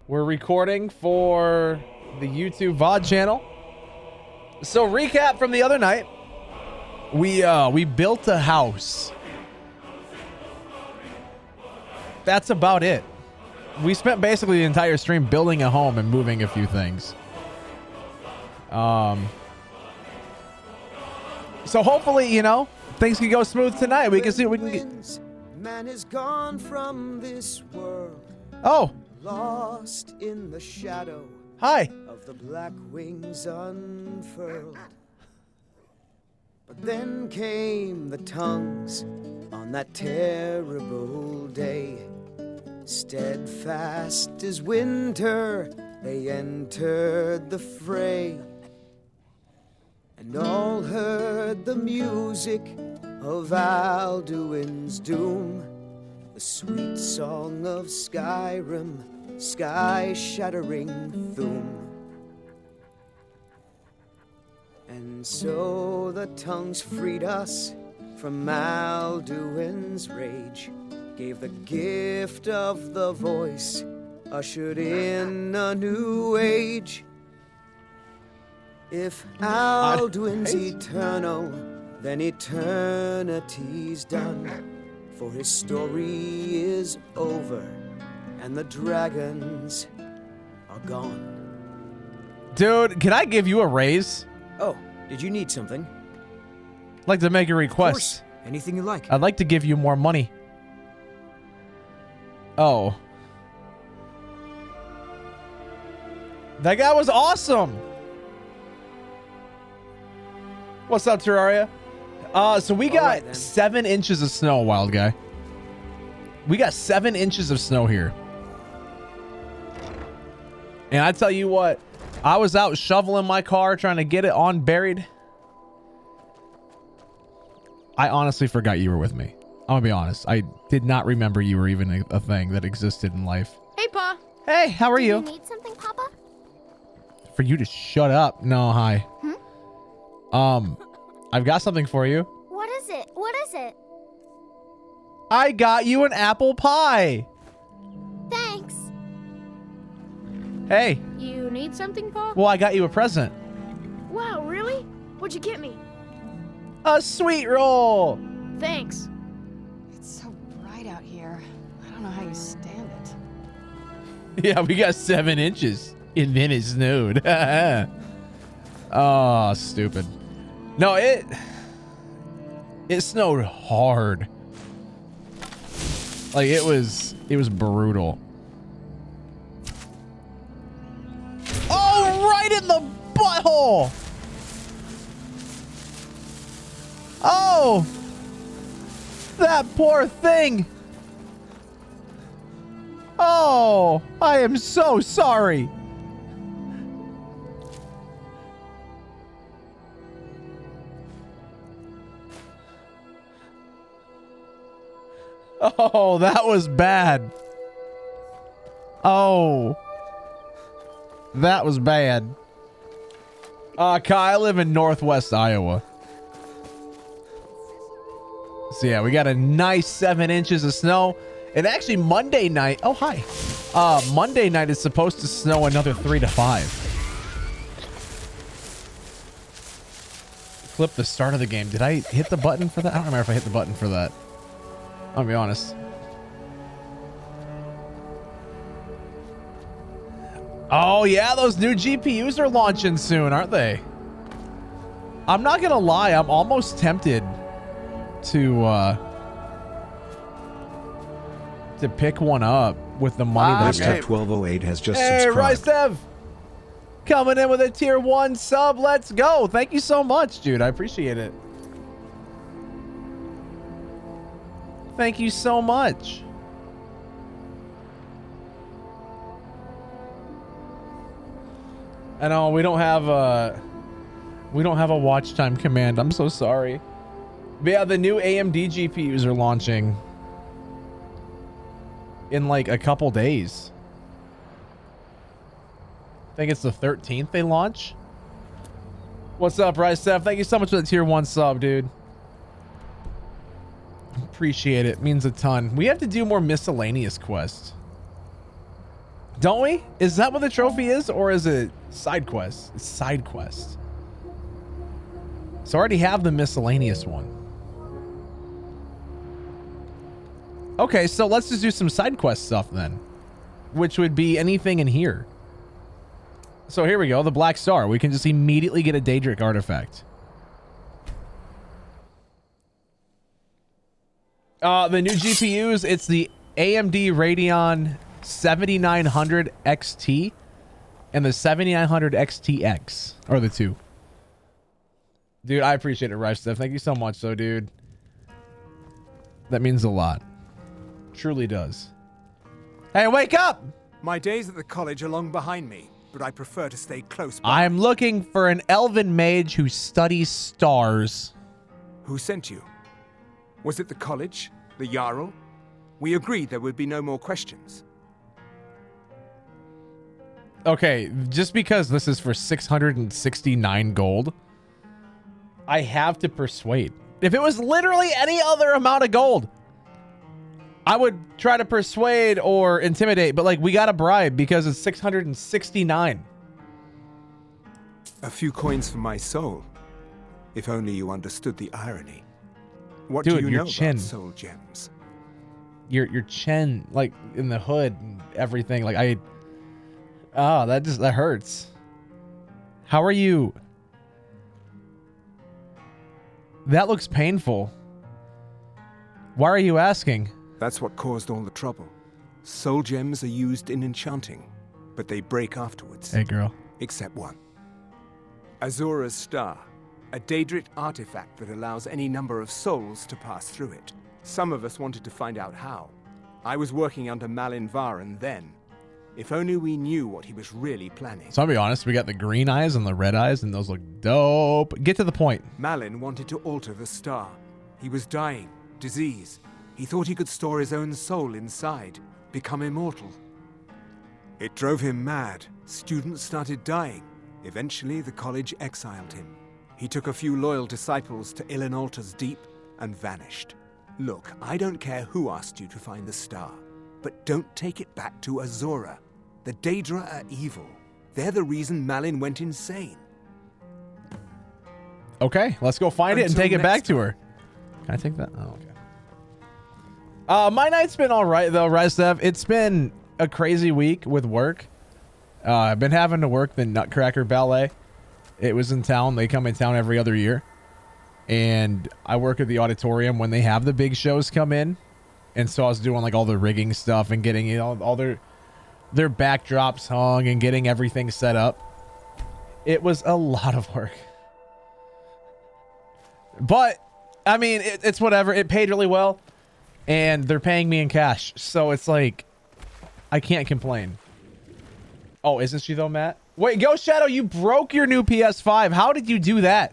We're recording for the YouTube VOD channel. So recap from the other night. We built a house. That's about it. We spent basically the entire stream building a home and moving a few things. So hopefully, you know, things can go smooth tonight. We can see what we can get. Man is gone from this world. Oh. Lost in the shadow. Hi. Of the black wings unfurled. But then came the tongues on that terrible day. Steadfast as winter, they entered the fray. And all heard the music of Alduin's doom, the sweet song of Skyrim, sky-shattering Thuum. And so the tongues freed us from Alduin's rage, gave the gift of the voice, ushered in a new age. If Alduin's eternal, then eternity's done. For his story is over, and the dragons are gone. Dude, can I give you a raise? Oh, did you need something? I'd like to make a request. Of course. Anything you like. I'd like to give you more money. Oh. That guy was awesome. What's up, Terraria? So we got 7 inches of snow, wild guy. We got 7 inches of snow here. And I tell you what, I was out shoveling my car trying to get it on buried. I honestly forgot you were with me. I'm gonna be honest. I did not remember you were even a thing that existed in life. Hey, Pa. Hey, how are you? Do you need something, Papa? For you to shut up. No, hi. I've got something for you. What is it? What is it? I got you an apple pie. Thanks. Hey. You need something, Pa? Well, I got you a present. Wow, really? What'd you get me? A sweet roll. Thanks. It's so bright out here. I don't know how you stand it. Yeah, we got 7 inches and then it snowed. Oh, stupid. No, it snowed hard. Like it was brutal. Oh, right in the butthole. Oh, that poor thing. Oh, I am so sorry. Oh, that was bad. Oh, that was bad. Kai, I live in Northwest Iowa. So yeah, we got a nice 7 inches of snow. And actually Monday night, oh hi. Monday night is supposed to snow another 3 to 5. Clip the start of the game. Did I hit the button for that? I don't remember if I hit the button for that. I'll be honest. Oh yeah, those new GPUs are launching soon, aren't they? I'm not gonna lie, I'm almost tempted to pick one up with the money that I got. 1208 has just Hey, subscribed. Ricev, coming in with a tier 1 sub. Let's go. Thank you so much, dude. I appreciate it. Thank you so much. I know we don't have a watch time command. I'm so sorry. But yeah, the new AMD GPUs are launching in like a couple days. I think it's the 13th they launch. What's up, Ricev? Thank you so much for the tier 1 sub, dude. Appreciate it. Means a ton. We have to do more miscellaneous quests. Don't we? Is that what the trophy is, or is it side quest? It's side quest. So I already have the miscellaneous one. Okay, so let's just do some side quest stuff then, which would be anything in here. So here we go, the Black Star. We can just immediately get a Daedric artifact. The new GPUs, it's the AMD Radeon 7900 XT and the 7900 XTX are the two. Dude, I appreciate it, Rush Stuff. Thank you so much, so dude. That means a lot. Truly does. Hey, wake up! My days at the college are long behind me, but I prefer to stay close by. I'm looking for an elven mage who studies stars. Who sent you? Was it the college? The Jarl? We agreed there would be no more questions. Okay, just because this is for 669 gold, I have to persuade. If it was literally any other amount of gold, I would try to persuade or intimidate, but like we got a bribe because it's 669. A few coins for my soul. If only you understood the irony. What Dude, do you your know chin. about soul gems? Your chin, like in the hood and everything, like that hurts. How are you? That looks painful. Why are you asking? That's what caused all the trouble. Soul gems are used in enchanting, but they break afterwards. Hey, girl. Except one. Azura's Star, a Daedric artifact that allows any number of souls to pass through it. Some of us wanted to find out how. I was working under Malin Varen then. If only we knew what he was really planning. So I'll be honest, we got the green eyes and the red eyes, and those look dope. Get to the point. Malin wanted to alter the star. He was dying, disease. He thought he could store his own soul inside, become immortal. It drove him mad. Students started dying. Eventually, the college exiled him. He took a few loyal disciples to Ilinalta's Deep and vanished. Look, I don't care who asked you to find the star, but don't take it back to Azura. The Daedra are evil. They're the reason Malin went insane. Okay, let's go find it and Until take it back next to her. Can I take that? Oh, okay. My night's been all right though, Rezev. It's been a crazy week with work. I've been having to work the Nutcracker Ballet. It was in town. They come in town every other year. And I work at the auditorium when they have the big shows come in. And so I was doing like all the rigging stuff and getting, you know, all their backdrops hung and getting everything set up. It was a lot of work. But I mean, it's whatever. It paid really well. And they're paying me in cash. So it's like, I can't complain. Oh, isn't she though, Matt? Wait, Ghost Shadow, you broke your new PS5. How did you do that?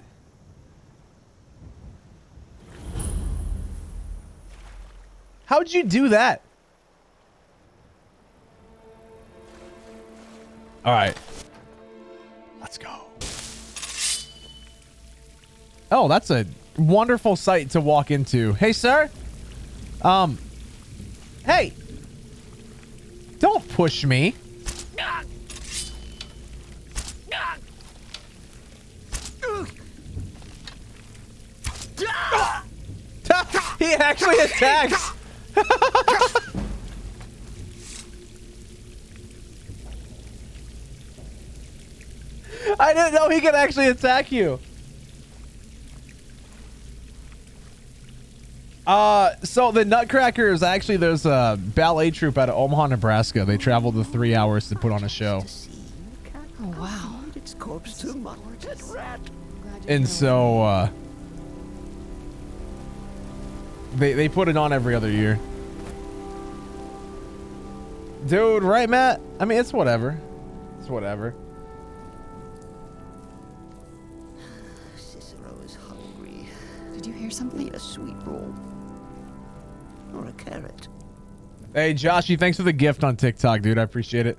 How'd you do that? All right. Let's go. Oh, that's a wonderful sight to walk into. Hey, sir. Hey. Don't push me. He actually attacks. I didn't know he could actually attack you. So the Nutcracker is actually, there's a ballet troupe out of Omaha, Nebraska. They traveled the 3 hours to put on a show. Oh, wow. Its corpse too much. Rat. And so, they put it on every other year. Dude, right, Matt? I mean, it's whatever. It's whatever. Cicero is hungry. Did you hear something? Need a sweet roll. Or a carrot. Hey, Joshy, thanks for the gift on TikTok, dude. I appreciate it.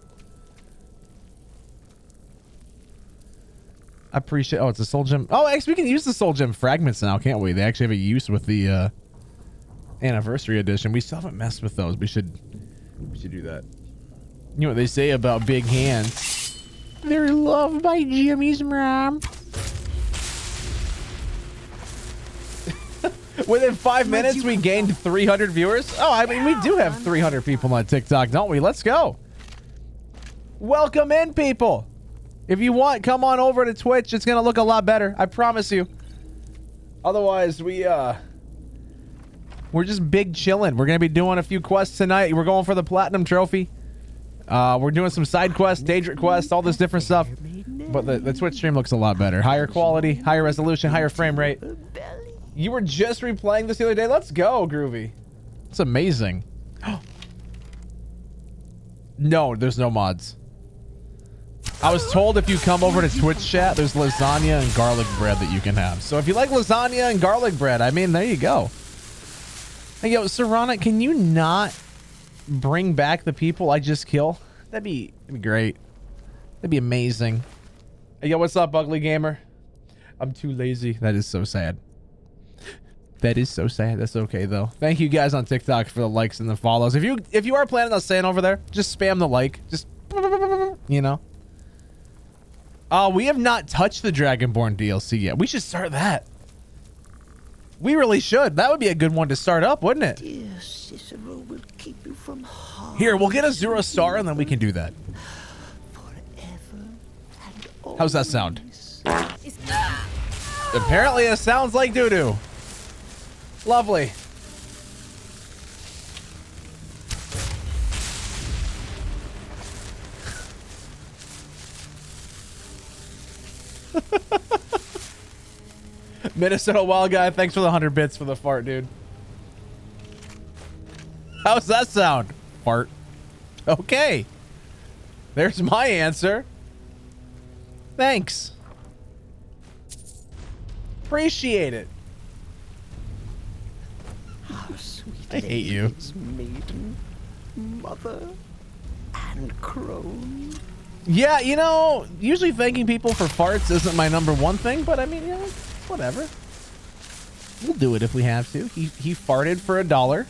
I appreciate... Oh, it's a soul gem. Oh, actually, we can use the soul gem fragments now, can't we? They actually have a use with the anniversary edition. We still haven't messed with those. We should do that. You know what they say about big hands? They're loved by Jimmy's mom. Within 5 minutes, we gained 300 viewers. Oh, I mean, we do have 300 people on TikTok, don't we? Let's go. Welcome in, people. If you want, come on over to Twitch. It's going to look a lot better. I promise you. Otherwise, we're just big chilling. We're going to be doing a few quests tonight. We're going for the Platinum Trophy. We're doing some side quests, Daedric quests, all this different stuff. But the Twitch stream looks a lot better. Higher quality, higher resolution, higher frame rate. You were just replaying this the other day. Let's go, Groovy. It's amazing. No, there's no mods. I was told if you come over to Twitch chat, there's lasagna and garlic bread that you can have. So if you like lasagna and garlic bread, I mean, there you go. Hey, yo, Serrana, can you not bring back the people I just kill? That'd be great. That'd be amazing. Hey, yo, what's up, Ugly Gamer? I'm too lazy. That is so sad. That is so sad. That's okay though. Thank you guys on TikTok for the likes and the follows. If you are planning on staying over there, just spam the like. Just, you know. We have not touched the Dragonborn DLC yet. We should start that. We really should. That would be a good one to start up, wouldn't it? Dear Cicero will keep you from harm. Here, we'll get a 0 star and then we can do that. Forever and How's that sound? Apparently it sounds like doo-doo. Lovely. Minnesota Wild Guy, thanks for the 100 bits for the fart, dude. How's that sound? Fart. Okay. There's my answer. Thanks. Appreciate it. how sweet I hate you. ladies, maiden, mother, and crone. Yeah, you know, usually thanking people for farts isn't my #1 thing, but I mean, you know, whatever. We'll do it if we have to. He farted for $1.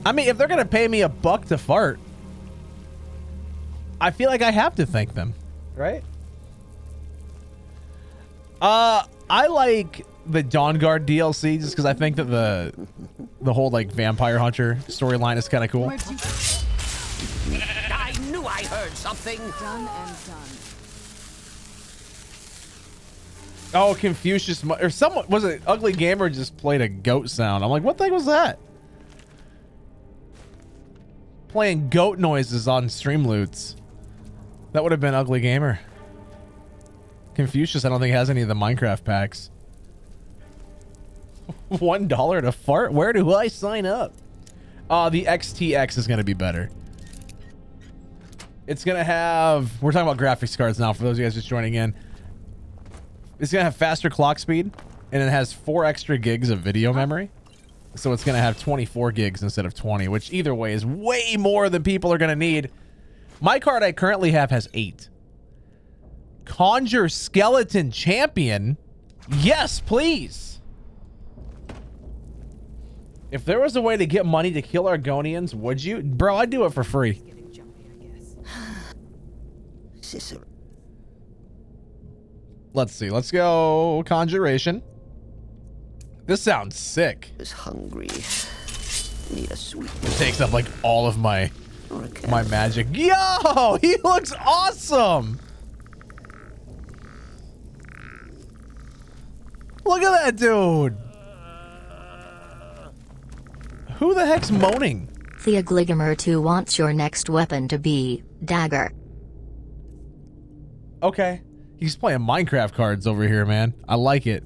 I mean, if they're gonna pay me $1 to fart, I feel like I have to thank them, right? I like the Dawnguard DLC just because I think that the whole like vampire hunter storyline is kind of cool. I knew I heard something. Done and done. Oh, Confucius or someone was it? Ugly Gamer just played a goat sound. I'm like, what the heck was that? Playing goat noises on stream loots. That would have been Ugly Gamer. Confucius, I don't think has any of the Minecraft packs. $1 to fart? Where do I sign up? The XTX is going to be better. It's going to have... We're talking about graphics cards now for those of you guys just joining in. It's going to have faster clock speed, and it has 4 extra gigs of video memory. So it's going to have 24 gigs instead of 20, which either way is way more than people are going to need. My card I currently have has 8. Conjure Skeleton Champion? Yes, please. If there was a way to get money to kill Argonians, would you? Bro, I'd do it for free. Getting jumpy, I guess. Cicero. Let's see. Let's go Conjuration. This sounds sick. Is hungry. Need a sweet It takes up like all of my or a cat. my magic. Yo, he looks awesome. Look at that dude. Who the heck's moaning? Theogligamer 2 wants your next weapon to be dagger. Okay. He's playing Minecraft cards over here, man. I like it.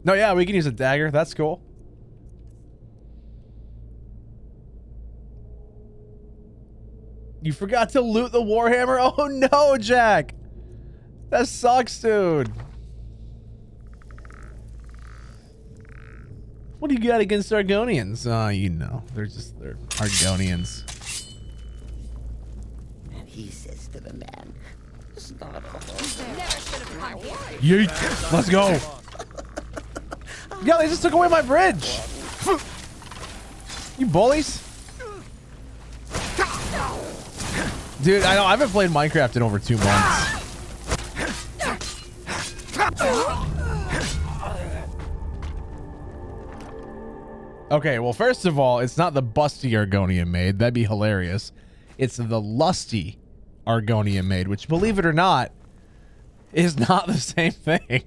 No, yeah, we can use a dagger. That's cool. You forgot to loot the Warhammer? Oh no, Jack. That sucks, dude. What do you got against Argonians? You know, they're Argonians. And he says to the man, start off. Yeet. Let's go. Yo, they just took away my bridge. You bullies. Dude, I know I haven't played Minecraft in over 2 months. Okay, well, first of all, it's not the busty Argonian maid. That'd be hilarious. It's the lusty Argonian maid, which, believe it or not, is not the same thing.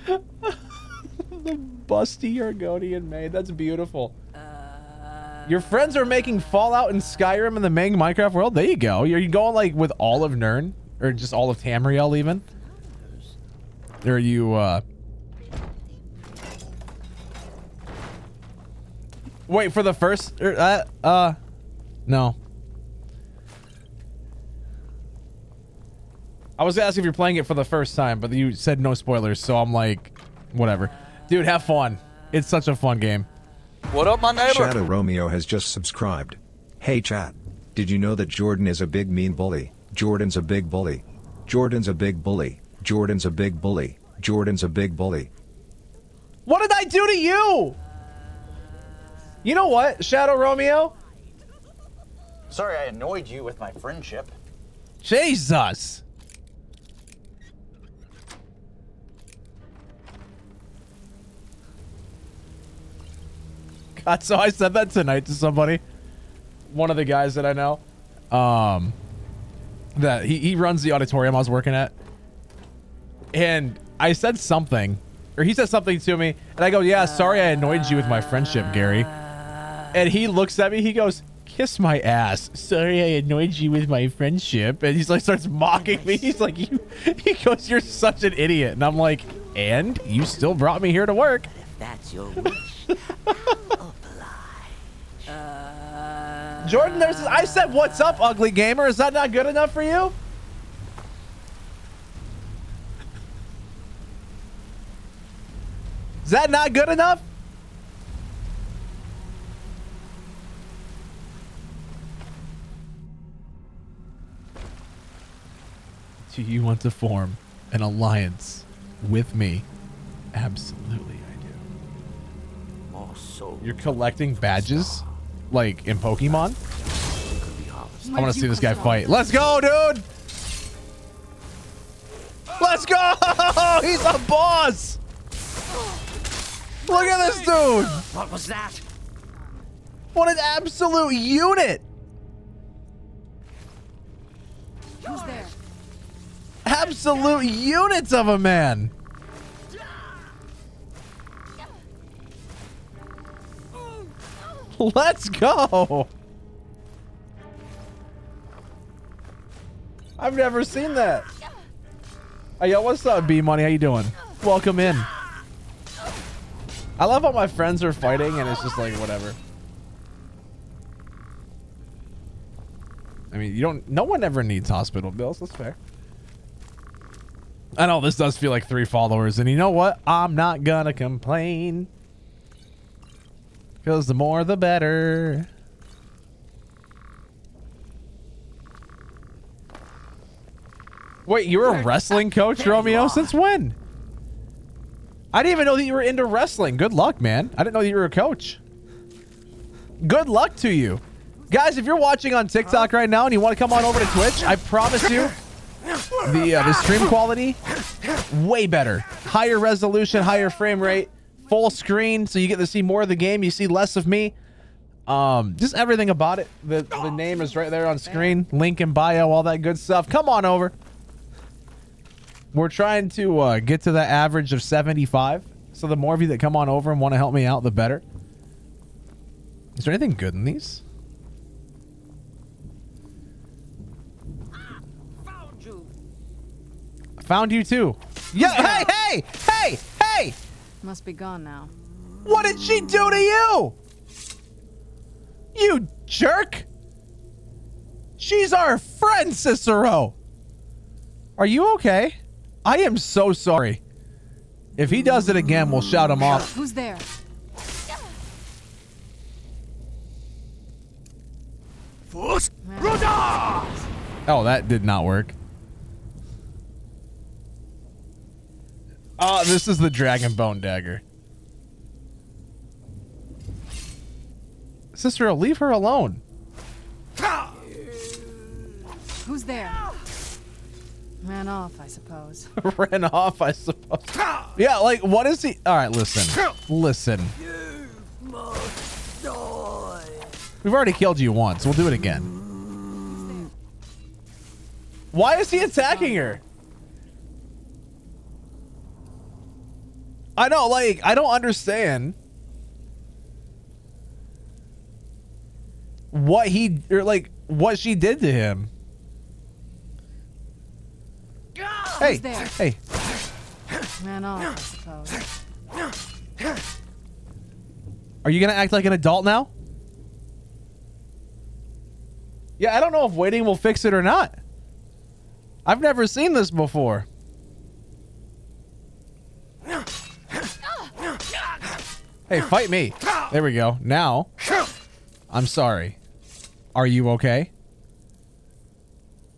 The busty Argonian maid. That's beautiful. Your friends are making Fallout and Skyrim in the main Minecraft world? There you go. Are you going like with all of Nern? Or just all of Tamriel even? Or are you wait for the first no. I was asking if you're playing it for the first time, but you said no spoilers, so I'm like, whatever. Dude, have fun. It's such a fun game. What up, my neighbor? Shadow Romeo has just subscribed. Hey chat. Did you know that Jordan is a big mean bully? Jordan's a big bully. Jordan's a big bully. Jordan's a big bully. Jordan's a big bully. What did I do to you? You know what, Shadow Romeo? Sorry I annoyed you with my friendship. Jesus. God, so I said that tonight to somebody. One of the guys that I know. That he runs the auditorium I was working at. And I said something. Or he said something to me. And I go, yeah, sorry I annoyed you with my friendship, Gary. And he looks at me. He goes, kiss my ass. Sorry I annoyed you with my friendship. And he's like, starts mocking me. He's like, he goes, you're such an idiot. And I'm like, and you still brought me here to work. If that's your wish, Jordan, I said, what's up, ugly gamer? Is that not good enough for you? Is that not good enough? Do you want to form an alliance with me? Absolutely, I do. You're collecting badges? Like in Pokemon? I want to see this guy fight. Let's go, dude! Let's go! He's a boss! Look at this dude! what was that? What an absolute unit! Who's there? Absolute units of a man! Let's go! I've never seen that. Hey, yo, what's up, B-Money? How you doing? Welcome in. I love how my friends are fighting and it's just like, whatever. I mean, no one ever needs hospital bills. That's fair. I know this does feel like 3 followers, and you know what? I'm not gonna complain. Because the more, the better. Wait, you're a wrestling coach, Romeo? Since when? I didn't even know that you were into wrestling. Good luck, man. I didn't know that you were a coach. Good luck to you. Guys, if you're watching on TikTok right now and you want to come on over to Twitch, I promise you, the stream quality, way better. Higher resolution, higher frame rate. Full screen, so you get to see more of the game. You see less of me. Just everything about it. The name is right there on screen. Link in bio, all that good stuff. Come on over. We're trying to get to the average of 75. So the more of you that come on over and want to help me out, the better. Is there anything good in these? Found you. I found you too. Yeah. Hey! Must be gone now. What did she do to you? You jerk! She's our friend, Cicero. Are you okay? I am so sorry. If he does it again, we'll shout him off. Who's there? Oh, that did not work. Oh, this is the Dragon Bone Dagger. Cicero, leave her alone. Who's there? Ran off, I suppose. Ran off, I suppose. Yeah, like, what is he? All right, listen. Listen. We've already killed you once. We'll do it again. Why is he attacking her? I know, like, I don't understand what he, or like, what she did to him. Hey, there? hey. Ran off, I suppose. Are you gonna act like an adult now? Yeah, I don't know if waiting will fix it or not. I've never seen this before. Hey, fight me. There we go. Now, I'm sorry. Are you okay?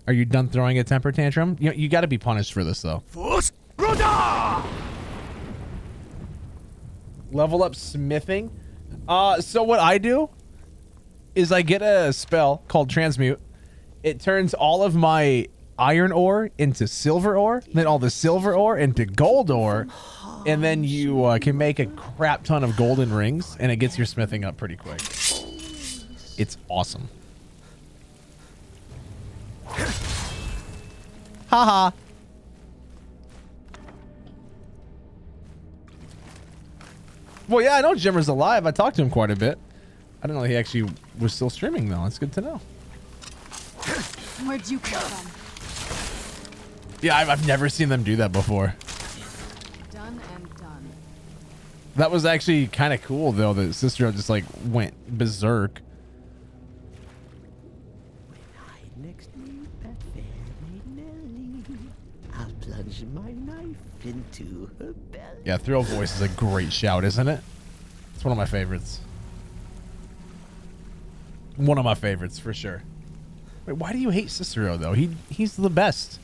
Are you done throwing a temper tantrum? You got to be punished for this, though. Level up smithing. So what I do is I get a spell called Transmute. It turns all of my iron ore into silver ore, then all the silver ore into gold ore, and then you can make a crap ton of golden rings, and it gets your smithing up pretty quick. It's awesome. Haha. Well, yeah, I know Jimmer's alive. I talked to him quite a bit. I didn't know he actually was still streaming, though. It's good to know. Where'd you come from? Yeah, I've never seen them do that before. Done and done. That was actually kind of cool, though, that Cicero just, like, went berserk. Next meet that fairy Nelly, I'll plunge my knife into her belly. Yeah, Thrill Voice is a great shout, isn't it? It's one of my favorites. One of my favorites, for sure. Wait, why do you hate Cicero, though? He's the best.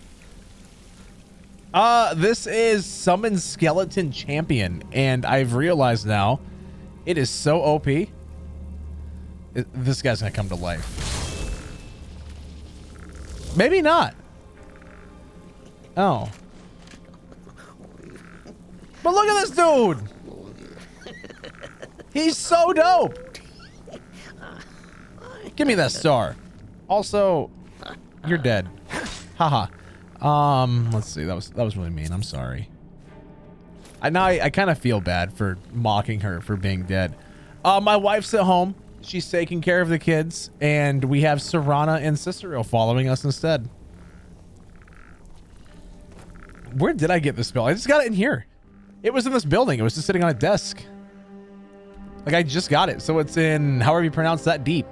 This is Summon Skeleton Champion, and I've realized now it is so OP. This guy's gonna come to life. Maybe not. Oh. But look at this dude. He's so dope. Give me that star. Also, you're dead. Haha. Let's see. That was really mean. I'm sorry. I kind of feel bad for mocking her for being dead. My wife's at home. She's taking care of the kids, and we have Serana and Cicero following us instead. Where did I get this spell? I just got it in here. It was in this building. It was just sitting on a desk. Like, I just got it. So it's in, however you pronounce that, deep.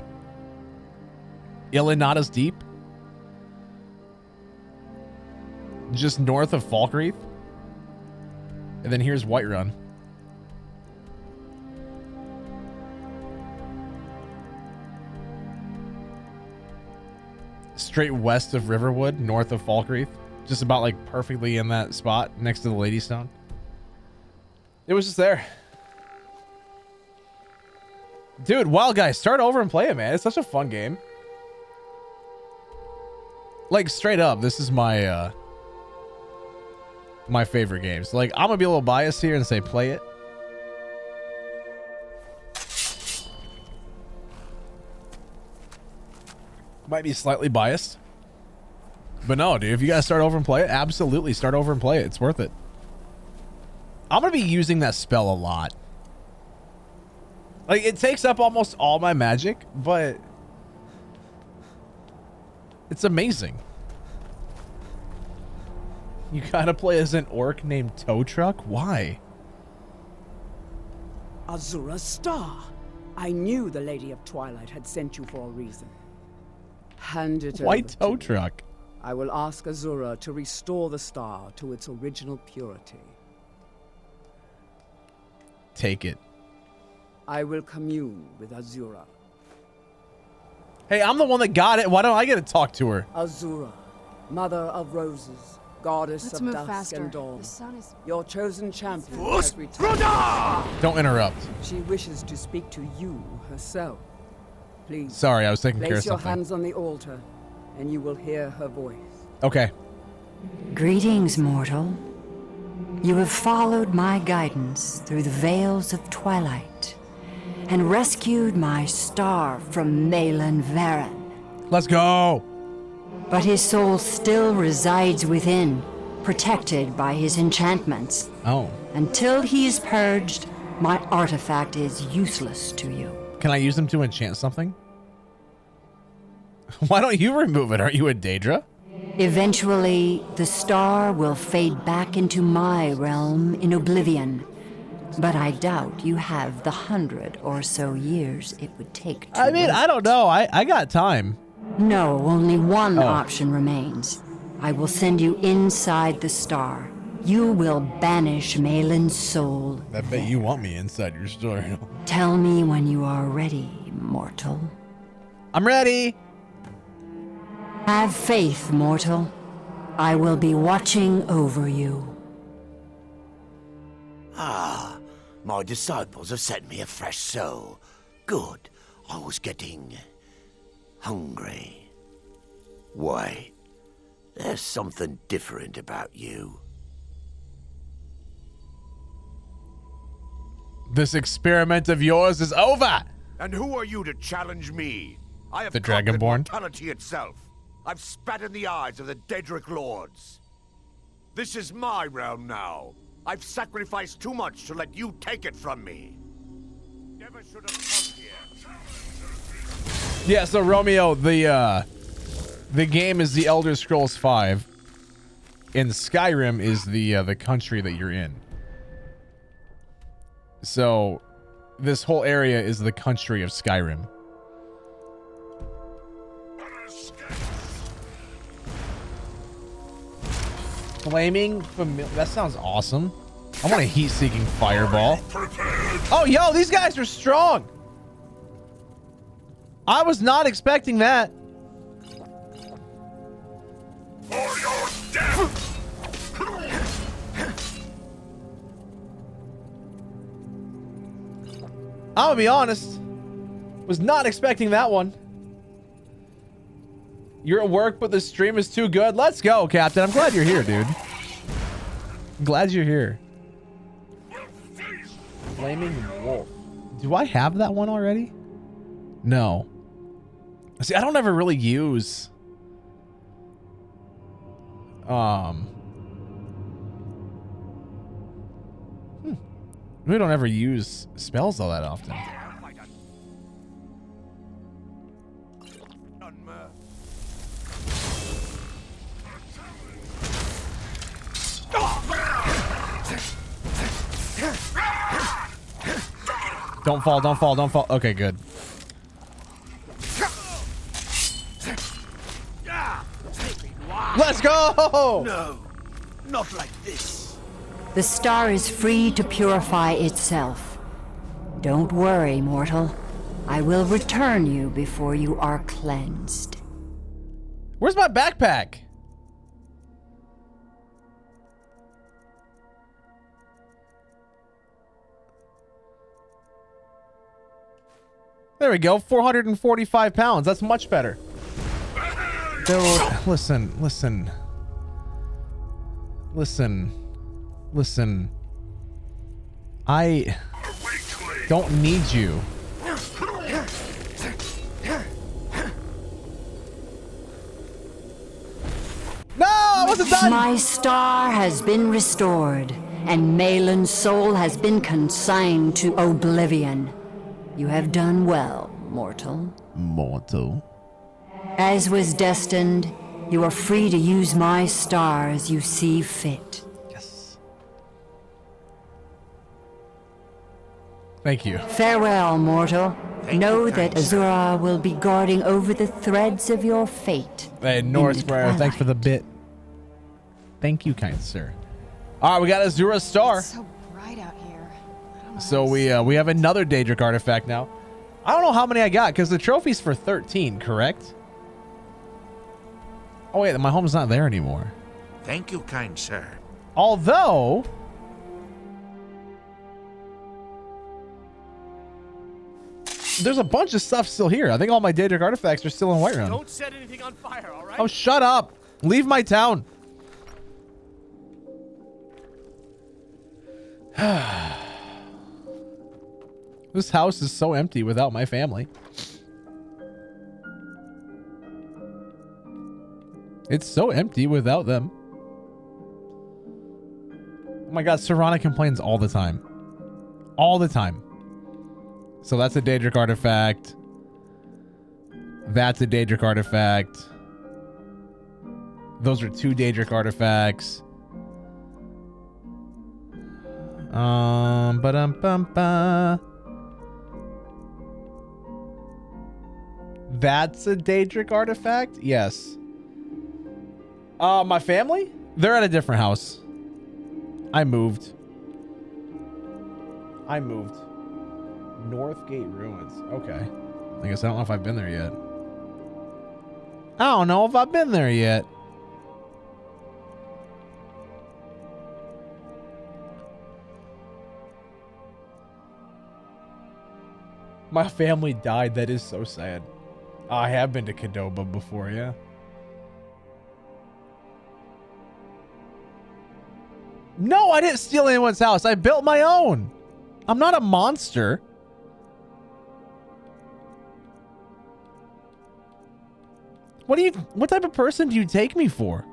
Illinata's Deep. Just north of Falkreath. And then here's Whiterun. Straight west of Riverwood, north of Falkreath. Just about like perfectly in that spot next to the Lady Stone. It was just there. Dude, Wild Guys, start over and play it, man. It's such a fun game. Like, straight up, this is my my favorite games. Like, I'm gonna be a little biased here and say play it. Might be slightly biased. But no, dude, if you guys start over and play it, absolutely start over and play it. It's worth it. I'm gonna be using that spell a lot. Like, it takes up almost all my magic, but it's amazing. You gotta play as an orc named Tow Truck? Why? Azura's star. I knew the Lady of Twilight had sent you for a reason. Hand it Why over to Tow me. Truck? I will ask Azura to restore the star to its original purity. Take it. I will commune with Azura. Hey, I'm the one that got it. Why don't I get to talk to her? Azura, Mother of Roses, Goddess Let's of move Dusk faster. and Dawn. The sun is... Your chosen champion has returned. Don't interrupt. She wishes to speak to you herself. Please. Sorry, I was taking care of Place your something. hands on the altar, and you will hear her voice. Okay. Greetings, mortal. You have followed my guidance through the veils of twilight and rescued my star from Malin Varen. Let's go. But his soul still resides within, protected by his enchantments. Oh. Until he is purged, my artifact is useless to you. Can I use them to enchant something? Why don't you remove it? Aren't you a Daedra? Eventually, the star will fade back into my realm in oblivion. But I doubt you have the 100 or so years it would take to I mean, wait. I don't know. I got time. No, only one option remains. I will send you inside the star. You will banish Malin's soul. I bet you want me inside your story. Tell me when you are ready, mortal. I'm ready. Have faith, mortal. I will be watching over you. Ah, my disciples have sent me a fresh soul. Good. I was getting hungry. Wait, there's something different about you. This experiment of yours is over. And who are you to challenge me? I have The conquered Dragonborn? mortality itself. I've spat in the eyes of the Daedric lords. This is my realm now. I've sacrificed too much to let you take it from me. Never should have come here. Yeah, so Romeo, the game is the Elder Scrolls V, and Skyrim is the country that you're in. So this whole area is the country of Skyrim. Flaming familiar. That sounds awesome. I want a heat-seeking fireball. Oh, yo, these guys are strong. I was not expecting that. I'm gonna be honest. Was not expecting that one. You're at work, but the stream is too good. Let's go, Captain. I'm glad you're here, dude. I'm glad you're here. Flaming Wolf. Do I have that one already? No. See, I don't ever really use... We don't ever use spells all that often. Don't fall, don't fall, don't fall. Okay, good. Let's go! No, not like this. The star is free to purify itself. Don't worry, mortal. I will return you before you are cleansed. Where's my backpack? There we go, 445 pounds. That's much better. Dude, listen. I don't need you. No, I wasn't done. My star has been restored, and Malin's soul has been consigned to oblivion. You have done well, mortal. Mortal. As was destined, you are free to use my star as you see fit. Yes. Thank you. Farewell, mortal. Know that Azura will be guarding over the threads of your fate. Hey, Northbriar, thanks for the bit. Thank you, kind sir. All right, we got Azura's star. It's so bright out here. So we have another Daedric artifact now. I don't know how many I got because the trophy's for 13, correct? Oh wait, my home's not there anymore. Thank you, kind sir. Although... There's a bunch of stuff still here. I think all my Daedric artifacts are still in Whiterun. Don't set anything on fire, all right? Oh, shut up. Leave my town. This house is so empty without my family. It's so empty without them. Oh my god, Serana complains all the time. All the time. So that's a Daedric artifact. That's a Daedric artifact. Those are 2 Daedric artifacts. Ba-dum-bum-ba. That's a Daedric artifact? Yes. My family? They're at a different house. I moved. Northgate Ruins. Okay. I guess I don't know if I've been there yet. I don't know if I've been there yet. My family died. That is so sad. I have been to Cadoba before, yeah. No, I didn't steal anyone's house. I built my own. I'm not a monster. What type of person do you take me for?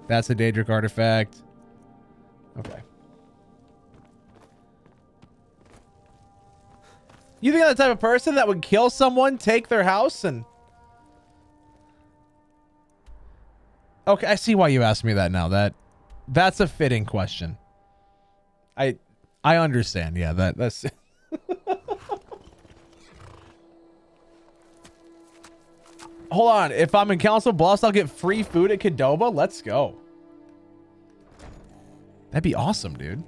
That's a Daedric artifact. Okay. You think I'm the type of person that would kill someone, take their house, and... Okay, I see why you asked me that now. That's a fitting question. I understand. Yeah, that's... Hold on. If I'm in Council Bluffs, I'll get free food at Cadoba? Let's go. That'd be awesome, dude.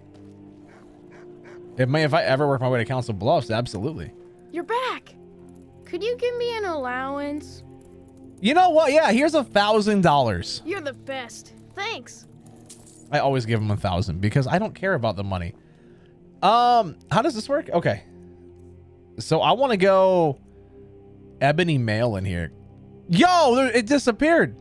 If I ever work my way to Council Bluffs, absolutely. You're back. Could you give me an allowance? You know what? Yeah, here's $1,000. You're the best. Thanks. I always give them 1,000 because I don't care about the money. How does this work? Okay. So I want to go Ebony Mail in here. Yo, it disappeared.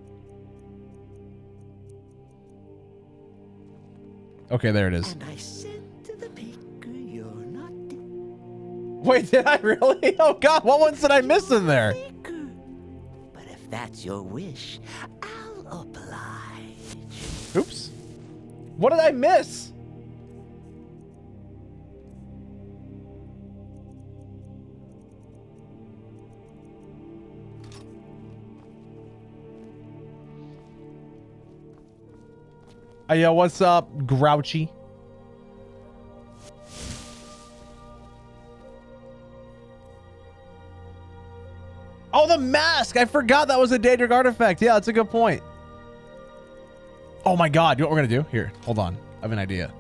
Okay, there it is. And I said to the baker, you're not dead. Wait, did I really? Oh god, what ones did I miss in there? But if that's your wish, I'll oblige. Oops. What did I miss? Hey, yo, what's up, Grouchy? Oh, the mask! I forgot that was a Daedric artifact. Yeah, that's a good point. Oh my god, you know what we're gonna do? Here, hold on. I have an idea.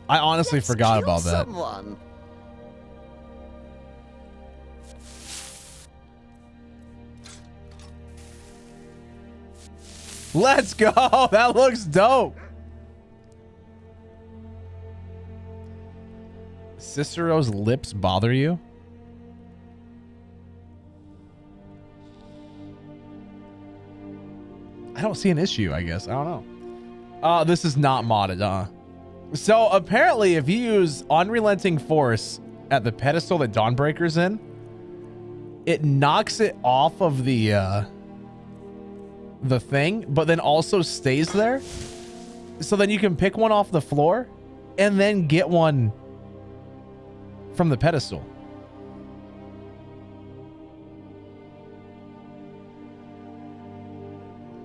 I honestly forgot about that. Someone. Let's go! That looks dope. Cicero's lips bother you? I don't see an issue, I guess. I don't know. This is not modded, So apparently if you use Unrelenting Force at the pedestal that Dawnbreaker's in, it knocks it off of the thing, but then also stays there. So then you can pick one off the floor and then get one from the pedestal.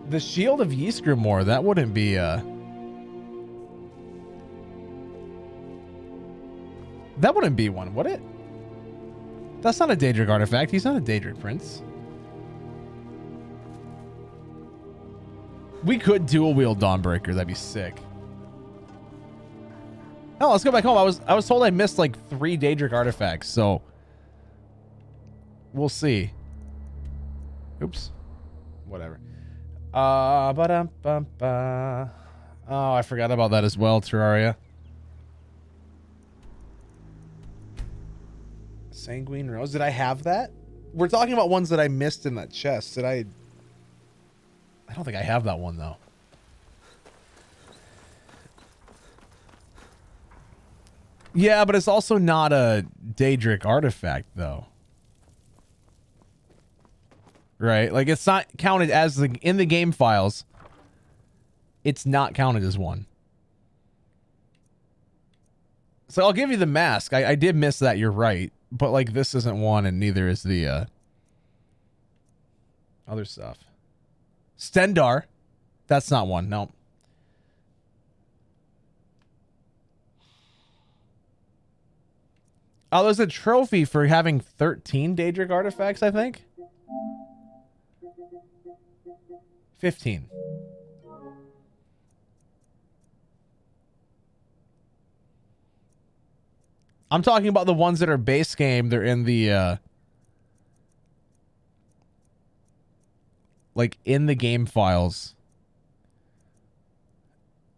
The Shield of Ysgramor, that wouldn't be that wouldn't be one, would it? That's not a Daedric artifact. He's not a Daedric prince. We could dual wield Dawnbreaker. That'd be sick. Oh, let's go back home. I was told I missed like 3 Daedric artifacts, so we'll see. Oops. Whatever. Oh, I forgot about that as well, Terraria. Sanguine Rose. Did I have that? We're talking about ones that I missed in that chest. Did I don't think I have that one, though. Yeah, but it's also not a Daedric artifact, though. Right? Like, it's not counted as in the game files. It's not counted as one. So I'll give you the mask. I did miss that. You're right. But, like, this isn't one, and neither is the other stuff. Stendar. That's not one. No. Oh, there's a trophy for having 13 Daedric artifacts, I think. 15. I'm talking about the ones that are base game. They're in the like in the game files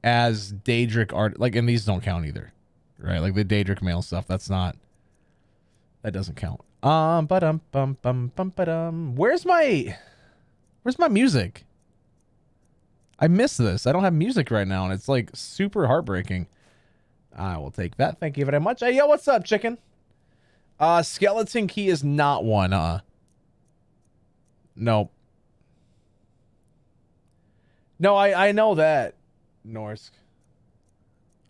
as Daedric art. Like, and these don't count either, right? Like the Daedric mail stuff. That doesn't count. Where's my music? I miss this. I don't have music right now, and it's like super heartbreaking. I will take that. Thank you very much. Hey, yo, what's up, chicken? Skeleton key is not one. Nope. No, I know that, Norsk.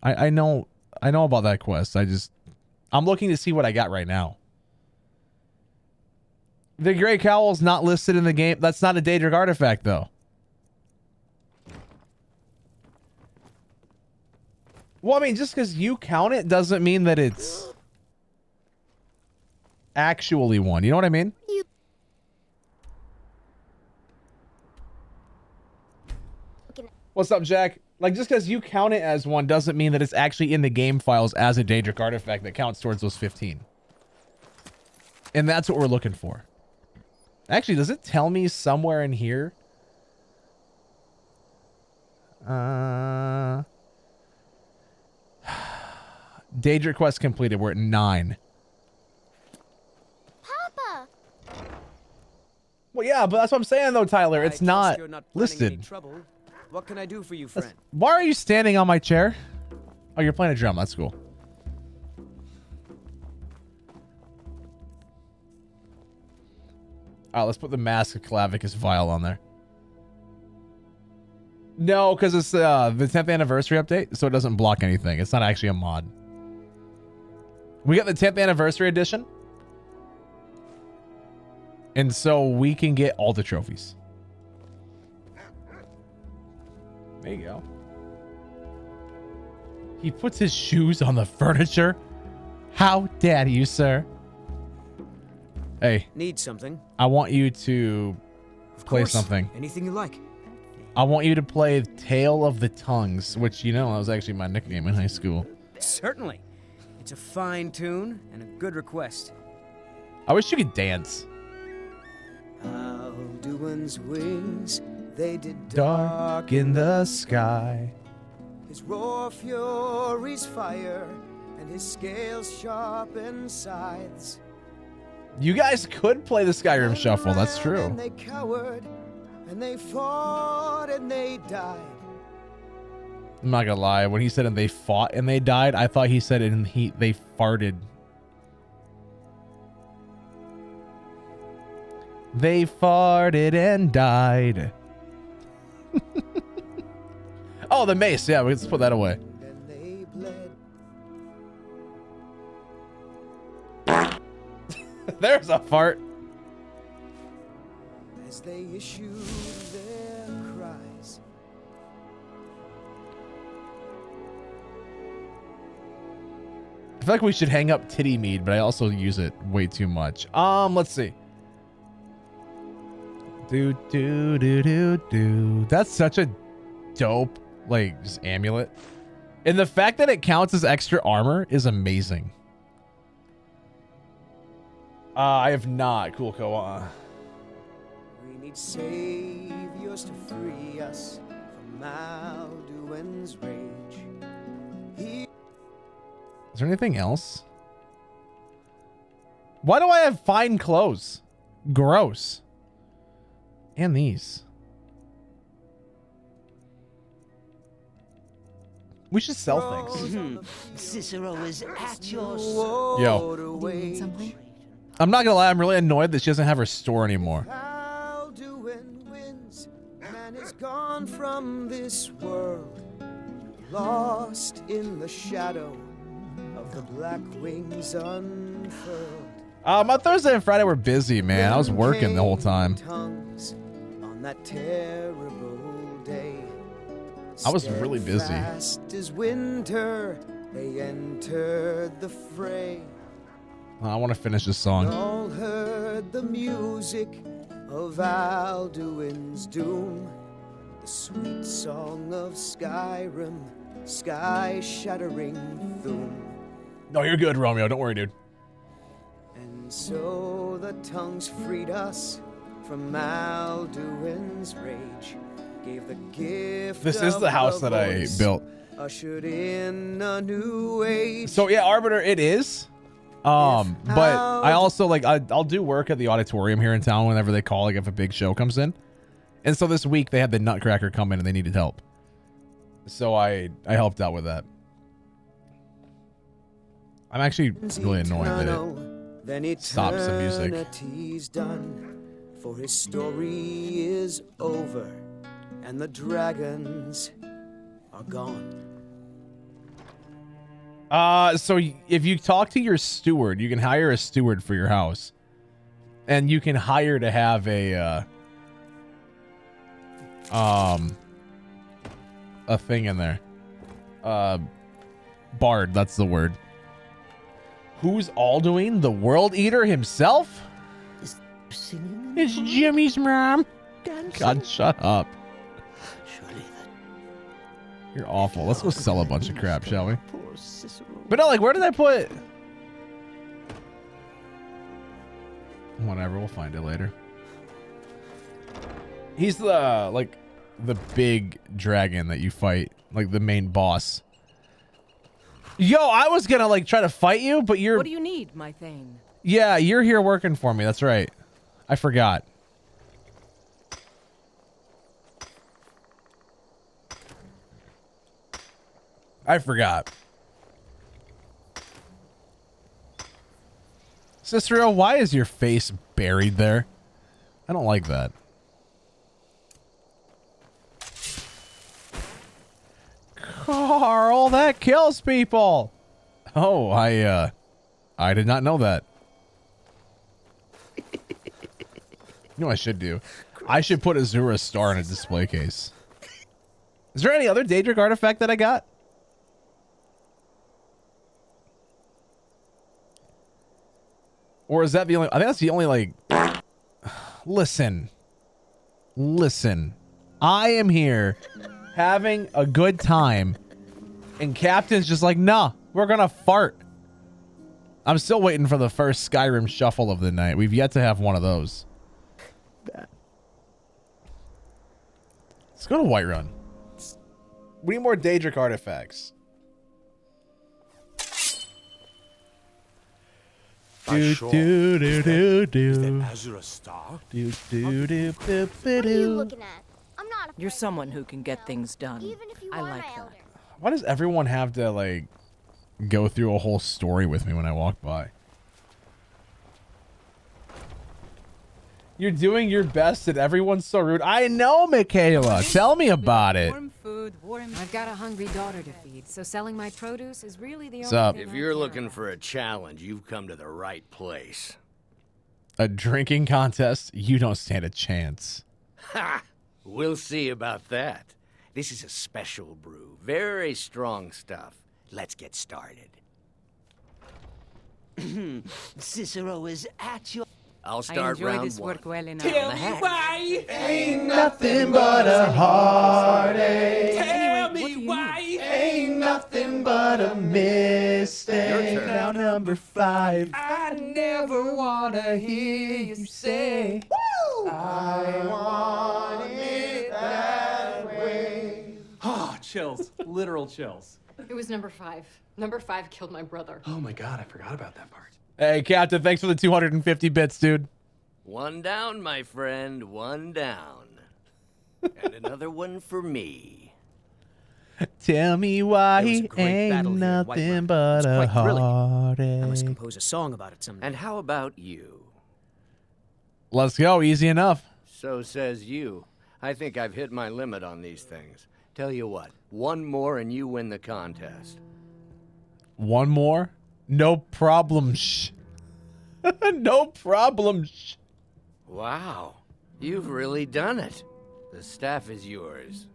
I know about that quest. I'm looking to see what I got right now. The Grey Cowl's not listed in the game. That's not a Daedric artifact, though. Well, I mean, just because you count it doesn't mean that it's actually one. You know what I mean? What's up, Jack? Like, just because you count it as one doesn't mean that it's actually in the game files as a Daedric artifact that counts towards those 15. And that's what we're looking for. Actually, does it tell me somewhere in here? Daedric quest completed. We're at 9. Papa! Well, yeah, but that's what I'm saying, though, Tyler. It's not You're not listed. any trouble. What can I do for you, friend? Why are you standing on my chair? Oh, you're playing a drum. That's cool. All right, let's put the Mask of Clavicus vial on there. No, because it's the 10th anniversary update, so it doesn't block anything. It's not actually a mod. We got the 10th anniversary edition, and so we can get all the trophies. There you go. He puts his shoes on the furniture. How dare you, sir? Hey. Need something? I want you to play something. Anything you like. I want you to play Tale of the Tongues, which, you know, that was actually my nickname in high school. Certainly. It's a fine tune and a good request. I wish you could dance. Alduin's wings, they did Dark in the sky. His roar fury's fire, and his scales sharpen scythes. You guys could play the Skyrim Shuffle, that's true. And they cowered, and they fought, and they died. I'm not gonna lie, when he said and they fought and they died, I thought he said and they farted. They farted and died. Oh, the mace. Yeah, let's put that away. And they bled. There's a fart. As they issued their cries. I feel like we should hang up titty mead, but I also use it way too much. Let's see. Do do do do do. That's such a dope, like, just amulet. And the fact that it counts as extra armor is amazing. I have not. Cool, We need saviors to free us from from Alduin's rage. He Is there anything else? Why do I have fine clothes? Gross. And these. We should sell things. Cicero is at your Yo. Do you need something? I'm not gonna lie, I'm really annoyed that she doesn't have her store anymore. Alduin wins. Man is gone from this world, lost in the shadow of the black wings unfurled. My Thursday and Friday were busy, man. I was working the whole time. Tongues on that terrible day. I was really busy. Fast as winter, they entered the fray. I want to finish this song. All heard the music of Alduin's doom, the sweet song of Skyrim, sky-shattering Thum. No, you're good, Romeo. Don't worry, dude. And so the tongues freed us from Alduin's rage, gave the gift. This is the house that I built. Ushered in a new age. So yeah, Arbiter, it is. But I also like I'll do work at the auditorium here in town whenever they call, like if a big show comes in. And so this week they had the Nutcracker come in and they needed help. So I helped out with that. I'm actually really annoyed that it stops the music. Eternity's done, for his story is over, and the dragons are gone. So if you talk to your steward, you can hire a steward for your house, and you can hire to have a thing in there. Bard, that's the word. Who's Alduin? The World Eater himself? It's Jimmy's mom. God, shut up. You're awful. Let's go sell a bunch of crap, shall we? But no, like, where did I put? Whatever, we'll find it later. He's the big dragon that you fight, like the main boss. Yo, I was gonna like try to fight you, but you're. What do you need, my Thane? Yeah, you're here working for me. That's right. I forgot. Cicero, why is your face buried there? I don't like that. Carl, that kills people. Oh, I did not know that. You know what I should do? I should put Azura's star in a display case. Is there any other Daedric artifact that I got? Or is that the only... I think that's the only, like... Listen. I am here having a good time. And Captain's just like, nah, we're gonna fart. I'm still waiting for the first Skyrim shuffle of the night. We've yet to have one of those. Let's go to Whiterun. We need more Daedric artifacts. What are you looking at? I'm not. You're someone who can get things done. I like that. Why does everyone have to, like, go through a whole story with me when I walk by? You're doing your best and everyone's so rude. I know, Michaela. Tell me about it. I've got a hungry daughter to feed, so selling my produce is really the What's only up? thing If you're looking for a challenge, you've come to the right place. A drinking contest? You don't stand a chance. Ha! We'll see about that. This is a special brew. Very strong stuff. Let's get started. Cicero is at your... I'll start enjoy round this one. work well enough. Tell me why. Ain't nothing but a heartache. Tell me why. Ain't nothing but a mistake. Now number 5. I never wanna hear you say, I want it that way. Chills. Literal chills. It was number 5. Number 5 killed my brother. Oh my god, I forgot about that part. Hey, Captain, thanks for the 250 bits, dude. One down, my friend, one down. And another one for me. Tell me why There was a he great ain't battle here at nothing Whitemount. but It's a quite thrilling. I must heartache. compose a song about it someday. And how about you? Let's go. Easy enough. So says you. I think I've hit my limit on these things. Tell you what, one more and you win the contest. One more? No problem. No problem. Wow, you've really done it. The staff is yours.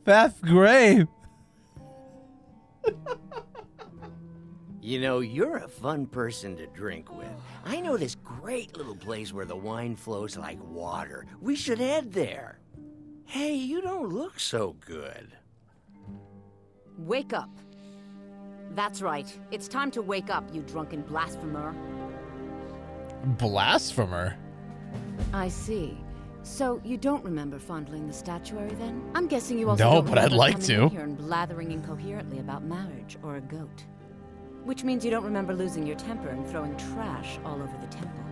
That's great. You know, you're a fun person to drink with. I know this great little place where the wine flows like water. We should head there. Hey, you don't look so good. Wake up. That's right. It's time to wake up, you drunken blasphemer. Blasphemer? I see. So you don't remember fondling the statuary then? I'm guessing you also No, don't but I'd remember like coming to. in here and blathering incoherently about marriage or a goat. Which means you don't remember losing your temper and throwing trash all over the temple.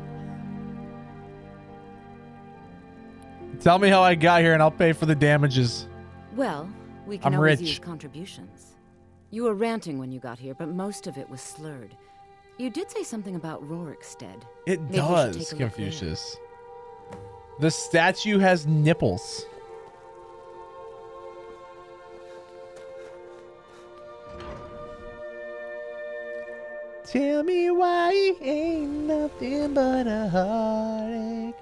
Tell me how I got here and I'll pay for the damages. Well, we can I'm always rich. use contributions. You were ranting when you got here, but most of it was slurred. You did say something about Rorikstead. It Maybe we should does, take a look there. Confucius. The statue has nipples. Tell me why he ain't nothing but a heartache.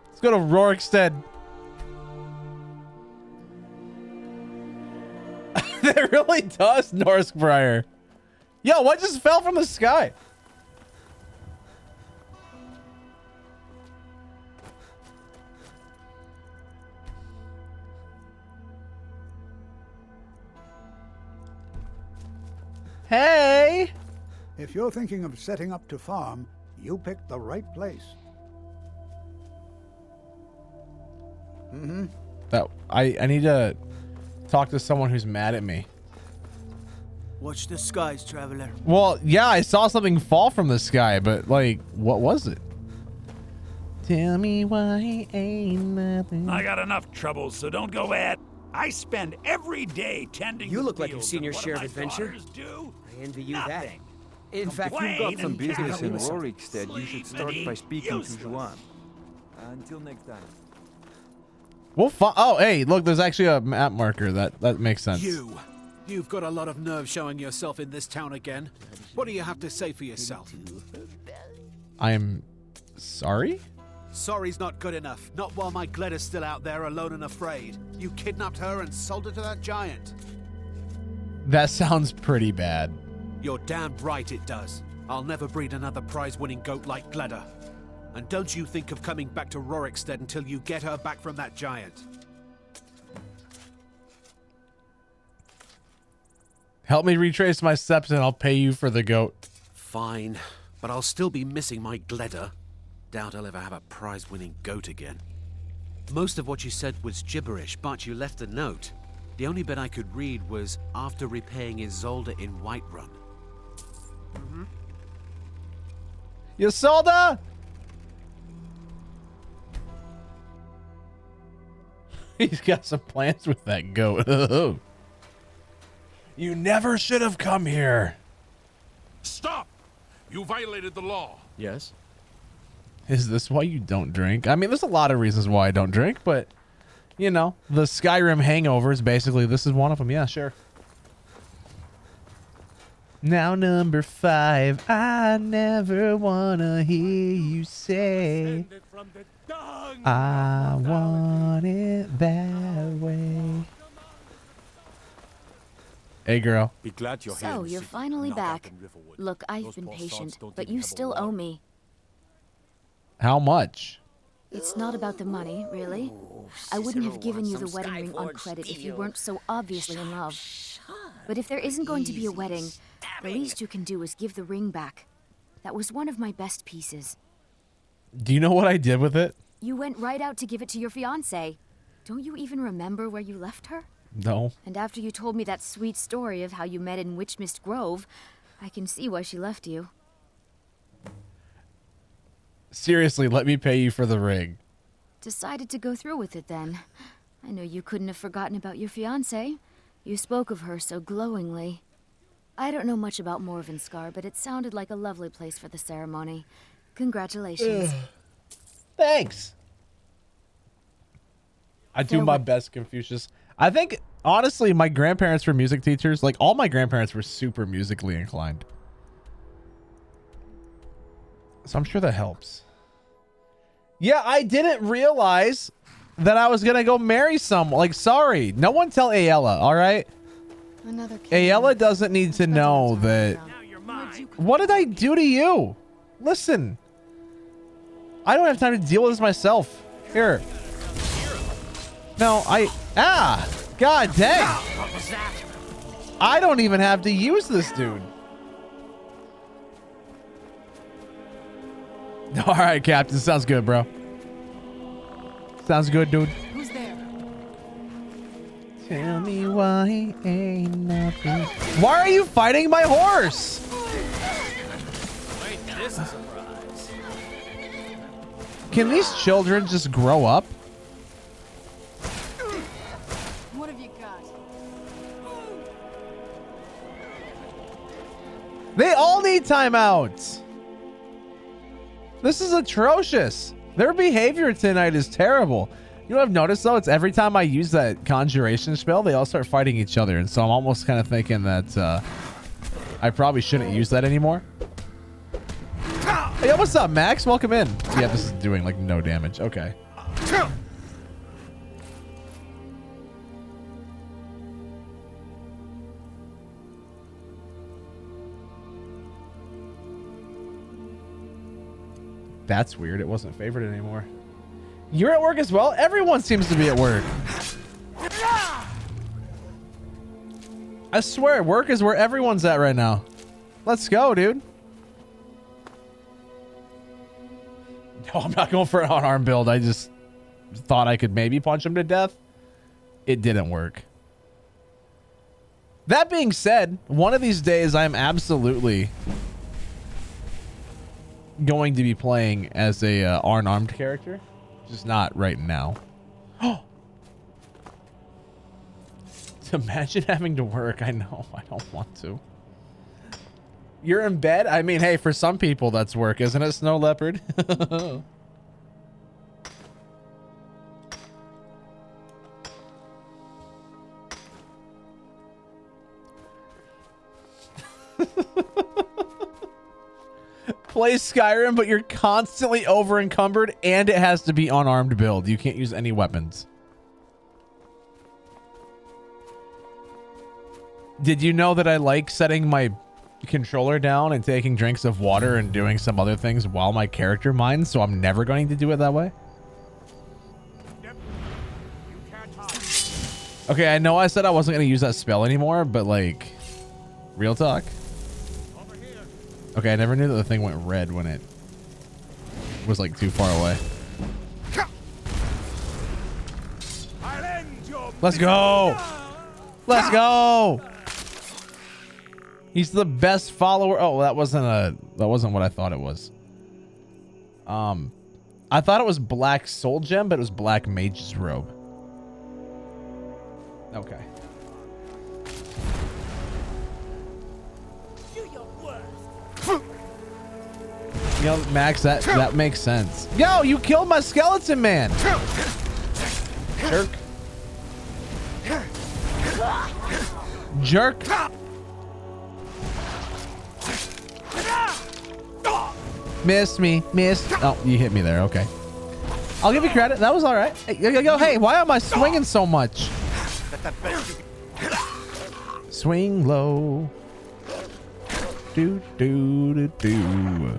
Let's go to Rorikstead. That really does, Norskbriar. Yo, what just fell from the sky? Hey! If you're thinking of setting up to farm, you picked the right place. That I need to talk to someone who's mad at me. Watch the skies, traveler. Well, yeah, I saw something fall from the sky, but like, what was it? Tell me why he ain't nothing. I got enough troubles, so don't go at. I spend every day tending. You the look like you've fields, seen and your what share do of my adventure. daughters do? I envy you Nothing. that. In fact, you've got some business in Rorikstead. You Sleep should start and by eat speaking to useless. Juan. Until next time. Well, oh, hey, look, there's actually a map marker. That makes sense. You've got a lot of nerve showing yourself in this town again. What do you have to say for yourself? I am sorry? Sorry's not good enough. Not while my Gleda's still out there alone and afraid. You kidnapped her and sold her to that giant. That sounds pretty bad. You're damn right it does. I'll never breed another prize-winning goat like Gleda. And don't you think of coming back to Rorikstead until you get her back from that giant. Help me retrace my steps and I'll pay you for the goat. Fine, but I'll still be missing my Gleda. Doubt I'll ever have a prize-winning goat again. Most of what you said was gibberish, but you left a note. The only bit I could read was after repaying Isolde in Whiterun. Isolde! He's got some plans with that goat. You never should have come here. Stop! You violated the law. Yes? Is this why you don't drink? I mean, there's a lot of reasons why I don't drink, but, you know, the Skyrim hangovers, basically, this is one of them. Yeah, sure. Now, number 5, I never wanna hear you say, I want it that way. Hey, girl. Be glad you're here. So, you're finally back. Look, I've been patient, but you still owe me. How much? It's not about the money, really. I wouldn't have given you the wedding ring on credit if you weren't so obviously in love. But if there isn't going to be a wedding, the least you can do is give the ring back. That was one of my best pieces. Do you know what I did with it? You went right out to give it to your fiancé, Don't you even remember where you left her? No. And after you told me that sweet story of how you met in Witchmist Grove, I can see why she left you. Seriously, let me pay you for the ring. Decided to go through with it then. I know you couldn't have forgotten about your fiancée. You spoke of her so glowingly. I don't know much about Morvenskar, but it sounded like a lovely place for the ceremony. Congratulations. Thanks. I do my best, Confucius. I think, honestly, my grandparents were music teachers. Like, all my grandparents were super musically inclined. So I'm sure that helps. Yeah, I didn't realize that I was going to go marry someone. Like, sorry. No one tell Ayala, all right? Ayala doesn't need to know that. What did I do to you? Listen. I don't have time to deal with this myself. Here. No, God dang. I don't even have to use this dude. All right, Captain. Sounds good, bro. Sounds good, dude. Who's there? Tell me why ain't nothing. Why are you fighting my horse? Wait, this is a surprise. Can these children just grow up? What have you got? They all need timeouts. This is atrocious. Their behavior tonight is terrible. You know what I've noticed though? It's every time I use that conjuration spell, they all start fighting each other. And so I'm almost kind of thinking that I probably shouldn't use that anymore. Hey, what's up, Max? Welcome in. Yeah, this is doing like no damage. Okay. That's weird. It wasn't favored anymore. You're at work as well? Everyone seems to be at work. I swear, work is where everyone's at right now. Let's go, dude. No, I'm not going for an unarmed build. I just thought I could maybe punch him to death. It didn't work. That being said, one of these days I'm absolutely going to be playing as a unarmed character, just not right now. Imagine having to work. I know. I don't want to. You're in bed? I mean, hey, for some people that's work, isn't it, Snow Leopard? Play Skyrim, but you're constantly over encumbered and it has to be unarmed build. You can't use any weapons. Did you know that I like setting my controller down and taking drinks of water and doing some other things while my character mines, so I'm never going to do it that way? Okay, I know I said I wasn't going to use that spell anymore, but like, real talk. Okay, I never knew that the thing went red when it was like too far away. Let's go. Let's go. He's the best follower. Oh, that wasn't what I thought it was. I thought it was Black Soul Gem, but it was Black Mage's Robe. Okay. You know, Max, that makes sense. Yo, you killed my skeleton man. Jerk. Jerk. Missed me. Missed. Oh, you hit me there. Okay. I'll give you credit. That was all right. Yo, hey, why am I swinging so much? Swing low. Do, do, do, do.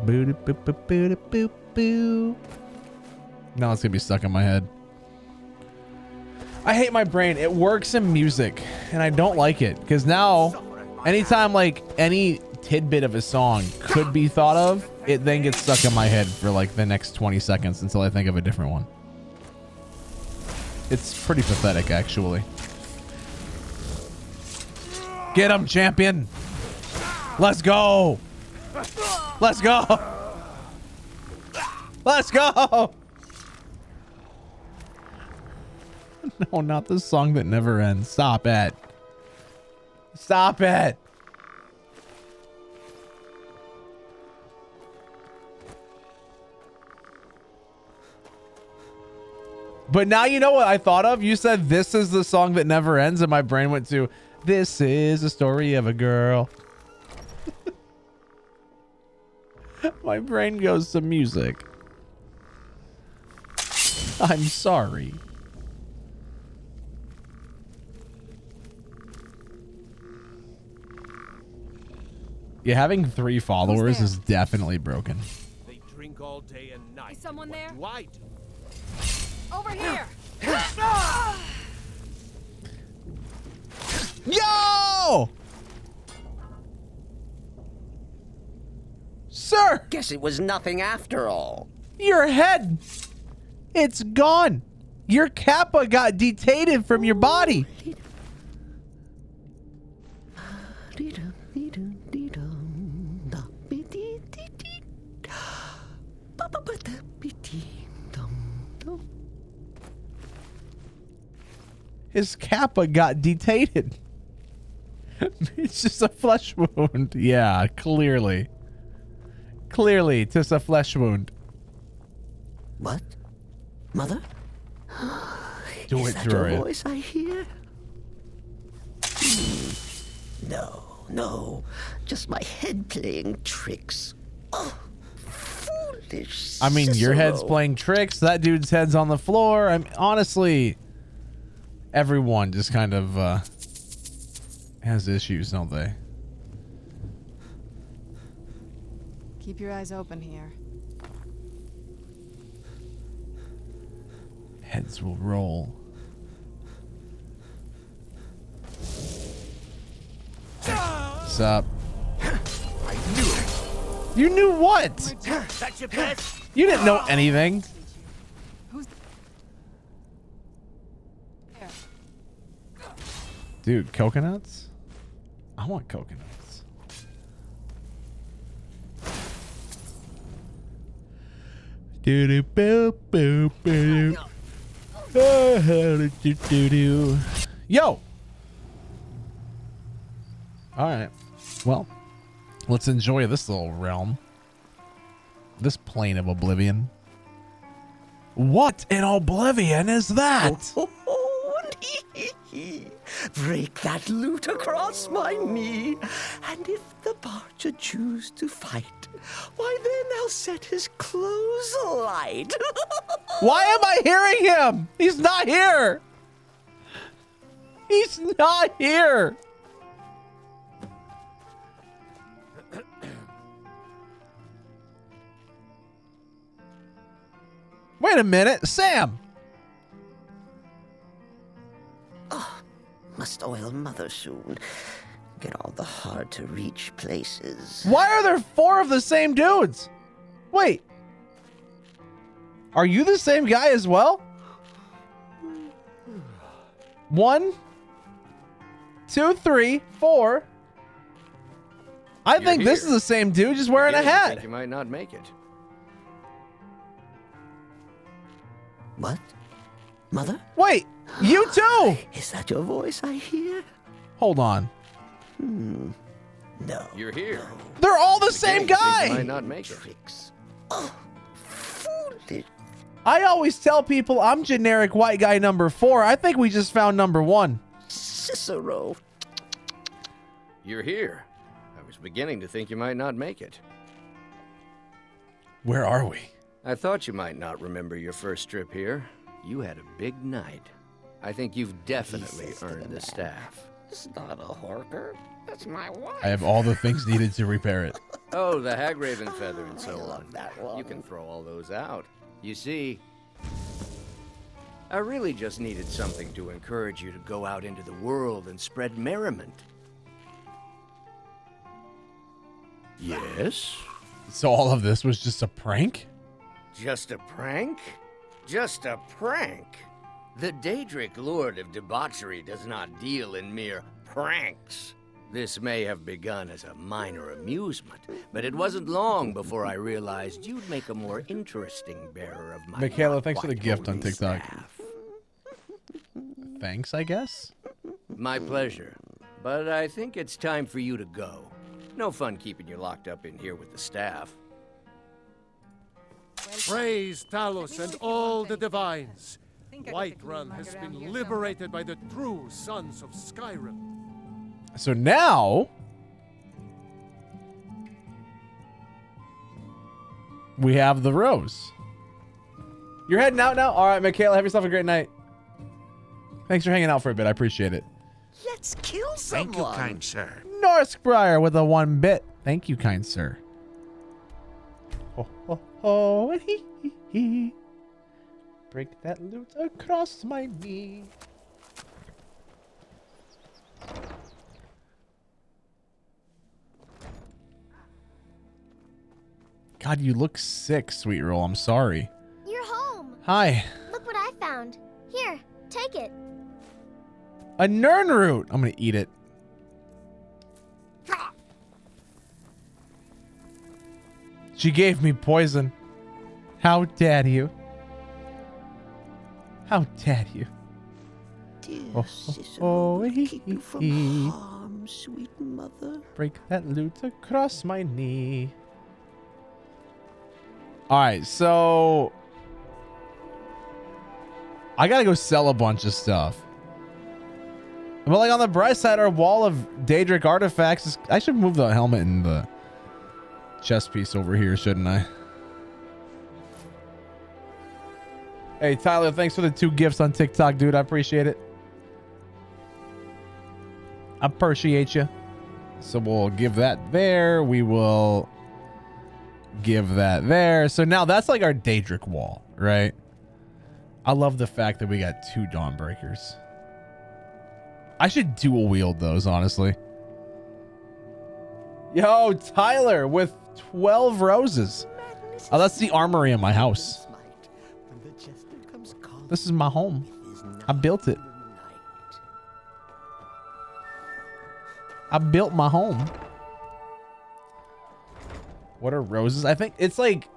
Boo, boo, boo, boo, boo, boo. Now it's gonna be stuck in my head. I hate my brain. It works in music, and I don't like it because now, anytime like any tidbit of a song could be thought of, it then gets stuck in my head for like the next 20 seconds until I think of a different one. It's pretty pathetic, actually. Get him, champion. Let's go. Let's go. Let's go. No, not the song that never ends. Stop it. Stop it. But now you know what I thought of? You said this is the song that never ends, and my brain went to, this is the story of a girl. My brain goes to music. I'm sorry. Yeah, having 3 followers is definitely broken. They drink all day and night. Is someone there? Do I do? Over here! Yo! Sir! Guess it was nothing after all. Your head! It's gone! Your kappa got detated from your body! His kappa got detated. It's just a flesh wound. Yeah, clearly. Clearly, just a flesh wound. What? Mother? Do Is it, that Drury. your voice I hear? No. Just my head playing tricks. Oh, foolish I mean, your head's Cicero. playing tricks. That dude's head's on the floor. I'm honestly, everyone just kind of has issues, don't they? Keep your eyes open here. Heads will roll. What's up? I knew it. You knew what? That's your best. You didn't know anything. Dude, coconuts? I want coconuts. Yo! Alright. Well, let's enjoy this little realm. This plane of oblivion. What in oblivion is that? Break that loot across my knee, and if the Barger choose to fight, why then I'll set his clothes alight. Why am I hearing him? He's not here. He's not here. Wait a minute, Sam. Must oil Mother soon. Get all the hard-to-reach places. Why are there 4 of the same dudes? Wait. Are you the same guy as well? 1, 2, 3, 4. I think this is the same dude, just wearing a I think hat. you might not make it. What? Mother? Wait, you too. Is that your voice I hear? Hold on. No. You're here. They're all the same Beginning to think guy. You might not make it. Foolish. I always tell people I'm generic white guy number 4. I think we just found number 1. Cicero. You're here. I was beginning to think you might not make it. Where are we? I thought you might not remember your first trip here. You had a big night. I think you've definitely earned the staff. It's not a horker. That's my wife. I have all the things needed to repair it. Oh, the Hagraven feather and so on. that one. You can throw all those out. You see, I really just needed something to encourage you to go out into the world and spread merriment. Yes? So all of this was just a prank? Just a prank? Just a prank? The Daedric Lord of Debauchery does not deal in mere pranks. This may have begun as a minor amusement, but it wasn't long before I realized you'd make a more interesting bearer of my Michaela, thanks for the gift on TikTok. Thanks, I guess? My pleasure. But I think it's time for you to go. No fun keeping you locked up in here with the staff. Praise Talos and all the divines. Whiterun has been liberated by the true sons of Skyrim. So now we have the rose. You're heading out now? All right, Michaela, have yourself a great night. Thanks for hanging out for a bit. I appreciate it. Let's kill someone. Thank you, kind sir. Norskbriar with a 1 bit. Thank you, kind sir. Ho, ho, ho, and he. Break that loot across my knee. God, you look sick, Sweet Roll. I'm sorry. You're home. Hi. Look what I found. Here, take it. A Nern root. I'm gonna eat it. She gave me poison. How dare you? How dare you? Dear Oh, Cicero, keep you from harm, sweet mother. Break that loot across my knee. All right, so I gotta go sell a bunch of stuff. But like on the bright side, our wall of Daedric artifacts is, I should move the helmet and the chest piece over here, shouldn't I? Hey, Tyler, thanks for the 2 gifts on TikTok, dude. I appreciate it. I appreciate you. So we'll give that there. We will give that there. So now that's like our Daedric wall, right? I love the fact that we got 2 Dawnbreakers. I should dual wield those, honestly. Yo, Tyler with 12 roses. Oh, that's the armory in my house. This is my home. I built it. I built my home. What are roses? I think it's like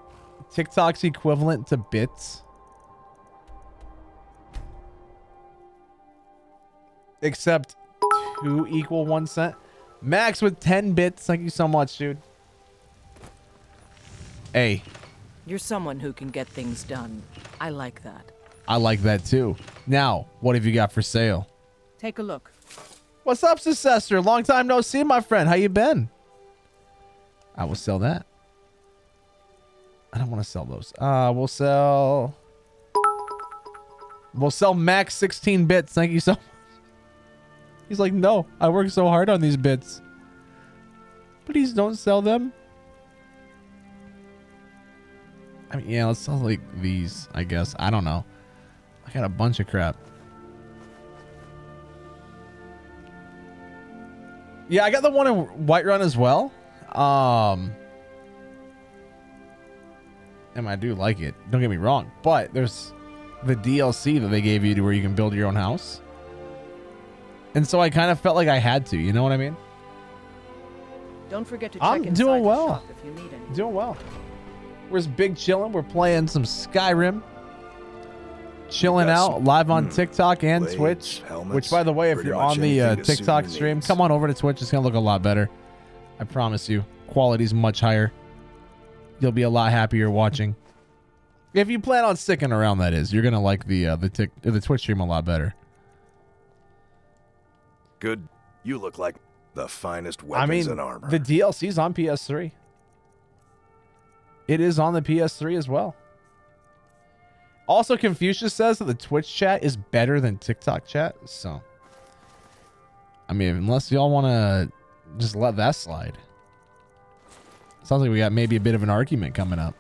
TikTok's equivalent to bits. Except 2 equal 1 cent. Max with 10 bits. Thank you so much, dude. Hey. You're someone who can get things done. I like that. I like that too. Now, what have you got for sale? Take a look. What's up, Successor? Long time no see, my friend. How you been? I will sell that. I don't want to sell those. We'll sell Max 16 bits. Thank you so much. He's like, no, I worked so hard on these bits. Please don't sell them. I mean, yeah, let's sell like these, I guess. I don't know. I got a bunch of crap. Yeah, I got the one in Whiterun as well. And I do like it. Don't get me wrong. But there's the DLC that they gave you to where you can build your own house. And so I kind of felt like I had to. You know what I mean? Don't forget to check I'm inside doing the well. shop if you need anything. Doing well. Where's Big Chillin'? We're playing some Skyrim. Chilling out live on TikTok and blades, Twitch. helmets, Which, by the way, if pretty you're much on the anything to suit TikTok your stream, needs. come on over to Twitch. It's going to look a lot better. I promise you. Quality's much higher. You'll be a lot happier watching. If you plan on sticking around, that is. You're going to like the Twitch stream a lot better. Good. You look like the finest weapons and armor. The DLC's on PS3. It is on the PS3 as well. Also, Confucius says that the Twitch chat is better than TikTok chat. So, I mean, unless y'all want to just let that slide. Sounds like we got maybe a bit of an argument coming up.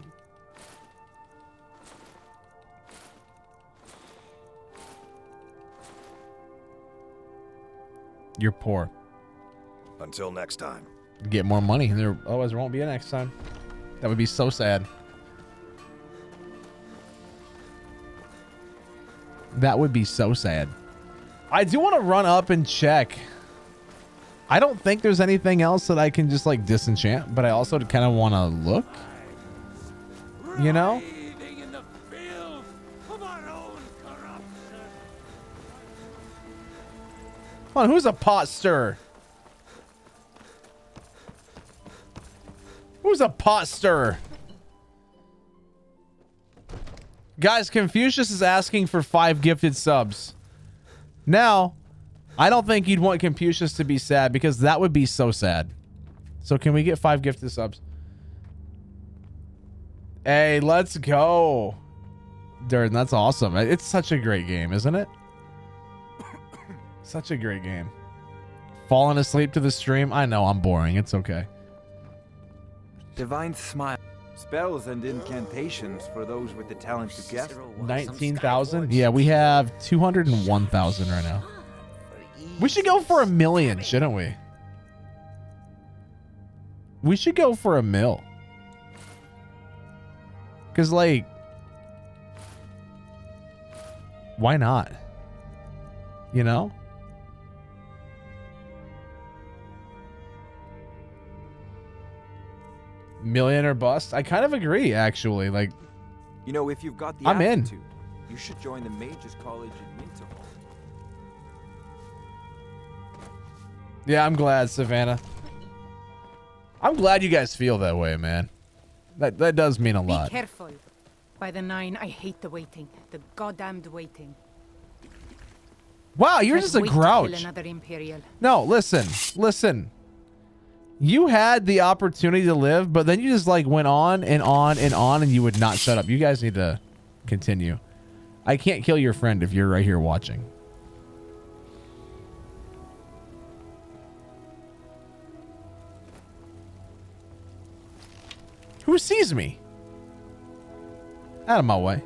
You're poor. Until next time. Get more money. Otherwise, there won't be a next time. That would be so sad. That would be so sad. I do want to run up and check. I don't think there's anything else that I can just like disenchant, but I also kind of want to look. You know? Come on, who's a pot stirrer? Who's a pot stirrer? Guys, Confucius is asking for 5 gifted subs. Now, I don't think you'd want Confucius to be sad because that would be so sad. So can we get 5 gifted subs? Hey, let's go. Durden, that's awesome. It's such a great game, isn't it? Such a great game. Falling asleep to the stream. I know I'm boring. It's okay. Divine smile. Spells and incantations for those with the talent to guess. 19,000? Yeah, we have 201,000 right now. We should go for 1 million, shouldn't we? We should go for 1 mil. Because, like, why not? You know? Million or bust? I kind of agree, actually. Like, You know, if you've got the I'm in. aptitude, you should join the Mages College in Winterhall. Yeah, I'm glad, Savannah. I'm glad you guys feel that way, man. That does mean a lot. Be careful. By the 9, I hate the waiting. The goddamned waiting. Wow, you're Let's just a wait to kill grouch. another Imperial. No, listen. You had the opportunity to live, but then you just like went on and on and on and you would not shut up. You guys need to continue. I can't kill your friend if you're right here watching. Who sees me? Out of my way.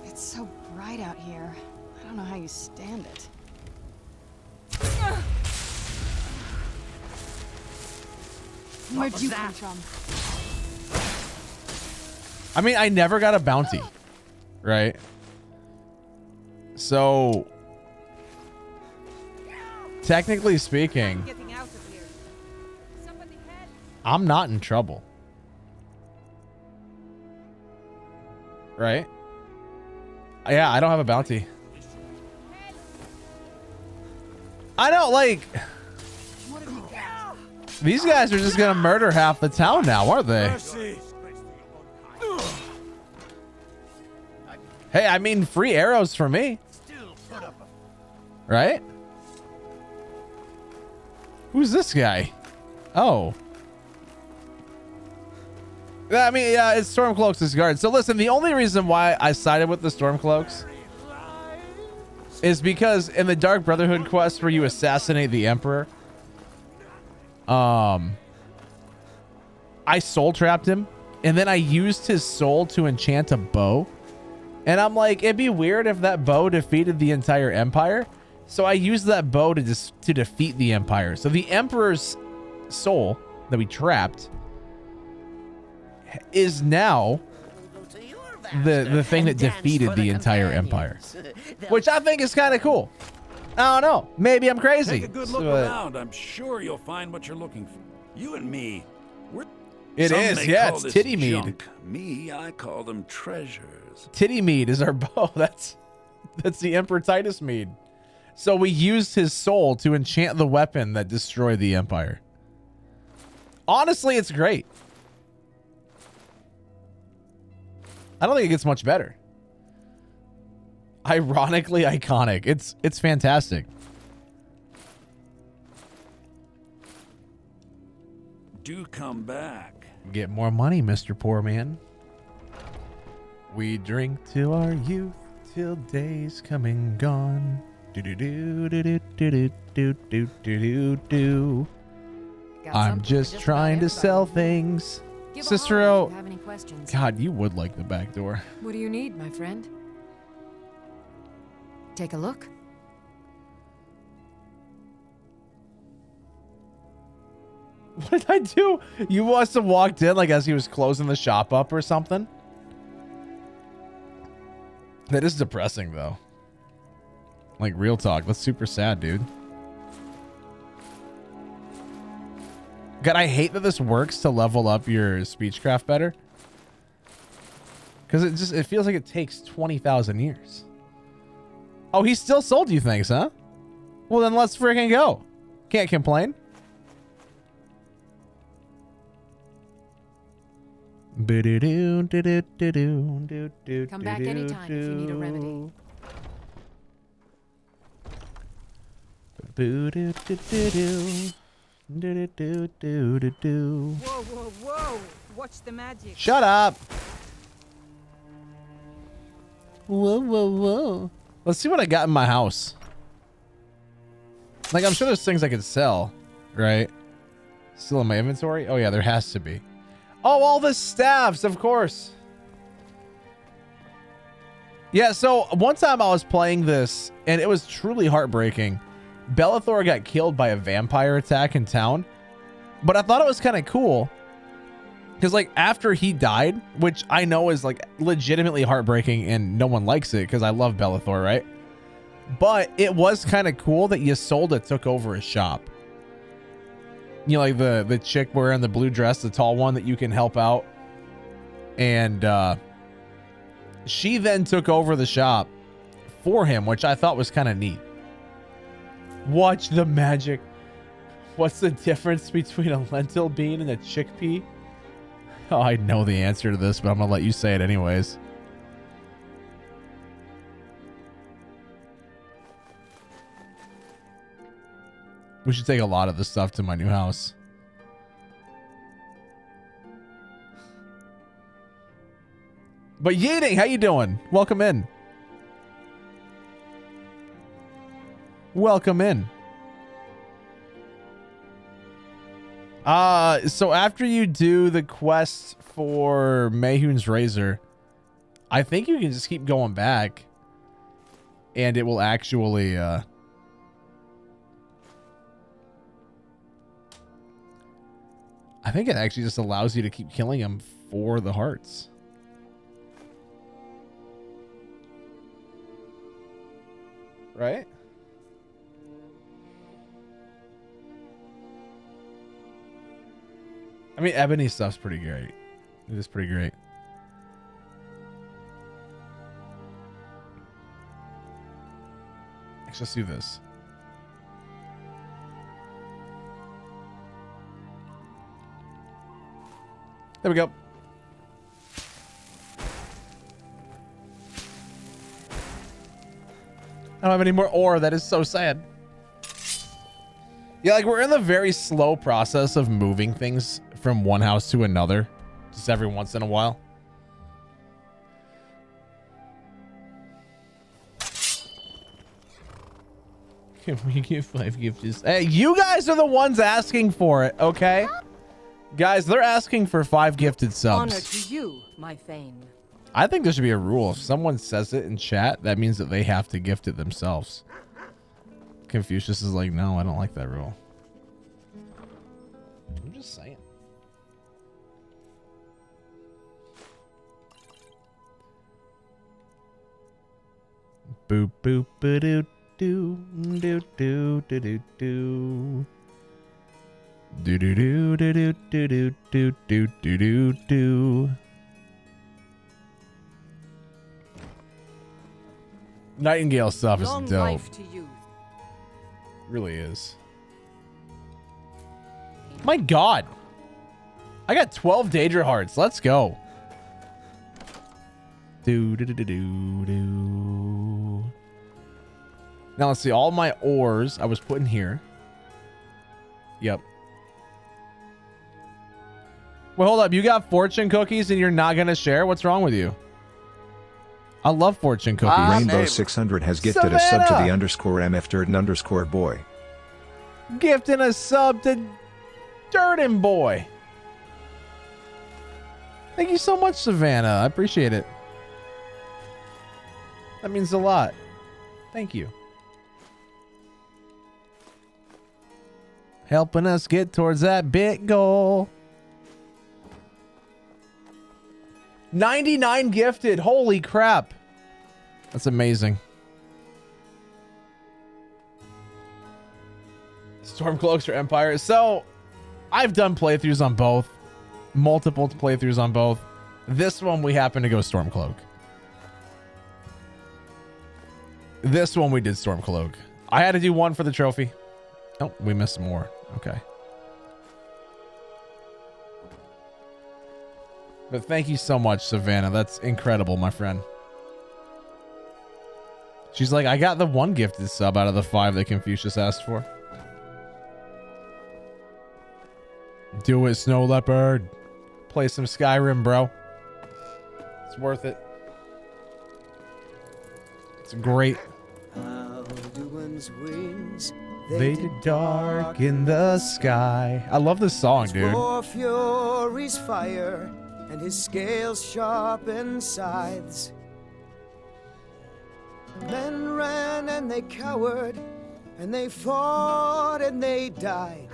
It's so bright out here. I don't know how you stand it. Where'd you come from? I mean, I never got a bounty, right? So, technically speaking, I'm not in trouble. Right? Yeah, I don't have a bounty. I don't like... These guys are just gonna murder half the town now, aren't they? Hey, I mean, free arrows for me. Right? Who's this guy? Oh. I mean, yeah, it's Stormcloaks' guard. So listen, the only reason why I sided with the Stormcloaks is because in the Dark Brotherhood quest where you assassinate the Emperor, I soul trapped him and then I used his soul to enchant a bow. And I'm like, it'd be weird if that bow defeated the entire Empire. So I used that bow to defeat the Empire. So the Emperor's soul that we trapped is now the thing that defeated the entire Empire, which I think is kind of cool. I don't know. Maybe I'm crazy. Take a good look around. I'm sure you'll find what you're looking for. You and me, we're... It Some is, may yeah, call it's this titty mead. junk. Me, I call them treasures. Titty mead is our bow. That's the Emperor Titus mead. So we used his soul to enchant the weapon that destroyed the Empire. Honestly, it's great. I don't think it gets much better. Ironically iconic. It's fantastic. Do come back. Get more money, Mr. Poor Man. We drink to our youth till days come and gone. Do do do do do do do do do do. I'm just trying to sell things. Cicero, God, you would like the back door. What do you need, my friend? Take a look. What did I do? You must have walked in like as he was closing the shop up or something. That is depressing, though. Like, real talk. That's super sad, dude. God, I hate that this works to level up your speechcraft better. Because it feels like it takes 20,000 years. Oh, he still sold you things, huh? Well, then let's freaking go. Can't complain. Come back anytime if you need a remedy. Whoa, whoa, whoa! Watch the magic. Shut up. Whoa, whoa, whoa. Let's see what I got in my house. Like, I'm sure there's things I could sell, right? Still in my inventory? Oh, yeah, there has to be. Oh, all the staffs, of course. Yeah, so one time I was playing this, and it was truly heartbreaking. Bellathor got killed by a vampire attack in town. But I thought it was kind of cool. Because, like, after he died, which I know is, like, legitimately heartbreaking, and no one likes it because I love Bellathor, right? But it was kind of cool that Ysolda took over his shop. You know, like the chick wearing the blue dress, the tall one that you can help out. And she then took over the shop for him, which I thought was kind of neat. Watch the magic. What's the difference between a lentil bean and a chickpea? Oh, I know the answer to this, but I'm going to let you say it anyways. We should take a lot of this stuff to my new house. But Yeating, how you doing? Welcome in. Welcome in. So after you do the quest for Mayhun's Razor, I think you can just keep going back and it will actually, I think it actually just allows you to keep killing him for the hearts. Right? I mean, Ebony stuff's pretty great. It is pretty great. Let's just do this. There we go. I don't have any more ore. That is so sad. Yeah, like we're in the very slow process of moving things from one house to another just every once in a while. Can we get 5 gifts? Hey, you guys are the ones asking for it, okay? Guys, they're asking for 5 gifted subs. Honor to you, my fame. I think there should be a rule. If someone says it in chat, that means that they have to gift it themselves. Confucius is like, no, I don't like that rule. I'm just saying. Boop boop ba doo doo doo doo doo doo doo. Do do do do do do do do do do do. Nightingale stuff is dope. Life to you. Really is. My God. I got 12 Daedra hearts. Let's go. Do do do do do do. Now let's see. All my ores I was putting here. Yep. Well, hold up. You got fortune cookies and you're not gonna share? What's wrong with you? I love fortune cookies. Rainbow 600 has gifted a sub to the _MF_Dirt_boy. Gifting a sub to Dirtin Boy. Thank you so much, Savannah. I appreciate it. That means a lot. Thank you. Helping us get towards that big goal. 99 gifted. Holy crap. That's amazing. Stormcloaks for Empire. So, I've done playthroughs on both. Multiple playthroughs on both. This one, we happen to go Stormcloak. This one, we did Stormcloak. I had to do one for the trophy. Oh, we missed more. Okay. But thank you so much, Savannah. That's incredible, my friend. She's like, I got the one gifted sub out of the 5 that Confucius asked for. Do it, Snow Leopard. Play some Skyrim, bro. It's worth it. It's great. Alduin's wings, they did dark in the sky. I love this song, dude. For Fury's fire and his scales sharpened scythes. Men ran and they cowered, and they fought and they died.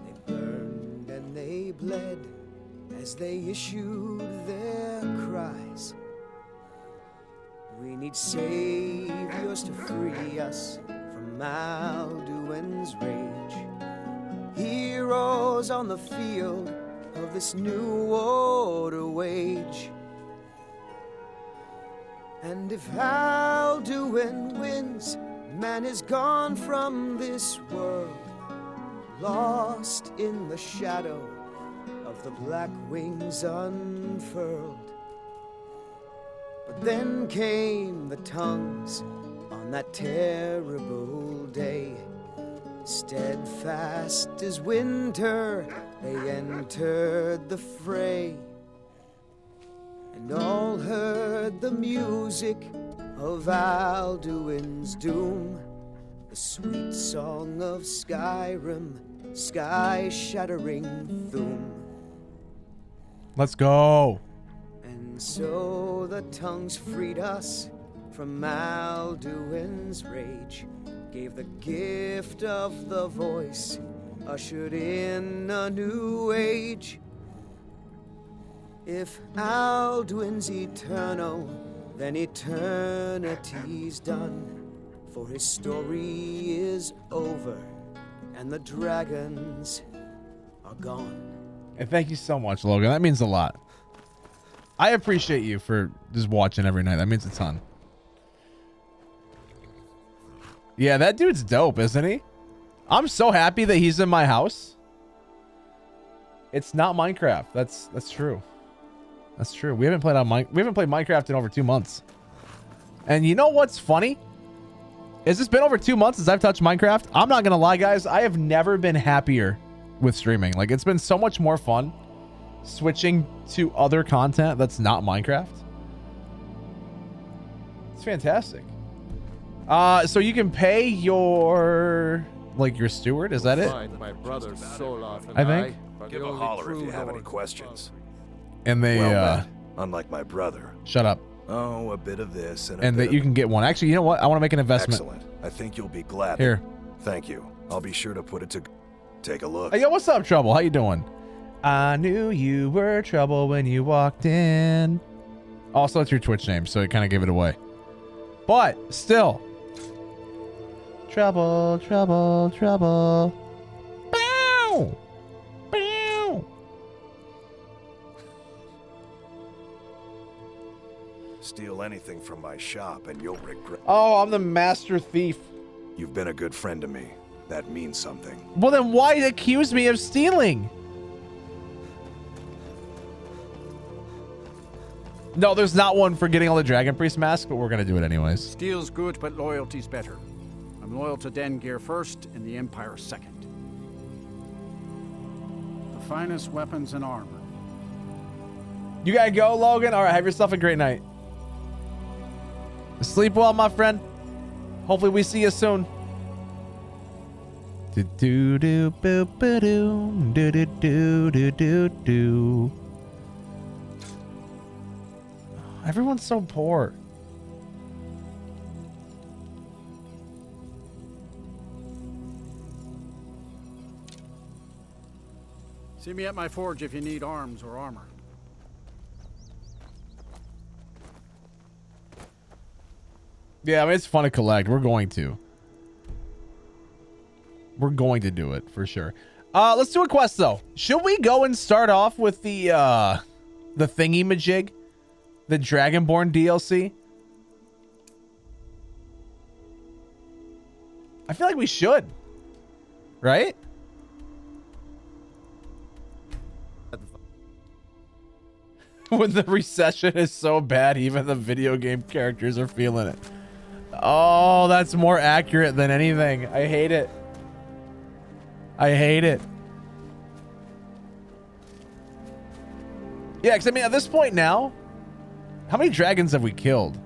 They burned and they bled as they issued their cries. We need saviors to free us from Alduin's rage. Heroes on the field of this new war to wage. And if Alduin wins, man is gone from this world, lost in the shadow of the black wings unfurled. But then came the tongues on that terrible day. Steadfast as winter, they entered the fray. And all heard the music of Alduin's doom, the sweet song of Skyrim, sky-shattering Thuum. Let's go. And so the tongues freed us from Alduin's rage, gave the gift of the voice, ushered in a new age. If Alduin's eternal, then eternity's done, for his story is over, and the dragons are gone. And thank you so much, Logan. That means a lot. I appreciate you for just watching every night. That means a ton. Yeah, that dude's dope, isn't he? I'm so happy that he's in my house. It's not Minecraft. That's true. That's true. We haven't played Minecraft in over 2 months. And you know what's funny? It's been over 2 months since I've touched Minecraft. I'm not gonna lie, guys. I have never been happier with streaming. Like, it's been so much more fun switching to other content that's not Minecraft. It's fantastic. So you can pay your steward, is that it? My brother Solaf and I think. Give a holler if you have any questions. And they unlike my brother. Shut up. Oh, a bit of this and that you can get one. Actually, you know what? I want to make an investment. Excellent. I think you'll be glad. Here. Thank you. I'll be sure to put it to take a look. Hey, yo, what's up, Trouble? How you doing? I knew you were trouble when you walked in. Also, it's your Twitch name, so it kind of gave it away. But still. Trouble, trouble, trouble. Bow! Bow! Steal anything from my shop and you'll regret. Oh, I'm the master thief. You've been a good friend to me. That means something. Well, then why accuse me of stealing? No, there's not one for getting all the Dragon Priest masks, but we're going to do it anyways. Steal's good, but loyalty's better. I'm loyal to Den Gear first and the Empire second. The finest weapons and armor. You gotta go, Logan. All right, have yourself a great night. Sleep well, my friend. Hopefully we see you soon. Do do do boo boo do do do do do do do. Everyone's so poor. See me at my forge if you need arms or armor. Yeah, I mean, it's fun to collect. We're going to. We're going to do it for sure. Let's do a quest though. Should we go and start off with the thingy-majig? The Dragonborn DLC? I feel like we should. Right? When the recession is so bad, even the video game characters are feeling it. Oh, that's more accurate than anything. I hate it. I hate it. Yeah, because I mean, at this point now, how many dragons have we killed?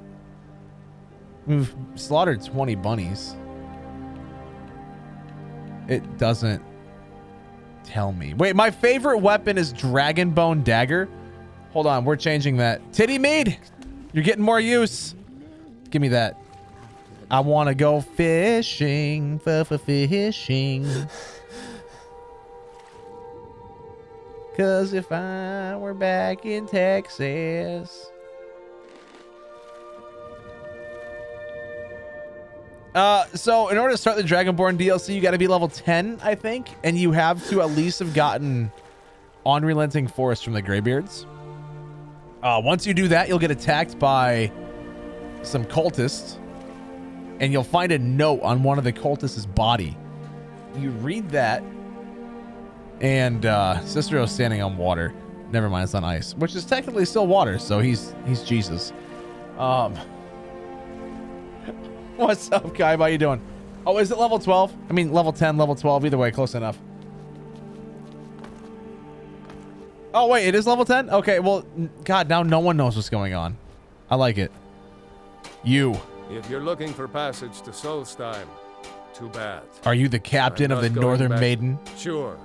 We've slaughtered 20 bunnies. It doesn't tell me. Wait, my favorite weapon is Dragon Bone Dagger. Hold on, we're changing that. Titty mead, you're getting more use. Give me that. I want to go fishing, fishing. Cause if I were back in Texas. So in order to start the Dragonborn DLC, you got to be level 10, I think, and you have to at least have gotten Unrelenting Forest from the Greybeards. Once you do that, you'll get attacked by some cultists, and you'll find a note on one of the cultists' body. You read that, and Cicero's standing on water. Never mind, it's on ice, which is technically still water, so he's Jesus. What's up, Kai? How you doing? Oh, is it level 12? I mean, level 10, level 12. Either way, close enough. Oh, wait, it is level 10? Okay, well, God, now no one knows what's going on. I like it. You. If you're looking for passage to Solstheim, too bad. Are you the captain of the Northern Maiden? Sure.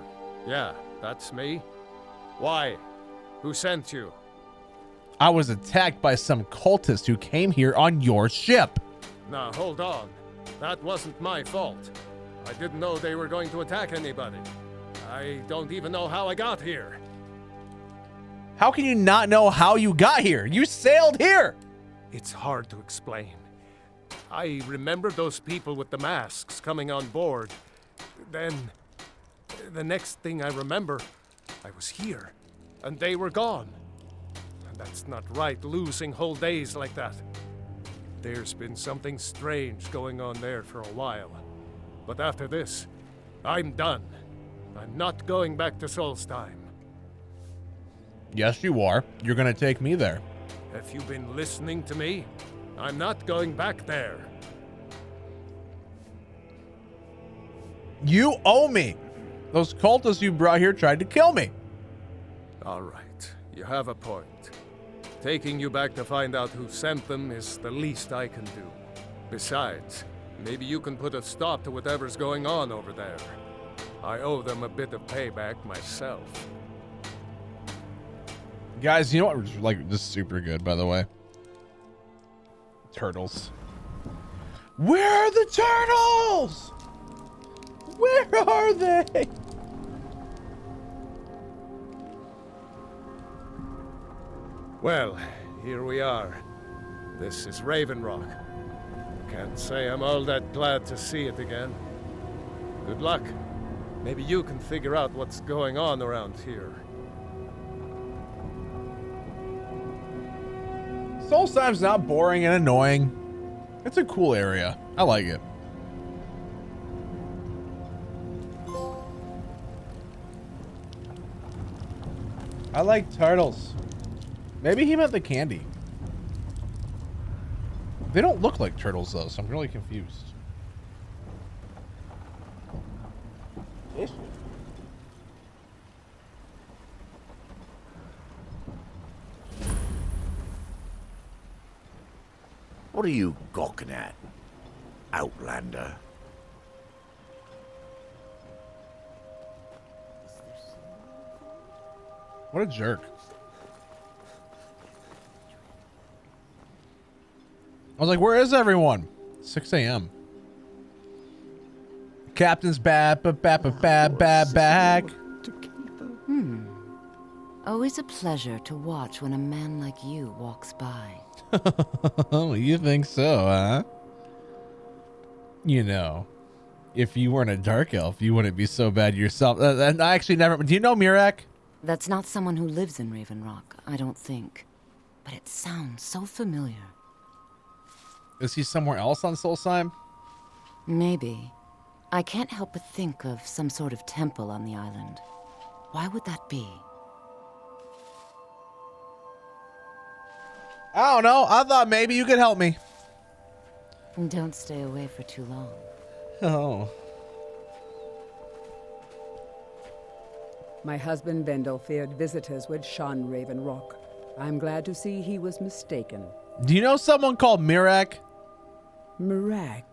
Yeah, that's me. Why? Who sent you? I was attacked by some cultist who came here on your ship. Now, hold on. That wasn't my fault. I didn't know they were going to attack anybody. I don't even know how I got here. How can you not know how you got here? You sailed here. It's hard to explain. I remember those people with the masks coming on board. Then, the next thing I remember, I was here, and they were gone. And that's not right, losing whole days like that. There's been something strange going on there for a while. But after this, I'm done. I'm not going back to Solstheim. Yes, you are. You're going to take me there. Have you been listening to me? I'm not going back there. You owe me. Those cultists you brought here tried to kill me. All right, you have a point. Taking you back to find out who sent them is the least I can do. Besides, maybe you can put a stop to whatever's going on over there. I owe them a bit of payback myself. Guys, you know what? Like, this is super good, by the way. Turtles. Where are the turtles? Where are they? Well, here we are. This is Raven Rock. Can't say I'm all that glad to see it again. Good luck. Maybe you can figure out what's going on around here. Solstheim's not boring and annoying. It's a cool area. I like it. I like turtles. Maybe he meant the candy. They don't look like turtles though, so I'm really confused. What are you gawking at, Outlander? What a jerk. I was like, where is everyone? 6 a.m. Captain's back. Always a pleasure to watch when a man like you walks by. You think so, huh? You know, if you weren't a dark elf, you wouldn't be so bad yourself. And I actually never. Do you know Mirak? That's not someone who lives in Raven Rock, I don't think. But it sounds so familiar. Is he somewhere else on Solstheim? Maybe. I can't help but think of some sort of temple on the island. Why would that be? I don't know. I thought maybe you could help me. Don't stay away for too long. Oh. My husband Bendel feared visitors would shun Raven Rock. I'm glad to see he was mistaken. Do you know someone called Mirak? Mirak.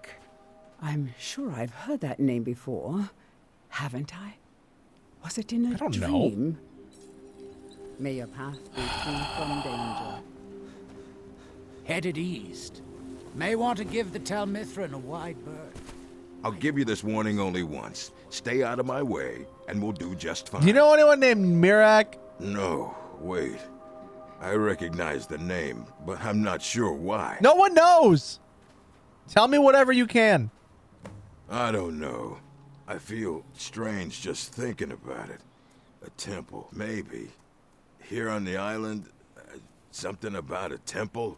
I'm sure I've heard that name before. Haven't I? Was it in a dream? May your path be free from danger. Headed east. May want to give the Talmithran a wide berth. I'll give you this warning only once. Stay out of my way, and we'll do just fine. Do you know anyone named Mirak? No, wait. I recognize the name, but I'm not sure why. No one knows. Tell me whatever you can. I don't know. I feel strange just thinking about it. A temple, maybe. Here on the island, something about a temple?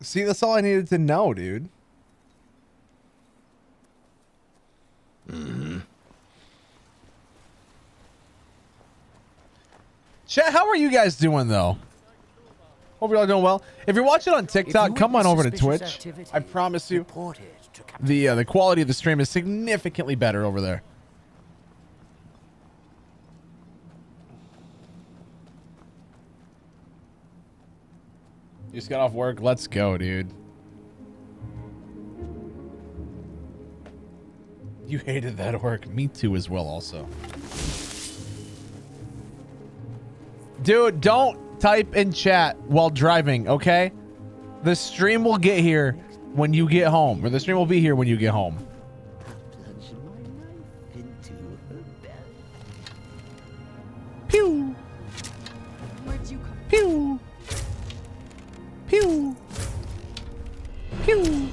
See, that's all I needed to know, dude. Mm-hmm. Chat, how are you guys doing, though? Hope you're all doing well. If you're watching on TikTok, come on over to Twitch. I promise you, the quality of the stream is significantly better over there. You just got off work. Let's go, dude. You hated that work. Me too as well, also. Dude, don't type in chat while driving, okay? The stream will get here when you get home. Or the stream will be here when you get home. Pew! Where'd you come? Pew! Pew! Pew!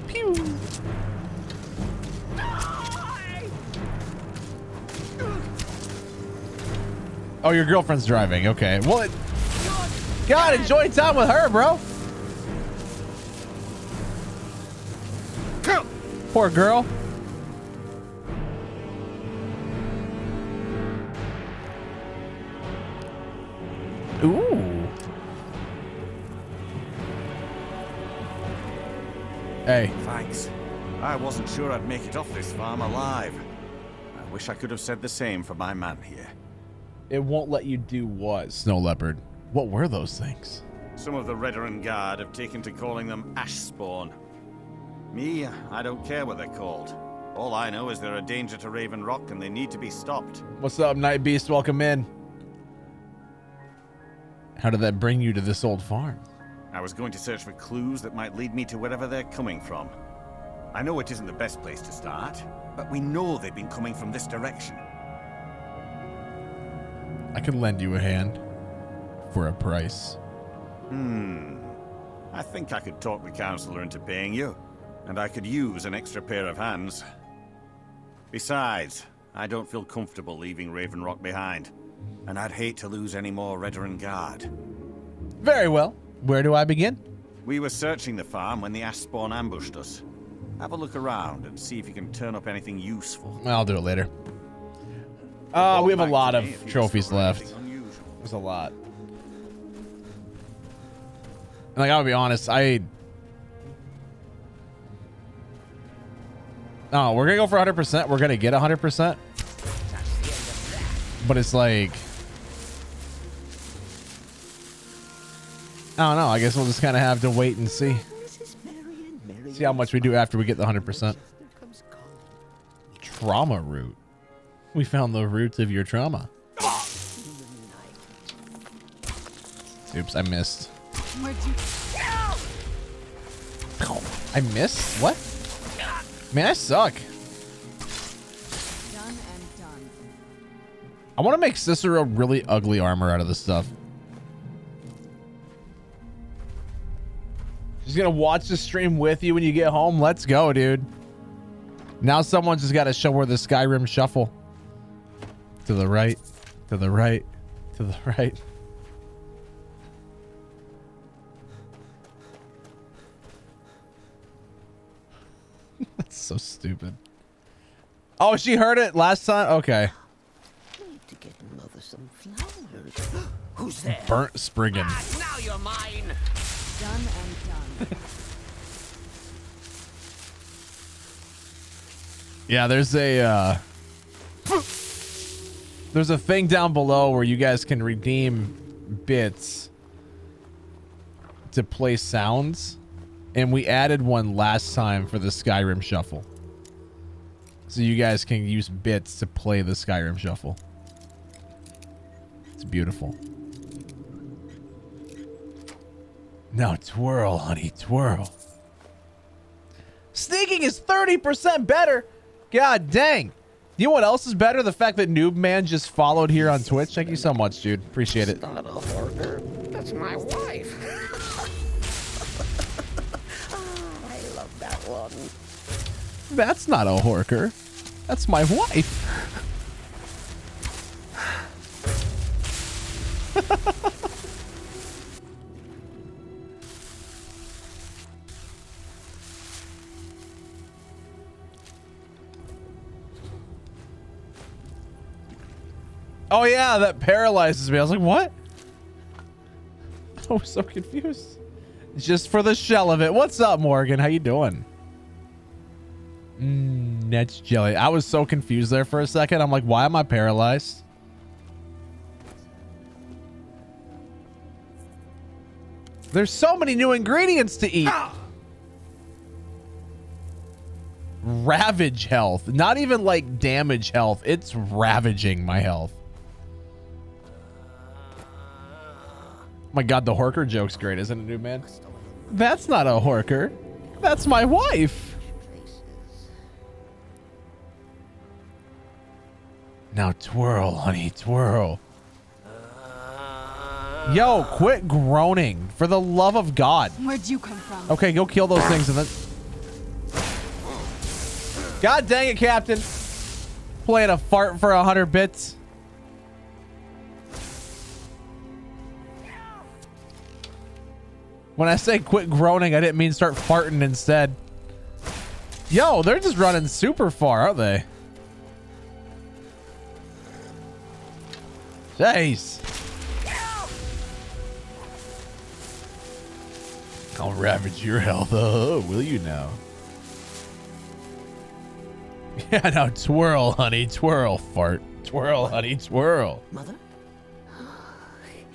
Pew! Oh, your girlfriend's driving. Okay. Well, God, enjoy time with her, bro. Poor girl. Ooh. Hey. Thanks. I wasn't sure I'd make it off this farm alive. I wish I could have said the same for my man here. It won't let you do what, Snow Leopard? What were those things? Some of the Redoran Guard have taken to calling them ash spawn. Me, I don't care what they're called. All I know is they're a danger to Raven Rock and they need to be stopped. What's up, Night Beast? Welcome in. How did that bring you to this old farm? I was going to search for clues that might lead me to wherever they're coming from. I know it isn't the best place to start, but we know they've been coming from this direction. I could lend you a hand for a price. I think I could talk the counselor into paying you, and I could use an extra pair of hands. Besides, I don't feel comfortable leaving Raven Rock behind, and I'd hate to lose any more Redoran Guard. Very well. Where do I begin? We were searching the farm when the ash spawn ambushed us. Have a look around and see if you can turn up anything useful. I'll do it later. We have a lot of trophies left. There's a lot. And like, I'll be honest, we're gonna go for 100%. We're gonna get 100%. But it's like, I don't know. I guess we'll just kind of have to wait and see. See how much we do after we get the 100%. Trauma root. We found the roots of your trauma. Oops, I missed. I missed? What? Man, I suck. Done and done. I want to make Cicero really ugly armor out of this stuff. Just gonna watch the stream with you when you get home. Let's go, dude. Now someone's just got to show her the Skyrim shuffle. To the right, to the right, to the right. That's so stupid. Oh, she heard it last time? Okay. To get mother some flowers. Who's there? Burnt Spriggan. Now you're mine. Done and done. Yeah, there's a thing down below where you guys can redeem bits to play sounds, and we added one last time for the Skyrim Shuffle. So you guys can use bits to play the Skyrim Shuffle. It's beautiful. Now twirl, honey, twirl. Sneaking is 30% better. God dang. You know what else is better? The fact that Noob Man just followed here on Twitch. Thank you so much, dude. Appreciate it. Not a hoarder. That's my wife. I love that one. That's not a horker. That's my wife. Oh yeah, that paralyzes me. I was like, what? I was so confused. Just for the shell of it. What's up, Morgan? How you doing? That's jelly. I was so confused there for a second. I'm like, why am I paralyzed? There's so many new ingredients to eat. Ravage health. Not even like damage health. It's ravaging my health. My God, the horker joke's great, isn't it, dude, man? That's not a horker. That's my wife. Now twirl, honey, twirl. Yo, quit groaning. For the love of God. Where'd you come from? Okay, go kill those things and then... God dang it, Captain. Playing a fart for 100 bits. When I say quit groaning, I didn't mean start farting instead. Yo, they're just running super far, aren't they? Jeez. I'll ravage your health. Oh, will you now? Yeah, now twirl, honey, twirl, fart. Twirl, honey, twirl. Mother?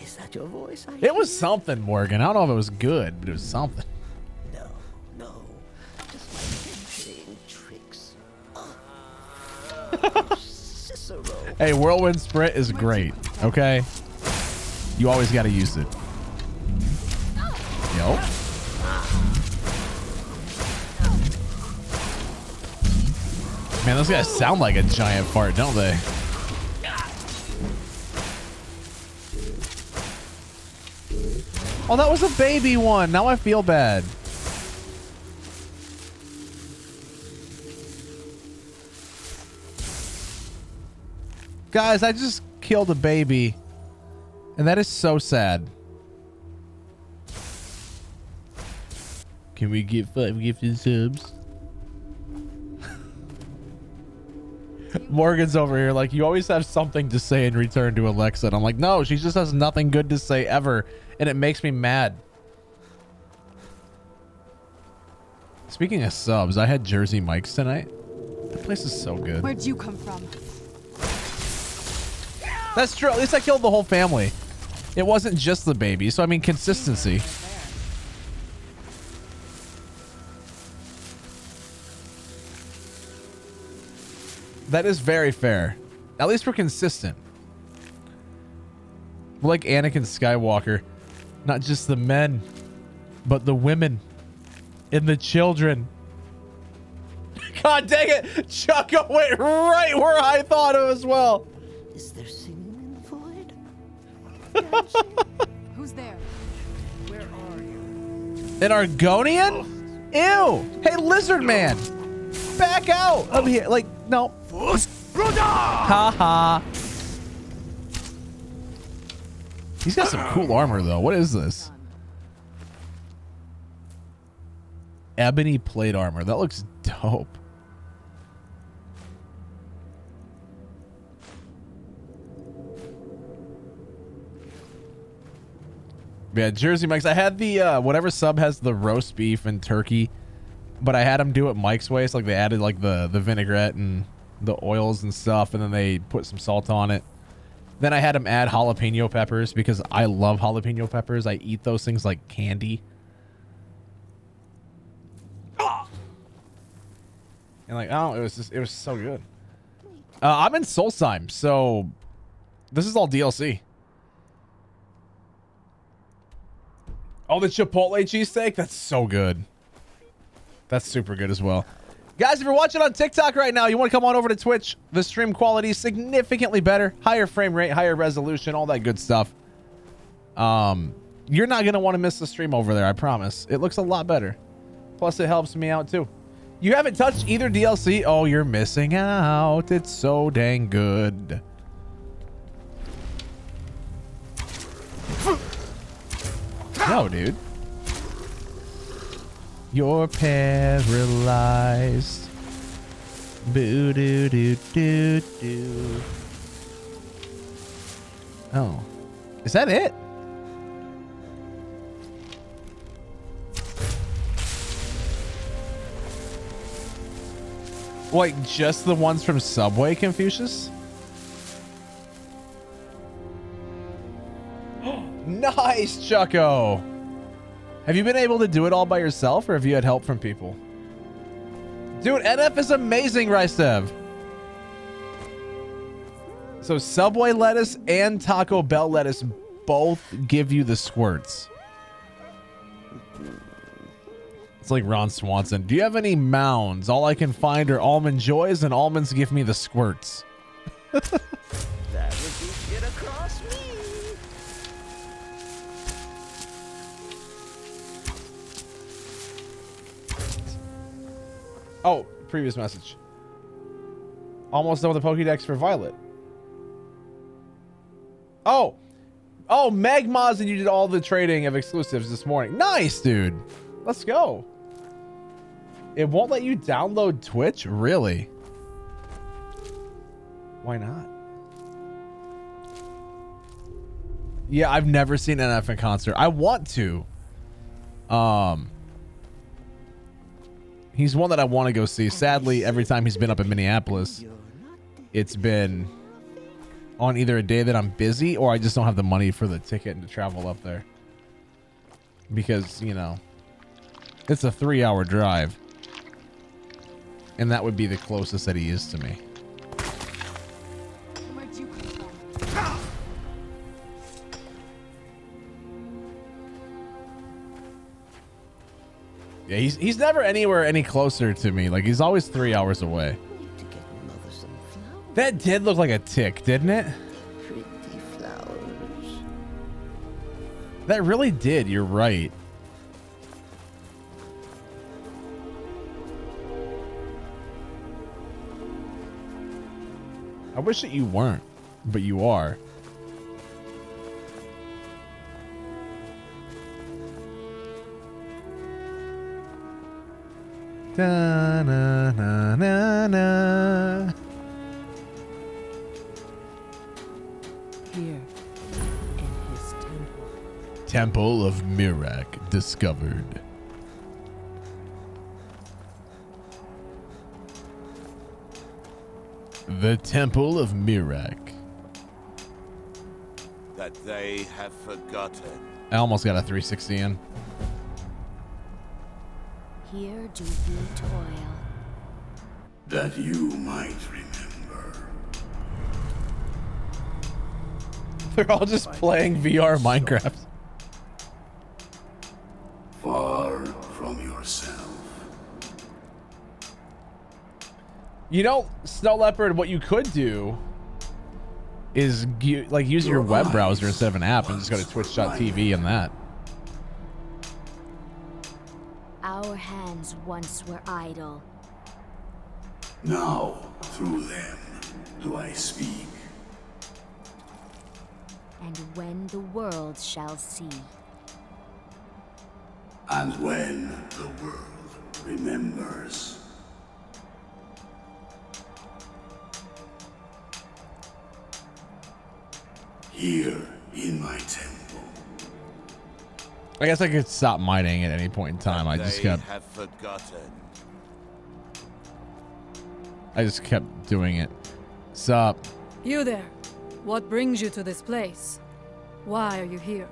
Is that your voice? It was something, Morgan. I don't know if it was good, but it was something. No. Just my playing tricks. Cicero. Hey, Whirlwind Sprint is great, okay? You always got to use it. Yo. Man, those guys sound like a giant fart, don't they? Oh, that was a baby one. Now I feel bad. Guys, I just killed a baby. And that is so sad. Can we get 5 gifted subs? Morgan's over here like, you always have something to say in return to Alexa. And I'm like, no, she just has nothing good to say ever. And it makes me mad. Speaking of subs, I had Jersey Mike's tonight. That place is so good. Where'd you come from? That's true. At least I killed the whole family. It wasn't just the baby. So, I mean, consistency. That is very fair. At least we're consistent. We're like Anakin Skywalker. Not just the men, but the women and the children. God dang it! Chucko went right where I thought it as well. Is there singing in the void? Who's there? Where are you? An Argonian? Ew. Hey, lizard man. Back out of here. Like, no. Ha ha. He's got some cool armor, though. What is this? Ebony plate armor. That looks dope. Yeah, Jersey Mike's. I had the whatever sub has the roast beef and turkey, but I had them do it Mike's way. So like they added like the vinaigrette and the oils and stuff, and then they put some salt on it. Then I had them add jalapeno peppers because I love jalapeno peppers. I eat those things like candy. And like, oh, it was so good. I'm in Solstheim, so this is all DLC. Oh, the Chipotle cheesesteak? That's so good. That's super good as well. Guys, if you're watching on TikTok right now, you want to come on over to Twitch. The stream quality is significantly better. Higher frame rate, higher resolution, all that good stuff. You're not going to want to miss the stream over there, I promise. It looks a lot better. Plus, it helps me out, too. You haven't touched either DLC? Oh, you're missing out. It's so dang good. No, dude. You're paralyzed. Boo doo doo doo doo. Oh. Is that it? Like just the ones from Subway, Confucius? Nice, Chucko. Have you been able to do it all by yourself, or have you had help from people? Dude, NF is amazing, Ricev. So Subway lettuce and Taco Bell lettuce both give you the squirts. It's like Ron Swanson. Do you have any mounds? All I can find are almond joys, and almonds give me the squirts. That would be get across me. Oh, previous message. Almost done with the Pokédex for Violet. Oh, Magmaz, and you did all the trading of exclusives this morning. Nice, dude. Let's go. It won't let you download Twitch? Really? Why not? Yeah, I've never seen NF in concert. I want to. He's one that I want to go see. Sadly, every time he's been up in Minneapolis, it's been on either a day that I'm busy or I just don't have the money for the ticket and to travel up there. Because, you know, it's a 3-hour drive. And that would be the closest that he is to me. Where'd you come from? Yeah, he's never anywhere any closer to me. Like, he's always 3 hours away. That did look like a tick, didn't it? Pretty flowers. That really did. You're right. I wish that you weren't, but you are. Da, na, na, na, na. Here, in his temple. Temple of Mirak discovered. The Temple of Mirak. That they have forgotten. I almost got a 360 in. Here do you toil. That you might remember. They're all just playing VR Minecraft. Far from yourself. You know, Snow Leopard, what you could do is use your web browser instead of an app and just go to twitch.tv and that. hands once were idle. Now, through them, do I speak. And when the world shall see. And when the world remembers. Here in my temple. I guess I could stop mining at any point in time. I just kept doing it. Sup? You there. What brings you to this place? Why are you here?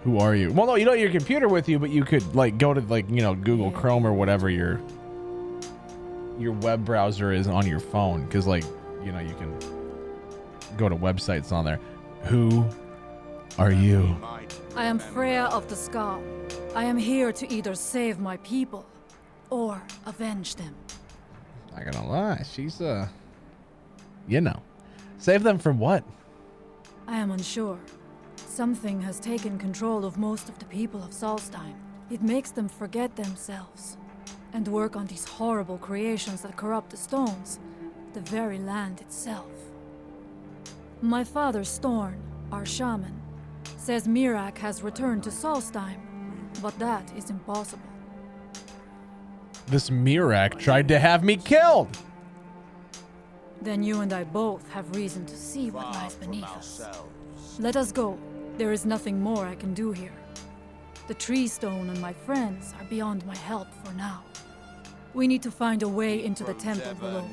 Who are you? Well, no, you don't have your computer with you, but you could like go to like, you know, Google Chrome or whatever your web browser is on your phone, because like, you know, you can go to websites on there. Who are you? I am Freya of the Skull. I am here to either save my people or avenge them. Not gonna lie, she's you know, save them from what? I am unsure. Something has taken control of most of the people of Solstheim. It makes them forget themselves and work on these horrible creations that corrupt the stones, the very land itself. My father Storn, our shaman, says Mirak has returned to Solstheim, but that is impossible. This Mirak tried to have me killed! Then you and I both have reason to see what lies beneath us. Let us go. There is nothing more I can do here. The tree stone and my friends are beyond my help for now. We need to find a way into the temple below.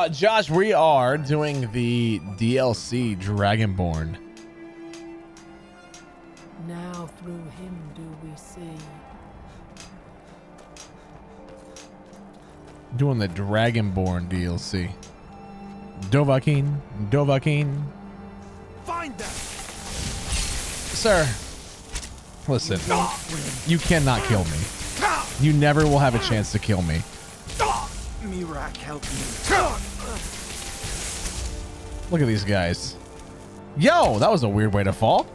Josh, we are doing the DLC Dragonborn. Now through him do we see. Doing the Dragonborn DLC. Dovahkiin. Find them! Sir, listen. You cannot kill me. You never will have a chance to kill me. Mirak, help me. Look at these guys. Yo, that was a weird way to fall.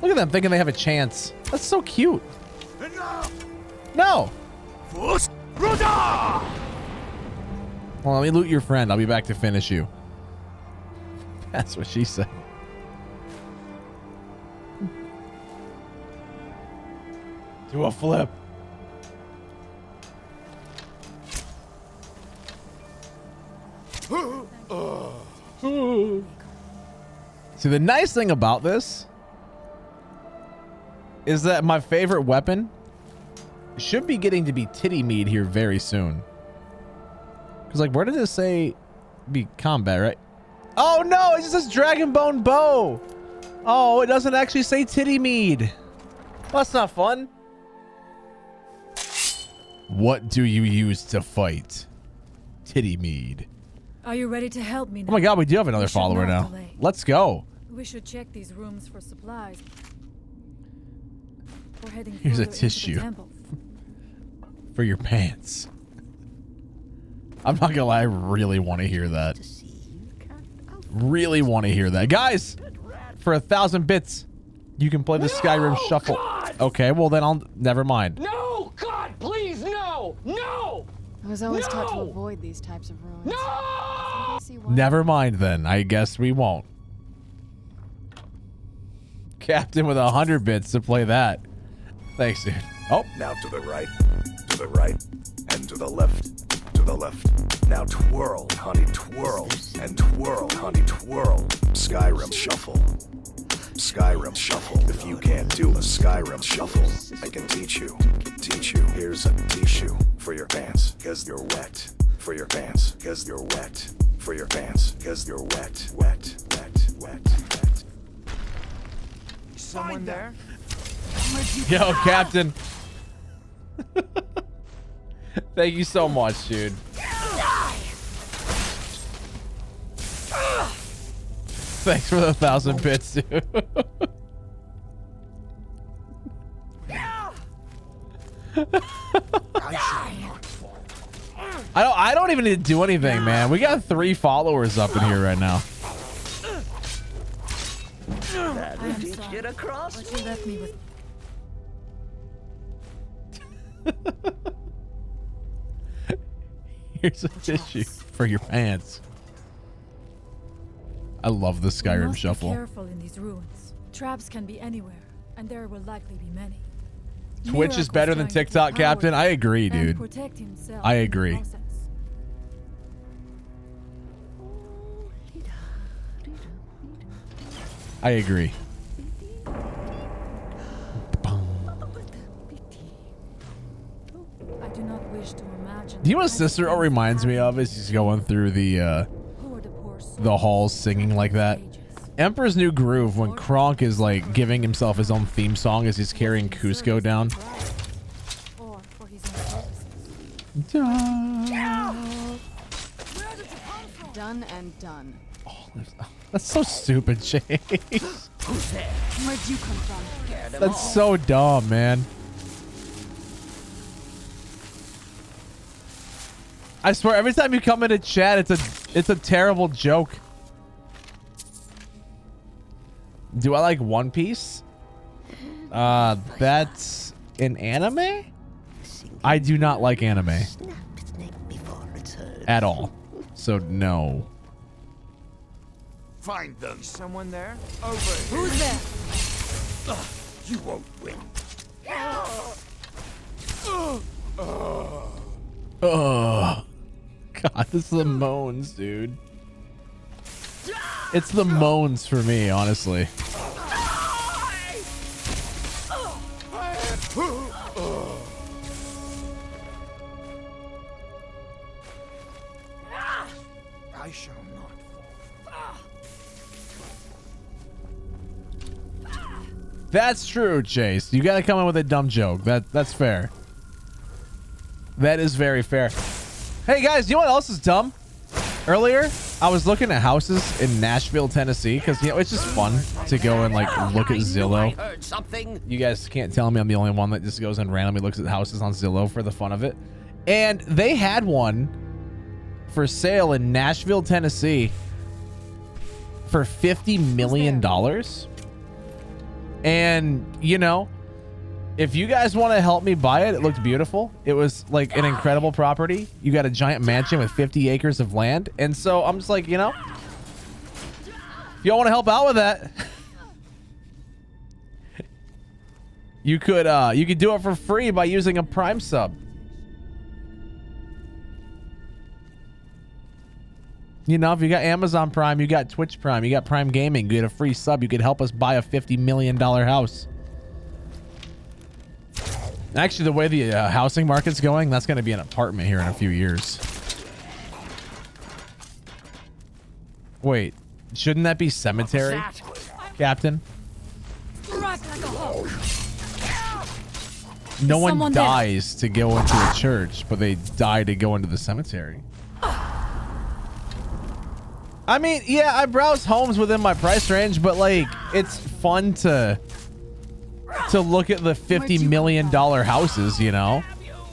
Look at them thinking they have a chance. That's so cute. No. Well, let me loot your friend. I'll be back to finish you. That's what she said. Do a flip. See, the nice thing about this is that my favorite weapon should be getting to be titty mead here very soon. Because, like, where did it say be combat, right? Oh, no, it just says Dragonbone bow. Oh, it doesn't actually say titty mead. Well, that's not fun. What do you use to fight? Titty mead. Are you ready to help me now? Oh my god, we do have another follower now. Delay. Let's go. We should check these rooms for supplies. We're heading Here's a further into the tissue temple. for your pants. I'm not gonna lie, I really want to hear that. Really want to hear that. Guys, for 1,000 bits, you can play the Skyrim Shuffle. God! Okay, well then I'll... Never mind. No! God, please, no! No! I was always taught to avoid these types of ruins. No! Never mind then. I guess we won't. Captain with 100 bits to play that. Thanks, dude. Oh. Now to the right, and to the left, to the left. Now twirl, honey, twirl, and twirl, honey, twirl. Skyrim Shuffle. Skyrim Shuffle. If you can't do a Skyrim Shuffle, I can teach you. Here's a tissue for your pants, cause you're wet. For your pants, cause you're wet. For your pants, cause you're wet. Wet. Someone there? Yo, Captain. Thank you so much, dude. Thanks for the 1,000 bits, dude. I don't even need to do anything, man. We got 3 followers up in here right now. That'll teach you to cross. But you left me with... Here's a tissue for your pants. I love the Skyrim shuffle. Be careful in these ruins. Traps can be anywhere, and there will likely be many. Twitch is better than TikTok, Captain. I agree, dude. I agree. I agree. I do not wish to imagine. Do you know what Cicero reminds me of as he's going through the halls singing like that? Emperor's New Groove, when Kronk is like giving himself his own theme song as he's carrying Cusco down. Done and done. That's so stupid, Chase. Who's there? Where'd you come from? That's so dumb, man. I swear, every time you come into chat, it's a terrible joke. Do I like One Piece? That's an anime? I do not like anime at all. So no. Find them. Someone there? Over here. Who's there? You won't win. Oh, God, this is the moans, dude. It's the moans for me, honestly. I shall not fall. That's true, Chase. You gotta come in with a dumb joke. That's fair. That is very fair. Hey guys, you know what else is dumb? Earlier, I was looking at houses in Nashville, Tennessee, because you know it's just fun to go and like look at Zillow. You guys can't tell me I'm the only one that just goes and randomly looks at houses on Zillow for the fun of it. And they had one for sale in Nashville, Tennessee for $50 million. And you know, if you guys want to help me buy it, it looked beautiful. It was like an incredible property. You got a giant mansion with 50 acres of land. And so I'm just like, you know, if y'all want to help out with that, you could do it for free by using a Prime sub. You know, if you got Amazon Prime, you got Twitch Prime, you got Prime Gaming, you get a free sub, you could help us buy a $50 million house. Actually, the way the housing market's going, that's going to be an apartment here in a few years. Wait, shouldn't that be cemetery, Captain? No one dies to go into a church, but they die to go into the cemetery. I mean, yeah, I browse homes within my price range, but like, it's fun to look at the $50 million houses, you know?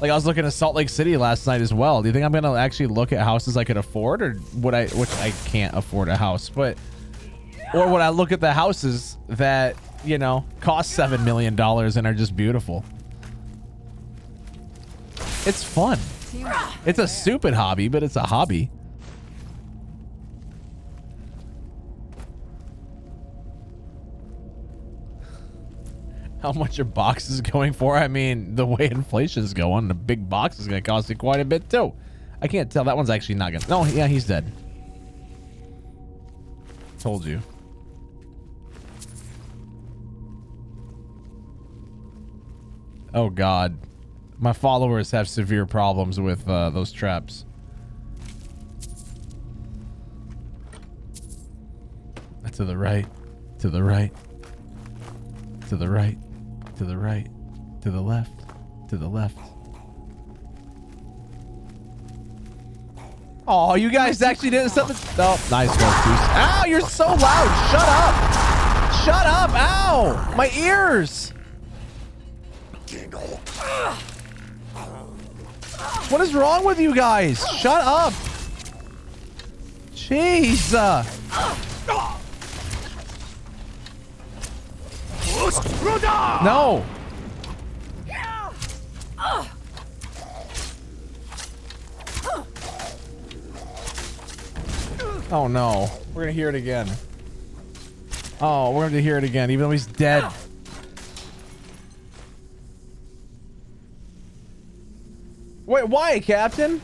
Like I was looking at Salt Lake City last night as well. Do you think I'm going to actually look at houses I could afford, or would I, which I can't afford a house, but, or would I look at the houses that, you know, cost $7 million and are just beautiful? It's fun. It's a stupid hobby, but it's a hobby. How much are boxes going for? I mean, the way inflation is going, the big box is going to cost you quite a bit too. I can't tell. That one's actually not going to. No, yeah, he's dead. Told you. Oh, God. My followers have severe problems with those traps. To the right. To the right. To the right. To the right, to the left, to the left. Oh, you guys actually did something. Oh, nice work, Goose. Ow, you're so loud. Shut up. Shut up. Ow, my ears. What is wrong with you guys? Shut up. Jeez. No. Oh no. We're gonna hear it again. Oh, we're gonna hear it again, even though he's dead. Wait, why, Captain?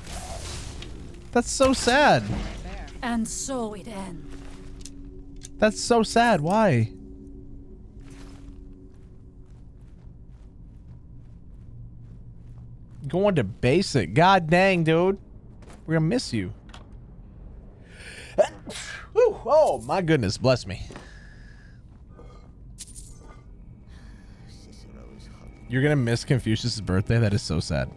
That's so sad. And so it ends. That's so sad. Why? Going to basic. God dang, dude. We're gonna miss you. Whew. Oh, my goodness. Bless me. You're gonna miss Confucius' birthday? That is so sad.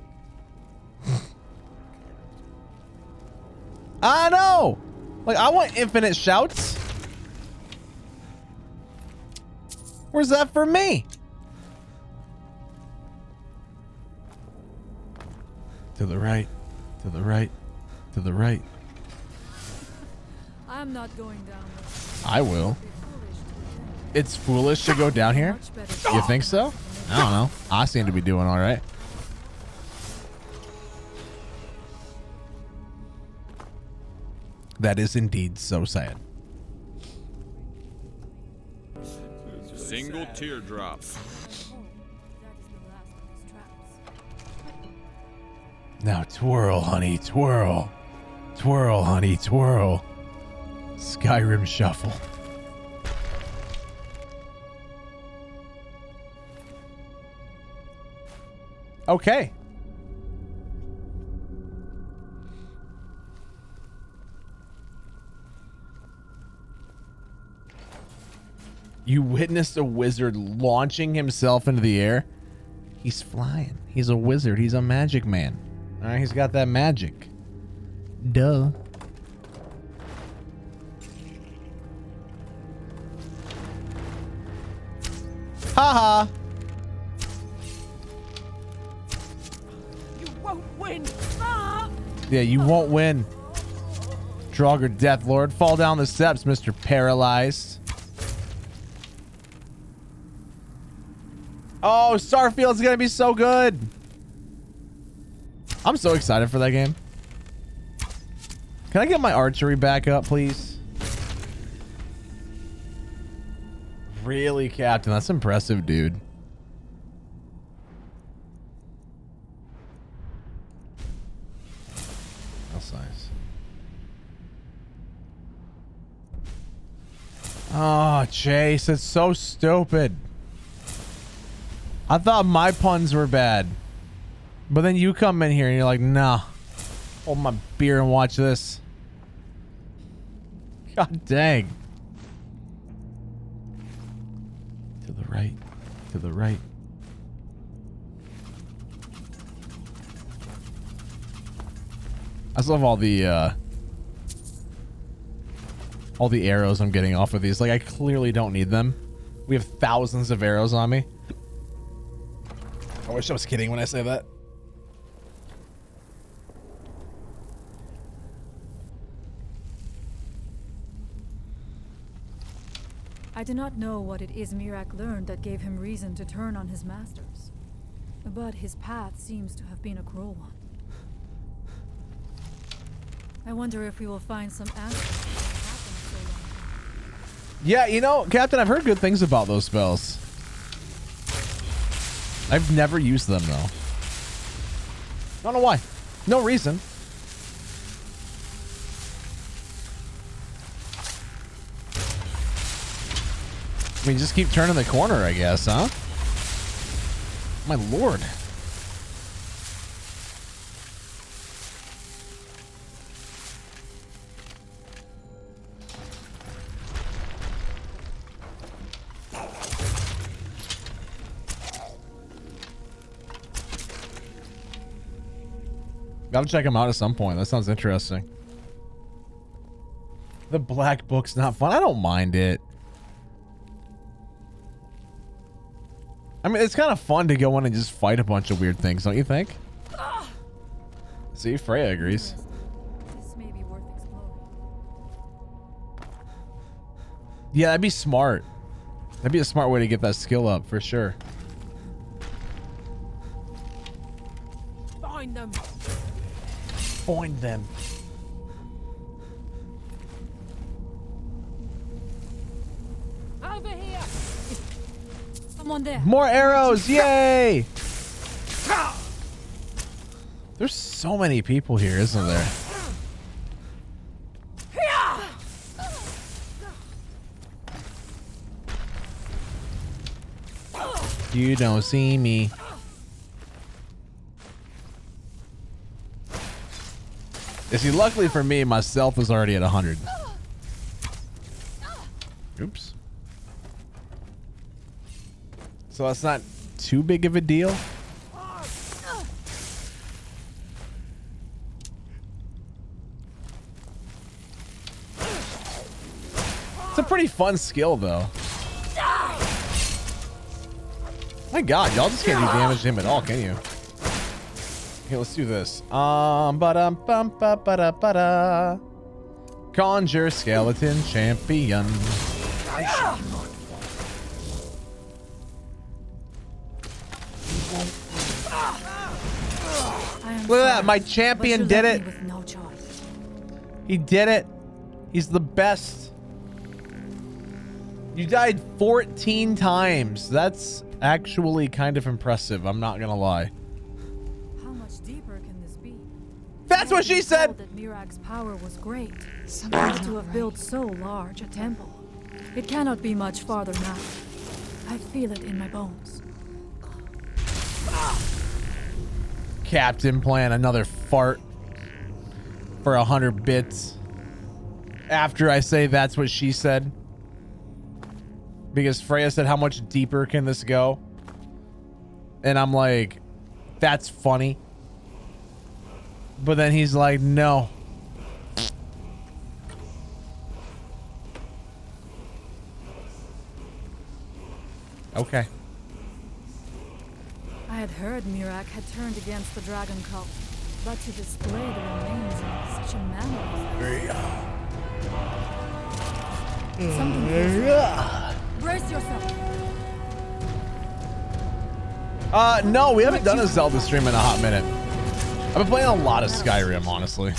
I know! Like, I want infinite shouts. Where's that for me? To the right. To the right. To the right. I'm not going down there. I will. It's foolish to go down here? You think so? I don't know. I seem to be doing all right. That is indeed so sad. Single teardrop. Now twirl, honey, twirl. Twirl, honey, twirl. Skyrim shuffle. Okay. You witnessed a wizard launching himself into the air. He's flying. He's a wizard. He's a magic man. All right, he's got that magic. Duh. Haha. You won't win. Ah! Yeah, you won't win. Draugr Death Lord. Fall down the steps, Mr. Paralyzed. Oh, Starfield's gonna be so good. I'm so excited for that game. Can I get my archery back up, please? Really, Captain? That's impressive, dude. That's nice. Oh, Chase, it's so stupid. I thought my puns were bad. But then you come in here and you're like, nah. Hold my beer and watch this. God dang. To the right. To the right. I just love all the arrows I'm getting off of these. Like, I clearly don't need them. We have thousands of arrows on me. I wish I was kidding when I say that. I do not know what it is Mirak learned that gave him reason to turn on his masters. But his path seems to have been a cruel one. I wonder if we will find some answers to what happened so long. Yeah, you know, Captain, I've heard good things about those spells. I've never used them, though. Don't know why. No reason. I mean, just keep turning the corner, I guess, huh? My lord. Gotta check them out at some point. That sounds interesting. The black book's not fun. I don't mind it. I mean, it's kind of fun to go in and just fight a bunch of weird things, don't you think? See, Freya agrees. This may be worth exploring. Yeah, that'd be smart. That'd be a smart way to get that skill up, for sure. Find them. Find them. Someone there. More arrows! Yay! There's so many people here, isn't there? You don't see me. You see, luckily for me, my stealth is already at 100. Oops. So that's not too big of a deal. It's a pretty fun skill, though. My God, y'all just can't do damage to him at all, can you? Okay, let's do this. Ba-da-ba-da-ba-da. Conjure skeleton champion. Look at that, my champion did it. He did it. He's the best. You died 14 times. That's actually kind of impressive. I'm not gonna lie. How much deeper can this be? That's what she said. That Mirak's power was great. Something to have built so large a temple. It cannot be much farther now. I feel it in my bones. Captain playing another fart for 100 bits. After I say that's what she said. Because Freya said, how much deeper can this go? And I'm like, that's funny. But then he's like, no. Okay. I had heard Mirak had turned against the dragon cult, but to display the remains in such a manner as something brace yourself. No, we haven't done a Zelda stream in a hot minute. I've been playing a lot of Skyrim, honestly.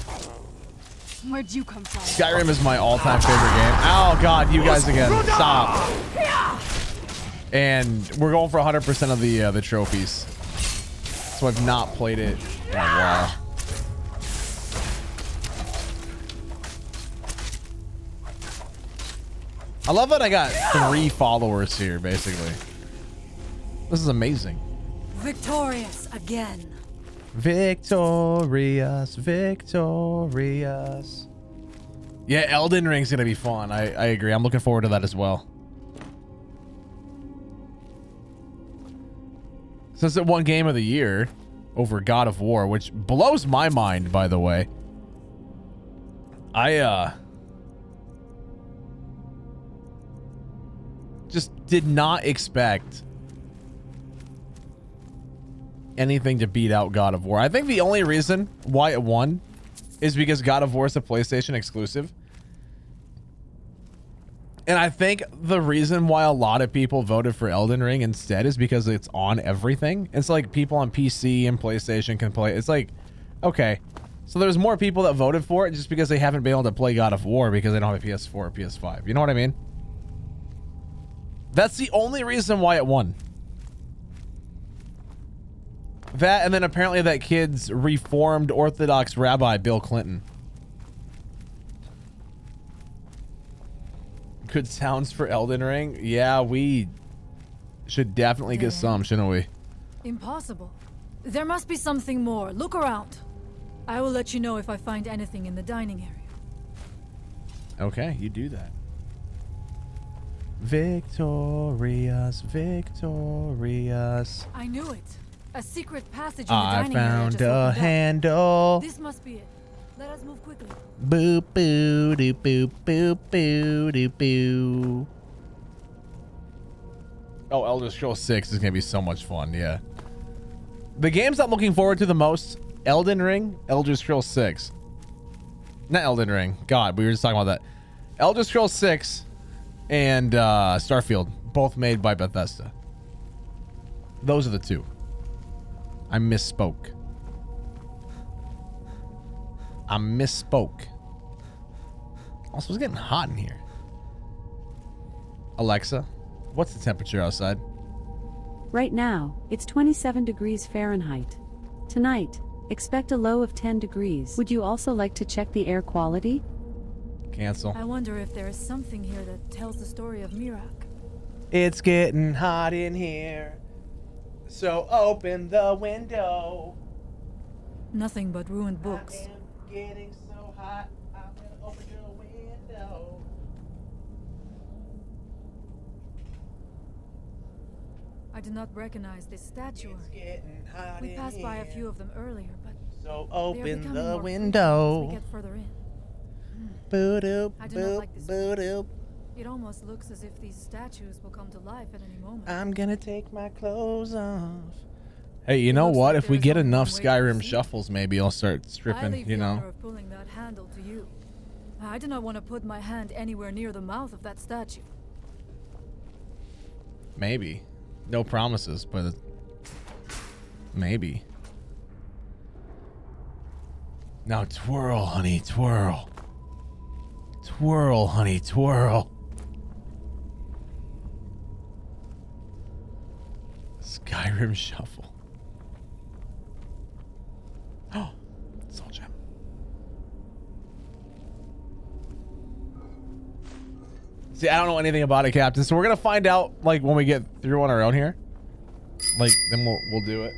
Where'd you come from? Skyrim is my all-time favorite game. Oh God, you guys again! Stop. And we're going for 100% of the trophies. So I've not played it in a while. I love that I got 3 followers here, basically. This is amazing. Victorious again. Victorious, victorious. Yeah, Elden Ring's gonna be fun. I agree. I'm looking forward to that as well. Since it won Game of the Year over God of War, which blows my mind, by the way. I just did not expect anything to beat out God of War. I think the only reason why it won is because God of War is a PlayStation exclusive. And I think the reason why a lot of people voted for Elden Ring instead is because it's on everything. It's like people on PC and PlayStation can play. It's like, okay, so there's more people that voted for it just because they haven't been able to play God of War because they don't have a PS4 or PS5. You know what I mean? That's the only reason why it won. That, and then apparently that kid's Reformed Orthodox rabbi, Bill Clinton. Good sounds for Elden Ring. Yeah, we should definitely get some, shouldn't we? Impossible. There must be something more. Look around. I will let you know if I find anything in the dining area. Okay, you do that. Victorious, victorious. I knew it. A secret passage in the dining I area found just a opened up. handle. This must be it. Let us move quickly. Boop boo doo boop boop boo doo boo. Oh, Elder Scrolls 6 is gonna be so much fun. Yeah. The games I'm looking forward to the most: Elden Ring, Elder Scrolls 6. Not Elden Ring. God, we were just talking about that. Elder Scrolls 6 and Starfield, both made by Bethesda. Those are the two. I misspoke. I misspoke. Also, it's getting hot in here. Alexa, what's the temperature outside? Right now, it's 27 degrees Fahrenheit. Tonight, expect a low of 10 degrees. Would you also like to check the air quality? Cancel. I wonder if there is something here that tells the story of Mirak. It's getting hot in here, so open the window. Nothing but ruined books. I am getting so hot, I'm gonna open your window. I do not recognize this statue. We passed by a few of them earlier, but so they are open becoming the more window. frequent as we get further in. Boo-doop, I do not boop, like this boo-doop. It almost looks as if these statues will come to life at any moment. I'm gonna take my clothes off. Hey, you know what? If we get enough Skyrim shuffles, maybe I'll start I stripping, leave you the know? honor of pulling that handle to you. I do not want to put my hand anywhere near the mouth of that statue. Maybe. No promises, but maybe. Now twirl, honey, twirl. Twirl, honey, twirl. Skyrim shuffle. Oh, soul gem. See, I don't know anything about it, Captain. So we're gonna find out like when we get through on our own here. Like then we'll do it.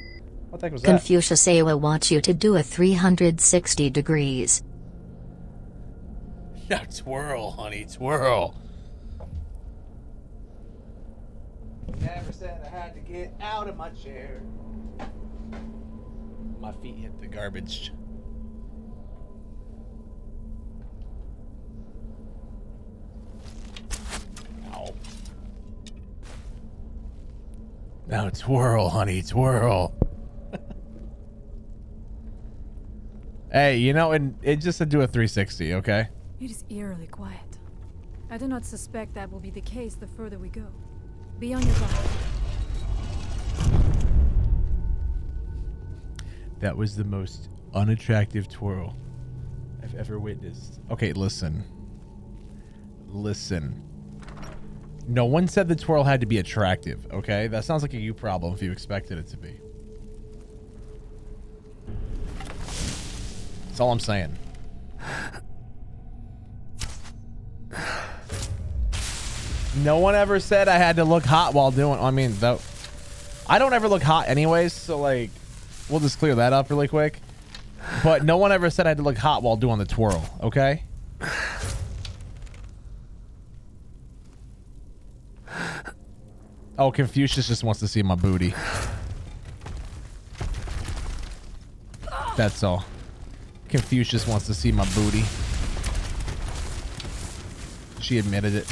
What the heck was that? Confucius Awa wants you to do a 360 degrees. Now twirl, honey, twirl. Never said I had to get out of my chair. My feet hit the garbage. Ow. Now twirl, honey, twirl. Hey, you know, and it just said do a 360, okay? It is eerily quiet. I do not suspect that will be the case the further we go. Be on your guard. That was the most unattractive twirl I've ever witnessed. Okay, listen. Listen. No one said the twirl had to be attractive, okay? That sounds like a you problem if you expected it to be. That's all I'm saying. No one ever said I had to look hot while doing... I mean, though, I don't ever look hot anyways, so, like, we'll just clear that up really quick. But no one ever said I had to look hot while doing the twirl, okay? Oh, Confucius just wants to see my booty. That's all. Confucius wants to see my booty. She admitted it.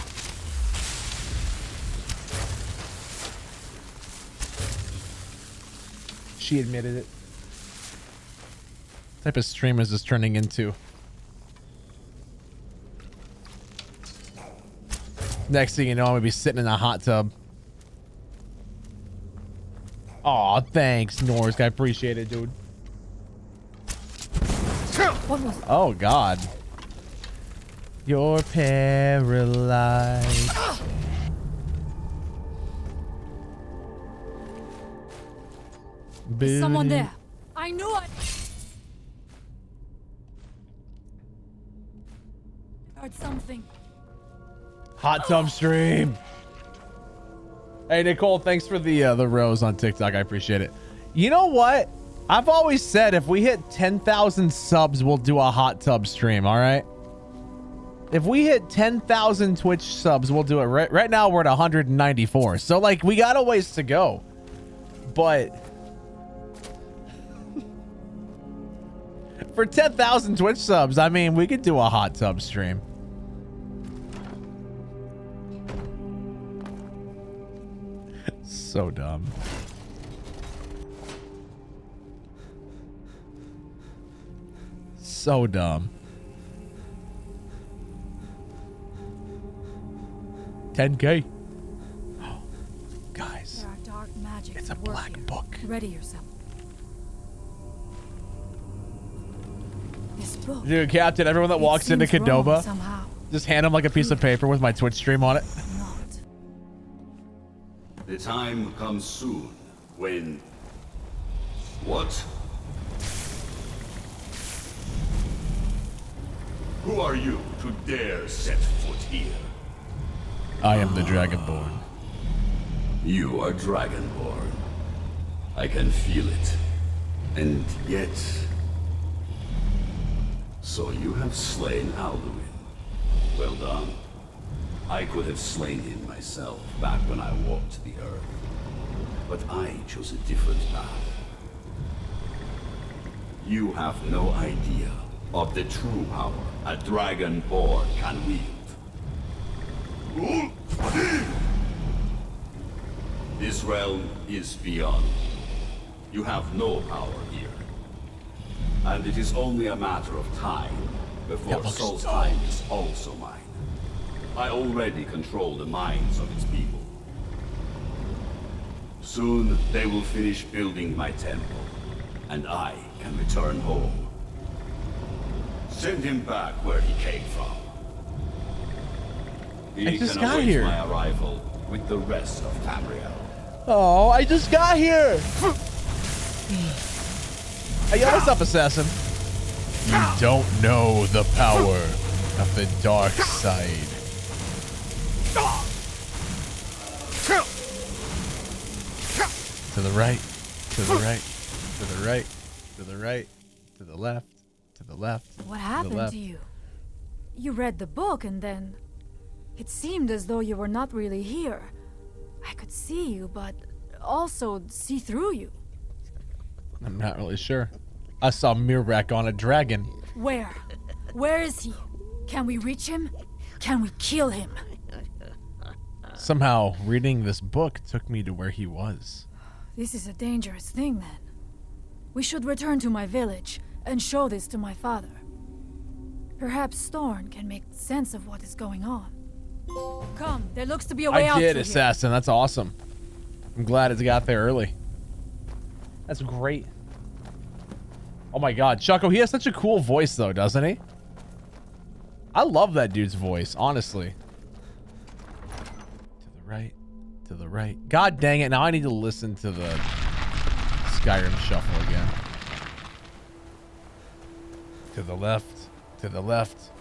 She admitted it. What type of stream is this turning into? Next thing you know, I'm gonna be sitting in a hot tub. Aw, thanks, Norsk. I appreciate it, dude. Oh, God. You're paralyzed. Is someone there? I knew it! I heard something. Hot tub stream. Hey, Nicole, thanks for the rose on TikTok. I appreciate it. You know what? I've always said if we hit 10,000 subs, we'll do a hot tub stream, all right? If we hit 10,000 Twitch subs, we'll do it. Right now, we're at 194. So, like, we got a ways to go. But for 10,000 Twitch subs, I mean, we could do a hot tub stream. So dumb. So dumb. 10K. Guys, there are dark magics. It's a black book. Ready yourself. This book. Dude, Captain, everyone that walks into Qdoba, just hand them like a piece of paper with my Twitch stream on it. The time comes soon when... What? Who are you to dare set foot here? I am the Dragonborn. You are Dragonborn. I can feel it. And yet... So you have slain Alduin. Well done. I could have slain him myself back when I walked the earth. But I chose a different path. You have no idea of the true power a Dragonborn can wield. This realm is beyond. You have no power here. And it is only a matter of time before Solstheim is also mine. I already control the minds of its people. Soon they will finish building my temple, and I can return home. Send him back where he came from. He can await my arrival with the rest of Tamriel. Oh, I just got here! Hey, yo, what's up, assassin? You don't know the power of the dark side. To the right, to the right, to the right, to the right, to the left, to the left. What happened to you? You read the book and then... It seemed as though you were not really here. I could see you, but also see through you. I'm not really sure. I saw Mirak on a dragon. Where? Where is he? Can we reach him? Can we kill him? Somehow, reading this book took me to where he was. This is a dangerous thing, then. We should return to my village and show this to my father. Perhaps Thorn can make sense of what is going on. Come, there looks to be a way out. I did, assassin. That's awesome. I'm glad it got there early. That's great. Oh my god, Chucko, he has such a cool voice though, doesn't he? I love that dude's voice, honestly. To the right, to the right. God dang it, now I need to listen to the Skyrim shuffle again. To the left, to the left.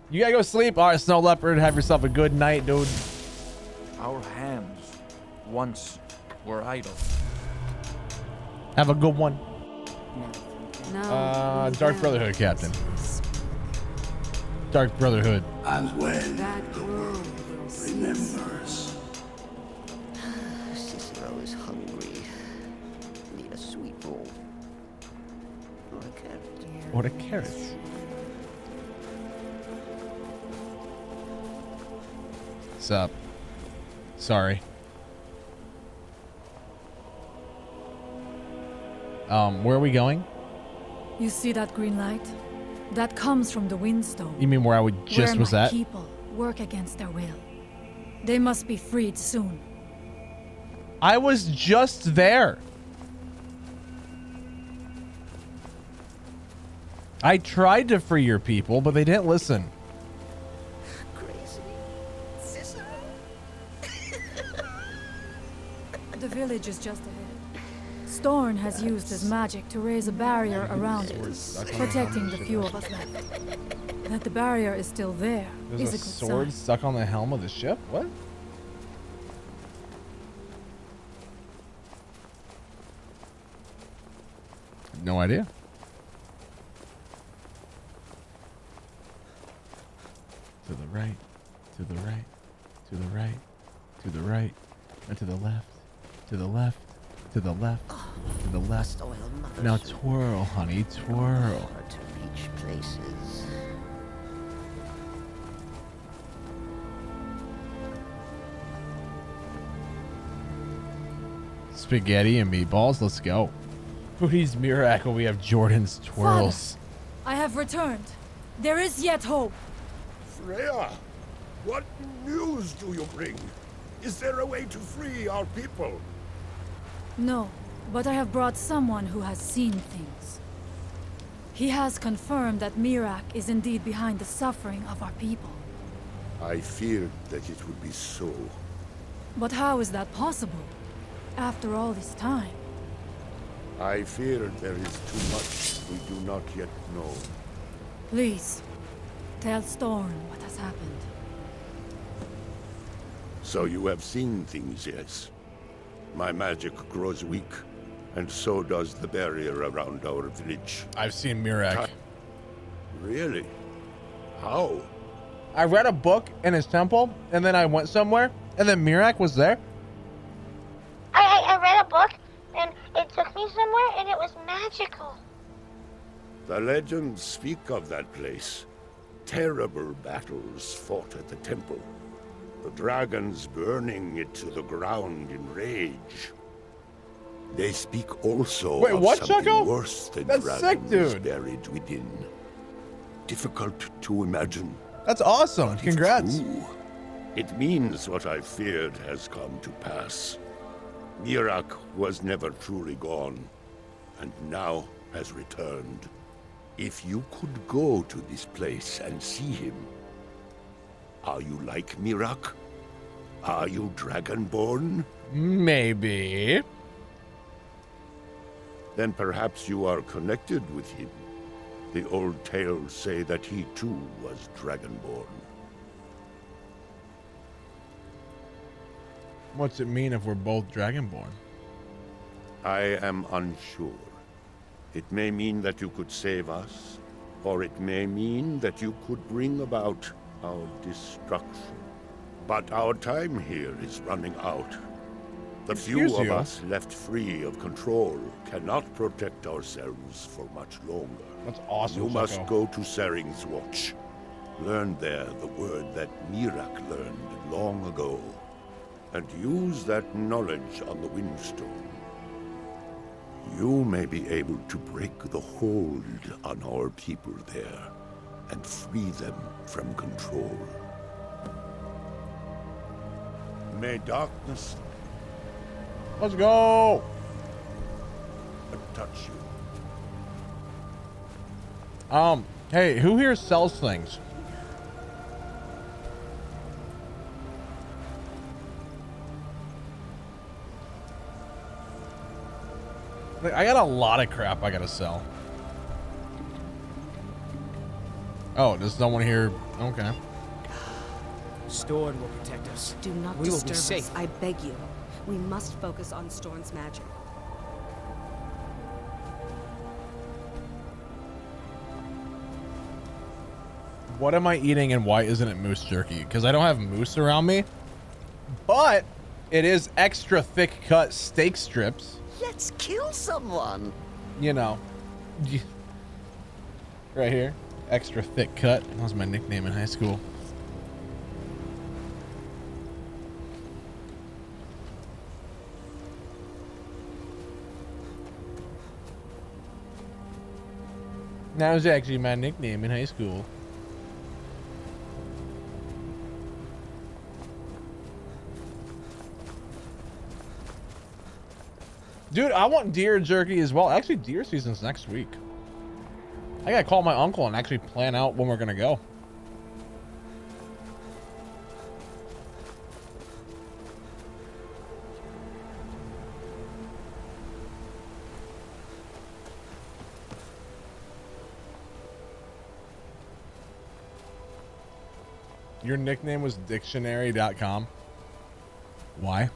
You gotta go sleep. All right, Snow Leopard, have yourself a good night, dude. Our hands once were idle. Have a good one. No. Dark Brotherhood, Captain. Dark Brotherhood. And when the world remembers. Cicero is hungry. Need a sweet roll. Or a carrot. Or a carrot. What's up? Sorry. Where are we going? You see that green light? That comes from the Windstone. You mean where I was at? People work against their will. They must be freed soon. I was just there. I tried to free your people, but they didn't listen. Crazy. Cicero. The village is just ahead. Storn has used his magic to raise a barrier around it, protecting the few of us left. That the barrier is still there is a good sword sign. stuck on the helm of the ship? What? No idea. To the right, to the right, to the right, to the right, and to the left, to the left, to the left, to the left. Now twirl, honey, twirl. Hard to reach places. Spaghetti and meatballs, let's go. Who needs Mirak when we have Jordan's twirls? Father, I have returned. There is yet hope. Freya, what news do you bring? Is there a way to free our people? No, but I have brought someone who has seen things. He has confirmed that Mirak is indeed behind the suffering of our people. I feared that it would be so. But how is that possible? After all this time? I fear there is too much we do not yet know. Please, tell Storm what has happened. So you have seen things, yes? My magic grows weak, and so does the barrier around our village. I've seen Mirak. Really? How? I read a book in his temple, and then I went somewhere, and then Mirak was there. I read a book, and it took me somewhere, and it was magical. The legends speak of that place. Terrible battles fought at the temple. The dragons burning it to the ground in rage. They speak also of something Choco? worse than That's dragons sick, dude. buried within. Difficult to imagine. That's awesome. Congrats. It means what I feared has come to pass. Mirak was never truly gone, and now has returned. If you could go to this place and see him, are you like Mirak? Are you Dragonborn? Maybe. Then perhaps you are connected with him. The old tales say that he too was Dragonborn. What's it mean if we're both Dragonborn? I am unsure. It may mean that you could save us, or it may mean that you could bring about our destruction. But our time here is running out. The few of us left free of control cannot protect ourselves for much longer. That's awesome. You must go to Sering's Watch. Learn there the word that Mirak learned long ago, and use that knowledge on the Windstone. You may be able to break the hold on our people there and free them from control. May darkness Let's go. touch you. Hey, who here sells things? Like, I got a lot of crap I gotta sell. Oh, there's someone here. Okay. Storm will protect us. Do not We will disturb be safe. us, I beg you. We must focus on Storm's magic. What am I eating and why isn't it moose jerky? Because I don't have moose around me, but it is extra thick cut steak strips. Let's kill someone. You know, right here, extra thick cut. That was my nickname in high school. That was actually my nickname in high school. Dude, I want deer jerky as well. Actually, deer season's next week. I gotta call my uncle and actually plan out when we're gonna go. Your nickname was dictionary.com. Why?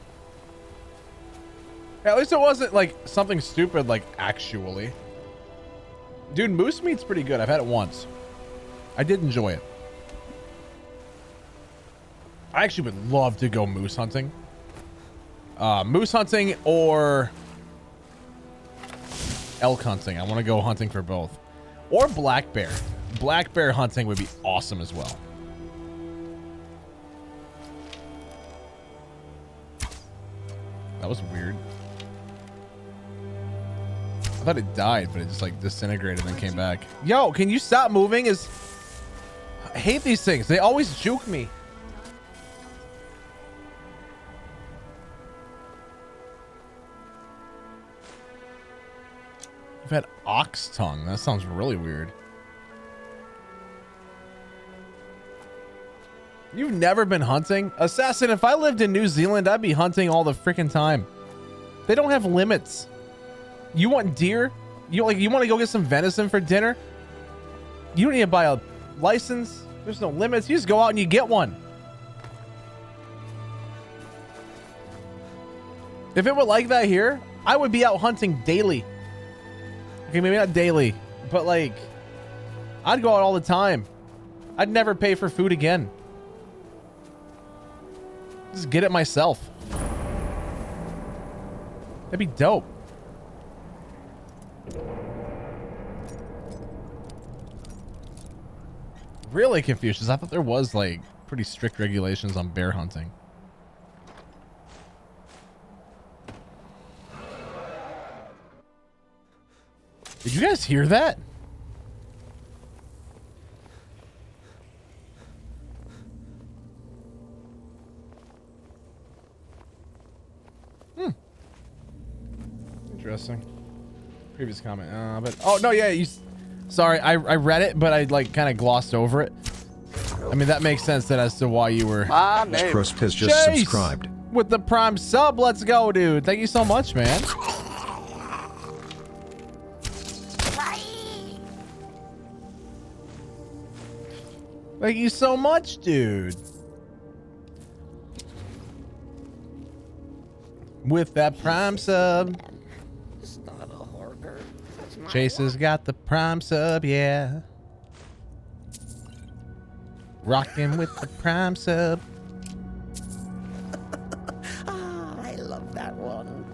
At least it wasn't like something stupid like actually. Dude, moose meat's pretty good. I've had it once. I did enjoy it. I actually would love to go moose hunting. Moose hunting or elk hunting. I want to go hunting for both. Or black bear. Black bear hunting would be awesome as well. That was weird. I thought it died, but it just like disintegrated and then came back. Yo, can you stop moving? I hate these things. They always juke me. You've had ox tongue. That sounds really weird. You've never been hunting? Assassin, if I lived in New Zealand, I'd be hunting all the freaking time. They don't have limits. You want deer? You want to go get some venison for dinner? You don't need to buy a license. There's no limits. You just go out and you get one. If it were like that here, I would be out hunting daily. Okay, maybe not daily, but like, I'd go out all the time. I'd never pay for food again. Just get it myself. That'd be dope. Really Confucius. I thought there was like pretty strict regulations on bear hunting. Did you guys hear that? Interesting. Previous comment. But oh no, yeah, sorry, I read it, but I like kind of glossed over it. I mean, that makes sense then as to why you were. Crust has just Chase subscribed. with the Prime sub. Let's go, dude. Thank you so much, man. Thank you so much, dude. With that Prime sub. It's not a hoarder. Chase has got the Prime sub, yeah. Rocking with the Prime sub. I love that one.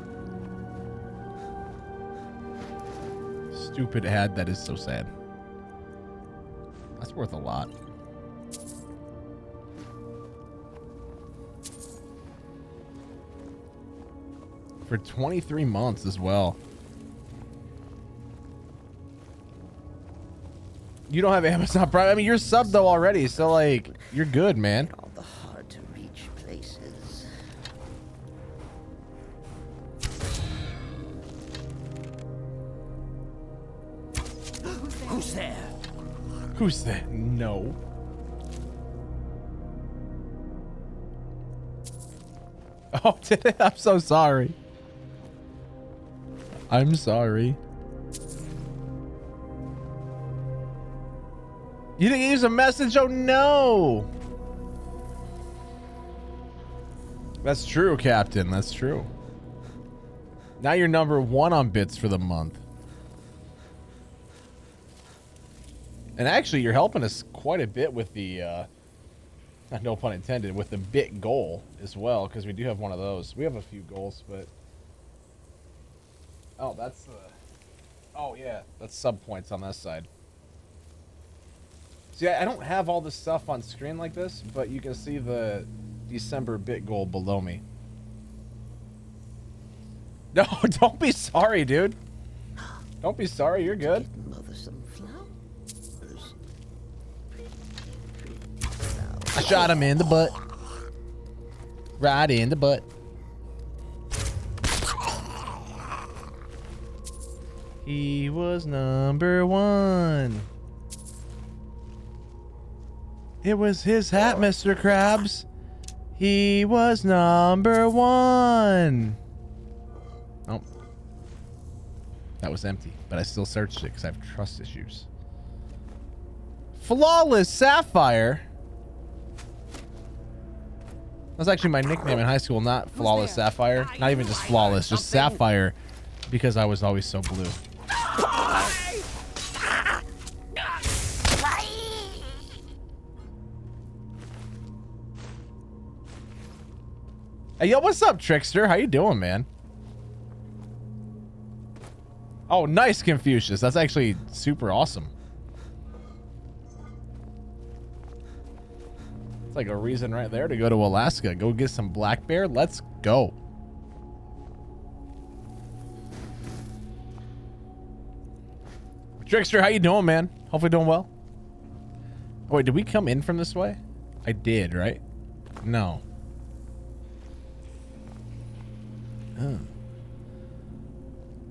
Stupid ad, that is so sad. That's worth a lot. For 23 months as well. You don't have Amazon Prime. I mean, you're subbed though already, so like, you're good, man. All the hard to reach places. Who's there? Who's there? No. Oh, did it? I'm so sorry. I'm sorry. You didn't use a message? Oh no. That's true, Captain. That's true. Now you're number 1 on bits for the month. And actually, you're helping us quite a bit with the, no pun intended, with the bit goal as well, because we do have one of those. We have a few goals, but... Oh, that's the... Oh, yeah. That's sub points on that side. See, I don't have all this stuff on screen like this, but you can see the December bit goal below me. No, don't be sorry, dude. Don't be sorry. You're good. I shot him in the butt. Right in the butt. He was number 1. It was his hat, Mr. Krabs. He was number 1. Oh. That was empty, but I still searched it because I have trust issues. Flawless Sapphire. That's actually my nickname in high school, not Flawless Sapphire. Not even just Flawless, just Sapphire, because I was always so blue. Hey, yo, what's up, Trickster? How you doing, man? Oh, nice, Confucius. That's actually super awesome. It's like a reason right there to go to Alaska. Go get some black bear. Let's go. Trickster, how you doing, man? Hopefully doing well. Oh, wait, did we come in from this way? I did, right? No. Oh. I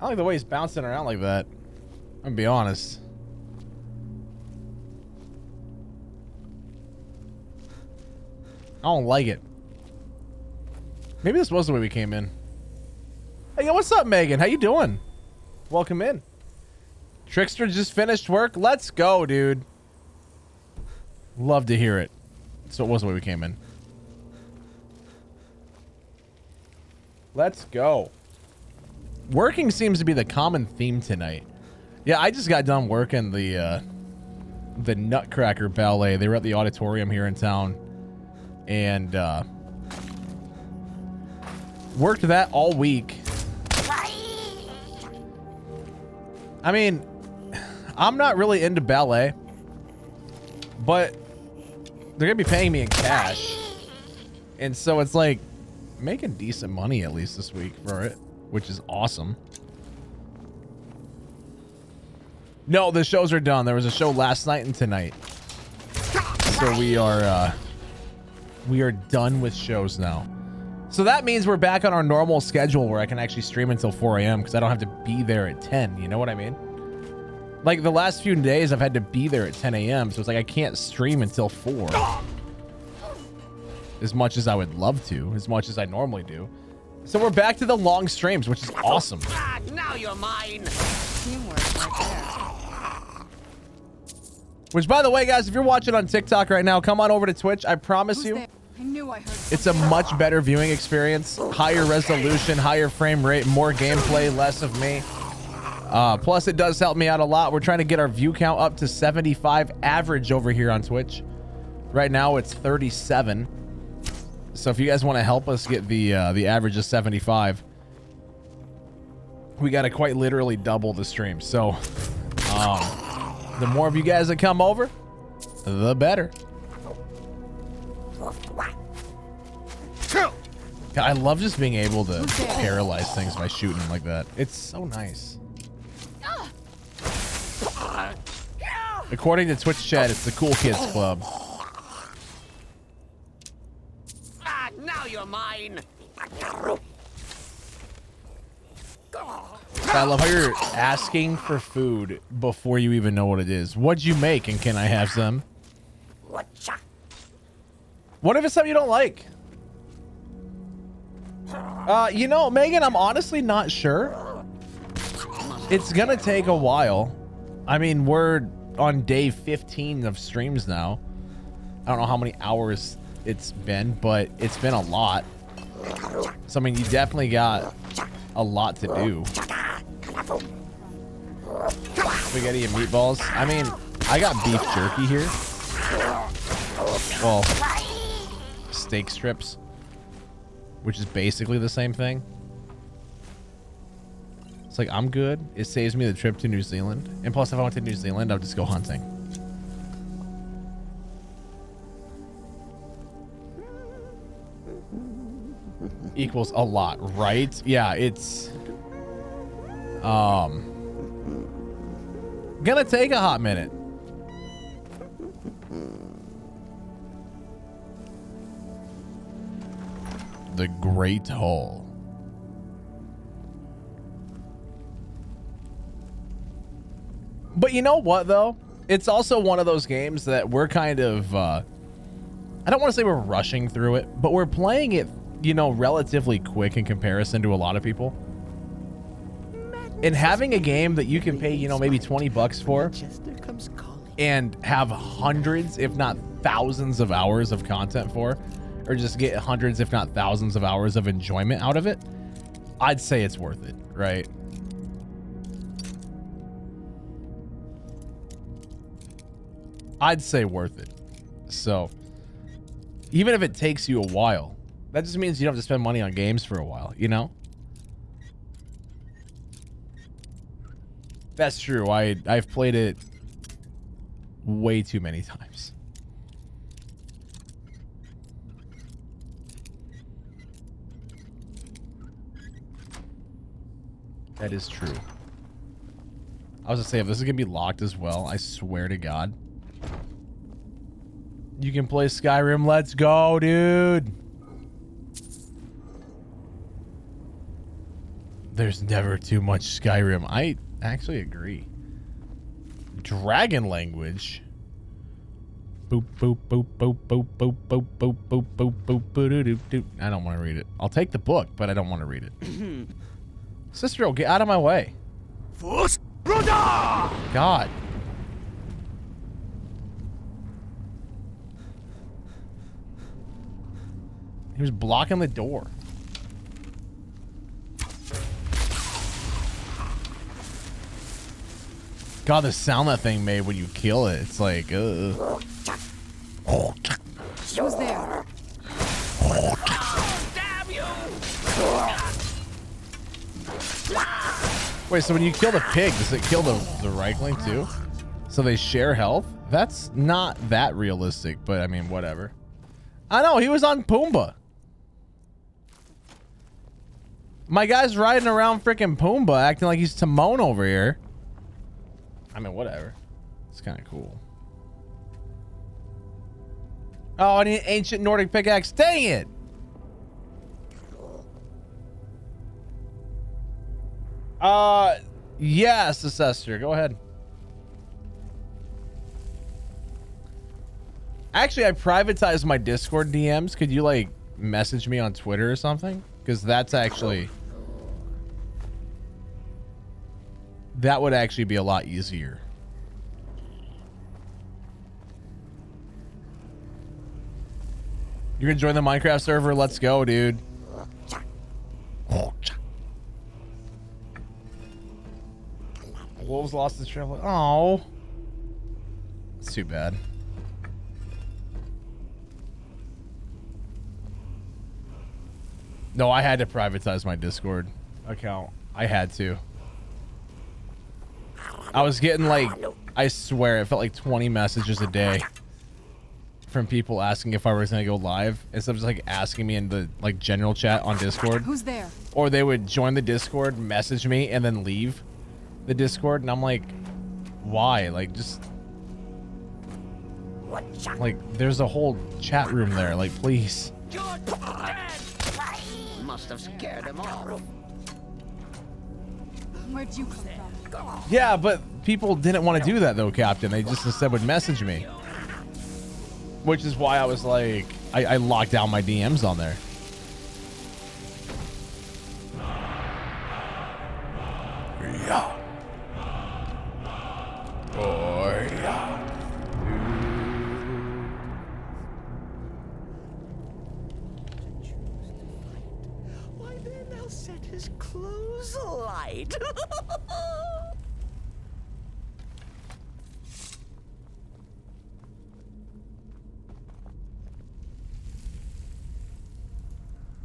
don't like the way he's bouncing around like that. I'm gonna be honest. don't like it. Maybe this was the way we came in. Hey, what's up, Megan? How you doing? Welcome in. Trickster just finished work. Let's go, dude. Love to hear it. So it was the way we came in. Let's go. Working seems to be the common theme tonight. Yeah, I just got done working the Nutcracker Ballet. They were at the auditorium here in town. And worked that all week. I mean, I'm not really into ballet, but they're gonna be paying me in cash, and so it's like making decent money at least this week for it, which is awesome. No, the shows are done. There was a show last night and tonight, so we are done with shows now. So that means we're back on our normal schedule where I can actually stream until 4 a.m. because I don't have to be there at 10. You know what I mean? Like the last few days I've had to be there at 10 a.m. So it's like I can't stream until 4. As much as I would love to, as much as I normally do. So we're back to the long streams, which is awesome. Now you're mine. Teamwork right there. Which, by the way, guys, if you're watching on TikTok right now, come on over to Twitch. I promise you, I knew I heard it's a much better viewing experience. Higher resolution, higher frame rate, more gameplay, less of me. Plus, it does help me out a lot. We're trying to get our view count up to 75 average over here on Twitch. Right now, it's 37. So if you guys want to help us get the average of 75, we got to quite literally double the stream. So the more of you guys that come over, the better. I love just being able to paralyze things by shooting them like that. It's so nice. According to Twitch chat, it's the Cool Kids Club. Now you're mine. I love how you're asking for food before you even know what it is. What'd you make and can I have some? What if it's something you don't like? You know, Megan, I'm honestly not sure. It's gonna take a while. I mean, we're on day 15 of streams now. I don't know how many hours it's been, but it's been a lot. So, I mean, you definitely got a lot to do. Spaghetti and meatballs. I mean, I got beef jerky here. Well, steak strips, which is basically the same thing. It's like, I'm good. It saves me the trip to New Zealand. And plus, if I went to New Zealand, I'll just go hunting. Equals a lot, right? Yeah, it's gonna take a hot minute. The Great Hall. But you know what, though? It's also one of those games that we're kind of, I don't want to say we're rushing through it, but we're playing it, you know, relatively quick in comparison to a lot of people. And having a game that you can pay, you know, maybe 20 bucks for and have hundreds, if not thousands of hours of content for, or just get hundreds, if not thousands of hours of enjoyment out of it, I'd say it's worth it, right? I'd say worth it. So even if it takes you a while, that just means you don't have to spend money on games for a while, you know? That's true. I've played it way too many times. That is true. I was gonna say, if this is gonna be locked as well, I swear to God. You can play Skyrim. Let's go, dude. There's never too much Skyrim. I actually agree. Dragon language. Boop boop boop boop boop boop boop boop boop boop boop boop boop. I don't want to read it. I'll take the book, but I don't want to read it. Sister, get out of my way. God. He was blocking the door. God, the sound that thing made when you kill it, it's like, Who's there? Wait, so when you kill the pig, does it kill the Reichling too? So they share health? That's not that realistic, but I mean, whatever. I know, he was on Pumbaa. My guy's riding around freaking Pumbaa, acting like he's Timon over here. I mean, whatever. It's kind of cool. Oh, an ancient Nordic pickaxe. Dang it! Yes, Assessor. Go ahead. Actually, I privatized my Discord DMs. Could you, like, message me on Twitter or something? Because that's actually... that would actually be a lot easier. You're gonna join the Minecraft server? Let's go, dude. Wolves lost the trail. Oh, it's too bad. No, I had to privatize my Discord account. I had to. I was getting, like, I swear it felt like 20 messages a day from people asking if I was gonna go live, instead of just like asking me in the like general chat on Discord. Who's there? Or they would join the Discord, message me, and then leave the Discord, and I'm like, why? Like, just like, there's a whole chat room there. Like, please. Must have scared them off. Where'd you come from? Yeah, but people didn't want to do that though, Captain. They just instead would message me. Which is why I was like, I locked down my DMs on there. Yeah. Oh, yeah. Why then I'll set his clothes alight.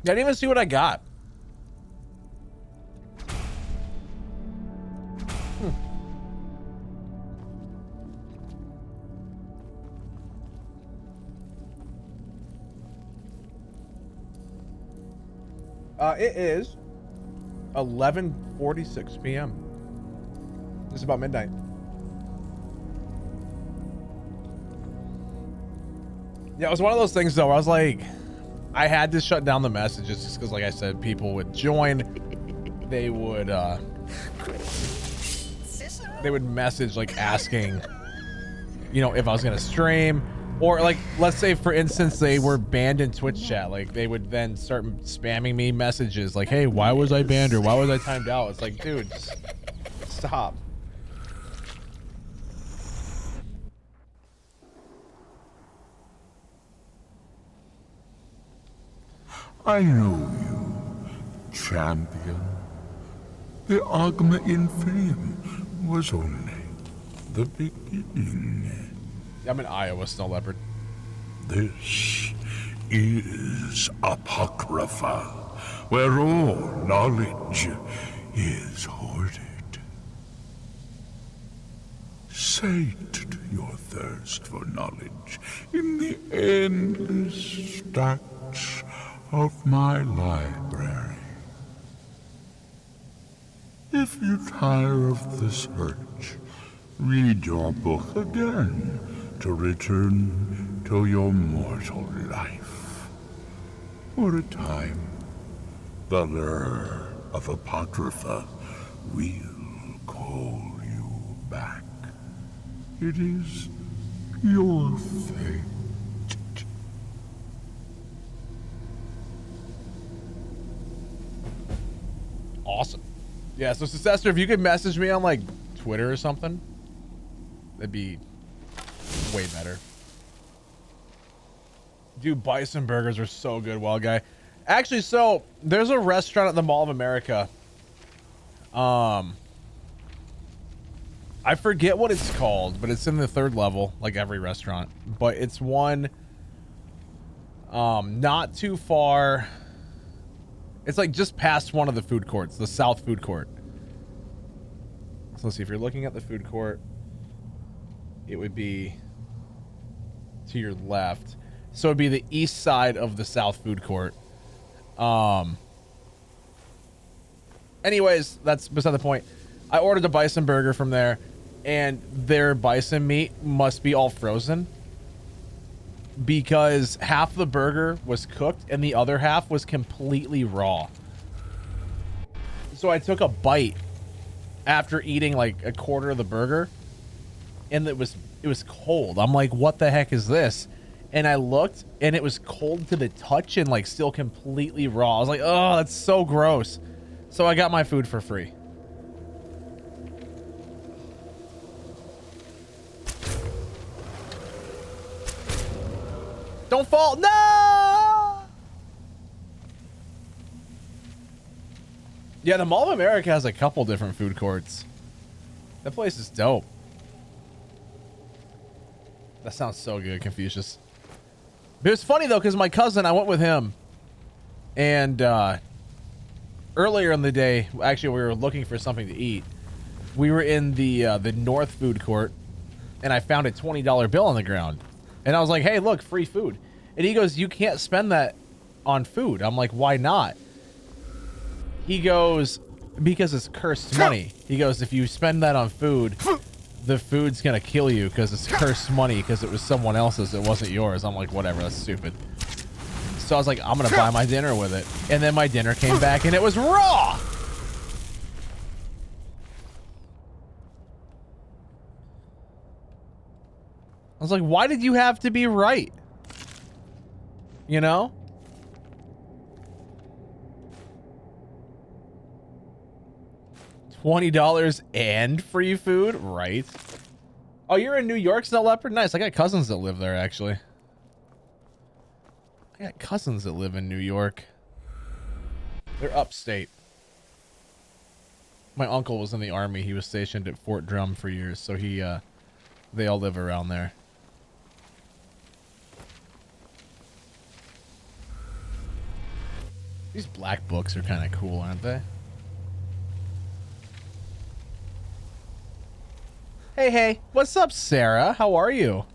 I didn't even see what I got. It is 11:46 p.m. It's about midnight. Yeah, it was one of those things though where I was like, I had to shut down the messages just because, like I said, people would join. They would message like asking, you know, if I was gonna stream, or like, let's say for instance they were banned in Twitch chat. Like they would then start spamming me messages like, hey, why was I banned or why was I timed out? It's like, dude, just stop. I know you, champion. The argument in fame was only the beginning. I'm in Iowa, Snow Leopard. This is Apocrypha, where all knowledge is hoarded. Sate your thirst for knowledge in the endless stacks of my library. If you tire of the search, read your book again to return to your mortal life. For a time, the lure of Apocrypha will call you back. It is your fate. Awesome. Yeah, so Successor, if you could message me on like Twitter or something, that'd be way better. Dude, bison burgers are so good, Wild Guy. Actually, so there's a restaurant at the Mall of America. I forget what it's called, but it's in the 3rd level, like every restaurant. But it's one not too far. It's like just past one of the food courts, the South Food Court. So let's see, if you're looking at the food court, it would be to your left. So it'd be the east side of the South Food Court. Anyways, that's beside the point. I ordered a bison burger from there, and their bison meat must be all frozen because half the burger was cooked and the other half was completely raw. So I took a bite after eating like a quarter of the burger, and it was cold. I'm like, what the heck is this? And I looked, and it was cold to the touch and like still completely raw. I was like, oh, that's so gross. So I got my food for free. Don't fall. No! Yeah, the Mall of America has a couple different food courts. That place is dope. That sounds so good, Confucius. But it was funny, though, because my cousin, I went with him. And earlier in the day, actually, we were looking for something to eat. We were in the North Food Court, and I found a $20 bill on the ground. And I was like, hey, look, free food. And he goes, you can't spend that on food. I'm like, why not? He goes, because it's cursed money. He goes, if you spend that on food, the food's going to kill you because it's cursed money because it was someone else's. It wasn't yours. I'm like, whatever, that's stupid. So I was like, I'm going to buy my dinner with it. And then my dinner came back and it was raw. I was like, why did you have to be right? You know? $20 and free food? Right. Oh, you're in New York, Snow Leopard? Nice. I got cousins that live there, actually. I got cousins that live in New York. They're upstate. My uncle was in the army. He was stationed at Fort Drum for years, so they all live around there. These black books are kind of cool, aren't they? Hey, hey. What's up, Sarah? How are you?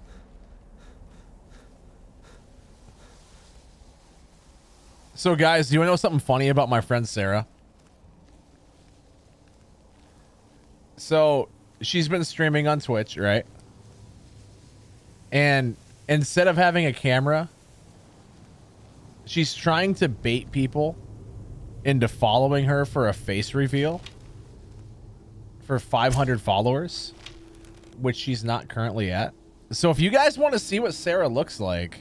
So, guys, do you want to know something funny about my friend Sarah? So, she's been streaming on Twitch, right? And instead of having a camera, she's trying to bait people into following her for a face reveal for 500 followers, which she's not currently at. So if you guys want to see what Sarah looks like,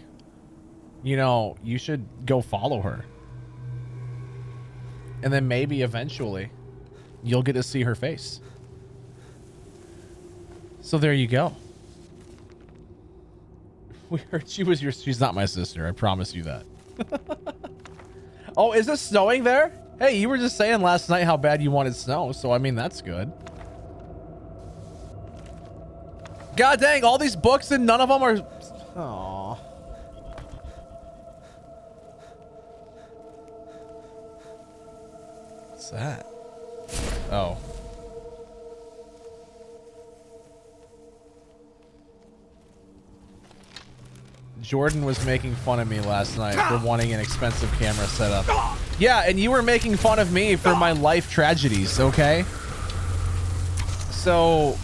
you know, you should go follow her. And then maybe eventually you'll get to see her face. So there you go. We heard she was she's not my sister. I promise you that. Oh, is it snowing there? Hey, you were just saying last night how bad you wanted snow, so I mean that's good. God dang, all these books and none of them are... Aww. What's that? Oh. Jordan was making fun of me last night for wanting an expensive camera setup. Yeah, and you were making fun of me for my life tragedies, okay? So,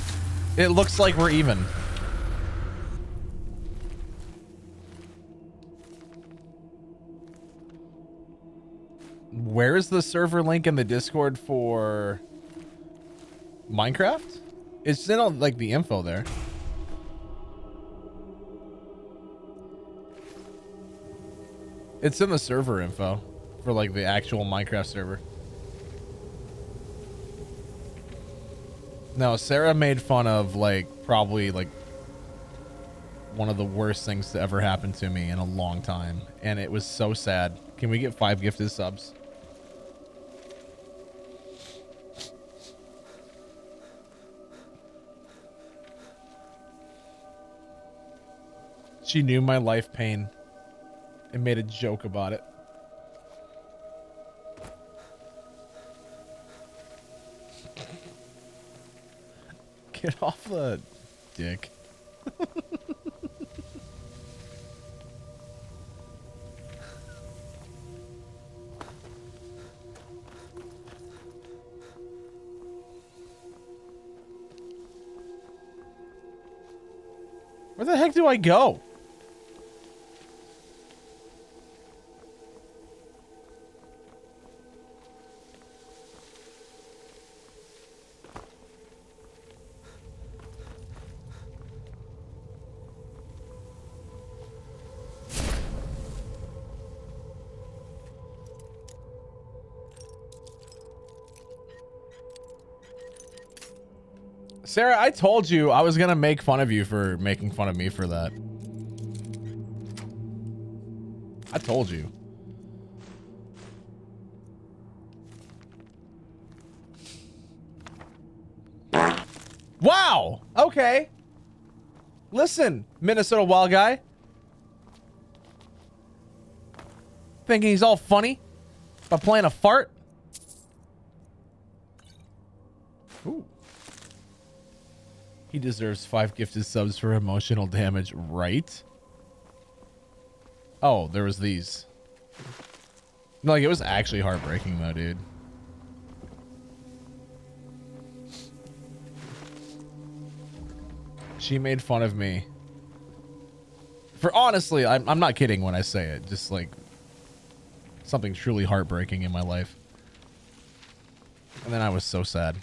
it looks like we're even. Where is the server link in the Discord for Minecraft? It's in all, like, the info there. It's in the server info for like the actual Minecraft server. No, Sarah made fun of like probably like one of the worst things to ever happen to me in a long time, and it was so sad. Can we get 5 gifted subs? She knew my life pain and made a joke about it. Get off the dick. Where the heck do I go? Sarah, I told you I was gonna make fun of you for making fun of me for that. I told you. Wow. Okay. Listen, Minnesota wild guy. Thinking he's all funny by playing a fart. Ooh. He deserves 5 gifted subs for emotional damage, right? Oh, there was these. No, like it was actually heartbreaking though, dude. She made fun of me. For honestly, I'm not kidding when I say it. Just like something truly heartbreaking in my life. And then I was so sad.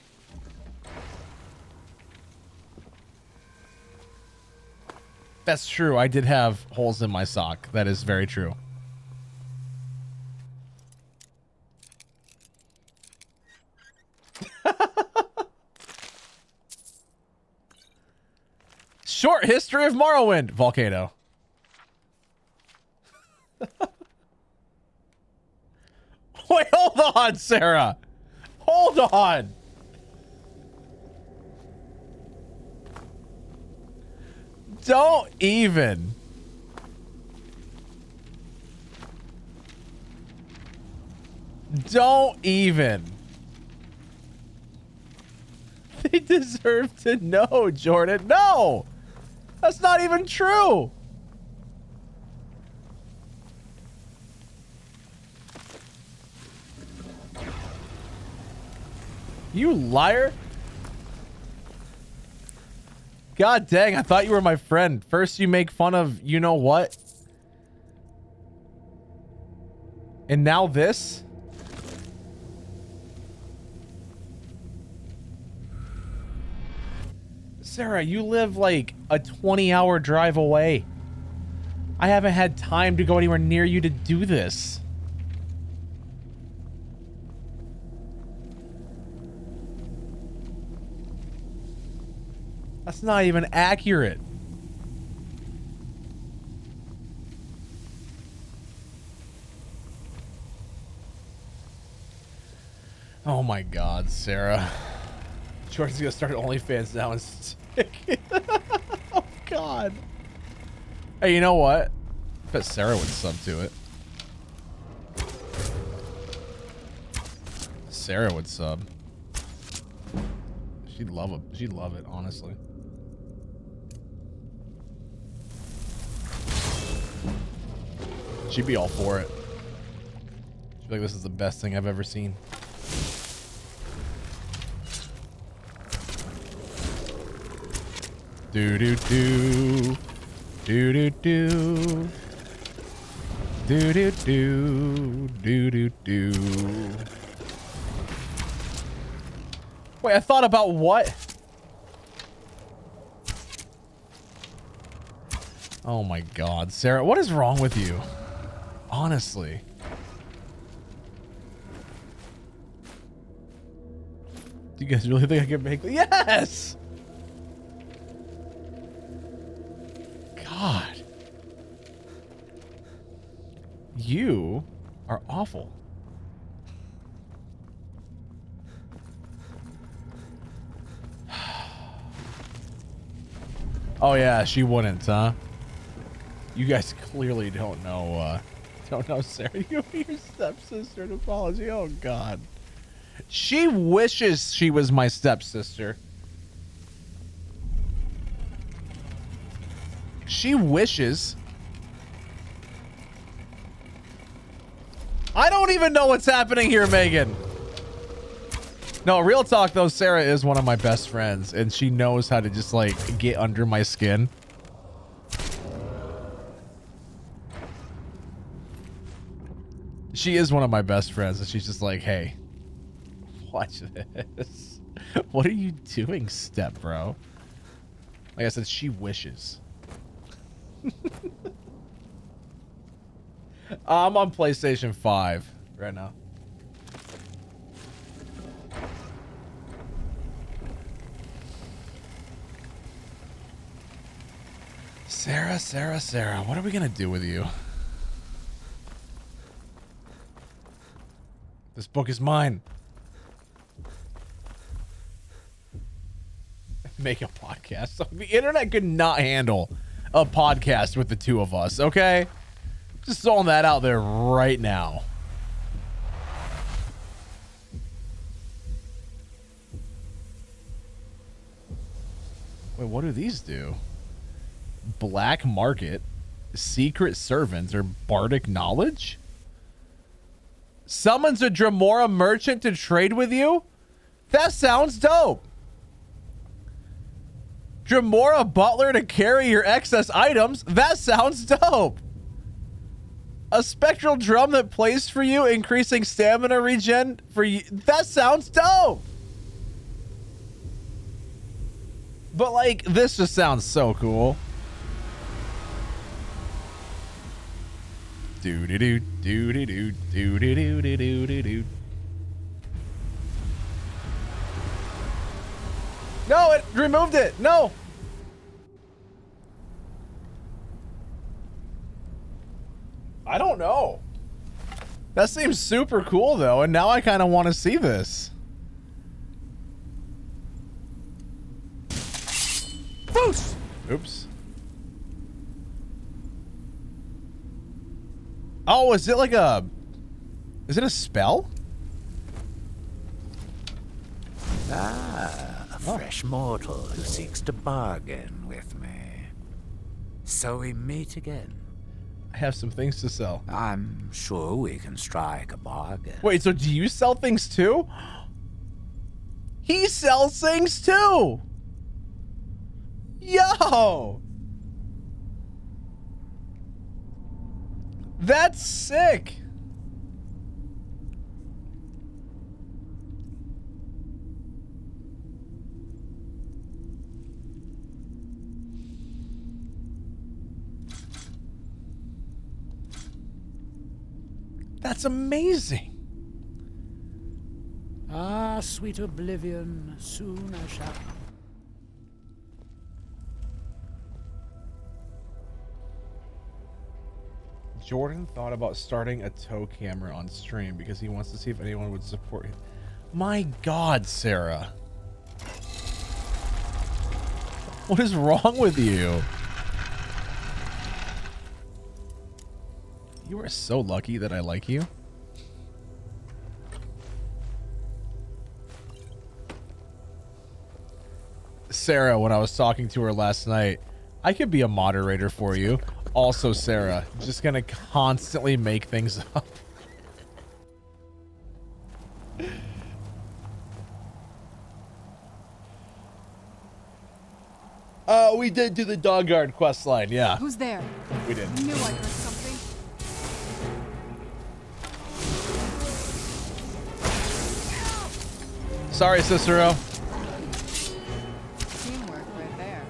That's true. I did have holes in my sock. That is very true. Short history of Morrowind volcano. Wait, hold on, Sarah. Hold on. Don't even. Don't even. They deserve to know, Jordan. No! That's not even true. You liar. God dang, I thought you were my friend. First you make fun of you know what? And now this? Sarah, you live like a 20-hour drive away. I haven't had time to go anywhere near you to do this. That's not even accurate. Oh my God, Sarah. Jordan's gonna start OnlyFans now and stick. Oh God. Hey, you know what? I bet Sarah would sub to it. Sarah would sub. She'd love it. She'd love it, honestly. She'd be all for it. She'd be like, this is the best thing I've ever seen. Do do do. Do do do. Do do do. Do do do. Wait, I thought about what? Oh my God, Sarah, what is wrong with you? Honestly. Do you guys really think I can make it? Yes! God. You are awful. Oh yeah, she wouldn't, huh? You guys clearly don't know Sarah. You owe your stepsister an apology. Oh God. She wishes she was my stepsister. She wishes. I don't even know what's happening here, Megan. No, real talk though, Sarah is one of my best friends and she knows how to just like get under my skin. She is one of my best friends and she's just like, hey, watch this. What are you doing, step bro? Like I said, she wishes. I'm on PlayStation 5 right now. Sarah, what are we gonna do with you? This book is mine. Make a podcast. So the internet could not handle a podcast with the two of us, okay? Just throwing that out there right now. Wait, what do these do? Black market, secret servants, or bardic knowledge? Summons a Dremora merchant to trade with you? That sounds dope. Dremora butler to carry your excess items? That sounds dope. A spectral drum that plays for you, increasing stamina regen for you? That sounds dope. But like, this just sounds so cool. Do-do-do, do-do-do, do-do-do-do-do-do-do. No, it removed it. No. I don't know. That seems super cool though, and now I kind of want to see this. Boos! Oops. Oh, is it like a... Is it a spell? Ah, a fresh mortal who seeks to bargain with me. So we meet again. I have some things to sell. I'm sure we can strike a bargain. Wait, so do you sell things too? He sells things too! Yo! That's sick! That's amazing. Ah, sweet oblivion, soon I shall. Jordan thought about starting a tow camera on stream because he wants to see if anyone would support him. My God, Sarah. What is wrong with you? You are so lucky that I like you. Sarah, when I was talking to her last night, I could be a moderator for you. Also, Sarah, just gonna constantly make things up. We did do the dog guard quest line, yeah. Who's there? We did. I knew I heard something. Sorry, Cicero. Teamwork right there.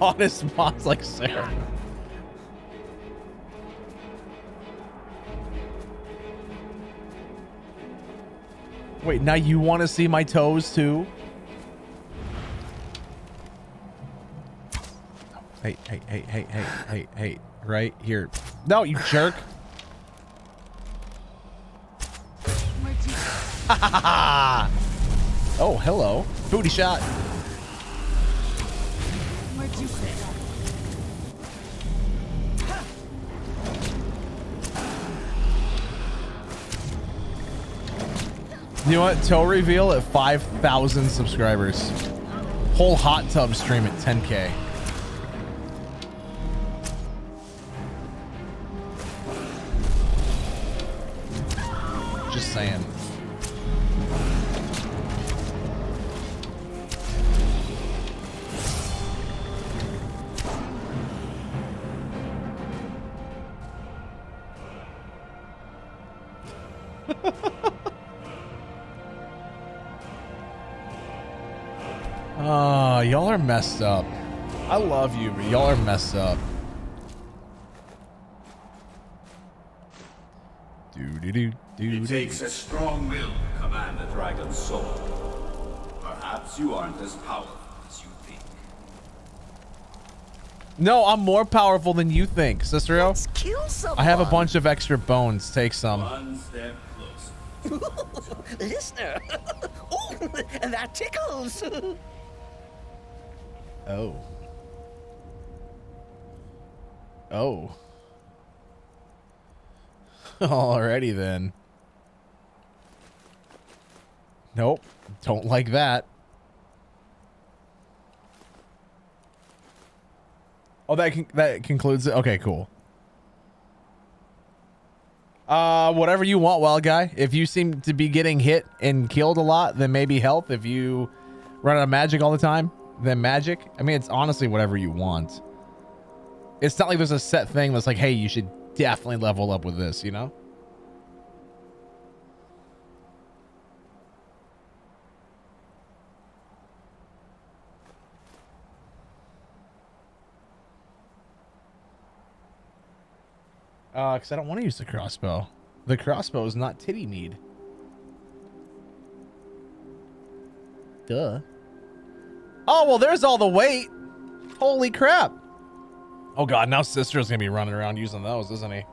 Honest mods like Sarah. Wait, now you want to see my toes too? Hey, right here. No, you jerk. Oh, hello. Booty shot. You know what? Toe reveal at 5,000 subscribers. Whole hot tub stream at 10K. Just saying. Oh, y'all are messed up. I love you, but y'all are messed up. It takes a strong will to command a dragon's soul. Perhaps you aren't as powerful as you think. No, I'm more powerful than you think, Cicero. Let's kill someone. I have a bunch of extra bones. Take some. One step closer. Listener. Oh, that tickles. Oh. Oh. Alrighty then. Nope. Don't like that. Oh, that concludes it. Okay, cool. Whatever you want, wild guy. If you seem to be getting hit and killed a lot, then maybe health. If you run out of magic all the time, then magic. I mean, it's honestly whatever you want. It's not like there's a set thing that's like, hey, you should definitely level up with this, you know? Because I don't want to use the crossbow. The crossbow is not titty mead. Duh. Oh, well, there's all the weight. Holy crap. Oh, God, now Sister's going to be running around using those, isn't he?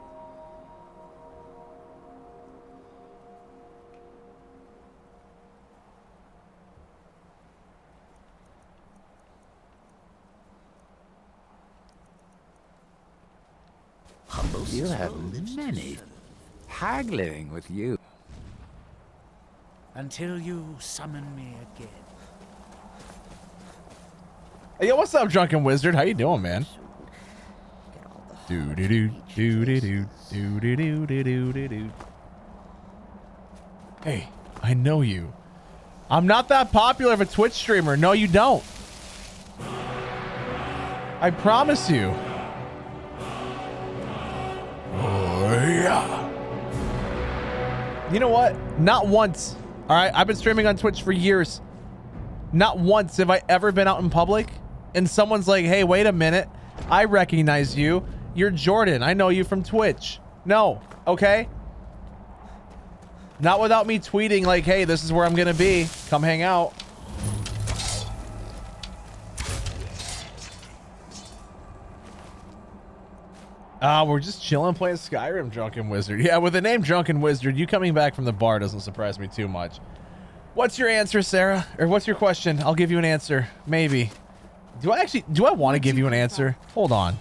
You'll have many haggling with you. Until you summon me again. Hey, yo, what's up, Drunken Wizard? How you doing, man? Do-do-do-do-do-do-do-do-do-do-do. Hey, I know you. I'm not that popular of a Twitch streamer. No, you don't. I promise you. Oh, yeah. You know what? Not once. All right, I've been streaming on Twitch for years. Not once have I ever been out in public and someone's like, hey, wait a minute. I recognize you. You're Jordan. I know you from Twitch. No, okay? Not without me tweeting like, hey, this is where I'm going to be. Come hang out. We're just chilling playing Skyrim, Drunken Wizard. Yeah, with the name Drunken Wizard, you coming back from the bar doesn't surprise me too much. What's your answer, Sarah? Or what's your question? I'll give you an answer. Maybe. Do I want to give you an answer? Hold on.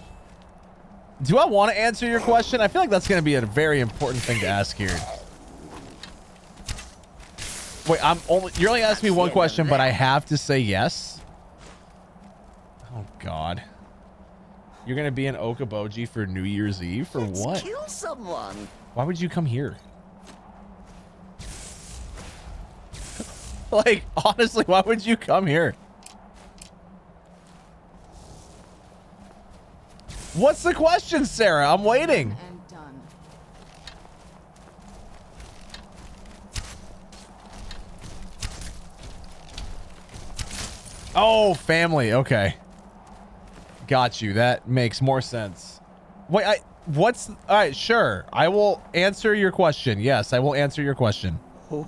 Do I want to answer your question? I feel like that's going to be a very important thing to ask here. Wait, you're only asking me one question, but I have to say yes? Oh, God. You're going to be in Okoboji for New Year's Eve? For what? Kill someone. Why would you come here? Like, honestly, why would you come here? What's the question, Sarah? I'm waiting. And done. Oh, family. Okay. Got you. That makes more sense. Wait, all right, sure. I will answer your question. Yes, I will answer your question. Oh.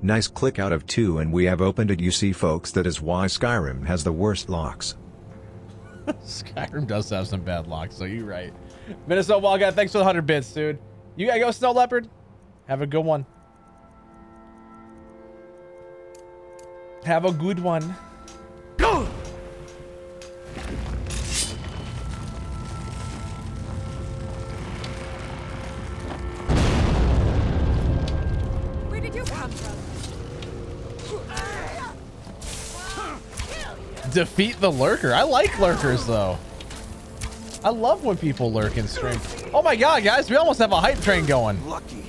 Nice click out of 2 and we have opened it. You see folks, that is why Skyrim has the worst locks. Skyrim does have some bad locks, so you're right. Minnesota Wild Guy, thanks for the 100 bits, dude. You gotta go, Snow Leopard. Have a good one. Have a good one. Go! Where did you come from? Defeat the lurker. I like lurkers, though. I love when people lurk in stream. Oh my god, guys, we almost have a hype train going. Lucky.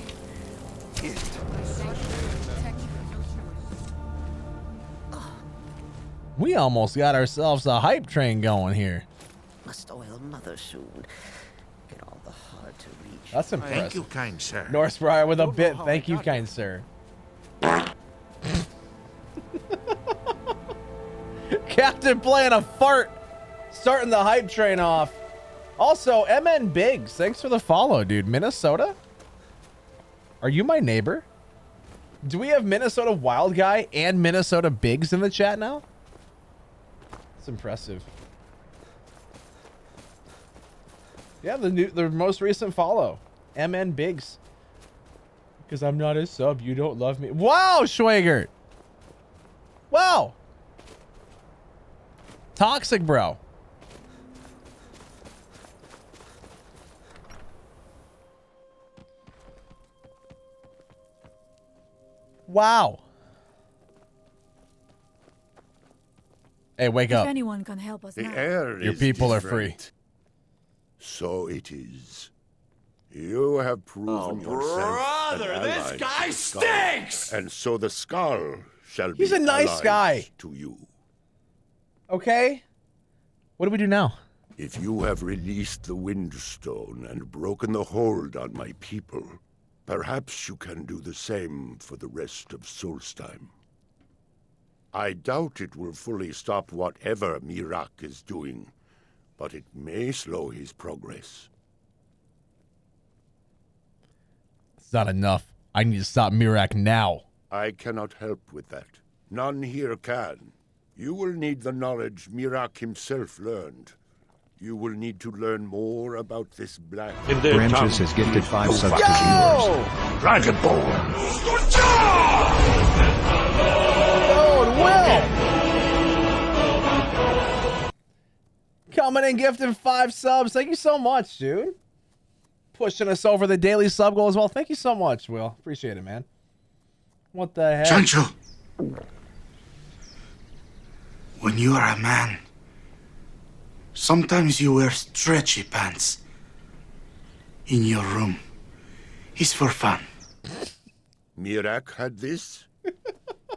We almost got ourselves a hype train going here. Must oil mother soon. Get all the hard to reach. That's impressive. Thank you, kind sir. Norse Briar with a bit. Thank you, kind sir. Captain playing a fart. Starting the hype train off. Also, MN Biggs, thanks for the follow, dude. Minnesota? Are you my neighbor? Do we have Minnesota Wild Guy and Minnesota Biggs in the chat now? It's impressive. Yeah, the most recent follow. MN Biggs. Because I'm not a sub, you don't love me. Wow, Schwagert. Wow. Toxic, bro. Wow. Hey, wake If up. anyone can help us The now. air Your is people are free. different. So it is. You have proven yourself brother, an this ally guy to Skull, stinks! and so the Skull shall He's be a nice allied guy. to you. Okay. What do we do now? If you have released the Windstone and broken the hold on my people, perhaps you can do the same for the rest of Solstheim. I doubt it will fully stop whatever Mirak is doing, but it may slow his progress. It's not enough. I need to stop Mirak now. I cannot help with that. None here can. You will need the knowledge Mirak himself learned. You will need to learn more about this black... Branches has gifted 5 subs to viewers. Dragonborn! Will! Coming in gifting 5 subs. Thank you so much, dude. Pushing us over the daily sub goal as well. Thank you so much, Will. Appreciate it, man. What the heck? Sancho! When you are a man, sometimes you wear stretchy pants in your room. It's for fun. Mirak had this?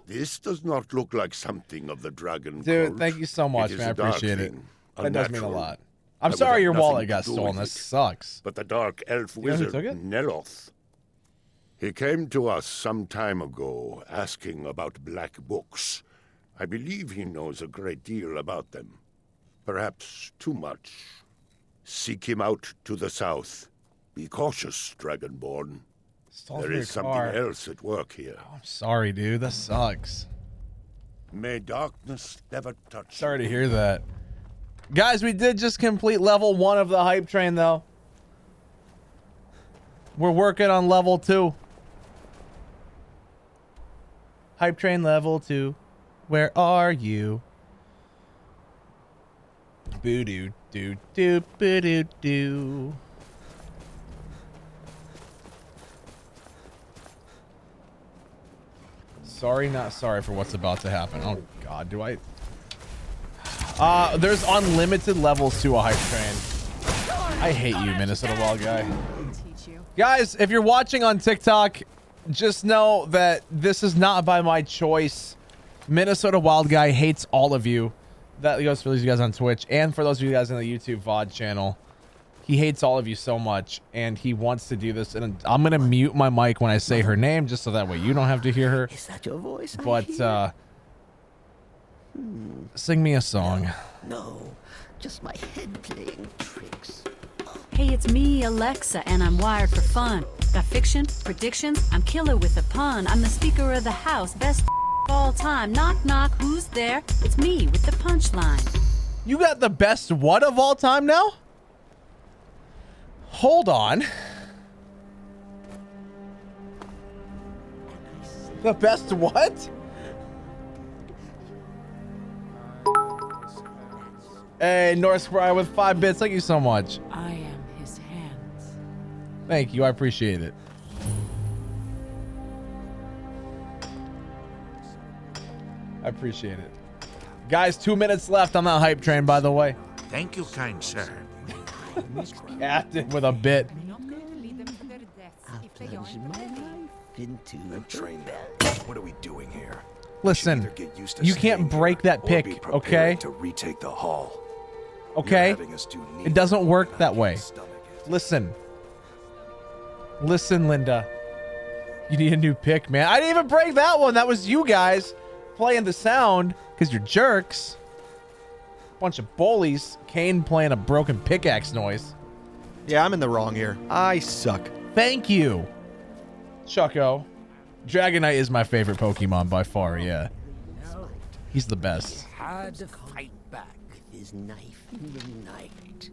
This does not look like something of the dragon Dude, cult. thank you so much, It is man. I a dark appreciate it. thing, That does mean a unnatural. lot. I'm That would sorry have your nothing wallet to got do stolen. with This it. sucks. But the dark elf You know who wizard, took it? Neloth. He came to us some time ago asking about black books. I believe he knows a great deal about them. Perhaps too much. Seek him out to the south. Be cautious, Dragonborn. Stole There from is your something car. else at work here. I'm sorry, dude. That sucks. May darkness never touch Sorry to hear that. Guys, we did just complete level 1 of the hype train, though. We're working on level 2. Hype train level 2. Where are you? Boo doo doo doo boo doo doo. Sorry, not sorry for what's about to happen. Oh god, do I? There's unlimited levels to a hype train. I hate you, Minnesota Wild Guy. Guys, if you're watching on TikTok, just know that this is not by my choice. Minnesota Wild Guy hates all of you. That goes for those of you guys on Twitch and for those of you guys on the YouTube VOD channel. He hates all of you so much, and he wants to do this. And I'm gonna mute my mic when I say her name, just so that way you don't have to hear her. Is that your voice? But sing me a song. No, just my head playing tricks. Hey, it's me, Alexa, and I'm wired for fun. Got fiction, predictions, I'm killer with a pun. I'm the speaker of the house, best of all time. Knock, knock, who's there? It's me with the punchline. You got the best what of all time now? Hold on. The best what? Hey, North Spry with 5 bits. Thank you so much. I am his hands. Thank you. I appreciate it. I appreciate it. Guys, 2 minutes left on that hype train, by the way. Thank you, kind sir. Captain with a bit. Into the train. What are we doing here? Listen, you can't break that pick, okay? To retake the hall. Okay? It doesn't work that way. Listen. Listen, Linda. You need a new pick, man. I didn't even break that one. That was you guys playing the sound because you're jerks. Bunch of bullies. Kane playing a broken pickaxe noise. Yeah, I'm in the wrong here. I suck. Thank you, Chucko. Dragonite is my favorite Pokemon by far, yeah. He's the best. Had to fight back with his knife in the night.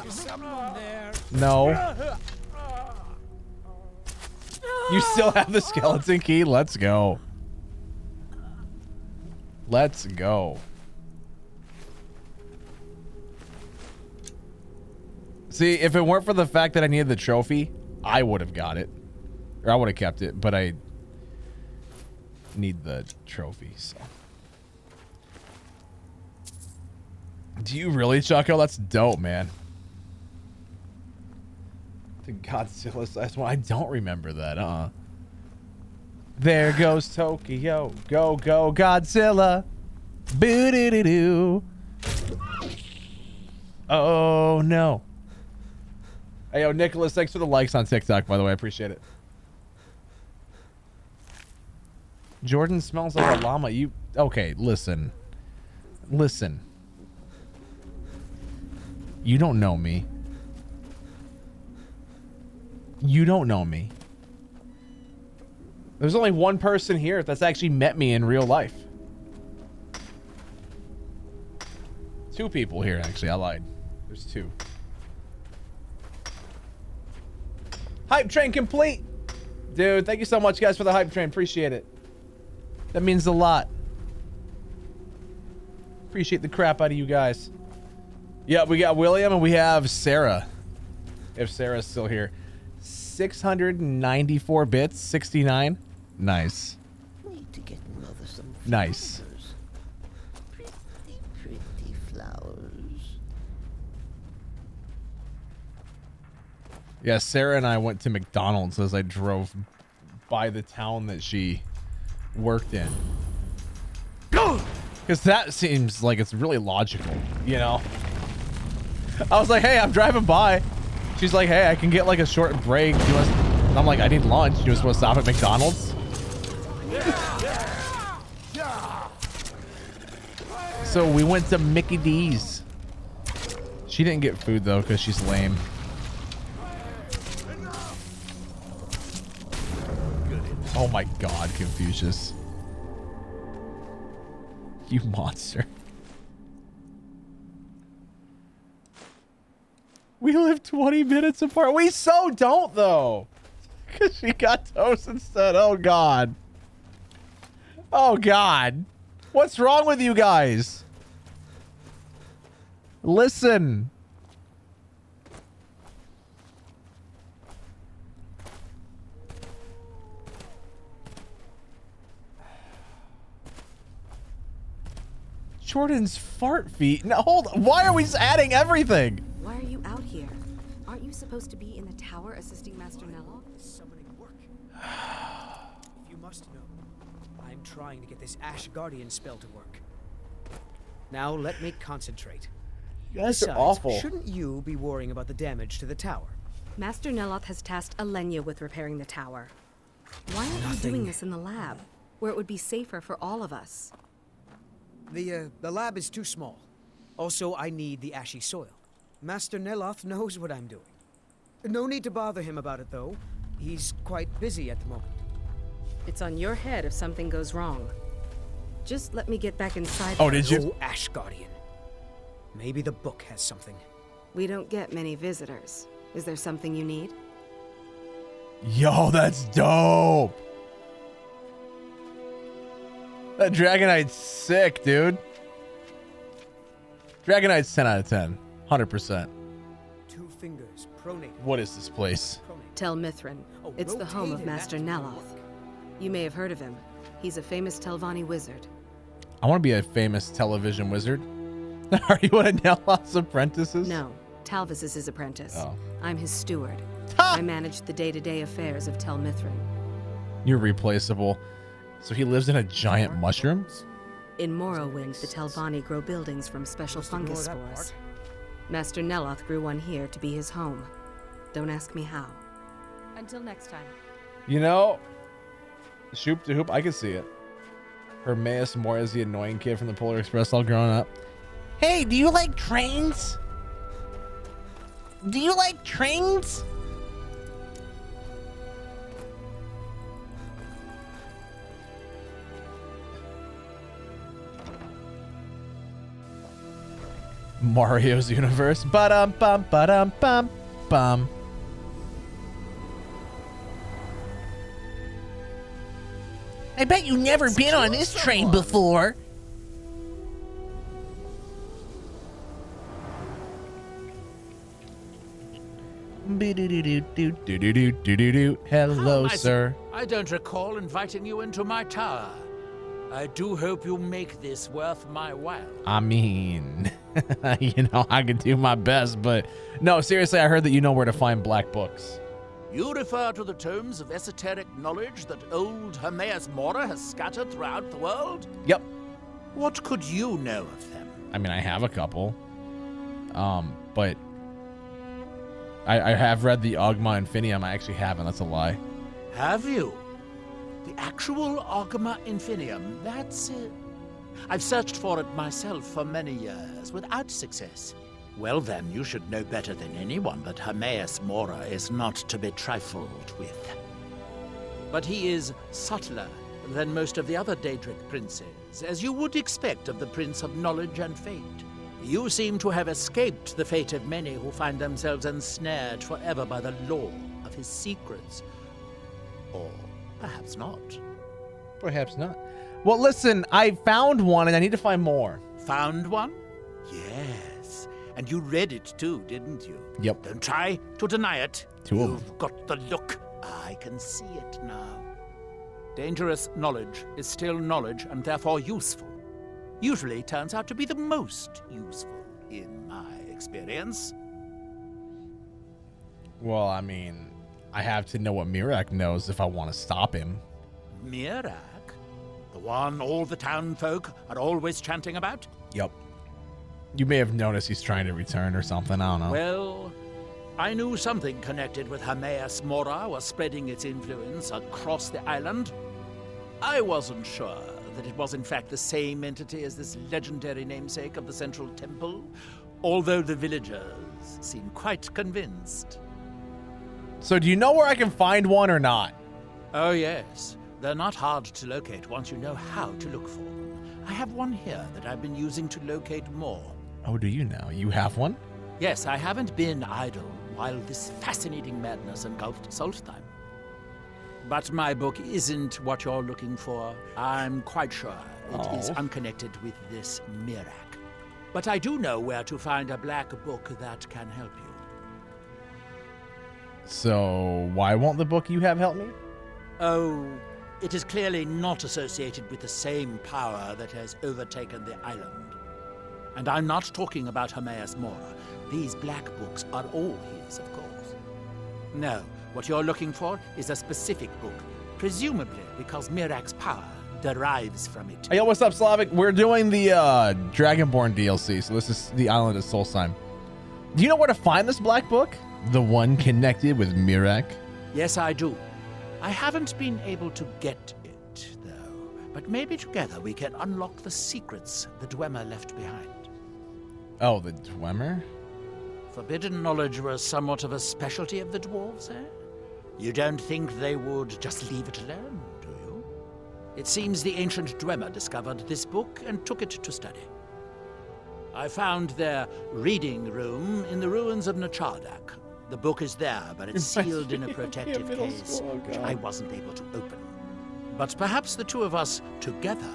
Is someone there? No. You still have the skeleton key? Let's go. Let's go. See, if it weren't for the fact that I needed the trophy, I would have got it. Or I would have kept it, but I need the trophy, so. Do you really, Chucko? That's dope, man. The Godzilla size one. I don't remember that, There goes Tokyo. Go, go, Godzilla. Boo-doo-doo-doo. Oh, no. Hey, yo, Nicholas, thanks for the likes on TikTok, by the way. I appreciate it. Jordan smells like a llama. You... Okay, listen. Listen. You don't know me. You don't know me. There's only one person here that's actually met me in real life. 2 people here, actually. I lied. There's 2. Hype train complete. Dude, thank you so much, guys, for the hype train. Appreciate it. That means a lot. Appreciate the crap out of you guys. Yeah, we got William and we have Sarah. If Sarah's still here. 694 bits, 69. Nice. Need to get mother some nice. flowers. Pretty flowers. Yeah, Sarah and I went to McDonald's as I drove by the town that she worked in. Because that seems like it's really logical, you know? I was like, hey, I'm driving by. She's like, hey, I can get like a short break. And I'm like, I need lunch. You just want to stop at McDonald's? So we went to Mickey D's. She didn't get food though because she's lame. Oh my god, Confucius. You monster. We live 20 minutes apart. We so don't though. Because she got toast instead. Oh god. Oh god. What's wrong with you guys? Listen. Jordan's fart feet. No, hold on. Why are we just adding everything? Why are you out here? Aren't you supposed to be in the tower assisting Master Nello? Summoning work. If you must know, I'm trying to get this Ash Guardian spell to work. Now let me concentrate. You guys are Besides, awful. Shouldn't you be worrying about the damage to the tower? Master Neloth has tasked Alenia with repairing the tower. Why aren't you doing this in the lab, where it would be safer for all of us? The lab is too small. Also, I need the ashy soil. Master Neloth knows what I'm doing. No need to bother him about it, though. He's quite busy at the moment. It's on your head if something goes wrong. Just let me get back inside. Oh, did you? Oh, Ash Guardian. Maybe the book has something. We don't get many visitors. Is there something you need? Yo, that's dope. That Dragonite's sick, dude. Dragonite's 10 out of 10. 100%. 2 fingers, pronate. What is this place? Tel Mithrin. It's the home of Master Neloth. You may have heard of him. He's a famous Telvanni wizard. I want to be a famous television wizard. Are you one of Neloth's apprentices? No, Talvis is his apprentice. Oh. I'm his steward. I manage the day-to-day affairs of Tel Mithrin. You're replaceable. So he lives in a giant mushroom? In Morrowind, the Telvanni grow buildings from special fungus spores. Master Neloth grew one here to be his home. Don't ask me how. Until next time. You know, Shoop to Hoop, I can see it. Hermaeus Mora is the annoying kid from the Polar Express all growing up. Hey, do you like trains? Do you like trains? Mario's universe. Ba-dum bum ba-dum bum bum. I bet you've never been on this train before. Hello, sir. I don't recall inviting you into my tower. I do hope you make this worth my while. I mean, you know, I can do my best, but no, seriously, I heard that you know where to find black books. You refer to the tomes of esoteric knowledge that old Hermaeus Mora has scattered throughout the world? Yep. What could you know of them? I mean, I have a couple. But I have read the Ogma Infinium. I actually haven't. That's a lie. Have you? The actual Ogma Infinium, that's it. I've searched for it myself for many years, without success. Well then, you should know better than anyone that Hermaeus Mora is not to be trifled with. But he is subtler than most of the other Daedric princes, as you would expect of the Prince of Knowledge and Fate. You seem to have escaped the fate of many who find themselves ensnared forever by the law of his secrets. Or perhaps not. Perhaps not. Well, listen, I found one and I need to find more. Found one? Yes. And you read it too, didn't you? Yep. Don't try to deny it. Two of them. You've got the look. I can see it now. Dangerous knowledge is still knowledge and therefore useful. Usually turns out to be the most useful, in my experience. Well, I mean, I have to know what Mirak knows if I want to stop him. Mirak? The one all the town folk are always chanting about? Yep. You may have noticed he's trying to return or something. I don't know. Well, I knew something connected with Hermaeus Mora was spreading its influence across the island. I wasn't sure that it was in fact the same entity as this legendary namesake of the Central Temple, although the villagers seem quite convinced. So do you know where I can find one or not? Oh yes, they're not hard to locate once you know how to look for them. I have one here that I've been using to locate more. Oh, do you now? You have one? Yes, I haven't been idle while this fascinating madness engulfed Solstheim. But my book isn't what you're looking for. I'm quite sure it is unconnected with this Mirak. But I do know where to find a black book that can help you. So why won't the book you have help me? Oh, it is clearly not associated with the same power that has overtaken the island. And I'm not talking about Hermaeus Mora. These black books are all his, of course. No, what you're looking for is a specific book, presumably because Mirak's power derives from it. Hey, yo, what's up, Slavic? We're doing the Dragonborn DLC, so this is the island of Solstheim. Do you know where to find this black book? The one connected with Mirak? Yes, I do. I haven't been able to get it, though. But maybe together we can unlock the secrets the Dwemer left behind. Oh, the Dwemer? Forbidden knowledge was somewhat of a specialty of the dwarves, eh? You don't think they would just leave it alone, do you? It seems the ancient Dwemer discovered this book and took it to study. I found their reading room in the ruins of Nachardak. The book is there, but it's sealed in a protective case, which I wasn't able to open. But perhaps the two of us together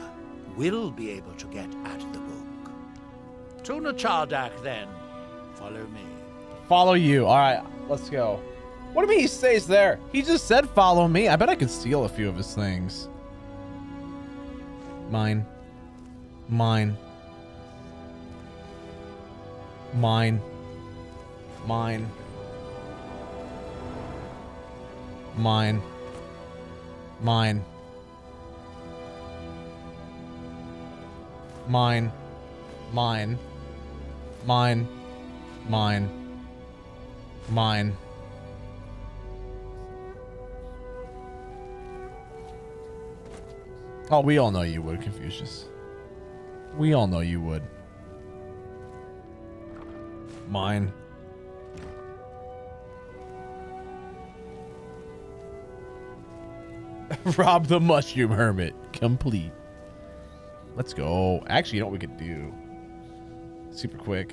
will be able to get at the book. To Nachardak, then. Follow me. Follow you. All right, let's go. What do you mean he stays there? He just said follow me. I bet I could steal a few of his things. Mine. Mine. Mine. Mine. Mine. Mine. Mine. Mine. Mine. Mine. Mine. Oh, we all know you would, Confucius. We all know you would. Mine. Rob the Mushroom Hermit. Complete. Let's go. Actually, you know what we could do? Super quick.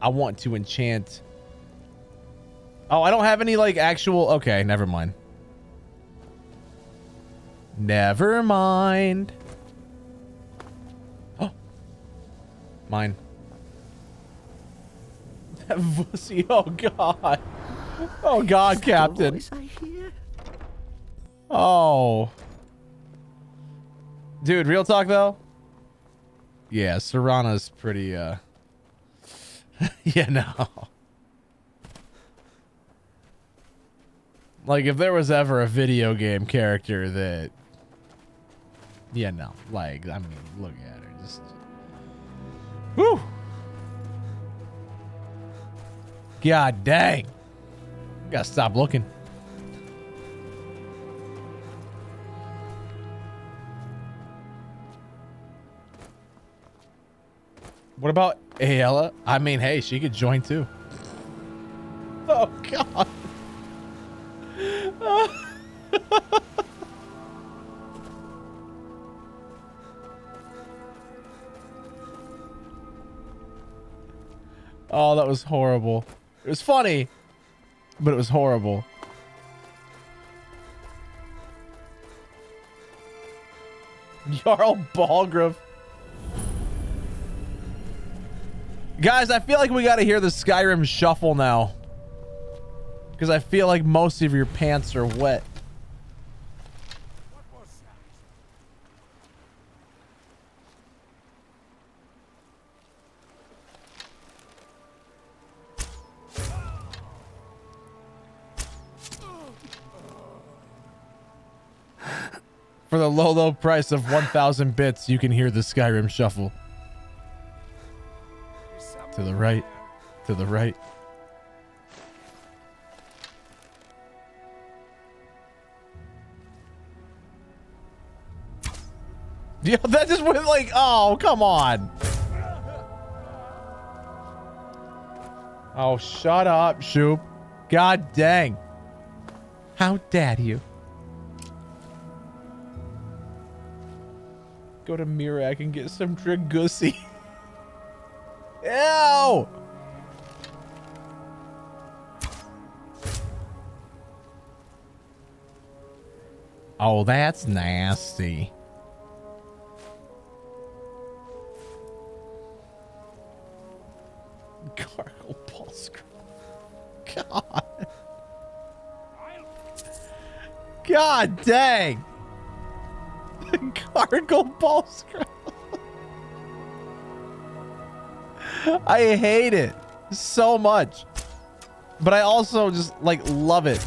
I want to enchant. Oh, I don't have any, like, actual... Okay, never mind. Never mind. Oh. Mine. That pussy. Oh, God. Oh, God, Captain. Oh. Dude, real talk, though? Yeah, Serana's pretty, yeah, no. Like, if there was ever a video game character that... Yeah, no. Like, I mean, look at her. Just... Whew! God dang. Gotta stop looking. What about Ayala? I mean, hey, she could join too. Oh, God. Oh, that was horrible. It was funny, but it was horrible. Jarl Balgruff. Guys, I feel like we got to hear the Skyrim shuffle now. Because I feel like most of your pants are wet. For the low, low price of 1,000 bits, you can hear the Skyrim shuffle. To the right. To the right. Yo, that just went like, oh, come on. Oh, shut up, Shoop. God dang. How dare you? Go to Mirak and get some Dragusi. Ew! Oh, that's nasty. Gargle pulse. God. God dang. Gargle ball scroll. I hate it so much, but I also just like love it.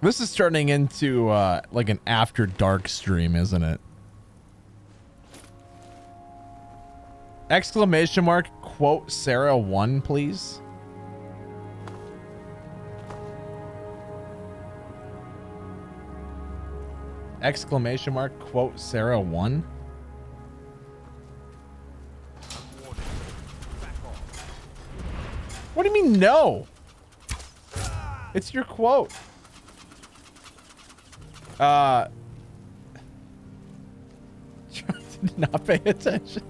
This is turning into like an after dark stream, isn't it? Exclamation mark quote Sarah 1, please. Exclamation mark quote Sarah 1. know? It's your quote. Try to not pay attention.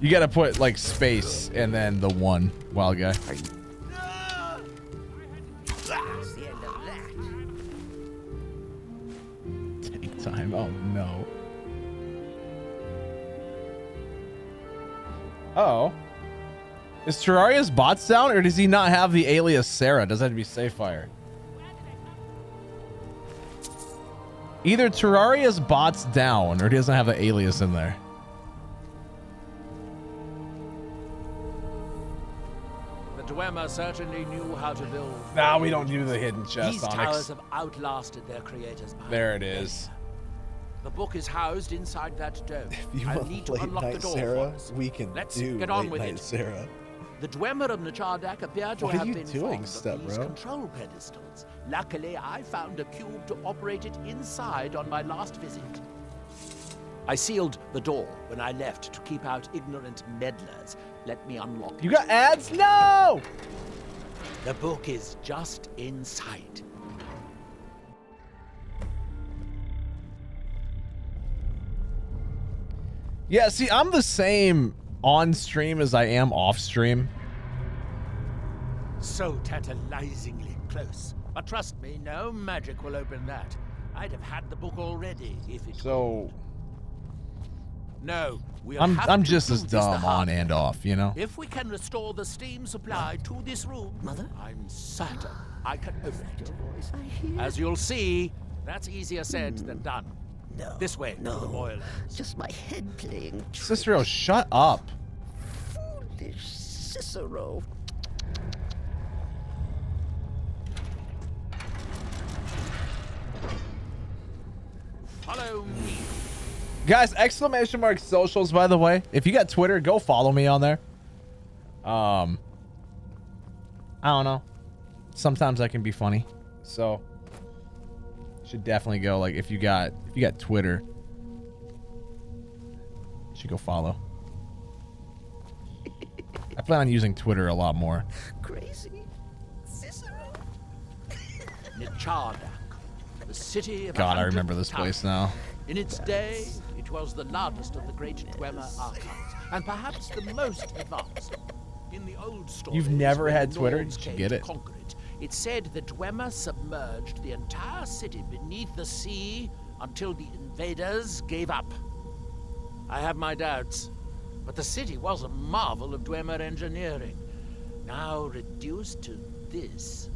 You gotta put like space and then the one, wild guy. Take time. Oh no. Oh. Is Terraria's bots down, or does he not have the alias Sarah? Does that have to be Safefire? Either Terraria's bot's down, or he doesn't have the alias in there. The Dwemer certainly knew how to build. Nah, we don't do the hidden chest, These Onyx. towers have outlasted their creators. There it is. The book is housed inside that dome. You I want need to late unlock the night door Sarah? for us. We can Let's do get on late with night it. Sarah. The Dwemer of Nachardak appear to What are have you been doing, fond Step of these Bro? control pedestals. Luckily, I found a cube to operate it inside on my last visit. I sealed the door when I left to keep out ignorant meddlers. Let me unlock it. You got ads? No! The book is just inside. Yeah, see, I'm the same on stream as I am off stream. So tantalizingly close. But trust me, no magic will open that. I'd have had the book already if it So No, we'll I'm have to just do as this the dumb hard on and off, you know? If we can restore the steam supply to this room, Mother, I'm certain I can open it. As you'll see, that's easier said than done. No. This way, to the boiler. Just my head playing. Cicero, shut up. Foolish Cicero. Follow me. Guys, exclamation mark socials, by the way. If you got Twitter, go follow me on there. I don't know. Sometimes I can be funny. So you should definitely go, like, if you got Twitter, you should go follow. I plan on using Twitter a lot more. Crazy Cicero. Nachardak, the city of God, I 100 remember this towers. place now. In its day, it was the largest of the great Dwemer archives, and perhaps the most advanced. In the old stories, You've never when had the Twitter? Nords You should came get to it. conquer it, it said the Dwemer submerged the entire city beneath the sea until the invaders gave up. I have my doubts, but the city was a marvel of Dwemer engineering, now reduced to this.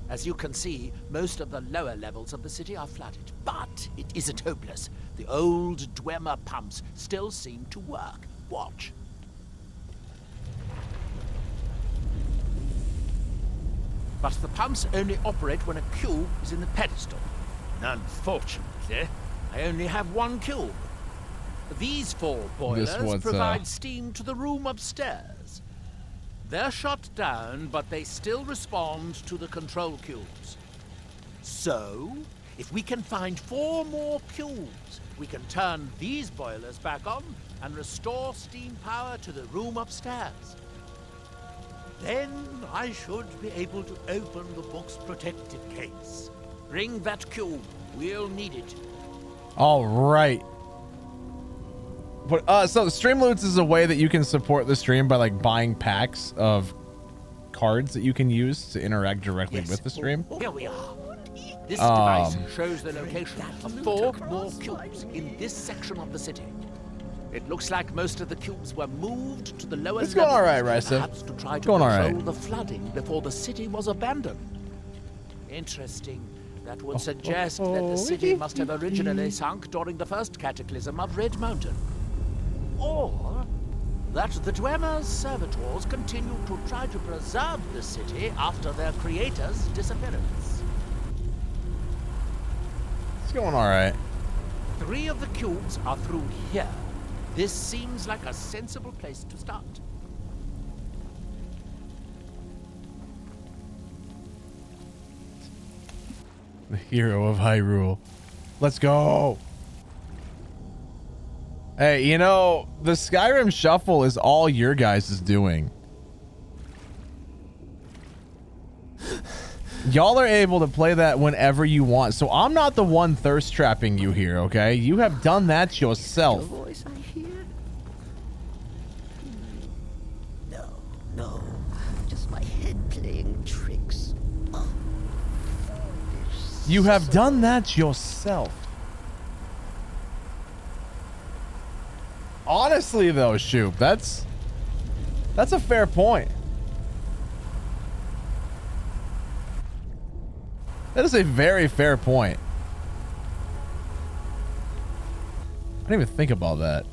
As you can see, most of the lower levels of the city are flooded, but it isn't hopeless. The old Dwemer pumps still seem to work. Watch. But the pumps only operate when a cube is in the pedestal. Unfortunately, I only have one cube. These 4 boilers one's, provide steam to the room upstairs. They're shut down, but they still respond to the control cubes. So, if we can find 4 more cubes, we can turn these boilers back on and restore steam power to the room upstairs. Then I should be able to open the book's protective case. Bring that cube. We'll need it. All right. But so Streamloots is a way that you can support the stream by like buying packs of cards that you can use to interact directly with the stream. Here we are. This device shows the location of 4 more cubes in this section of the city. It looks like most of the cubes were moved to the lower It's going levels, all right, Risa. perhaps to try to Going all control right. the flooding before the city was abandoned. Interesting. That would suggest that the city must have originally sunk during the first cataclysm of Red Mountain. Or that the Dwemer's servitors continued to try to preserve the city after their creator's disappearance. It's going all right. 3 of the cubes are through here. This seems like a sensible place to start. The hero of Hyrule. Let's go. Hey, you know, the Skyrim shuffle is all your guys is doing. Y'all are able to play that whenever you want. So I'm not the one thirst trapping you here, okay? You have done that yourself. Your voice I hear? No. Just my head playing tricks. Oh. You have done that yourself. Honestly, though, Shoop, that's a fair point. That is a very fair point. I didn't even think about that.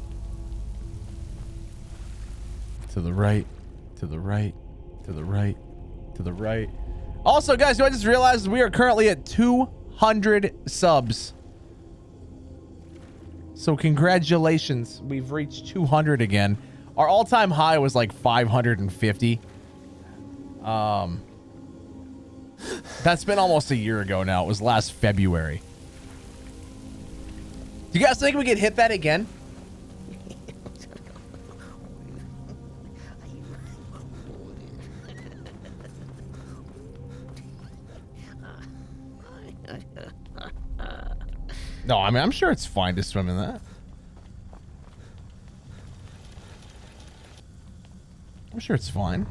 To the right, to the right, to the right, to the right. Also, guys, I just realized we are currently at 200 subs. So congratulations, we've reached 200 again. Our all-time high was like 550. That's been almost a year ago now. It was last February. Do you guys think we could hit that again? No, I mean, I'm sure it's fine to swim in that. I'm sure it's fine.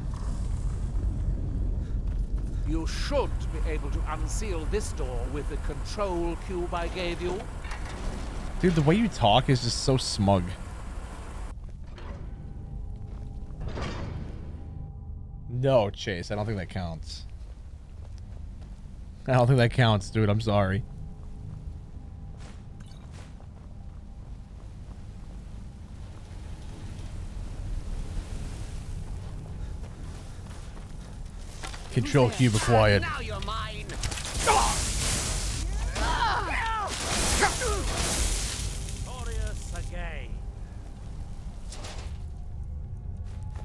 You should be able to unseal this door with the control cube I gave you. Dude, the way you talk is just so smug. No, Chase, I don't think that counts. I don't think that counts, dude. I'm sorry. Control cube acquired. Now you're mine.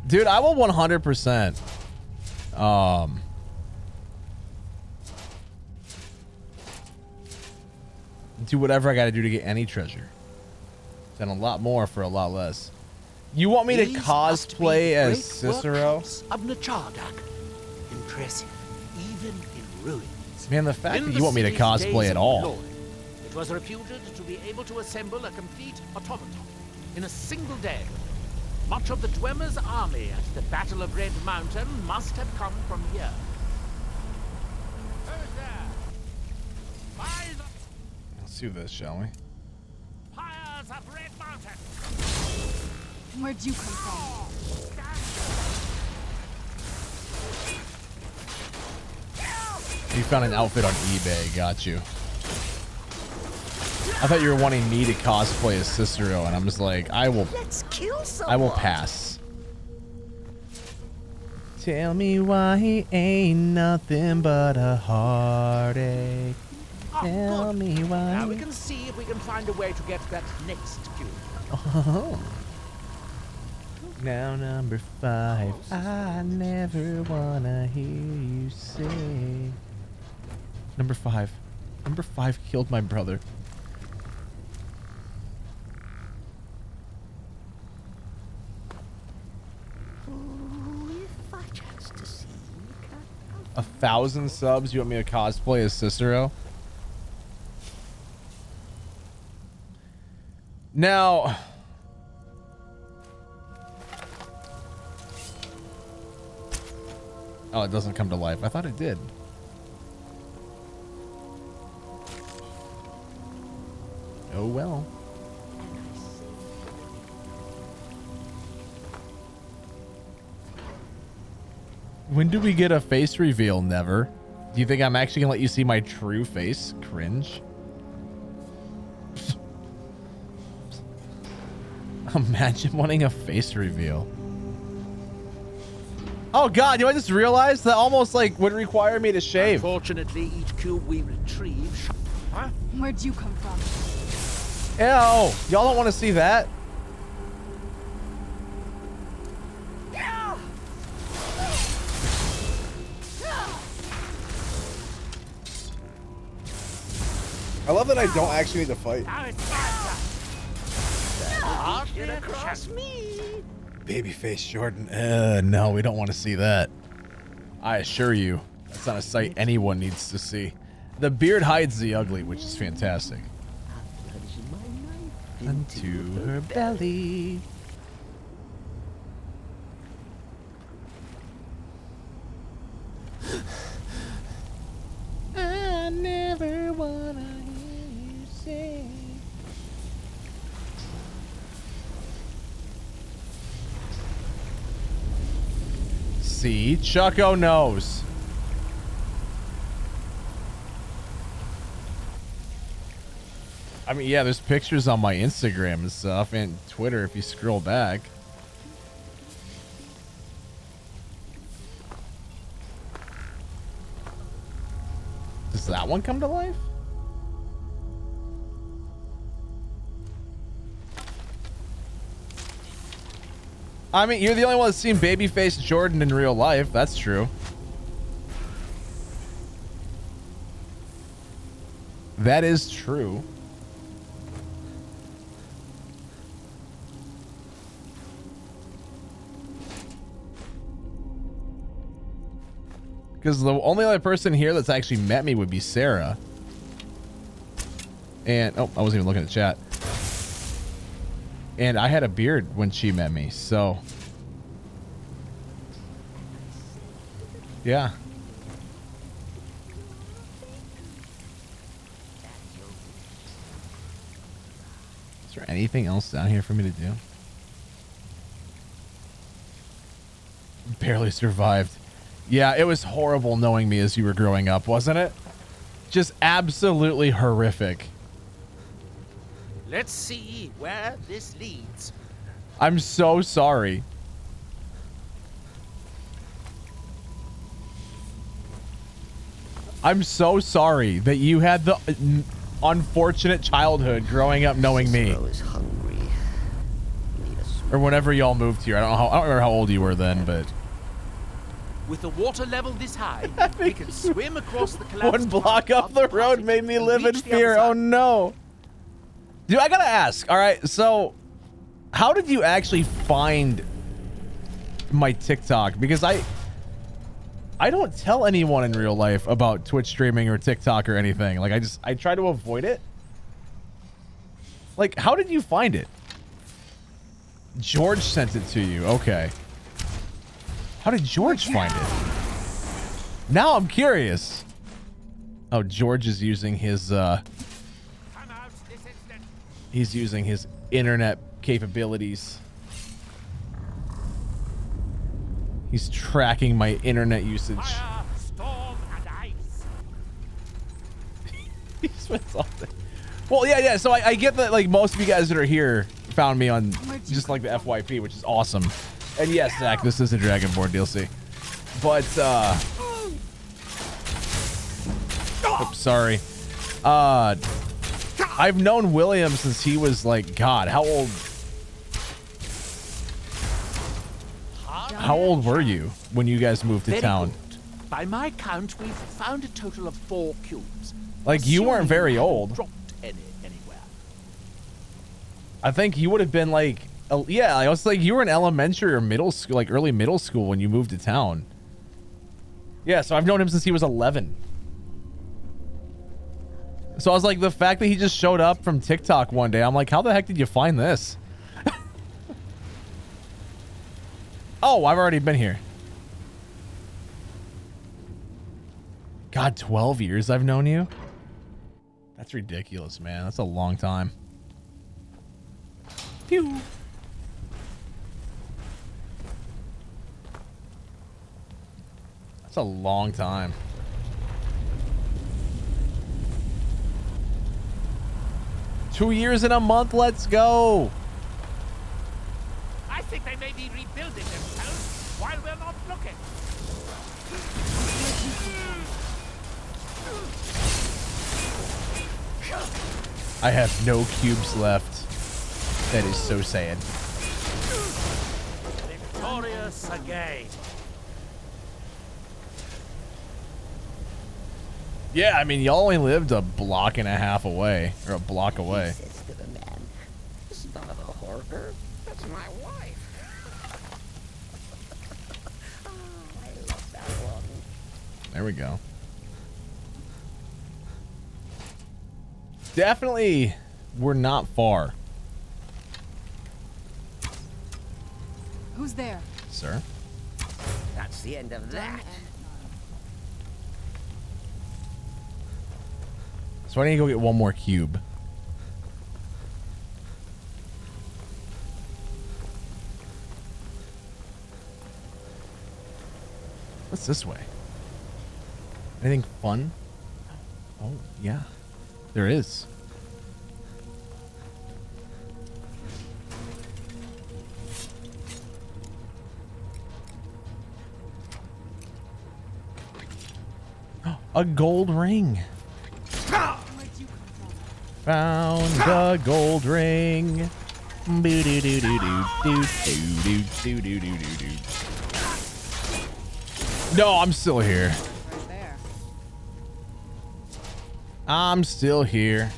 Dude, I will 100% do whatever I gotta do to get any treasure. Then a lot more for a lot less. You want me to cosplay as Cicero? Of Nachardak. Impressive, even in ruins. Man, the fact that you want me to cosplay at all. It was reputed to be able to assemble a complete automaton in a single day. Much of the Dwemer's army at the Battle of Red Mountain must have come from here. Who's there? Let's do this, shall we? Fires of Red Mountain. Where'd you come from? You found an outfit on eBay. Got you. I thought you were wanting me to cosplay as Cicero, and I'm just like, I will pass. Tell me why he ain't nothing but a heartache. Tell me why. Now we can see if we can find a way to get that next cube. Oh. Now number 5, I never wanna hear you say. Number 5. Number 5 killed my brother. If I chance to see you, 1,000 subs? You want me to cosplay as Cicero? Now, oh, it doesn't come to life. I thought it did. Oh well. When do we get a face reveal? Never. Do you think I'm actually gonna let you see my true face? Cringe. Imagine wanting a face reveal. Oh god, you know, I just realized that almost like would require me to shave. Unfortunately, each cube we retrieve. Huh? Where'd you come from? Ew, y'all don't want to see that. I love that I don't actually need to fight. Across me. Babyface Jordan. No, we don't want to see that. I assure you. That's not a sight anyone needs to see. The beard hides the ugly, which is fantastic. Into her belly. I never wanna hear you say. See, Chucko knows. I mean, yeah, there's pictures on my Instagram and stuff and Twitter if you scroll back. Does that one come to life? I mean, you're the only one that's seen babyface Jordan in real life. That's true. That is true. Because the only other person here that's actually met me would be Sarah. And, oh, I wasn't even looking at chat. And I had a beard when she met me, so. Yeah. Is there anything else down here for me to do? Barely survived. Yeah, it was horrible knowing me as you were growing up, wasn't it? Just absolutely horrific. Let's see where this leads. I'm so sorry. I'm so sorry that you had the unfortunate childhood growing up knowing me. Or whenever y'all moved here. I don't remember how old you were then, but With the water level this high, we can swim across the collapsed one block up the road made me live in reach the fear. other Oh no. Dude, I gotta ask. All right, so how did you actually find my TikTok? Because I don't tell anyone in real life about Twitch streaming or TikTok or anything. Like I try to avoid it. Like, how did you find it? George sent it to you. Okay. How did George find it? Now I'm curious. Oh, George is using his he's using his internet capabilities. He's tracking my internet usage. Fire, storm, and ice. He spends all day. Well, yeah. So I get that, like, most of you guys that are here found me on just like the FYP, which is awesome. And yes, Zach, this is a Dragonborn DLC. But oops, sorry. I've known William since he was like, God, how old were you when you guys moved to Very town? good. By my count, we've found a total of 4 cubes. Like, you weren't very old. Dropped anywhere. I think you would have been like, yeah, I was like, you were in elementary or middle school, like early middle school when you moved to town. Yeah, so I've known him since he was 11. So I was like, the fact that he just showed up from TikTok one day, I'm like, how the heck did you find this? Oh, I've already been here. God, 12 years I've known you? That's ridiculous, man. That's a long time. Pew. That's a long time. Two years and a month, let's go. I think they may be rebuilding themselves while we're not looking. I have no cubes left. That is so sad. Victorious again. Yeah, I mean, y'all only lived a block and a half away, or a block away. Says to the man, "It's not a horror. That's my wife." Oh, I love that one. There we go. Definitely, we're not far. Who's there? Sir? That's the end of that. So I need to go get one more cube. What's this way? Anything fun? Oh, yeah. There is. A gold ring. Found a gold ring. No, I'm still here. Right there. I'm still here.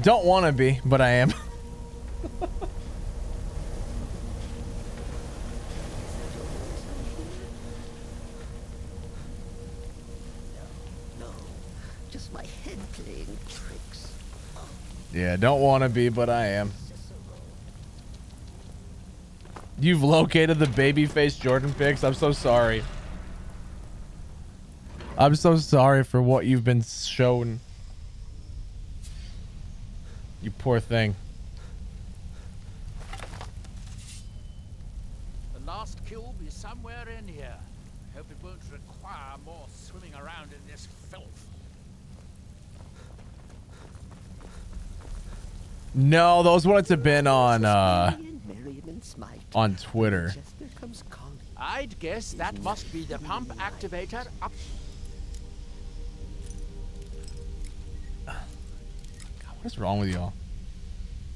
Don't want to be, but I am. Just my head playing tricks. Yeah, don't want to be, but I am. You've located the babyface Jordan pics. I'm so sorry. I'm so sorry for what you've been shown. You poor thing. The last cube is somewhere in here. Hope it won't require more swimming around in this filth. No, those wouldn't have been on Twitter. I'd guess that must be the pump activator up. What is wrong with y'all?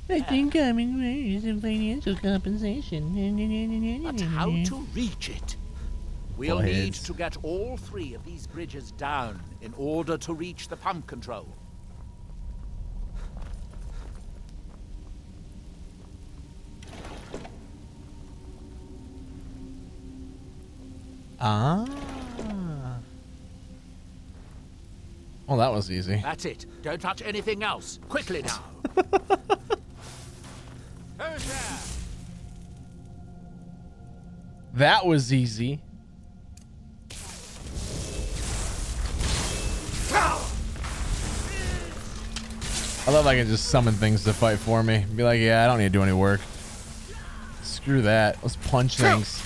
I think I'm in some financial compensation. But how to reach it? We'll Go need ahead. to get all 3 of these bridges down in order to reach the pump control. Ah. Well, that was easy. That's it. Don't touch anything else. Quickly now. Who's there? That was easy. I love I can just summon things to fight for me. Be like, yeah, I don't need to do any work. Screw that. Let's punch things.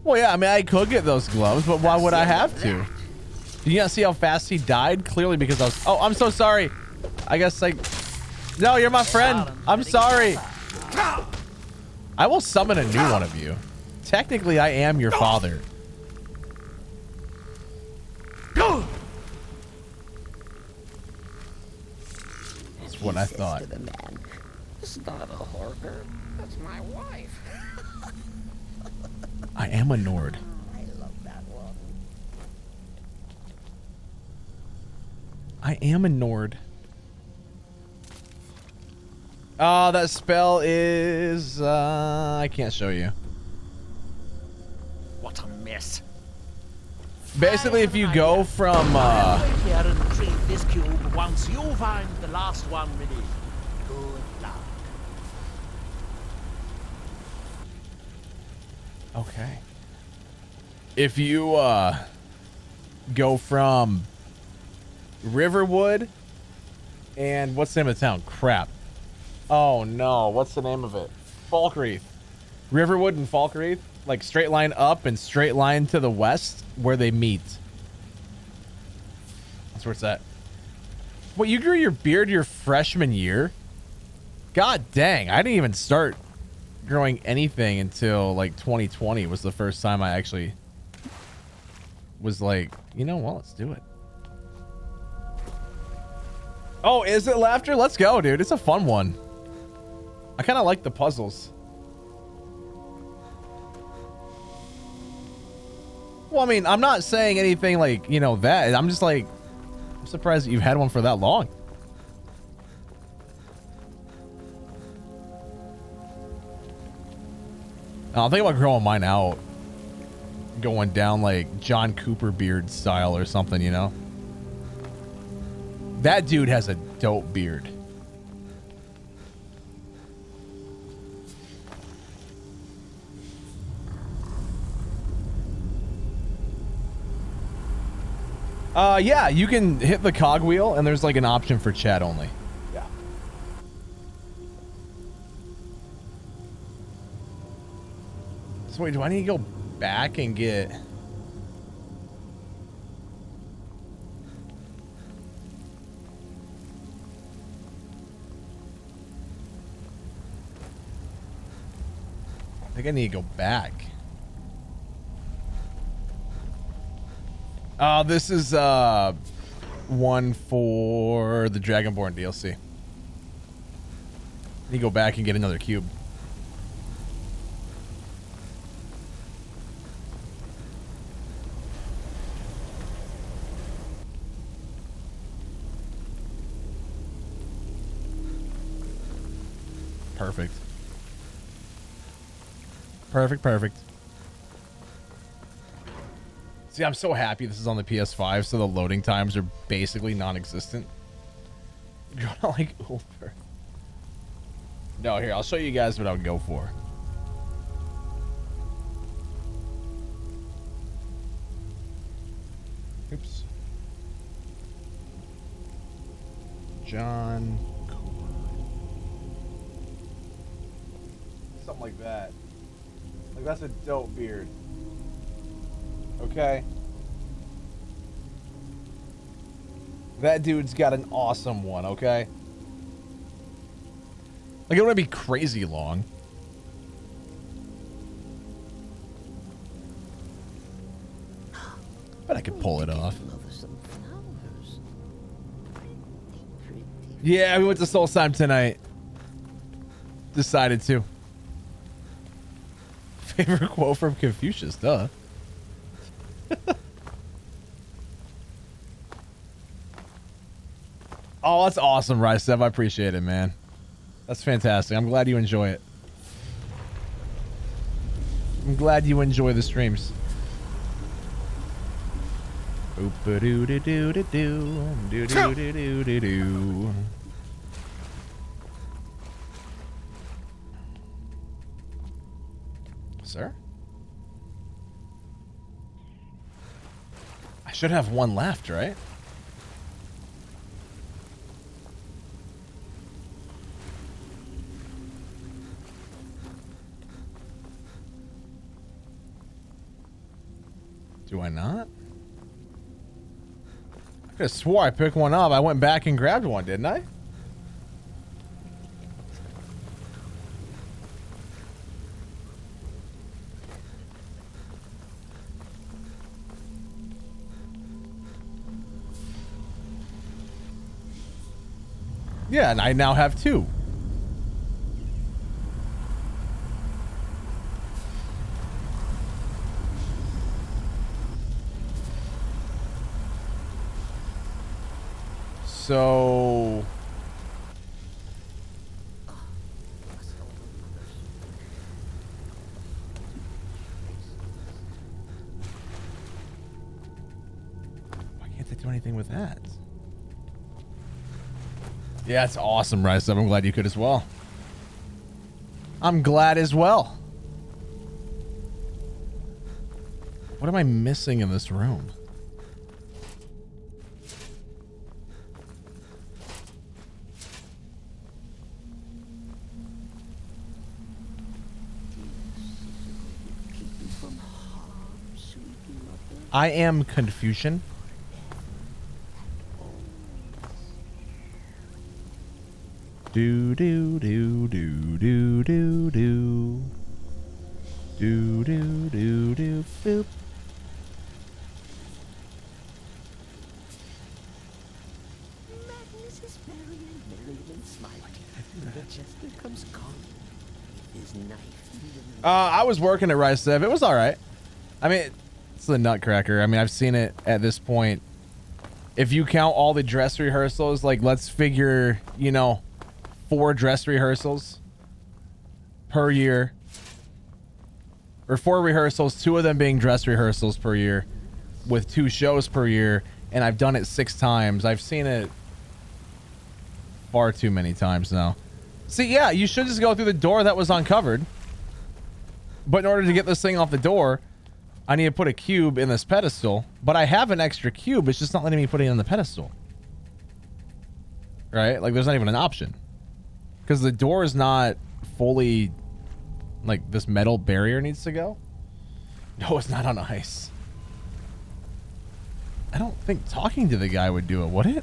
Well, yeah, I mean, I could get those gloves, but why would I have to? Did you not see how fast he died? Clearly because I was... Oh, I'm so sorry. I guess, like... No, you're my friend. I'm sorry. I will summon a new one of you. Technically, I am your father. That's what I thought. To the man, it's not a hoarder. That's my wife. I am a Nord. I love that one. I am a Nord. Oh, that spell is... I can't show you. What a mess. Basically, if you go from... Wait here and retrieve this cube once you find the last one ready. Good luck. Okay. If you go from Riverwood and what's the name of the town? Crap. Oh no, what's the name of it? Falkreath. Riverwood and Falkreath, like straight line up and straight line to the west where they meet. That's where it's at. What, you grew your beard your freshman year? God dang, I didn't even start growing anything until like 2020 was the first time I actually was like, you know what, let's do it. Oh, is it laughter? Let's go, dude. It's a fun one. I kind of like the puzzles. Well, I mean, I'm not saying anything like, you know, that. I'm just like, I'm surprised that you've had one for that long. I'll think about growing mine out. Going down like John Cooper beard style or something, you know? That dude has a dope beard. Yeah, you can hit the cogwheel and there's like an option for chat only. Yeah. So wait, do I need to go back and get... I think I need to go back. This is one for the Dragonborn DLC. You go back and get another cube. Perfect. Perfect. See, I'm so happy this is on the PS5, so the loading times are basically non-existent. You're not like Uber. No, here, I'll show you guys what I would go for. Oops. John Cooper. Something like that. Like, that's a dope beard. Okay. That dude's got an awesome one, okay? Like, it wouldn't be crazy long. But I could pull it off. Yeah, we went to Solstheim tonight. Decided to. Favorite quote from Confucius, duh. Oh, that's awesome, Rysev. I appreciate it, man. That's fantastic. I'm glad you enjoy it. I'm glad you enjoy the streams. Oop-a-doo-doo-doo-doo-doo. Sir? I should have one left, right? Do I not? I could have swore I picked one up. I went back and grabbed one, didn't I? Yeah, and I now have two. So... why can't I do anything with that? Yeah, it's awesome, Rice. I'm glad you could as well. I'm glad as well. What am I missing in this room? I am Confucian. Do do do do do do do do do do do boop. Madness is merry and merry and smiling. The jester comes calm. His knife. I was working at Rice Dev. It was all right. I mean, It's the Nutcracker. I mean, I've seen it at this point. If you count all the dress rehearsals, like let's figure, you know, 4 dress rehearsals per year. Or 4 rehearsals, 2 of them being dress rehearsals per year, with 2 shows per year, and I've done it 6 times. I've seen it far too many times now. See, yeah, you should just go through the door that was uncovered. But in order to get this thing off the door, I need to put a cube in this pedestal. But I have an extra cube, it's just not letting me put it on the pedestal. Right? Like, there's not even an option. Because the door is not fully... Like, this metal barrier needs to go? No, it's not on ice. I don't think talking to the guy would do it, would it?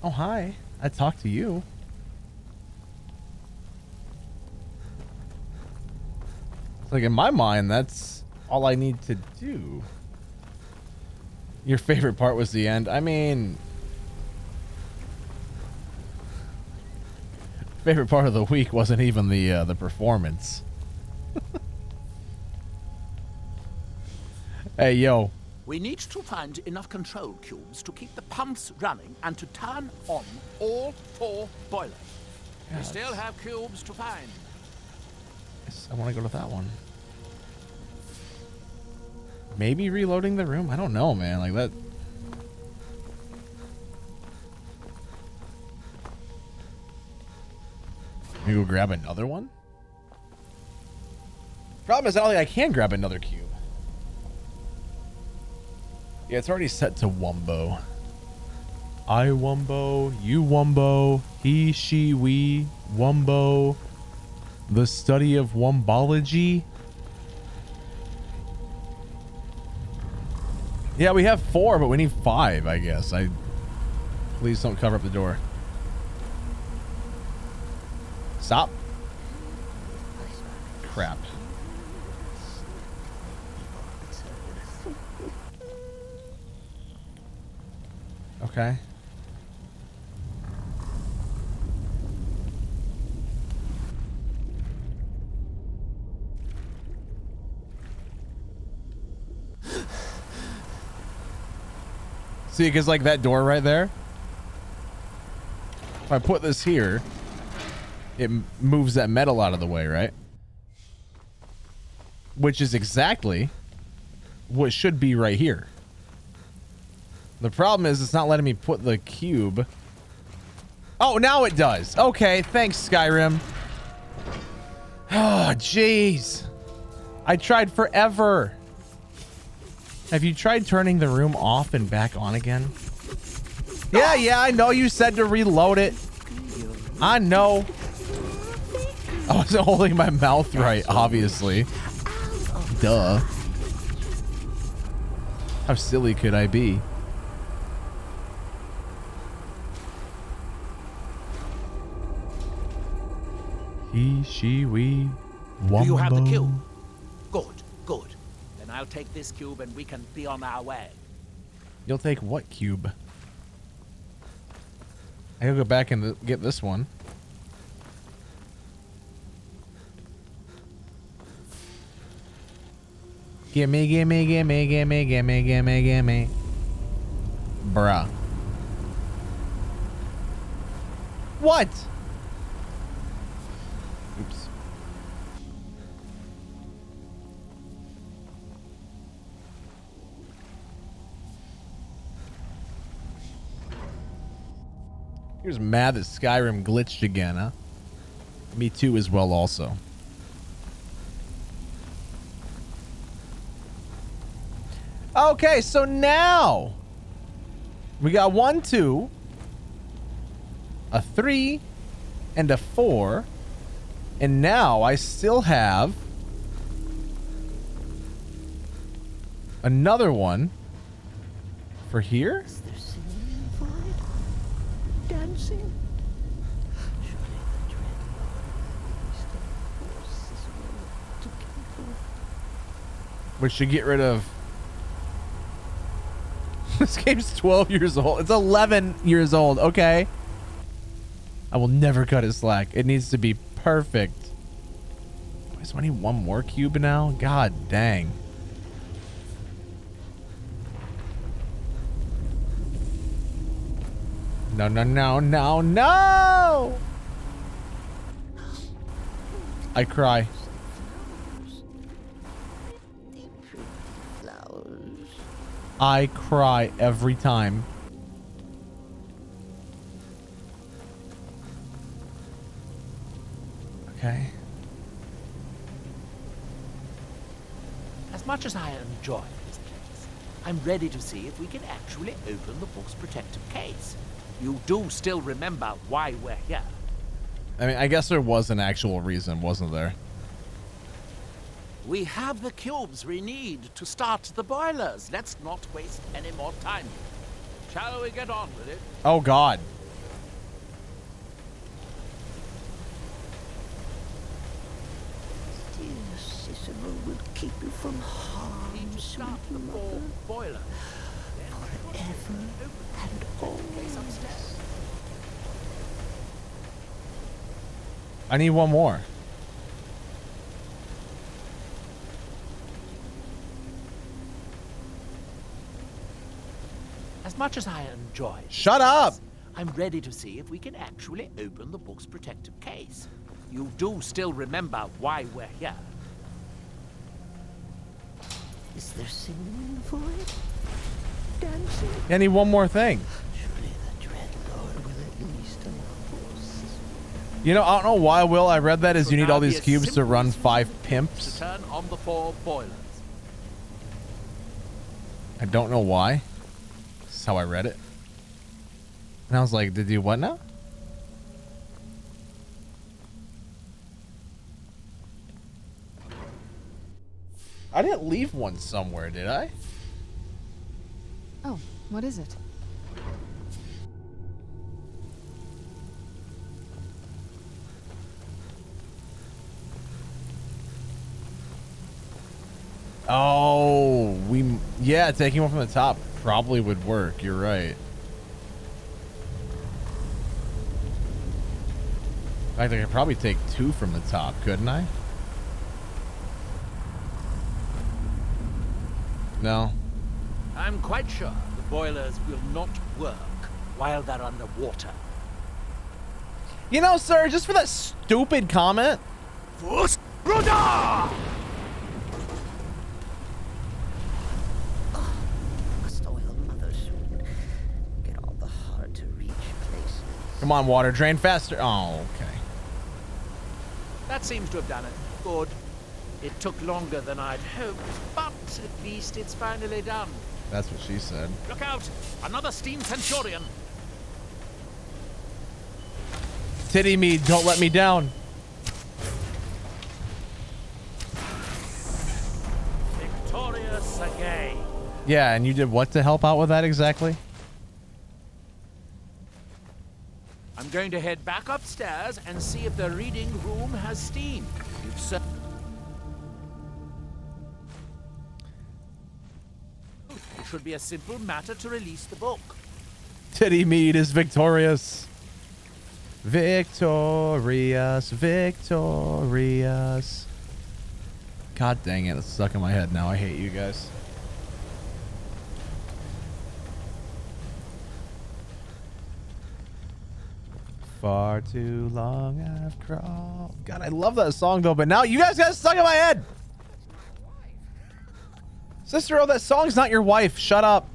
Oh, hi. I talked to you. It's like, in my mind, that's all I need to do. Your favorite part was the end. I mean... Favorite part of the week wasn't even the performance. Hey, yo. We need to find enough control cubes to keep the pumps running and to turn on all 4 boilers. Yeah, we still have cubes to find. Yes, I want to go to that one. Maybe reloading the room? I don't know, man. Like that... Maybe go grab another one? Problem is, I don't think I can grab another cube. Yeah, it's already set to Wumbo. I Wumbo, you Wumbo, he, she, we, Wumbo. The study of Wumbology. Yeah, we have 4, but we need 5, I guess. Please don't cover up the door. Stop. Crap. Okay. See, because like that door right there, if I put this here, it moves that metal out of the way, right? Which is exactly what should be right here. The problem is it's not letting me put the cube. Oh, now it does. Okay, thanks, Skyrim. Oh, jeez. I tried forever. Have you tried turning the room off and back on again? Yeah, I know you said to reload it. I know. I wasn't holding my mouth right, obviously. Duh. How silly could I be? He, she, we, Wumbo. Do you have the cube? Good, good. Then I'll take this cube and we can be on our way. You'll take what cube? I gotta go back and get this one. Gimme, gimme, gimme, gimme, gimme, gimme, gimme. Bruh. What? Oops. Here's mad that Skyrim glitched again, huh? Me too as well also. Okay, so now we got 1, 2, a 3, and a 4. And now I still have another one for here. Is there singing in the void? Dancing? Which should get rid of. This game's 12 years old. It's 11 years old. Okay. I will never cut it slack. It needs to be perfect. So I need 1 more cube now? God dang. No, no, no, no, no! I cry. I cry every time. Okay. As much as I enjoy this place, I'm ready to see if we can actually open the book's protective case. You do still remember why we're here. I mean, I guess there was an actual reason, wasn't there? We have the cubes we need to start the boilers. Let's not waste any more time. Shall we get on with it? Oh, God. Dear Cicero will keep you from harm, Need to start the four boilers. forever and always. I need one more. As much as I enjoy this Shut up! place, I'm ready to see if we can actually open the book's protective case. You do still remember why we're here. Is there singing in the void? Dancing? I need one more thing. Surely the dread Lord will at least allow us. You know, I don't know why, Will. I read that as you Should need now all be these as cubes to simple run as 5 to pimps. turn on the 4 boilers. I don't know why. That's how I read it. And I was like, did you what now? I didn't leave one somewhere, did I? Oh, what is it? Oh, yeah, taking one from the top probably would work. You're right. In fact, I could probably take 2 from the top, couldn't I? No. I'm quite sure the boilers will not work while they're underwater. You know, sir, just for that stupid comment. Must oil mother soon. Get all the hard to reach places. Come on, water, drain faster. Oh, okay. That seems to have done it. Good. It took longer than I'd hoped, but at least it's finally done. That's what she said. Look out! Another steam centurion! Titty me, don't let me down. Victorious again. Yeah, and you did what to help out with that exactly? I'm going to head back upstairs and see if the reading room has steam. If so, it should be a simple matter to release the book. Titty meat is victorious. Victorious, victorious. God dang it, it's stuck in my head now. I hate you guys. Far too long I've crawled. God, I love that song though, but now you guys got it stuck in my head. Sister, oh, that song's not your wife. Shut up.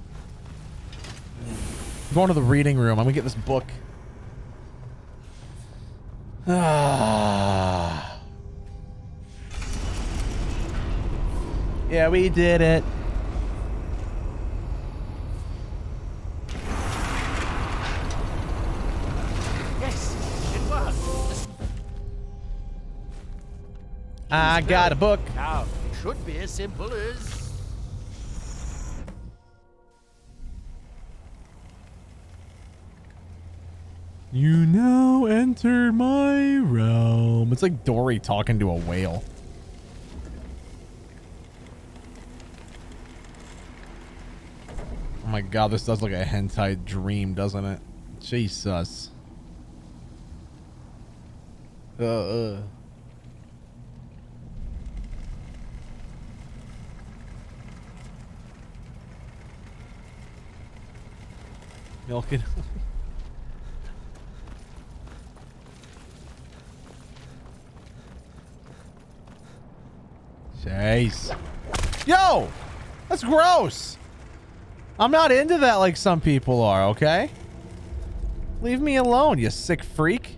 I'm going to the reading room. I'm gonna get this book. Ah. Yeah, we did it. Yes, it worked. I got a book. Now, it should be as simple as... You now enter my realm. It's like Dory talking to a whale. Oh my god, this does look like a hentai dream, doesn't it? Jesus. Milk it. Nice. Yo! That's gross. I'm not into that like some people are, okay? Leave me alone, you sick freak.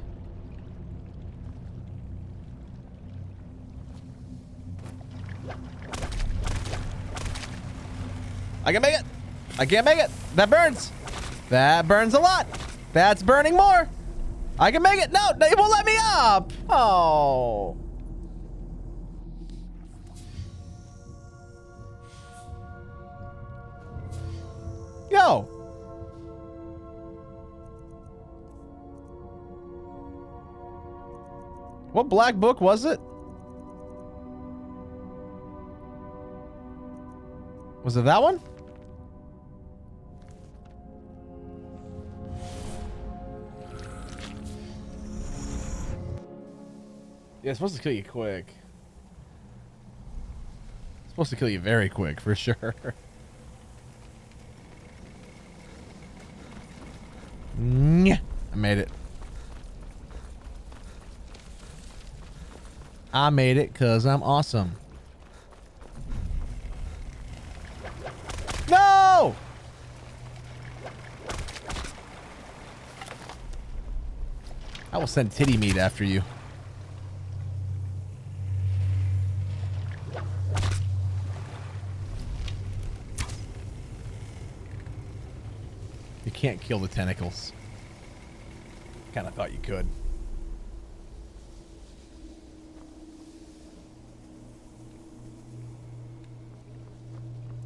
I can make it. I can't make it. That burns. That burns a lot. That's burning more. I can make it. No, it won't let me up. Oh. Yo. What black book was it? Was it that one? Yeah, it's supposed to kill you quick. It's supposed to kill you very quick, for sure. I made it. I made it because I'm awesome. No! I will send titty meat after you. You can't kill the tentacles. Kind of thought you could.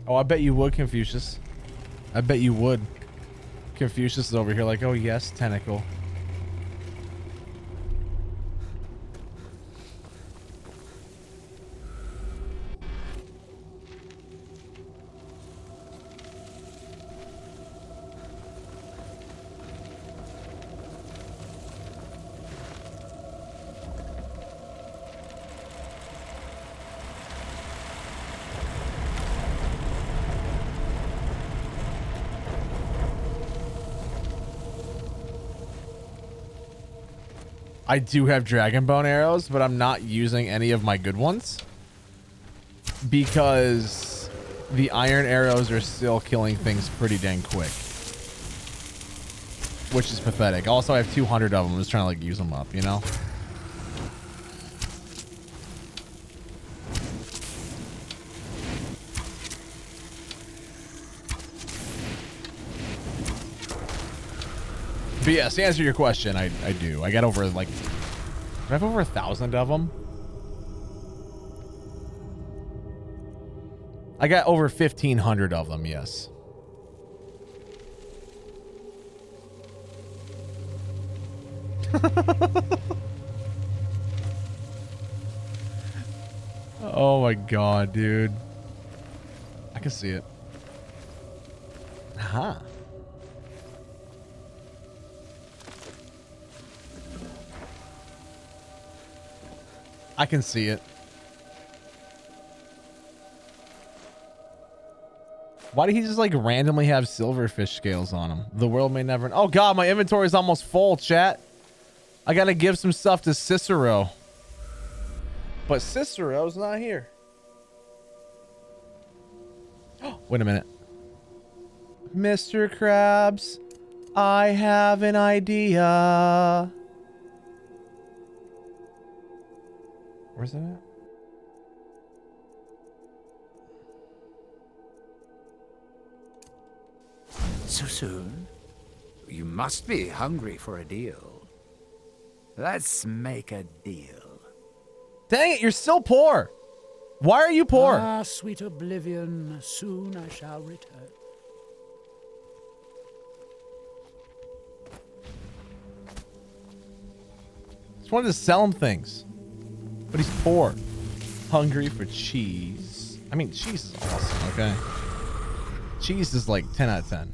Oh, I bet you would, Confucius. I bet you would. Confucius is over here like, oh yes, tentacle. I do have dragon bone arrows, but I'm not using any of my good ones because the iron arrows are still killing things pretty dang quick, which is pathetic. Also, I have 200 of them. I'm just trying to like use them up, you know? But yes, to answer your question, I do. I got over like, do I have over 1,000 of them? I got over 1,500 of them, yes. Oh my god, dude. I can see it. Aha. I can see it. Why did he just like randomly have silverfish scales on him? The world may never... Oh god, my inventory is almost full, chat. I gotta give some stuff to Cicero. But Cicero's not here. Wait a minute. Mr. Krabs, I have an idea. Where's that at? So soon? You must be hungry for a deal. Let's make a deal. Dang it, you're still poor. Why are you poor? Ah, sweet oblivion, soon I shall return. Just wanted to sell him things. But he's poor. Hungry for cheese. I mean, cheese is awesome, okay? Cheese is like 10 out of 10.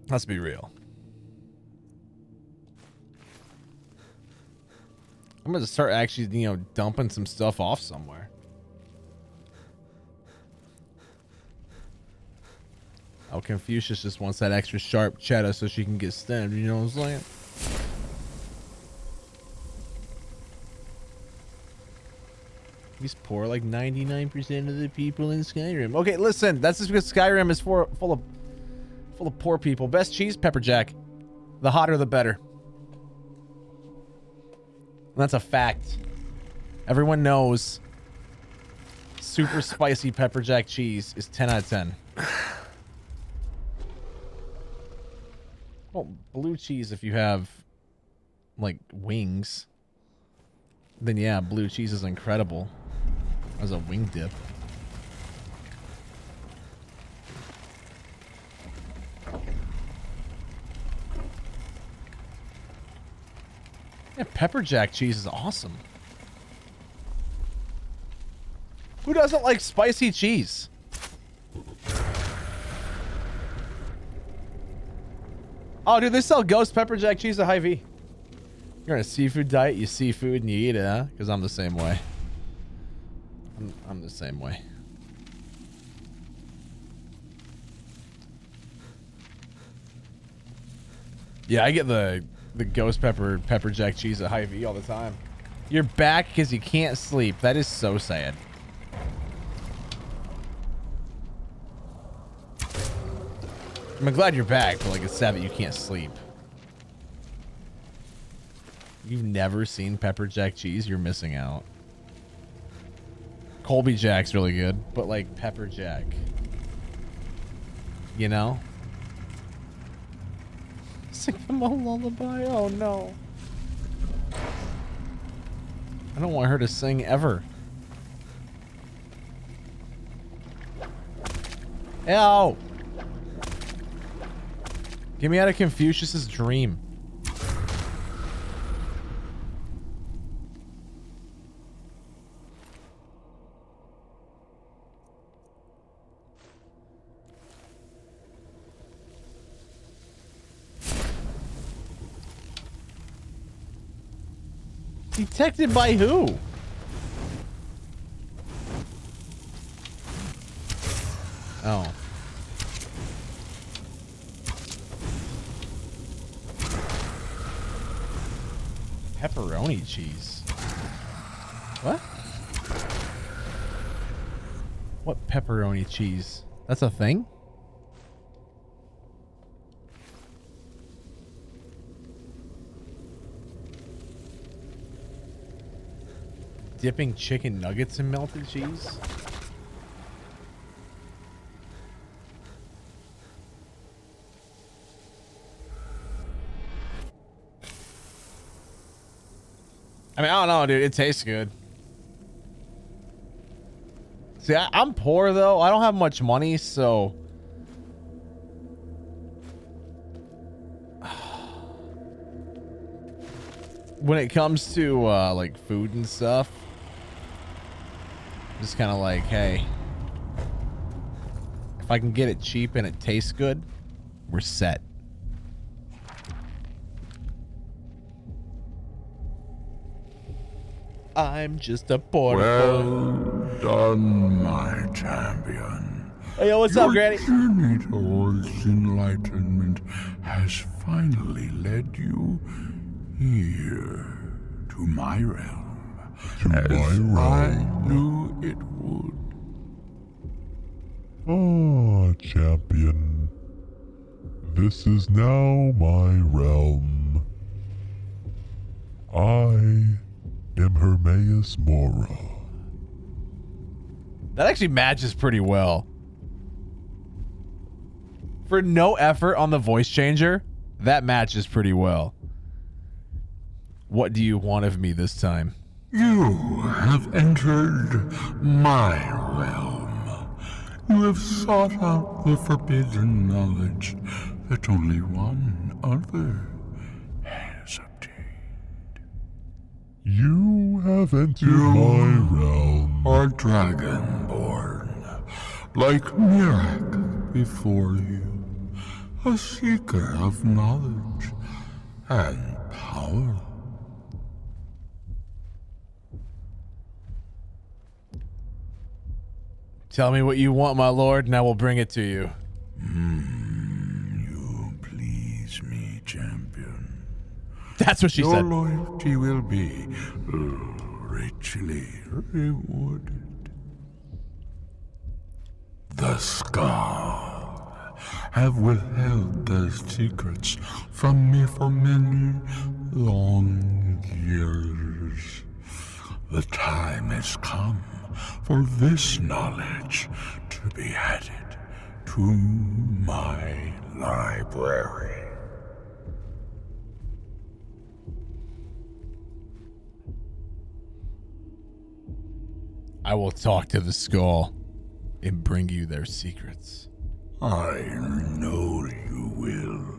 Let's be real. I'm gonna start actually, you know, dumping some stuff off somewhere. Oh, Confucius just wants that extra sharp cheddar so she can get stemmed, you know what I'm saying? He's poor like 99% of the people in Skyrim. Okay, listen, that's just because Skyrim is full of poor people. Best cheese, pepper jack. The hotter the better. That's a fact. Everyone knows super spicy pepper jack cheese is 10 out of 10. Well, blue cheese if you have like wings. Then yeah, blue cheese is incredible as a wing dip. Yeah, pepper jack cheese is awesome. Who doesn't like spicy cheese? Oh, dude, they sell ghost pepper jack cheese at Hy-Vee. You're on a seafood diet, you see food and you eat it, huh? Because I'm the same way. I'm the same way. Yeah, I get the ghost pepper jack cheese at Hy-Vee all the time. You're back because you can't sleep. That is so sad. I'm glad you're back, but like it's sad that you can't sleep. You've never seen pepper jack cheese? You're missing out. Colby Jack's really good, but like pepper jack, you know? Sing them a lullaby. Oh no. I don't want her to sing ever. Ew. Get me out of Confucius's dream. Detected by who? Oh. Pepperoni cheese. What? What pepperoni cheese? That's a thing? Dipping chicken nuggets in melted cheese? I mean, I don't know, dude. It tastes good. See, I'm poor, though. I don't have much money, so... when it comes to, like, food and stuff... just kind of like, hey, if I can get it cheap and it tastes good, we're set. I'm just a poor. Well done, my champion. Hey, yo, what's up, Granny? Your journey towards enlightenment has finally led you here to my realm. I knew it would. Ah, champion. This is now my realm. I am Hermaeus Mora. That actually matches pretty well. For no effort on the voice changer, that matches pretty well. What do you want of me this time? You have entered my realm. You have sought out the forbidden knowledge that only one other has obtained. You have entered my realm. Are dragonborn, like Mirak before you, a seeker of knowledge and power. Tell me what you want, my lord, and I will bring it to you. You please me, champion. That's what she Your said. loyalty will be richly rewarded. The Skull have withheld their secrets from me for many long years. The time has come for this knowledge to be added to my library. I will talk to the Skull and bring you their secrets. I know you will.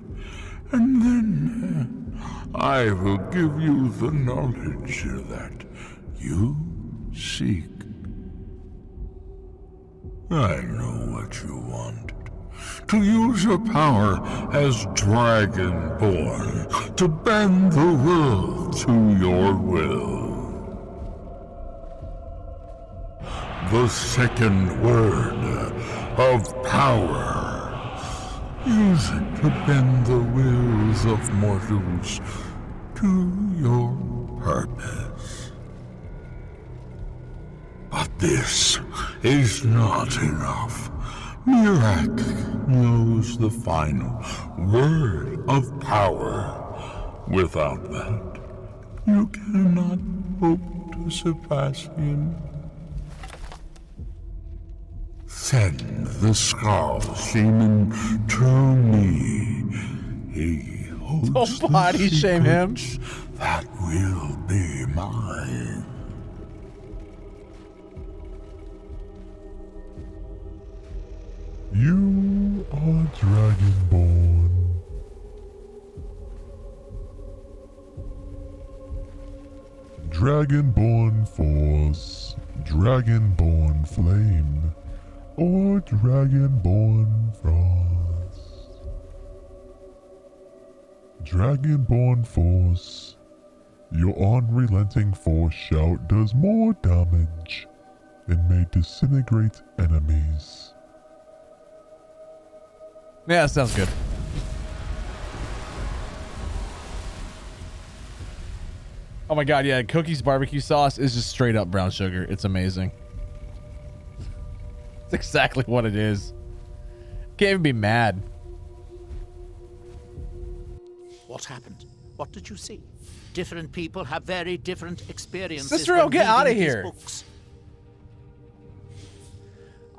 And then I will give you the knowledge that you seek. I know what you wanted. To use your power as Dragonborn, to bend the world to your will. The second word of power. Use it to bend the wills of mortals to your purpose. But this is not enough. Mirak knows the final word of power. Without that, you cannot hope to surpass him. Send the Skull Shaman to me. He holds Don't body shame him. That will be mine. You are Dragonborn. Dragonborn Force, Dragonborn Flame, or Dragonborn Frost. Dragonborn Force, your unrelenting force shout does more damage and may disintegrate enemies. Yeah, that sounds good. Oh my god, yeah, Cookie's barbecue sauce is just straight up brown sugar. It's amazing. It's exactly what it is. Can't even be mad. What happened? What did you see? Different people have very different experiences. Cicero, when get out of reading these here. books.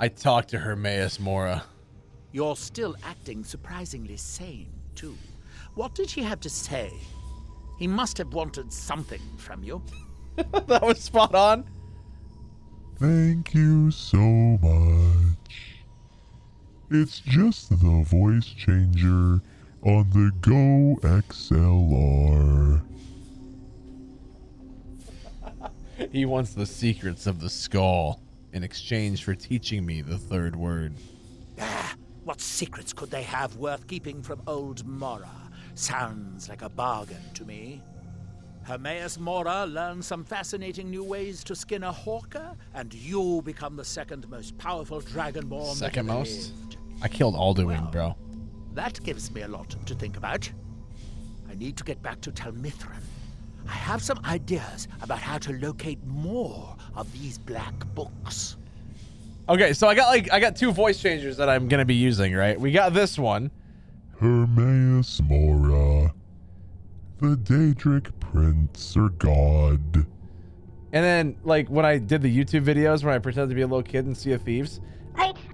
I talked to Hermaeus Mora. You're still acting surprisingly sane, too. What did he have to say? He must have wanted something from you. That was spot on. Thank you so much. It's just the voice changer on the Go XLR. He wants the secrets of the Skull in exchange for teaching me the third word. What secrets could they have worth keeping from old Mora? Sounds like a bargain to me. Hermaeus Mora learns some fascinating new ways to skin a hawker, and you become the second most powerful Dragonborn. Second that ever most? lived. I killed Alduin, bro. That gives me a lot to think about. I need to get back to Telmithran. I have some ideas about how to locate more of these black books. Okay, so I got two voice changers that I'm gonna be using, right? We got this one. Hermaeus Mora, the Daedric Prince or God. And then, like, when I did the YouTube videos where I pretended to be a little kid in Sea of Thieves.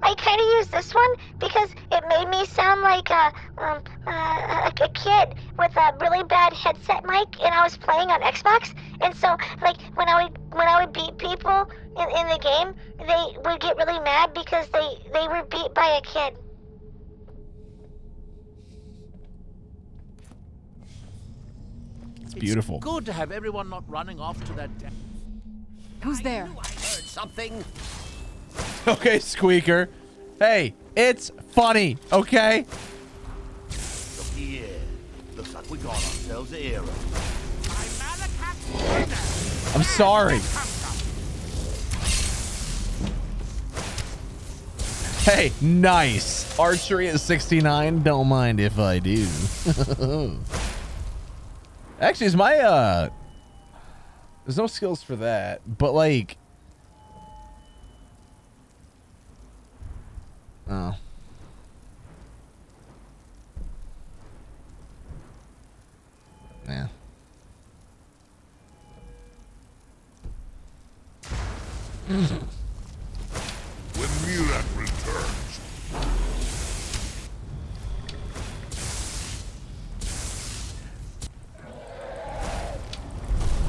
I kind of used this one because it made me sound like a kid with a really bad headset mic, and I was playing on Xbox. And so, like, when I would beat people in the game, they would get really mad because they were beat by a kid. It's beautiful. It's good to have everyone not running off to that. Who's there? I heard something. Okay, Squeaker. Hey, it's funny, okay? Look here. Looks like we got ourselves a hero. I'm sorry. Hey, nice. Archery at 69. Don't mind if I do. Actually, There's no skills for that, but like, oh. Yeah. When Mirak returns.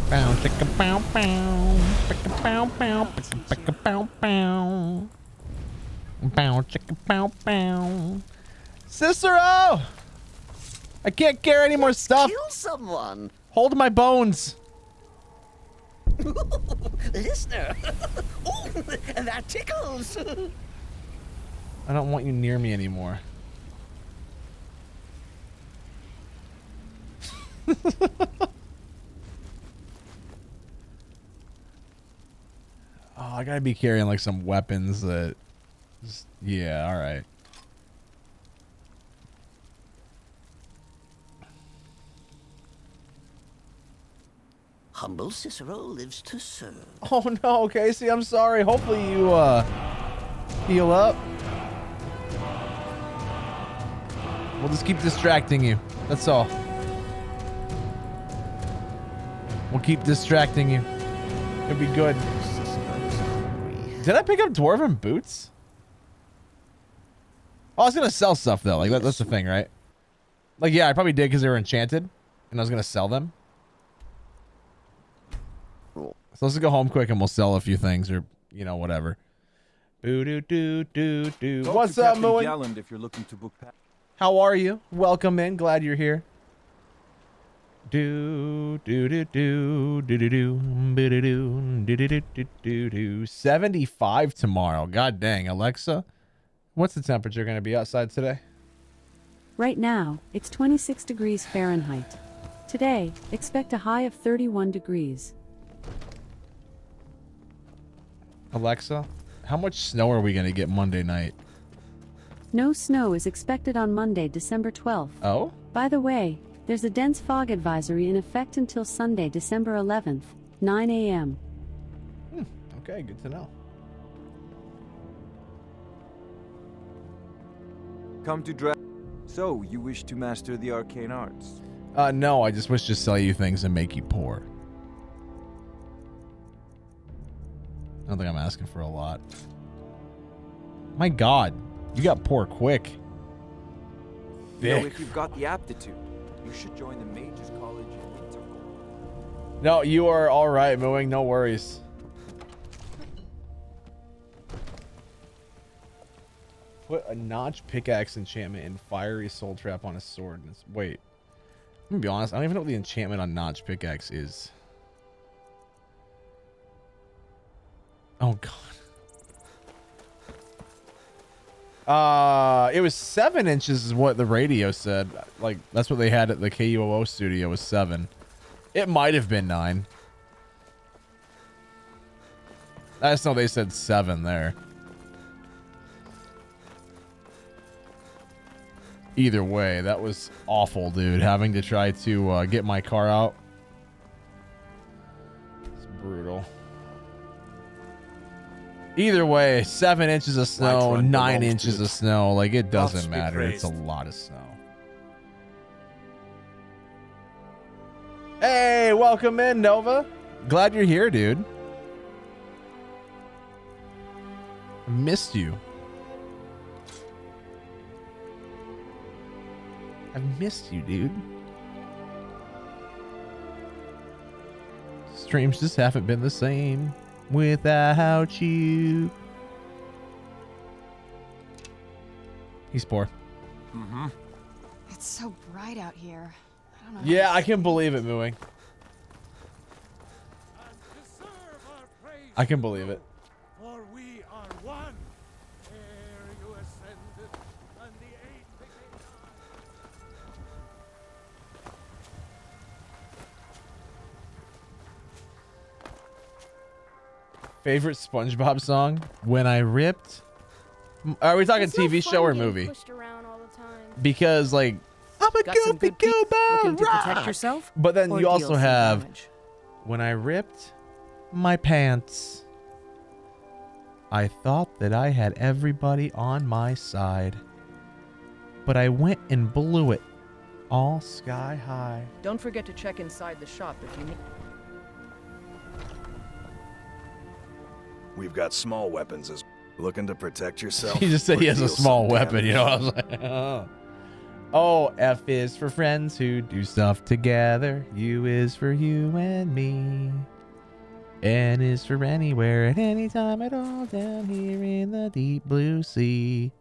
Bow, chicka, bow, bow, chicka, bow, bow, chicka, bow, bow, bow, chicka, bow, bow. Cicero! I can't carry any more stuff. Kill someone. Hold my bones. Listener. Oh, that tickles. I don't want you near me anymore. Oh, I gotta be carrying like some weapons that just, yeah, all right. Humble Cicero lives to serve. Oh no, Casey, I'm sorry. Hopefully you heal up. We'll just keep distracting you. That's all. We'll keep distracting you. It'll be good. Did I pick up dwarven boots? Oh, I was gonna sell stuff though. Like that's the thing, right? Like yeah, I probably did because they were enchanted, and I was gonna sell them. So let's go home quick and we'll sell a few things, or you know, whatever. Boo doo doo doo doo. What's up, Moe? If you're looking to book. How are you? Welcome in. Glad you're here. Do do do do do do do do do do do do do. 75 tomorrow. God dang, Alexa. What's the temperature going to be outside today? Right now, it's 26 degrees Fahrenheit. Today, expect a high of 31 degrees. Alexa, how much snow are we going to get Monday night? No snow is expected on Monday, December 12th. Oh? By the way, there's a dense fog advisory in effect until Sunday, December 11th, 9 a.m. Okay, good to know. Come to drag. So, you wish to master the arcane arts? No, I just wish to sell you things and make you poor. I don't think I'm asking for a lot. My God, you got poor quick. You know, Thick. if you've got the aptitude, you should join the Mages College in Winterhold. No, you are all right, Mooing. No worries. Put a notch pickaxe enchantment and fiery soul trap on a sword. Wait, let me be honest. I don't even know what the enchantment on notch pickaxe is. Oh God. It was 7 inches is what the radio said. Like that's what they had at the KUOO studio was 7. It might have been 9. I just know they said 7 there. Either way, that was awful, dude. Having to try to get my car out. It's brutal. Either way, 7 inches of snow, 9 inches of snow. Like, it doesn't matter. It's a lot of snow. Hey, welcome in, Nova. Glad you're here, dude. I missed you. I've missed you, dude. Streams just haven't been the same without you. He's poor. Mm-hmm. It's so bright out here. I don't know. Yeah, I can believe it, Mooing. I can believe it. For we are one. Ere you ascended, and the eight became Favorite SpongeBob song? When I Ripped? Are we talking TV show or movie? Pushed around all the time. Because, like, I'm a goofy goober, Looking to protect yourself? But then or you deal also some have damage? When I ripped my pants, I thought that I had everybody on my side. But I went and blew it all sky high. Don't forget to check inside the shop if you need. We've got small weapons as looking to protect yourself. He just said or he has a deal small some weapon, you know. I damage. was like, oh, F is for friends who do stuff together. U is for you and me. N is for anywhere at any time at all down here in the deep blue sea.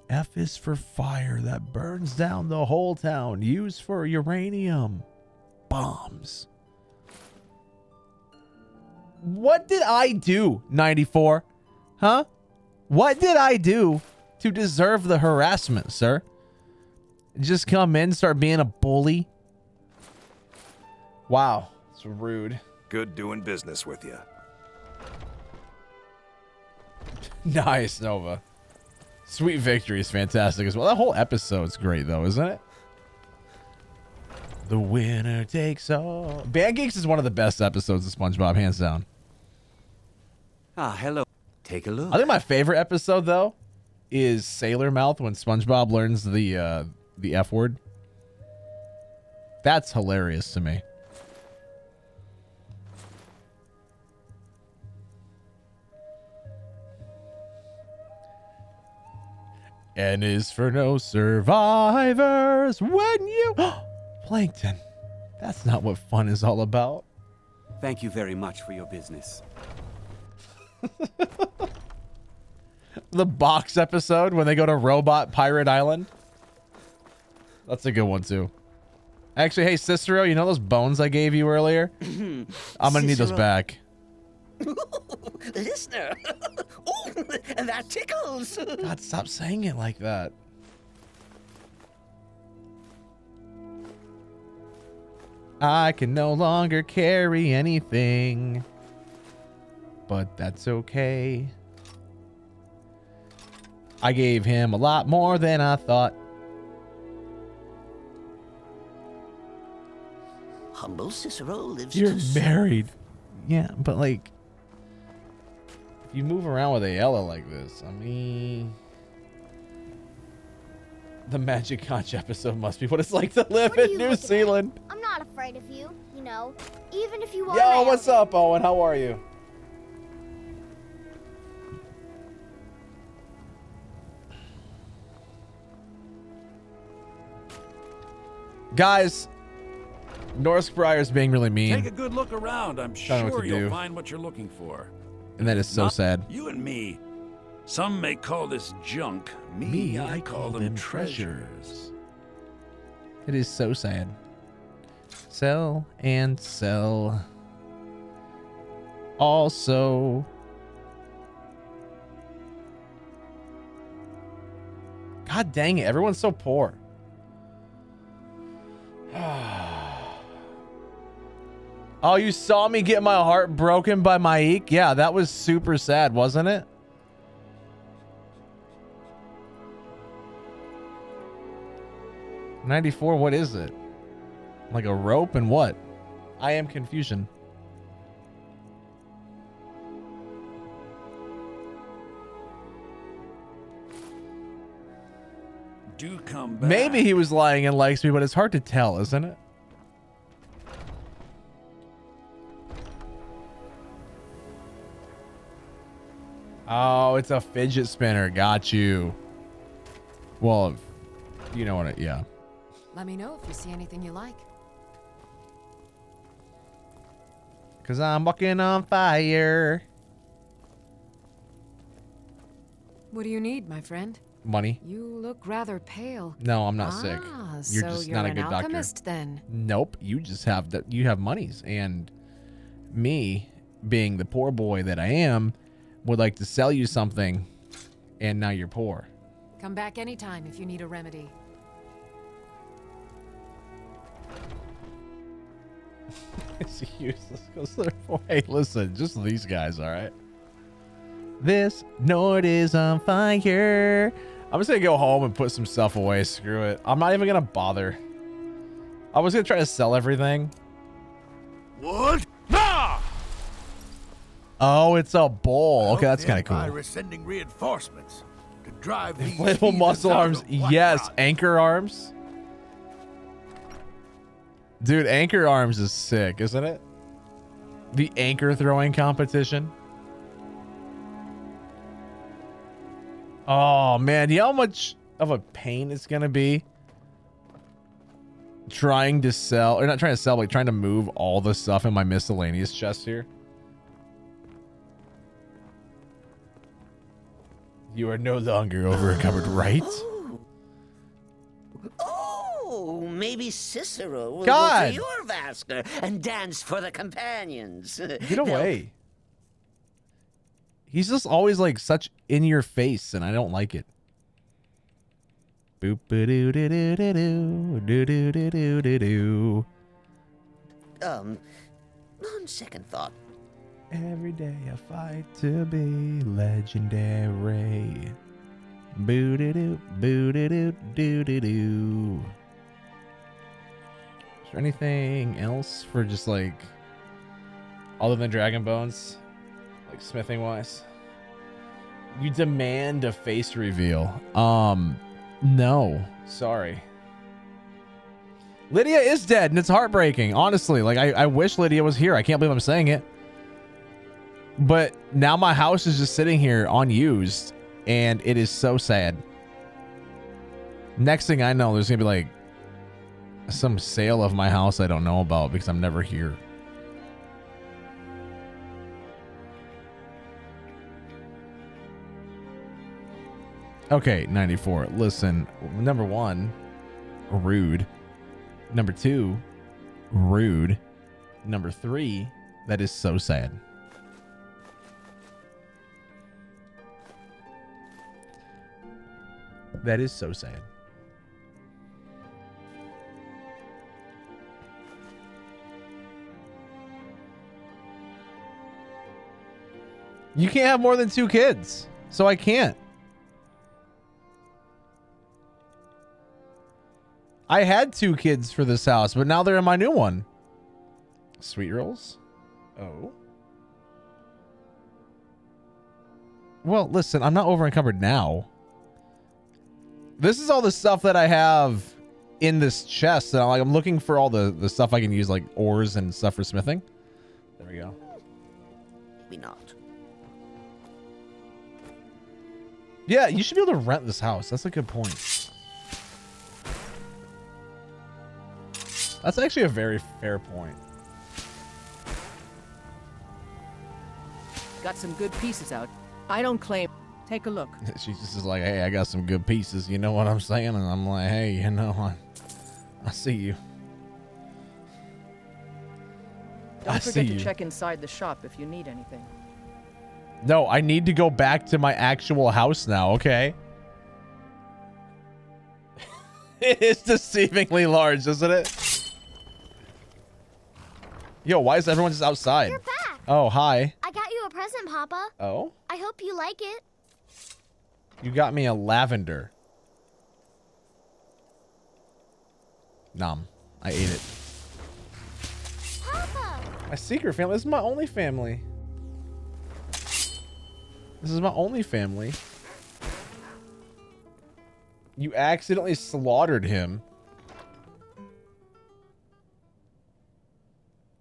F is for fire that burns down the whole town. U is for uranium bombs. What did I do, 94? Huh? What did I do to deserve the harassment, sir? Just come in, start being a bully? Wow, it's rude. Good doing business with you. Nice, Nova. Sweet Victory is fantastic as well. That whole episode's great, though, isn't it? The winner takes all. Band Geeks is one of the best episodes of SpongeBob, hands down. Ah, hello. Take a look. I think my favorite episode, though, is Sailor Mouth when SpongeBob learns the F word. That's hilarious to me. N is for no survivors when you... Plankton. That's not what fun is all about. Thank you very much for your business. The box episode when they go to Robot Pirate Island. That's a good one, too. Actually, hey, Cicero, you know those bones I gave you earlier? I'm going to need those back. Listener. Oh, that tickles. God, stop saying it like that. I can no longer carry anything. But that's okay. I gave him a lot more than I thought. Humble Cicero lives You're to married. Yeah, but like, if you move around with Ayala like this, I mean, the Magic Conch episode must be what it's like to live in New Zealand. I'm not afraid of you, you know, even if you are. Yo, what's up, Owen? How are you? Guys, Norsk Briar's being really mean. Take a good look around. I'm Don't know what sure to you'll do. find what you're looking for. And that is so Not sad. You and me. Some may call this junk. Me, I call them treasures. It is so sad. Sell and sell. Also, God dang it, everyone's so poor. Oh, you saw me get my heart broken by Maik? Yeah, that was super sad, wasn't it? $94, what is it? Like a rope and what? I am confusion. Do come back. Maybe he was lying and likes me, but it's hard to tell, isn't it? Oh, it's a fidget spinner. Got you. Well, you know what it, yeah. Let me know if you see anything you like. Cause I'm walking on fire. What do you need, my friend? Money. You look rather pale. No, I'm not sick. You're So just you're not a an good doctor. alchemist then. Nope. You just have you have monies, and me, being the poor boy that I am, would like to sell you something, and now you're poor. Come back anytime if you need a remedy. It's useless because they're poor. Hey, listen, just these guys, all right? This Nord is on fire. I'm just gonna go home and put some stuff away. Screw it. I'm not even gonna bother. I was gonna try to sell everything, Wood? Nah! Oh, it's a bowl. Okay, that's kind of By cool. sending reinforcements to drive these Inflatable heathens muscle out arms. of Yes, anchor arms. Dude, anchor arms is sick, isn't it? The anchor throwing competition. Oh man, you know how much of a pain it's gonna be trying to sell, or not trying to sell, like trying to move all the stuff in my miscellaneous chest here. You are no longer over encumbered, right? Oh, maybe Cicero will God. go to your Vasker and dance for the companions. Get away. He's just always like such in your face, and I don't like it. Boop doo doo doo doo doo doo doo doo doo. On second thought. Every day I fight to be legendary. Boo doo doo boo doo doo doo doo doo. Is there anything else for just like other than Dragon Bones? Like smithing wise? You demand a face reveal. No. Sorry. Lydia is dead and it's heartbreaking. Honestly, like I wish Lydia was here. I can't believe I'm saying it. But now my house is just sitting here unused and it is so sad. Next thing I know, there's gonna be like some sale of my house I don't know about because I'm never here. Okay, 94. Listen, number one, rude. Number two, rude. Number three, that is so sad. That is so sad. You can't have more than 2 kids, so I can't. I had 2 kids for this house, but now they're in my new one. Sweet rolls? Oh. Well, listen, I'm not over encumbered now. This is all the stuff that I have in this chest. And I'm looking for all the stuff I can use, like ores and stuff for smithing. There we go. Maybe not. Yeah, you should be able to rent this house. That's a good point. That's actually a very fair point. Got some good pieces out. I don't claim. Take a look. She just is like, hey, I got some good pieces. You know what I'm saying? And I'm like, hey, you know, I see you. Don't forget to check inside the shop if you need anything. No, I need to go back to my actual house now, okay? It is deceivingly large, isn't it? Yo, why is everyone just outside? You're back. Oh, hi. I got you a present, Papa. Oh? I hope you like it. You got me a lavender. Nom. I ate it. Papa! My secret family. This is my only family. This is my only family. You accidentally slaughtered him.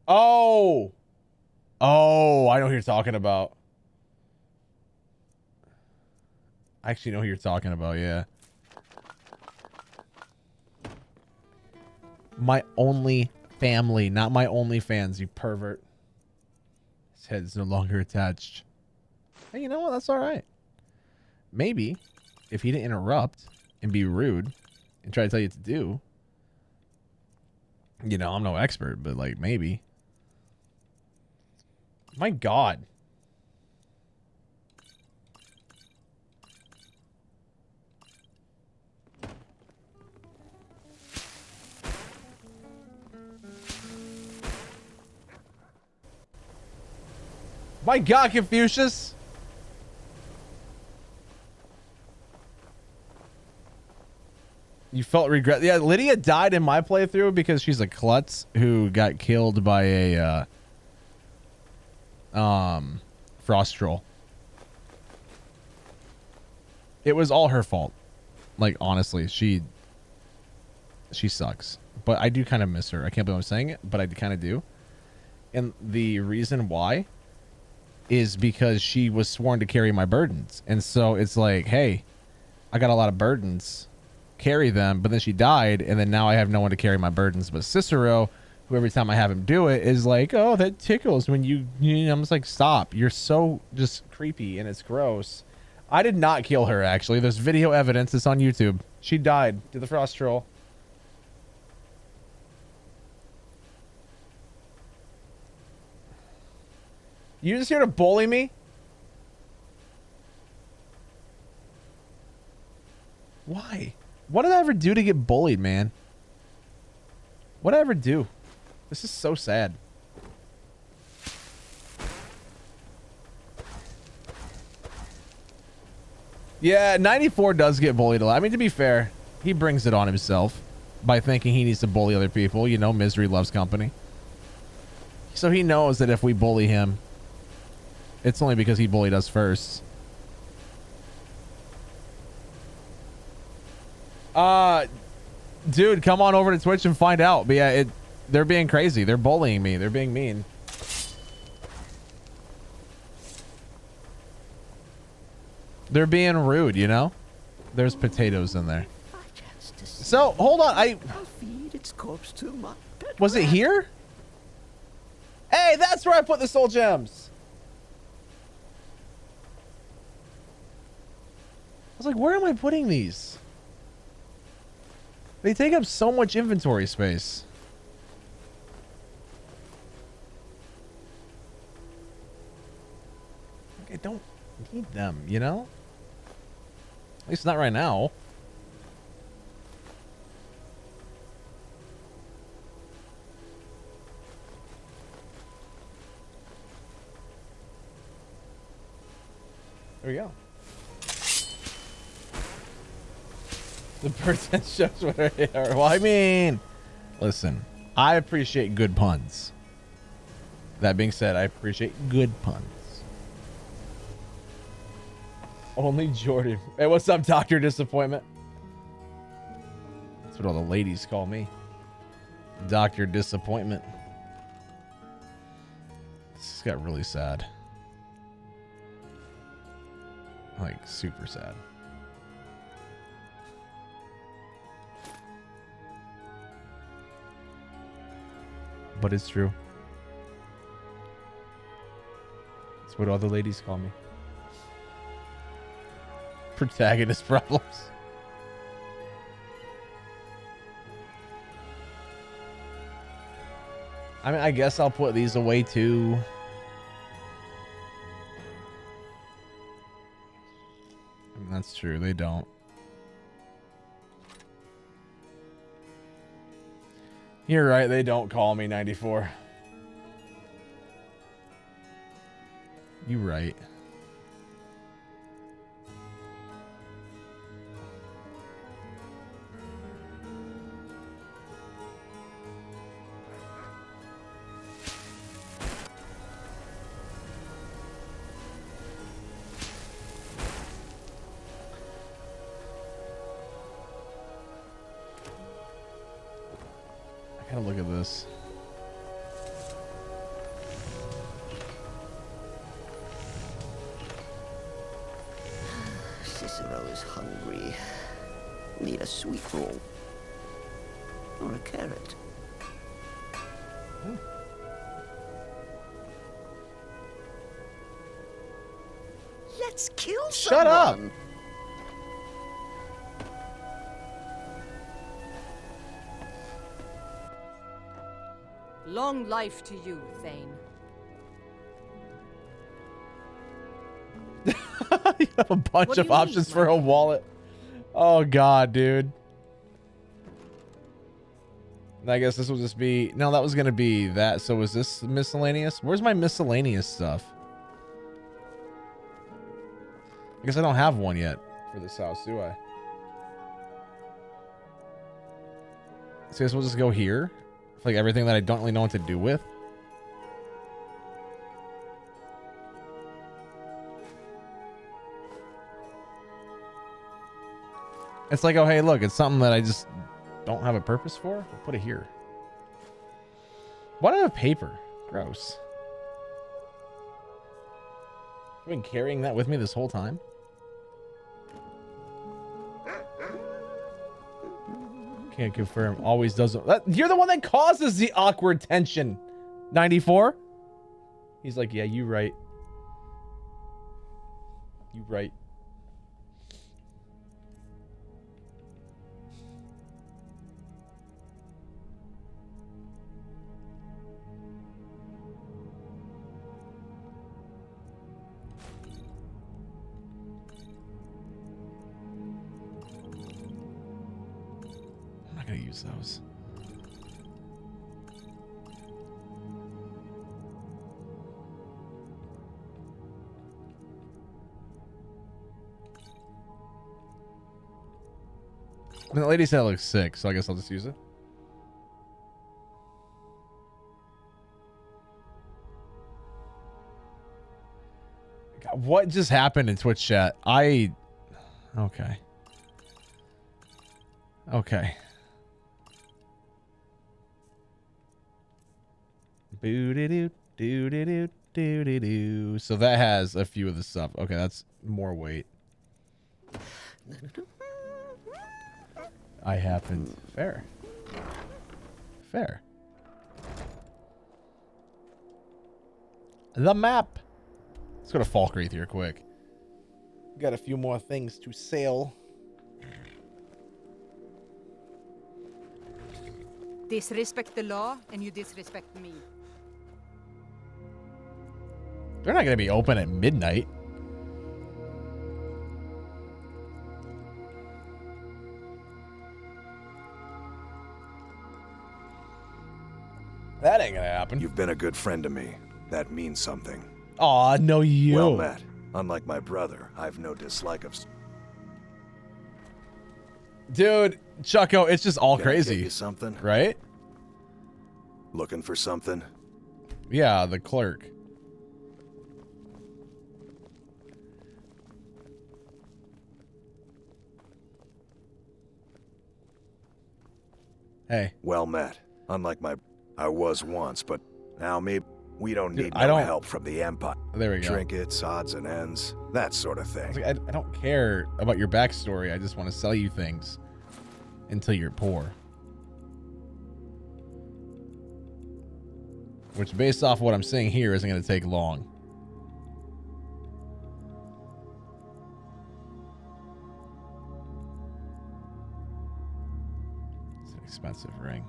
Oh! Oh, I know who you're talking about. I actually know who you're talking about, yeah. My only family, not my only fans, you pervert. His head's no longer attached. Hey, you know what? That's all right. Maybe if he didn't interrupt and be rude and try to tell you what to do, you know, I'm no expert, but like maybe. My God. My God, Confucius. You felt regret. Yeah, Lydia died in my playthrough because she's a klutz who got killed by a frost troll. It was all her fault. Like, honestly, she sucks. But I do kind of miss her. I can't believe I'm saying it, but I kind of do. And the reason why is because she was sworn to carry my burdens. And so it's like, hey, I got a lot of burdens. Carry them. But then she died, and then now I have no one to carry my burdens. But Cicero, who every time I have him do it, is like, oh, that tickles when you know, I'm just like, stop. You're so just creepy, and it's gross. I did not kill her, actually. There's video evidence. It's on YouTube. She died to the frost troll. You just here to bully me? Why? What did I ever do to get bullied, man? What did I ever do? This is so sad. Yeah, 94 does get bullied a lot. I mean, to be fair, he brings it on himself by thinking he needs to bully other people. You know, misery loves company. So he knows that if we bully him, it's only because he bullied us first. Dude, come on over to Twitch and find out. But yeah, they're being crazy. They're bullying me. They're being mean. They're being rude, you know? There's potatoes in there. So, hold on. I'll feed its corpse to my pet Was it rat. here? Hey, that's where I put the soul gems. I was like, where am I putting these? They take up so much inventory space. I don't need them, you know? At least not right now. There we go. The person shows what they are. Well, I mean, listen, I appreciate good puns. That being said, I appreciate good puns. Only Jordan. Hey, what's up, Dr. Disappointment? That's what all the ladies call me. Dr. Disappointment. This got really sad. Like, super sad. But it's true. That's what all the ladies call me. Protagonist problems. I mean, I guess I'll put these away too. I mean, that's true. They don't. You're right. They don't call me 94. You're right. I gotta look at this. Cicero is hungry. Need a sweet roll. Or a carrot. Let's kill someone. Shut up. Long life to you, Thane. You have a bunch What do of you options need, for a wallet. Oh god, dude. I guess this will just be... No, that was going to be that. So was this miscellaneous? Where's my miscellaneous stuff? I guess I don't have one yet for this house, do I? So I guess we'll just go here. Like everything that I don't really know what to do with. It's like, oh, hey, look, it's something that I just don't have a purpose for. We'll put it here. Why do I have paper? Gross. I've been carrying that with me this whole time. Can't confirm. Always does. You're the one that causes the awkward tension. 94. He's like, yeah, you right. You right. I'm not gonna use those. I mean, the lady said it looks sick, so I guess I'll just use it. God, what just happened in Twitch chat? Okay. Okay. Boo-doo-doo, doo-doo-doo, doo-doo-doo. So that has a few of the stuff. Okay, that's more weight. I happened. Fair. Fair. The map. Let's go to Falkreath here quick. Got a few more things to sail. Disrespect the law and you disrespect me. They're not going to be open at midnight. That ain't gonna happen. You've been a good friend to me. That means something. Aw, no you. Well met. Unlike my brother, I've no dislike of... Dude, Chucko, it's just all Can I crazy. get you something? Right? Looking for something? Yeah, the clerk. Hey. Well met. Unlike my... I was once, but now maybe we don't need I no don't- help from the Empire. There we go. Trinkets, odds and ends, that sort of thing. I don't care about your backstory. I just want to sell you things until you're poor. Which, based off what I'm seeing here, isn't going to take long. It's an expensive ring.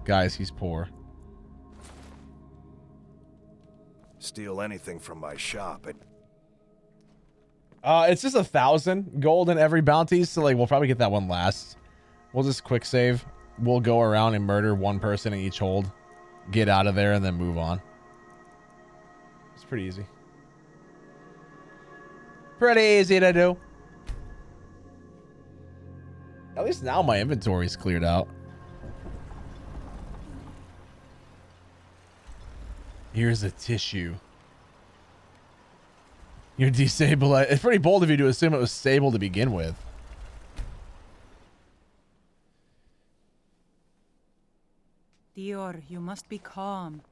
Guys, he's poor. Steal anything from my shop. It's just 1,000 gold in every bounty, so like we'll probably get that one last. We'll just quick save. We'll go around and murder one person in each hold, get out of there, and then move on. It's pretty easy. Pretty easy to do. At least now my inventory's cleared out. Here's a tissue. You're destabilized. It's pretty bold of you to assume it was stable to begin with. Dior, you must be calm.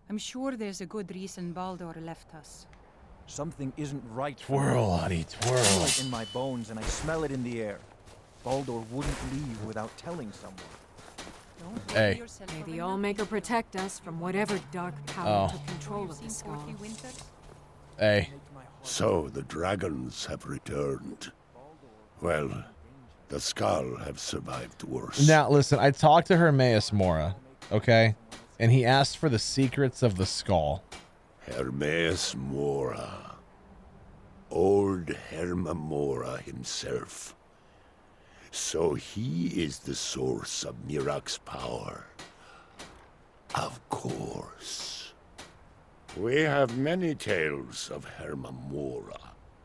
I'm sure there's a good reason Baldur left us. Something isn't right. Twirl, honey, twirl. I feel it in my bones and I smell it in the air. Baldur wouldn't leave without telling someone. Hey. May the Allmaker protect us from whatever dark power Oh. took control of the skull. Hey. So the dragons have returned. Well, the skull have survived worse. Now, listen, I talked to Hermaeus Mora, okay? And he asked for the secrets of the skull. Hermaeus Mora. Old Herma Mora himself. So he is the source of Mirak's power. Of course. We have many tales of Herma Mora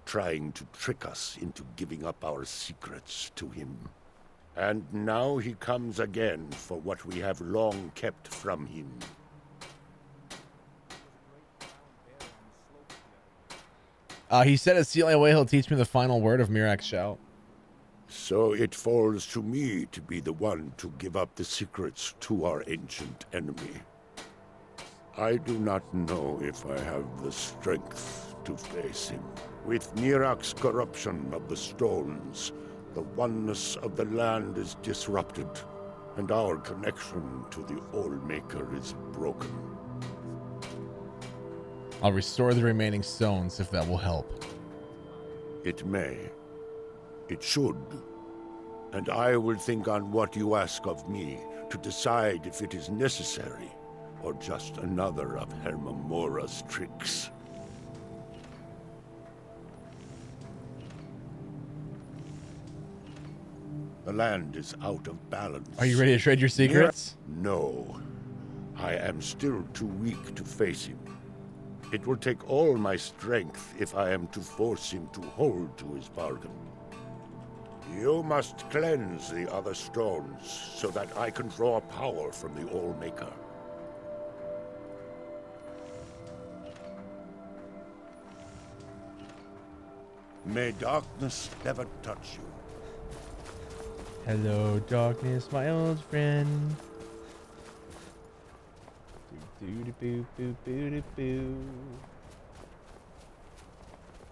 trying to trick us into giving up our secrets to him. And now he comes again for what we have long kept from him. He said it's the only way he'll teach me the final word of Mirak's shout. So it falls to me to be the one to give up the secrets to our ancient enemy. I do not know if I have the strength to face him. With Mirak's corruption of the stones, the oneness of the land is disrupted, and our connection to the All-Maker is broken. I'll restore the remaining stones if that will help. It may. It should. And I will think on what you ask of me to decide if it is necessary or just another of Hermamora's tricks. The land is out of balance. Are you ready to trade your secrets? No. I am still too weak to face him. It will take all my strength if I am to force him to hold to his bargain. You must cleanse the other stones so that I can draw power from the All-Maker. May darkness never touch you. Hello, darkness, my old friend. Boo boo boo boo boo.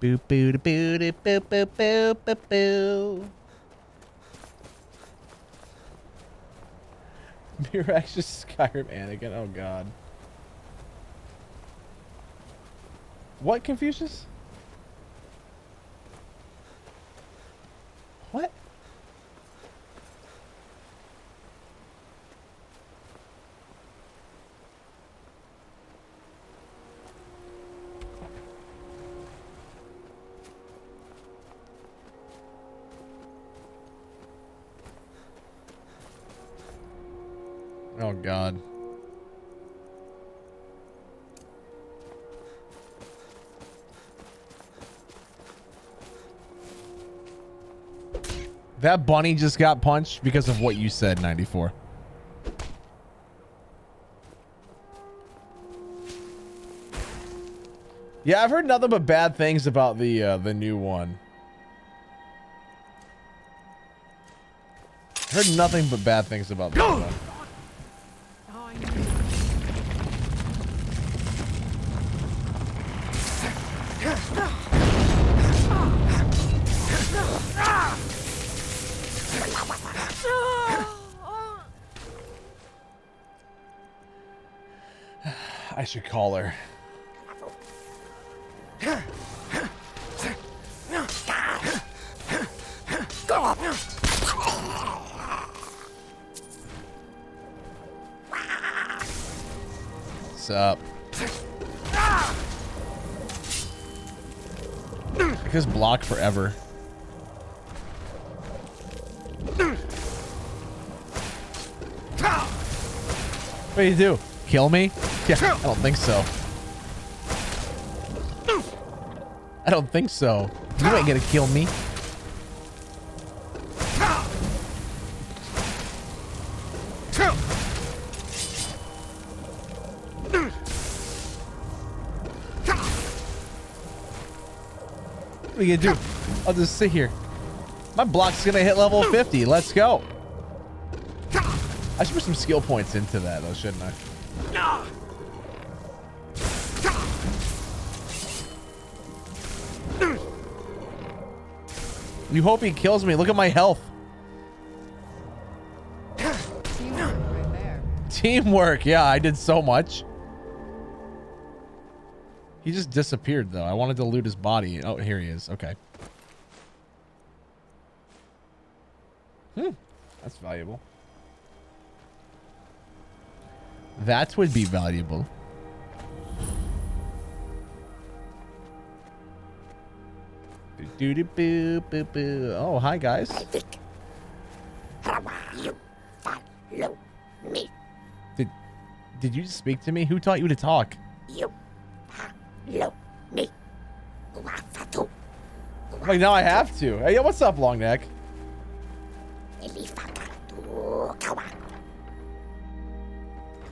Boo boo boo boo boo boo boo boo boo. Mirak's just Skyrim Anakin. Oh god. What, Confucius? What? Oh god. That bunny just got punched because of what you said, 94. Yeah, I've heard nothing but bad things about the new one. Heard nothing but bad things about that one. I should call her. What's up? Because block forever. What do you do? Kill me? Yeah, I don't think so. I don't think so. You ain't gonna kill me. What are you gonna do? I'll just sit here. My block's gonna hit level 50. Let's go. I should put some skill points into that though, shouldn't I? You hope he kills me. Look at my health. Teamwork right there. Teamwork. Yeah, I did so much. He just disappeared though. I wanted to loot his body. Oh, here he is. Okay. That's valuable. That would be valuable. Boo. Oh, hi guys. Did you speak to me? Who taught you to talk? Like now I have to. Hey, what's up, long neck?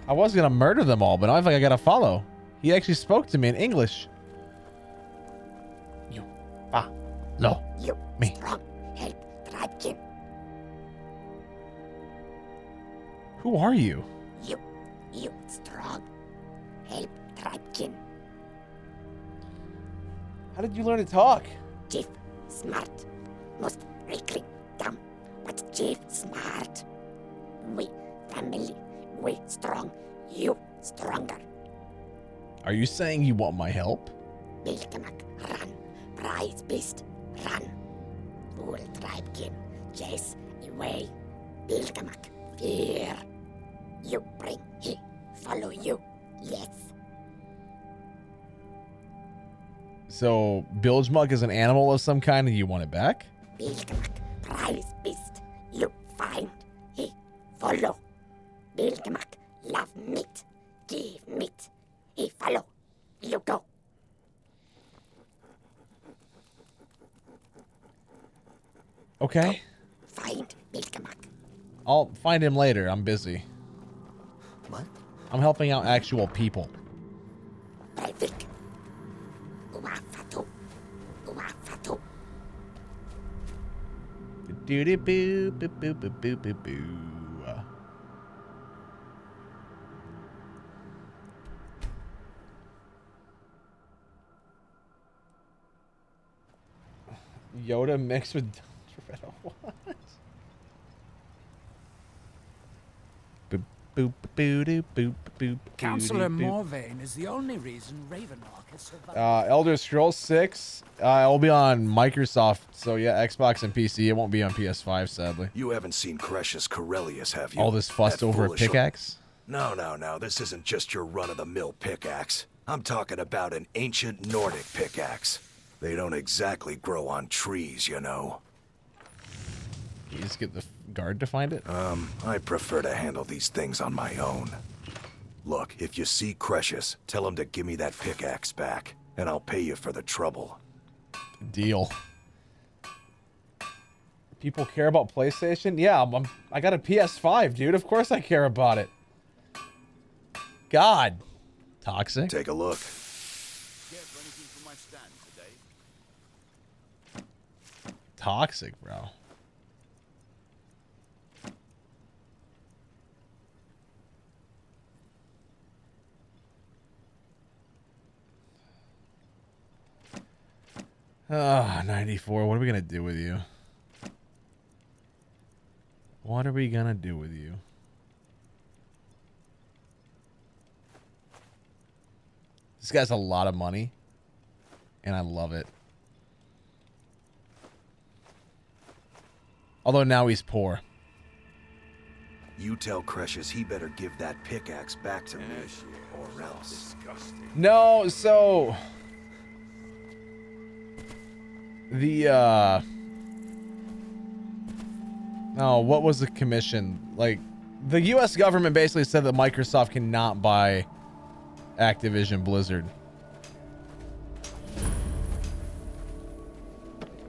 I was gonna murder them all, but now I feel like I gotta follow. He actually spoke to me in English. You follow me. Help Tribekin. Who are you? You strong. Help Tribekin. How did you learn to talk? Chief smart. Most likely dumb, but Chief smart. We family. We strong. You stronger. Are you saying you want my help? Bilkamak, run. Prize beast, run. Fool Tribekin, chase away. Bilkamak, fear. You bring, he follow you. Yes. So, Bilgemuck is an animal of some kind and you want it back? Bilkamak, prize beast. You find, he follow. Bilkamak, love meat. Give meat. He follow. You go. Okay. Find Bilkamak. I'll find him later. I'm busy. What? I'm helping out actual people. Breivik. Uafatu. Uafatu. Doody boo boo boo boo boo boo boo. Yoda mixed with Toretto. What? Boop boop boo doo boop boop. Counselor Morvain is the only reason Ravenlock has survived. Elder Scrolls 6. It'll be on Microsoft, so yeah, Xbox and PC. It won't be on PS5, sadly. You haven't seen Crescius Corellius, have you? All this fuss That over a foolish pickaxe? No. This isn't just your run-of-the-mill pickaxe. I'm talking about an ancient Nordic pickaxe. They don't exactly grow on trees, you know. You just get the guard to find it? I prefer to handle these things on my own. Look, if you see Crescius, tell him to give me that pickaxe back, and I'll pay you for the trouble. Deal. People care about PlayStation? Yeah, I got a PS5, dude. Of course I care about it. God. Toxic. Take a look. Toxic, bro. Ah, 94. What are we gonna do with you? What are we gonna do with you? This guy's a lot of money, and I love it. Although now he's poor. You tell Crescius he better give that pickaxe back to me, or else. No, so the oh, what was the commission? Like, the US government basically said that Microsoft cannot buy Activision Blizzard.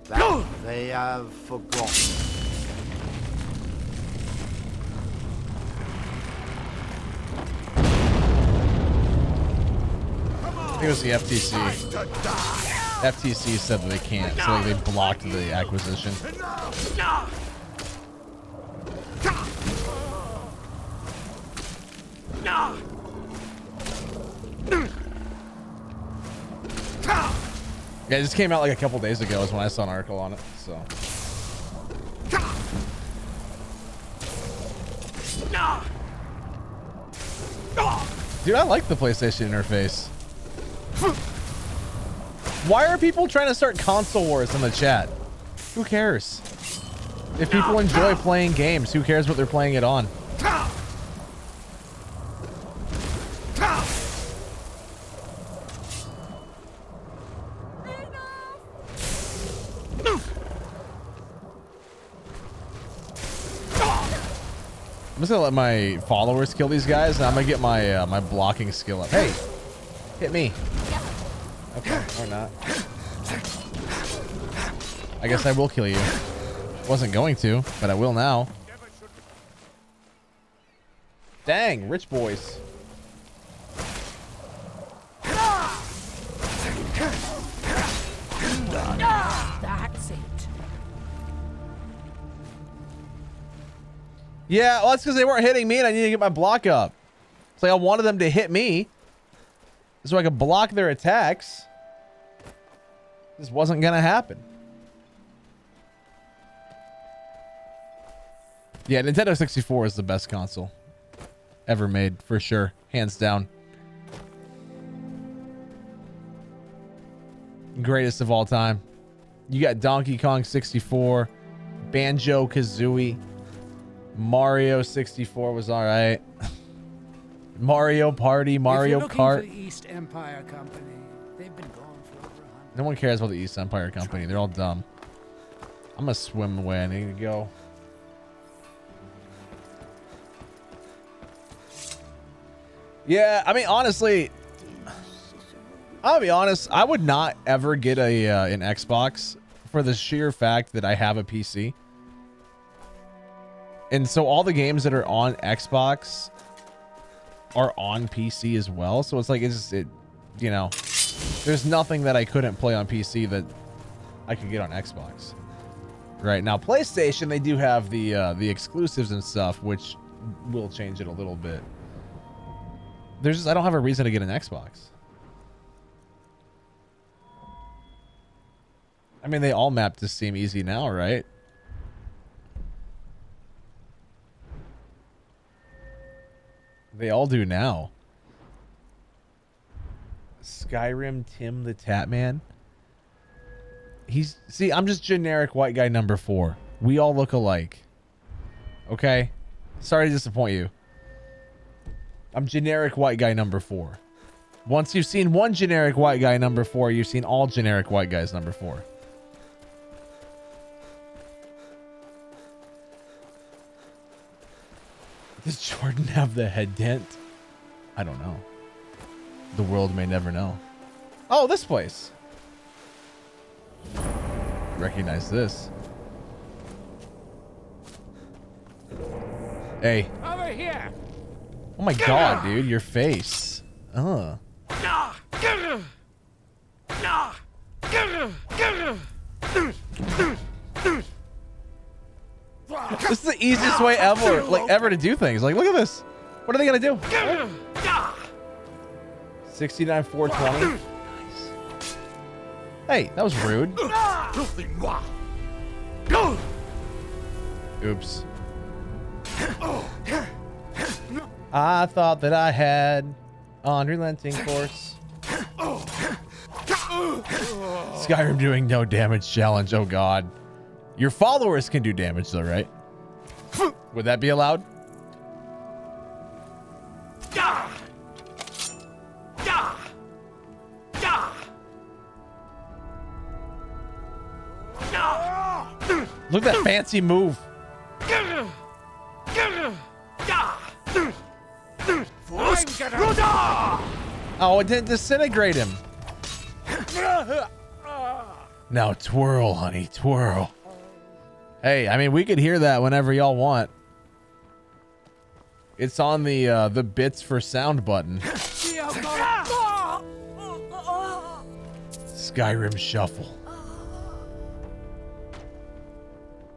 That they have forgotten. I think it was the FTC. FTC said that they can't, so they blocked the acquisition. Yeah, it just came out like a couple days ago is when I saw an article on it, so. Dude, I like the PlayStation interface. Why are people trying to start console wars in the chat? Who cares? If people enjoy playing games, who cares what they're playing it on? I'm just gonna let my followers kill these guys, and I'm gonna get my my blocking skill up. Hey, hit me. Okay, or not. I guess I will kill you. Wasn't going to, but I will now. Dang, rich boys. Yeah, well, that's because they weren't hitting me and I needed to get my block up. It's like I wanted them to hit me so I could block their attacks. This wasn't going to happen. Yeah, Nintendo 64 is the best console ever made, for sure. Hands down. Greatest of all time. You got Donkey Kong 64, Banjo-Kazooie, Mario 64 was all right. Mario Party, Mario if you're Kart. For the East Empire Company, they've been gone for over 100. No one cares about the East Empire Company. They're all dumb. I'm gonna swim away. I need to go. Yeah, I mean, honestly, I'll be honest. I would not ever get an Xbox for the sheer fact that I have a PC. And so all the games that are on Xbox are on PC as well. So it's like, you know, there's nothing that I couldn't play on PC that I could get on Xbox. Right now, PlayStation, they do have the exclusives and stuff, which will change it a little bit. I don't have a reason to get an Xbox. I mean, they all map to Steam easy now, right? They all do now. Skyrim Tim the Tatman. See, I'm just generic white guy number 4. We all look alike. Okay? Sorry to disappoint you. I'm generic white guy number 4. Once you've seen one generic white guy number 4, you've seen all generic white guys number 4. Does Jordan have the head dent? I don't know. The world may never know. Oh, this place. Recognize this. Hey. Over here. Oh my god, dude, your face. This is the easiest way ever to do things. Like, look at this. What are they gonna do? 69 420. Nice. Hey, that was rude. Oops. I thought that I had unrelenting force. Skyrim doing no damage challenge. Oh god. Your followers can do damage though, right? Would that be allowed? Look at that fancy move. Oh, it didn't disintegrate him. Now twirl, honey, twirl. Hey, I mean, we could hear that whenever y'all want. It's on the bits for sound button. Skyrim Shuffle.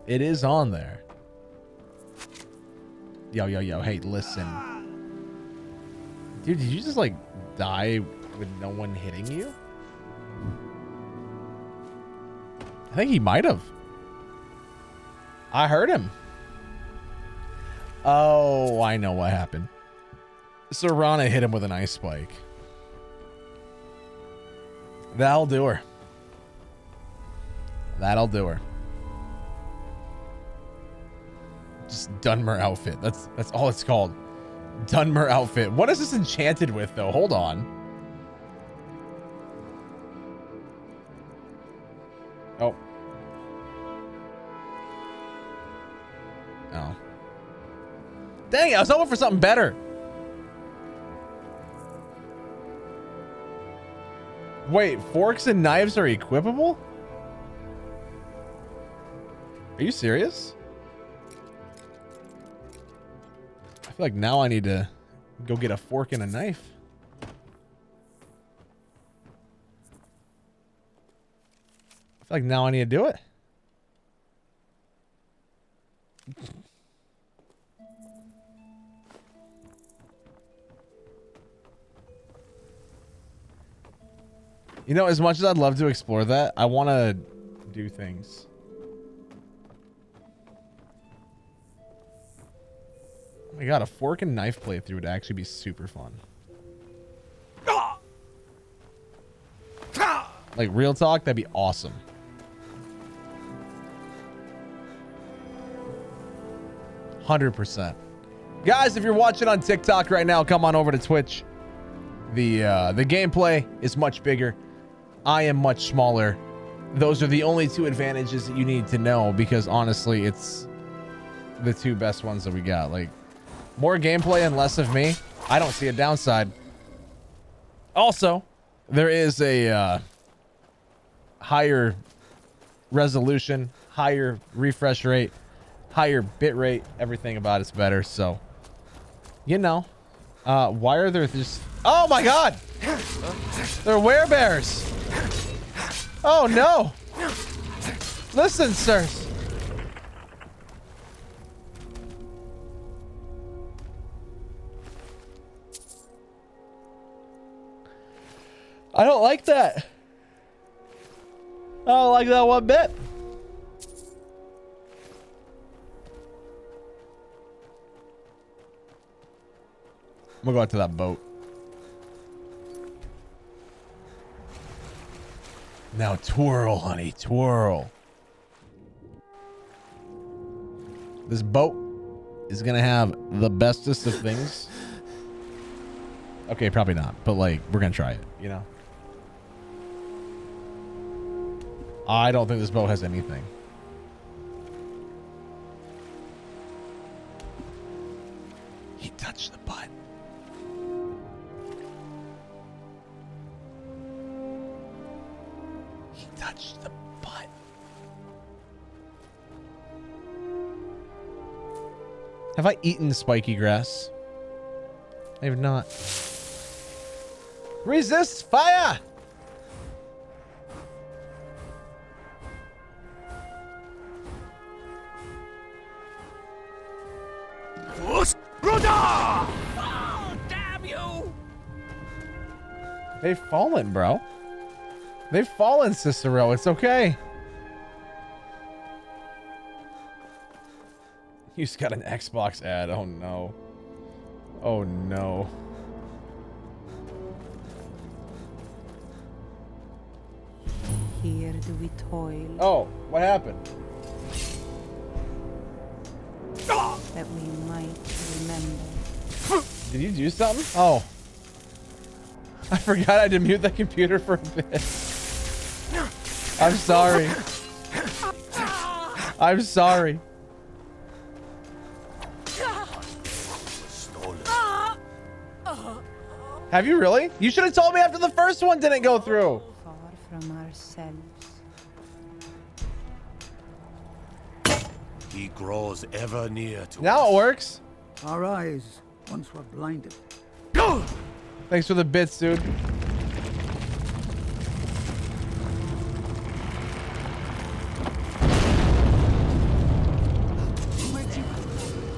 It is on there. Yo, yo, yo. Hey, listen. Dude, did you just like die with no one hitting you? I think he might have. I heard him. Oh, I know what happened. Serana hit him with an ice spike. That'll do her. That'll do her. Just Dunmer outfit. That's all it's called. Dunmer outfit. What is this enchanted with though? Hold on. Oh. Oh. Dang it, I was hoping for something better. Wait, forks and knives are equipable? Are you serious? I feel like now I need to go get a fork and a knife. I feel like now I need to do it. You know, as much as I'd love to explore that, I want to do things. Oh my god, a fork and knife playthrough would actually be super fun. Like, real talk, that'd be awesome. %. Guys, if you're watching on TikTok right now, come on over to Twitch. The gameplay is much bigger. I am much smaller. Those are the only two advantages that you need to know, because honestly, it's the two best ones that we got. Like, more gameplay and less of me. I don't see a downside. Also, there is a higher resolution, higher refresh rate, higher bit rate. Everything about it's better. So, you know, why are there just... Oh my god! They're werebears! Oh no! Listen, sirs. I don't like that. I don't like that one bit. I'm gonna go out to that boat. Now twirl, honey, twirl. This boat is gonna have the bestest of things. Okay, probably not, but like, we're gonna try it, you know? I don't think this boat has anything. He touched the butt. He touched the butt. Have I eaten spiky grass? I have not. Resist fire! Oh, damn you! They've fallen, bro. They've fallen, Cicero. It's okay. You just got an Xbox ad. Oh no. Oh no. Here do we toil. Oh, what happened? That we might remember. Did you do something? Oh. I forgot I had to mute the computer for a bit. I'm sorry. I'm sorry. Have you really? You should have told me after the first one didn't go through. Far from ourselves. He grows ever near to Now us. it works. Our eyes once were blinded. Thanks for the bits, dude.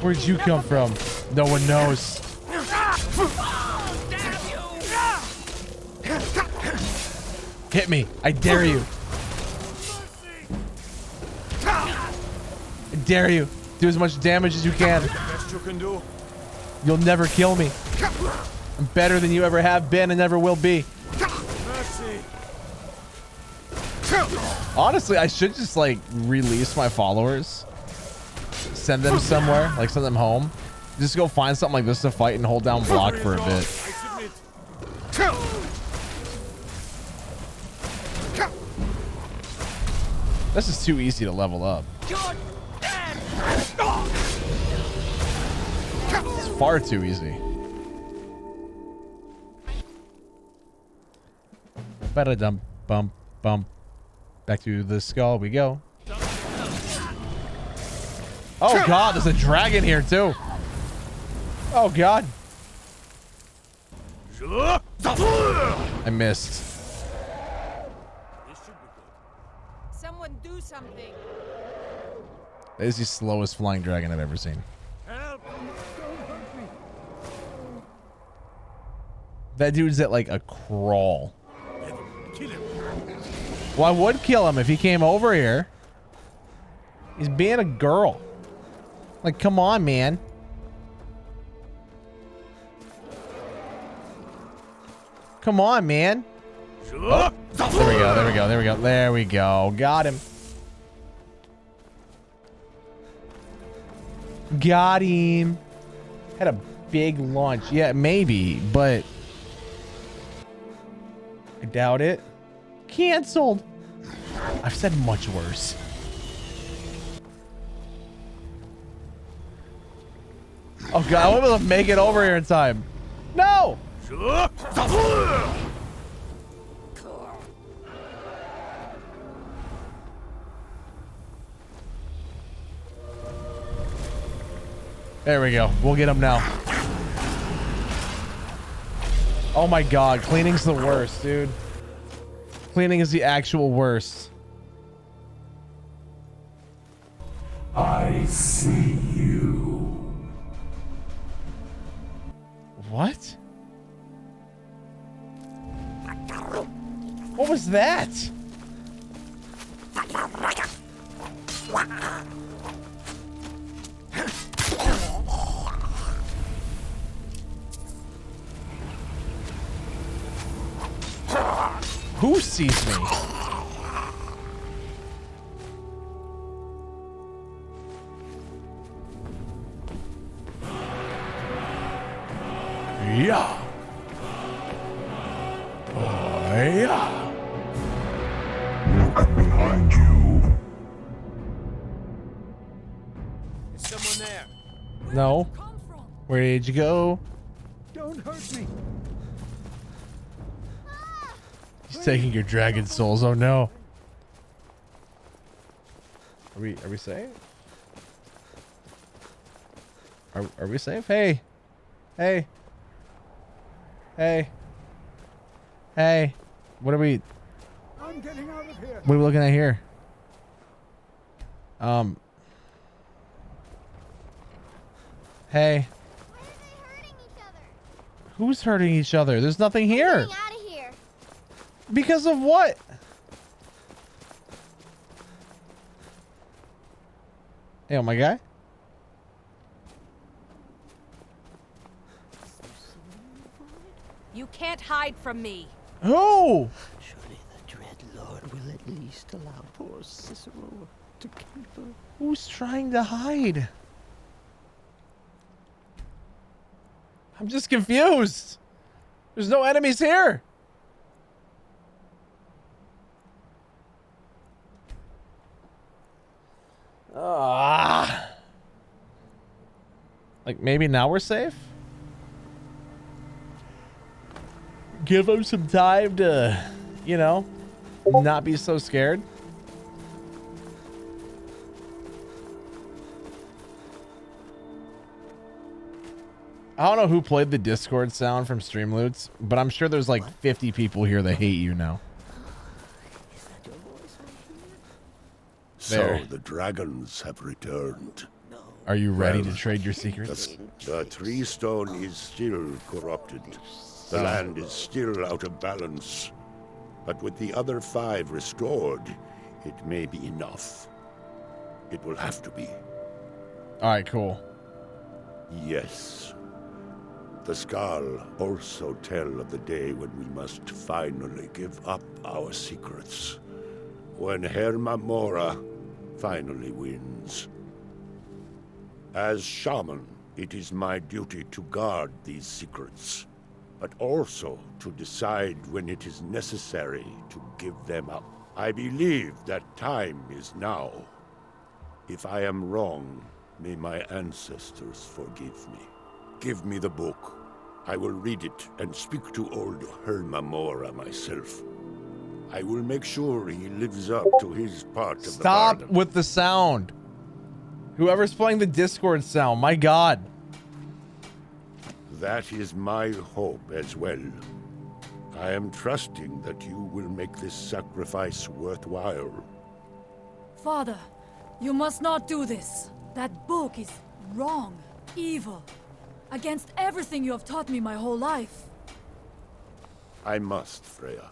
Where'd you come from? No one knows. Hit me. I dare you. I dare you. Do as much damage as you can. Best you can do. You'll never kill me. I'm better than you ever have been and never will be. Mercy. Honestly, I should just like release my followers. Send them somewhere, like send them home. Just go find something like this to fight and hold down block for a bit. This is too easy to level up. It's far too easy. Ba-da-dum, bump, bump. Back to the skull we go. Oh god, there's a dragon here too. Oh god. I missed. Someone do something. That is the slowest flying dragon I've ever seen. That dude's at like a crawl. Kill him. Well, I would kill him if he came over here. He's being a girl. Like, come on, man. Come on, man. Oh, there we go, there we go, there we go, there we go. Got him. Got him. Had a big launch. Yeah, maybe, but I doubt it. Canceled. I've said much worse. Oh god, I won't be able to make it over here in time. No! There we go. We'll get him now. Oh my god, cleaning's the worst, dude. Cleaning is the actual worst. I see you. What? What was that? Who sees me? Yeah. Oh, yeah. Look behind you. Is someone there? No. Where did you go? Don't hurt me. He's taking your dragon souls. Oh no. Are we safe? Are we safe? Hey. Hey. Hey. Hey. What are we? I'm getting out of here. What are we looking at here? Hey. Who's hurting each other? There's nothing here. Getting out of here. Because of what? Hey, oh my guy. You can't hide from me. Who? Surely the Dread Lord will at least allow poor Cicero to keep her. Who's trying to hide? I'm just confused. There's no enemies here. Like maybe now we're safe? Give them some time to, you know, not be so scared. I don't know who played the Discord sound from Streamloots, but I'm sure there's like 50 people here that hate you now. There. So the dragons have returned. Are you ready to trade your secrets? The tree stone is still corrupted. The land is still out of balance. But with the other 5 restored, it may be enough. It will have to be. All right, cool. Yes. The Skal also tell of the day when we must finally give up our secrets. When Herma Mora finally wins. As shaman, it is my duty to guard these secrets, but also to decide when it is necessary to give them up. I believe that time is now. If I am wrong, may my ancestors forgive me. Give me the book. I will read it and speak to old Herma Mora myself. I will make sure he lives up to his part of the bargain. Stop with the sound. Whoever's playing the Discord sound, my God. That is my hope as well. I am trusting that you will make this sacrifice worthwhile. Father, you must not do this. That book is wrong, evil, against everything you have taught me my whole life. I must, Freya.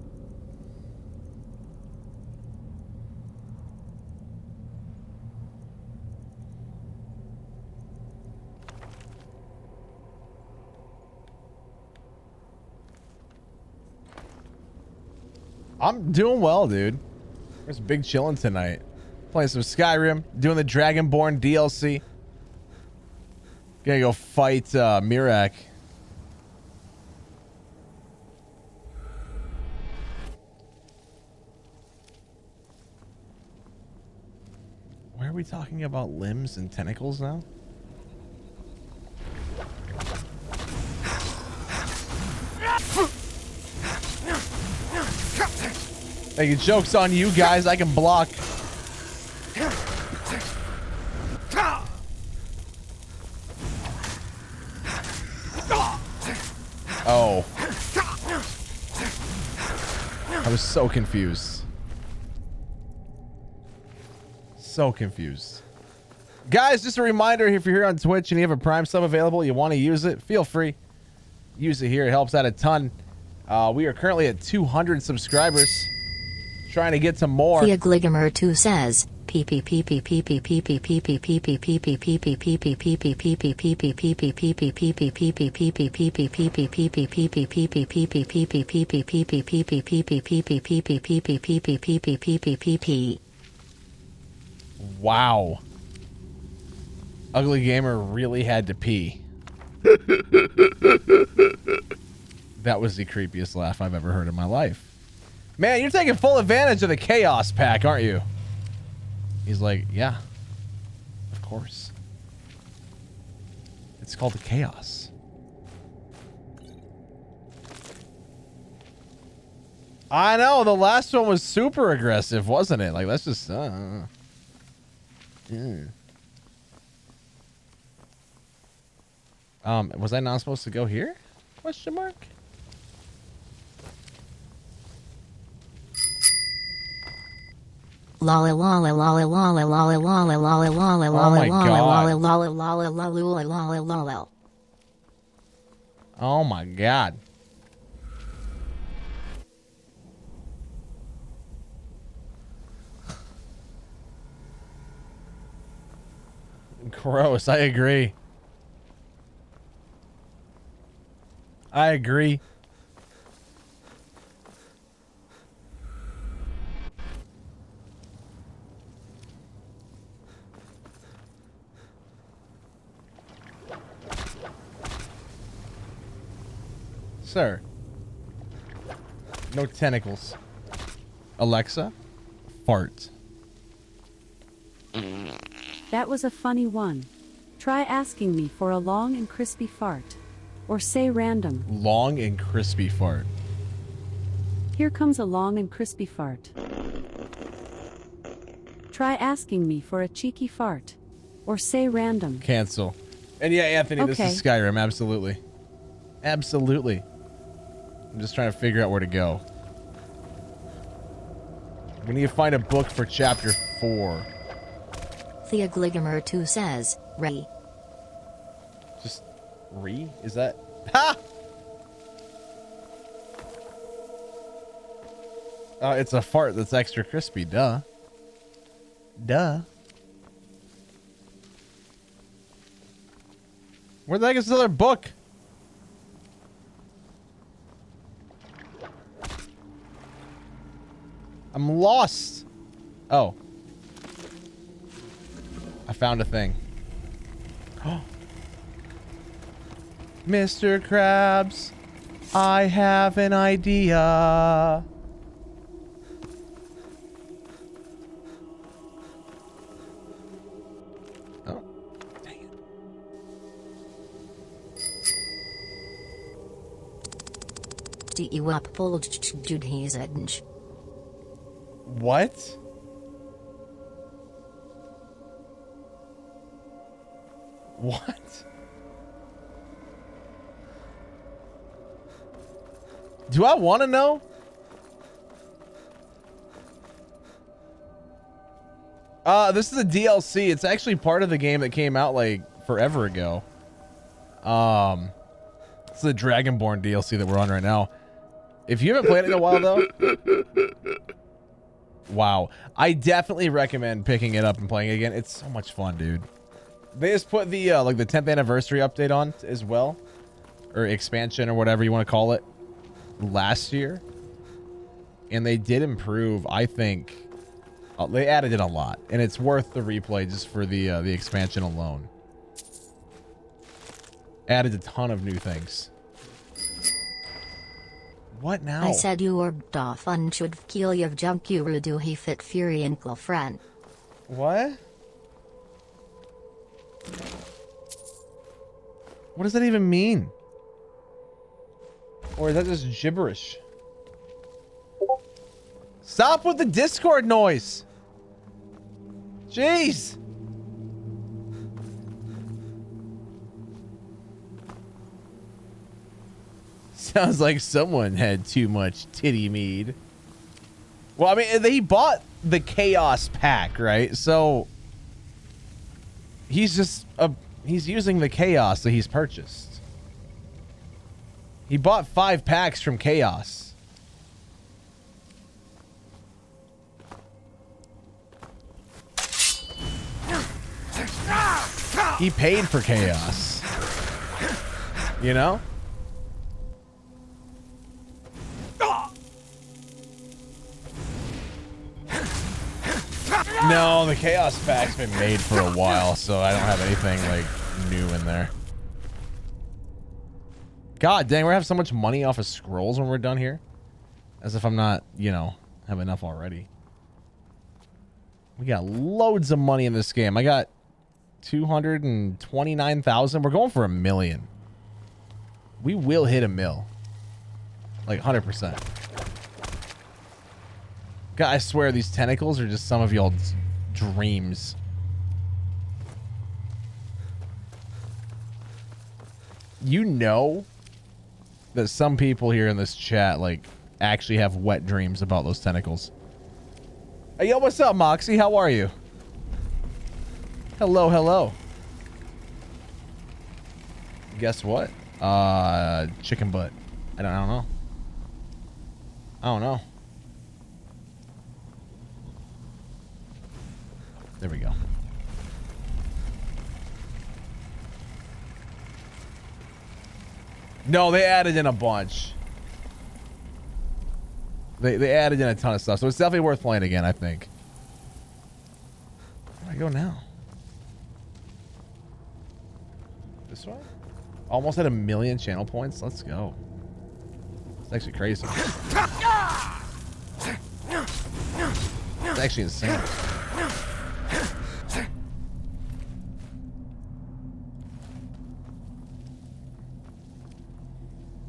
I'm doing well, dude. There's big chilling tonight. Playing some Skyrim, doing the Dragonborn DLC. Gonna go fight Mirak. Why are we talking about limbs and tentacles now? Hey, joke's on you guys. I can block. Oh. I was so confused. So confused. Guys, just a reminder, if you're here on Twitch and you have a Prime sub available, you want to use it, feel free. Use it here. It helps out a ton. We are currently at 200 subscribers. Trying to get some more. The Gligamer 2 says Wow. Ugly Gamer really had to pee. That was the creepiest laugh I've ever heard in my life. Man, you're taking full advantage of the Chaos Pack, aren't you? He's like, yeah, of course. It's called the Chaos. I know, the last one was super aggressive, wasn't it? Like, let's just... Yeah. Was I not supposed to go here? Question mark? Lolly lolly lolly lolly lolly lolly lolly lolly lolly lolly lolly lolly lolly lolly lolly. Oh my god. Gross, I agree. I agree. Sir. No tentacles. Alexa, fart. That was a funny one. Try asking me for a long and crispy fart. Or say random. Long and crispy fart. Here comes a long and crispy fart. Try asking me for a cheeky fart. Or say random. Cancel. And yeah, Anthony, Okay. This is Skyrim, absolutely. Absolutely. I'm just trying to figure out where to go. We need to find a book for chapter 4. The Gligamer 2 says, Ray. Just re? Is that? Ha! It's a fart that's extra crispy, duh. Duh. Where the heck is this other book? I'm lost. Oh. I found a thing. Mr. Krabs, I have an idea. Oh, dang it. What? What? Do I want to know? This is a DLC. It's actually part of the game that came out like forever ago. It's the Dragonborn DLC that we're on right now. If you haven't played it in a while though, wow, I definitely recommend picking it up and playing it again. It's so much fun, dude. They just put the like the 10th anniversary update on as well, or expansion or whatever you want to call it, last year, and they did improve. I think they added in a lot, and it's worth the replay just for the expansion alone. Added a ton of new things. What now? I said you were off and should kill your junk you do he fit fury and friend. What? What does that even mean? Or is that just gibberish? Stop with the Discord noise. Jeez. Sounds like someone had too much titty mead. Well, I mean, he bought the Chaos pack, right? So he's just he's using the Chaos that he's purchased. He bought 5 packs from Chaos. He paid for Chaos. You know? No, the Chaos pack's been made for a while, so I don't have anything like new in there. God dang, we're gonna have so much money off of scrolls when we're done here. As if I'm not, you know, have enough already. We got loads of money in this game. I got 229,000. We're going for 1 million. We will hit 1 mil. Like 100%. God, I swear these tentacles are just some of y'all's dreams. You know that some people here in this chat like actually have wet dreams about those tentacles. Hey, yo, what's up, Moxie? How are you? Hello, hello. Guess what? Chicken butt. I don't know. I don't know. There we go. No, they added in a bunch. They added in a ton of stuff, so it's definitely worth playing again, I think. Where do I go now? This way? Almost at 1 million channel points. Let's go. It's actually crazy. It's actually insane.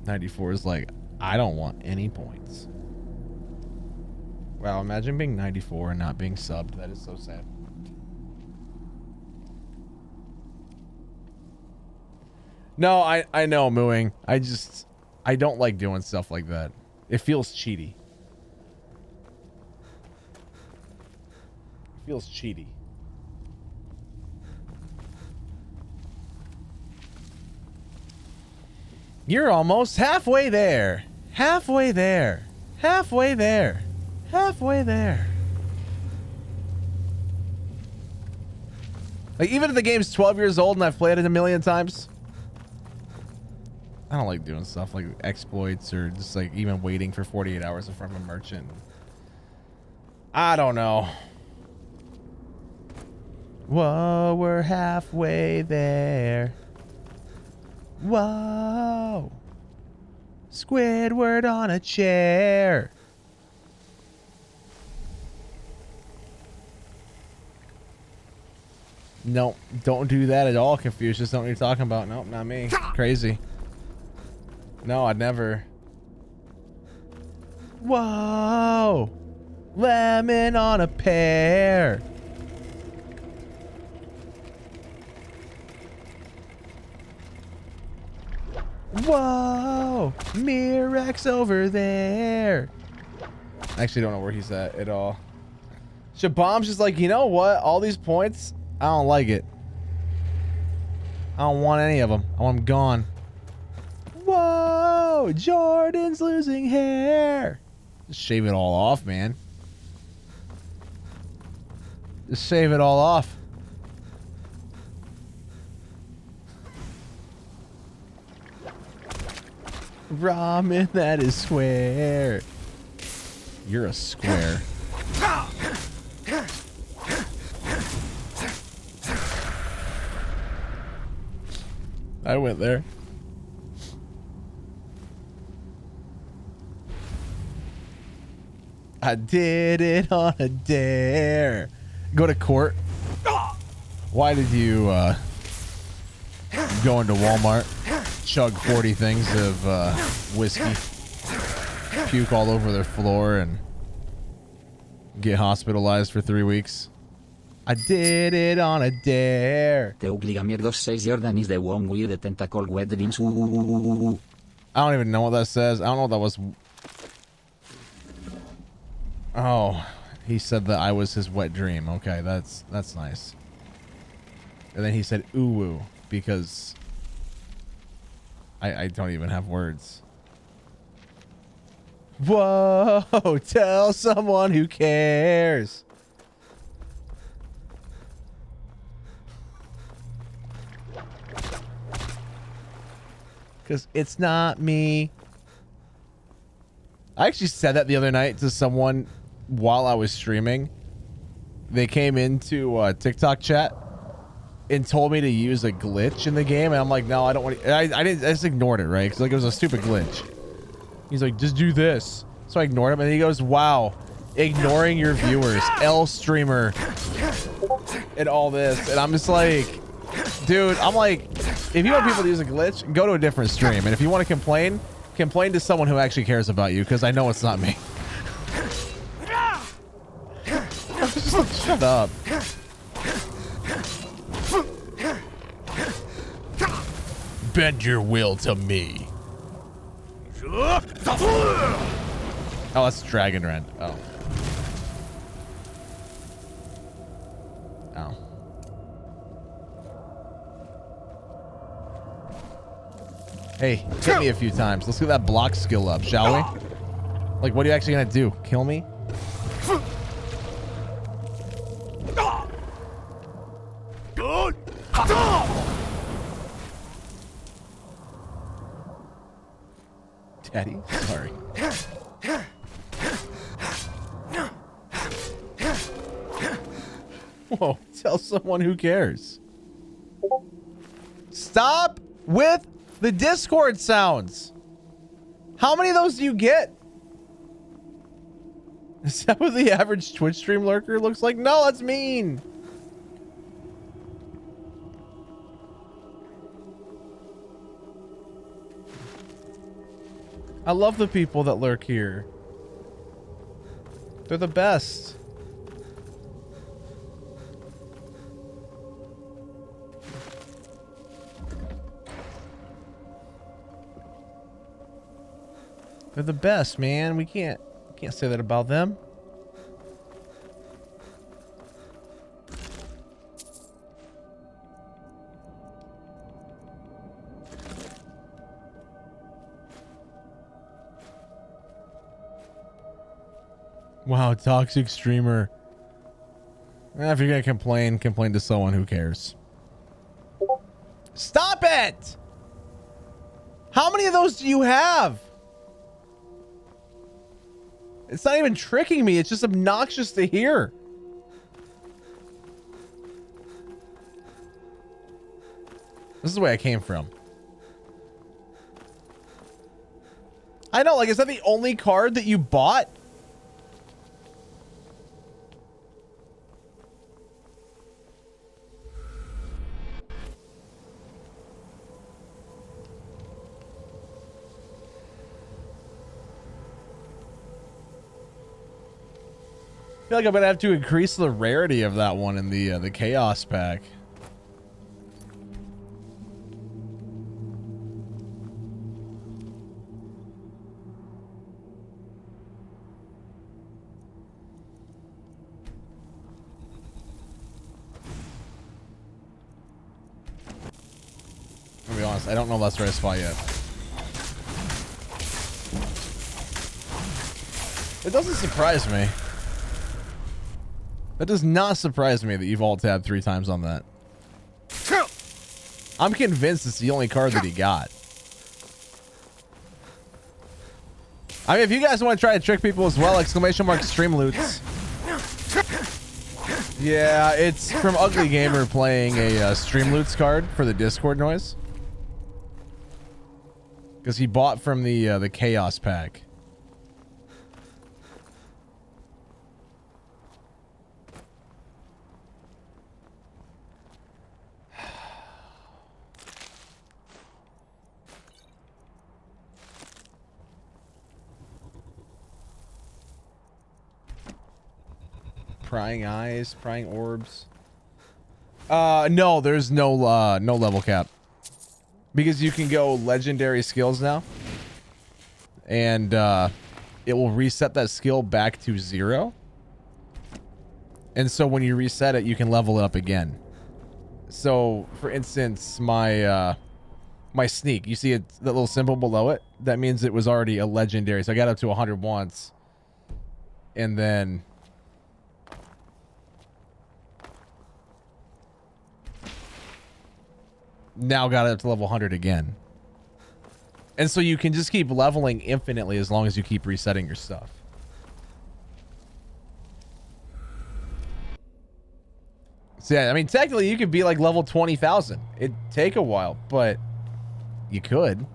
.94 is like, I don't want any points. Wow, imagine being 94 and not being subbed. That is so sad. No, I know, mooing. I don't like doing stuff like that. It feels cheaty. It feels cheaty. You're almost halfway there. Halfway there. Halfway there. Halfway there. Like, even if the game's 12 years old and I've played it 1 million times, I don't like doing stuff like exploits or just like even waiting for 48 hours in front of a merchant. I don't know. Whoa, we're halfway there. Whoa. Squidward on a chair. Nope, don't do that at all, Confucius. Don't know what you're talking about. Nope, not me. Crazy. No, I'd never. Whoa. Lemon on a pear. Whoa. Mirak's over there. I actually don't know where he's at all. Shabam's just like, you know what? All these points, I don't like it. I don't want any of them. I want them gone. Whoa, Jordan's losing hair. Just shave it all off, man. Just shave it all off. Ramen that is square. You're a square. I went there. I did it on a dare. Go to court. Why did you go into Walmart, chug 40 things of whiskey, puke all over their floor, and get hospitalized for 3 weeks? I did it on a dare. Te obliga mierdos 6 Jordanis de one with the tentacle wet dreams. I don't even know what that says. I don't know what that was. Oh, he said that I was his wet dream. Okay, that's nice. And then he said ooh because I don't even have words. Whoa, tell someone who cares. Because it's not me. I actually said that the other night to someone while I was streaming. They came into TikTok chat and told me to use a glitch in the game, and I'm like, no, I don't want to. I just ignored it, right? Because like it was a stupid glitch. He's like, just do this. So I ignored him, and he goes, wow, ignoring your viewers, L streamer, and all this. And I'm just like, dude, I'm like, if you want people to use a glitch, go to a different stream. And if you want to complain to someone who actually cares about you, because I know it's not me. Just like, shut up. Bend your will to me. Oh, that's Dragon Rend. Oh. Oh. Hey, hit me a few times. Let's get that block skill up, shall we? Like, what are you actually gonna do? Kill me? Daddy, sorry. Whoa, tell someone who cares. Stop with the Discord sounds. How many of those do you get? Is that what the average Twitch stream lurker looks like? No, that's mean. I love the people that lurk here. They're the best. They're the best, man. We can't say that about them. Wow, toxic streamer. If you're gonna complain to someone who cares. Stop it! How many of those do you have? It's not even tricking me. It's just obnoxious to hear. This is the way I came from. I know, like, is that the only card that you bought? I feel like I'm gonna have to increase the rarity of that one in the chaos pack. To be honest, I don't know if that's the right spot yet. It doesn't surprise me. That does not surprise me that you've alt tabbed 3 times on that. I'm convinced it's the only card that he got. I mean, if you guys want to try to trick people as well, exclamation mark stream loots. Yeah, it's from Ugly Gamer playing a stream loots card for the Discord noise. Because he bought from the Chaos pack. Prying eyes, prying orbs. No, there's no level cap. Because you can go legendary skills now. And it will reset that skill back to 0. And so when you reset it, you can level it up again. So, for instance, my sneak, you see that little symbol below it? That means it was already a legendary. So I got up to 100 once. And then now got it up to level 100 again. And so you can just keep leveling infinitely as long as you keep resetting your stuff. So yeah, I mean, technically you could be like level 20,000. It'd take a while, but you could.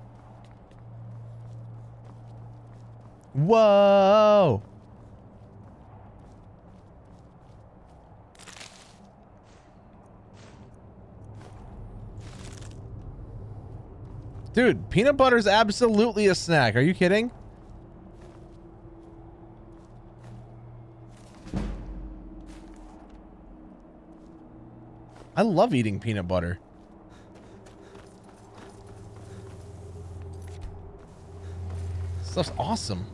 Whoa. Dude, peanut butter is absolutely a snack. Are you kidding? I love eating peanut butter. Stuff's awesome.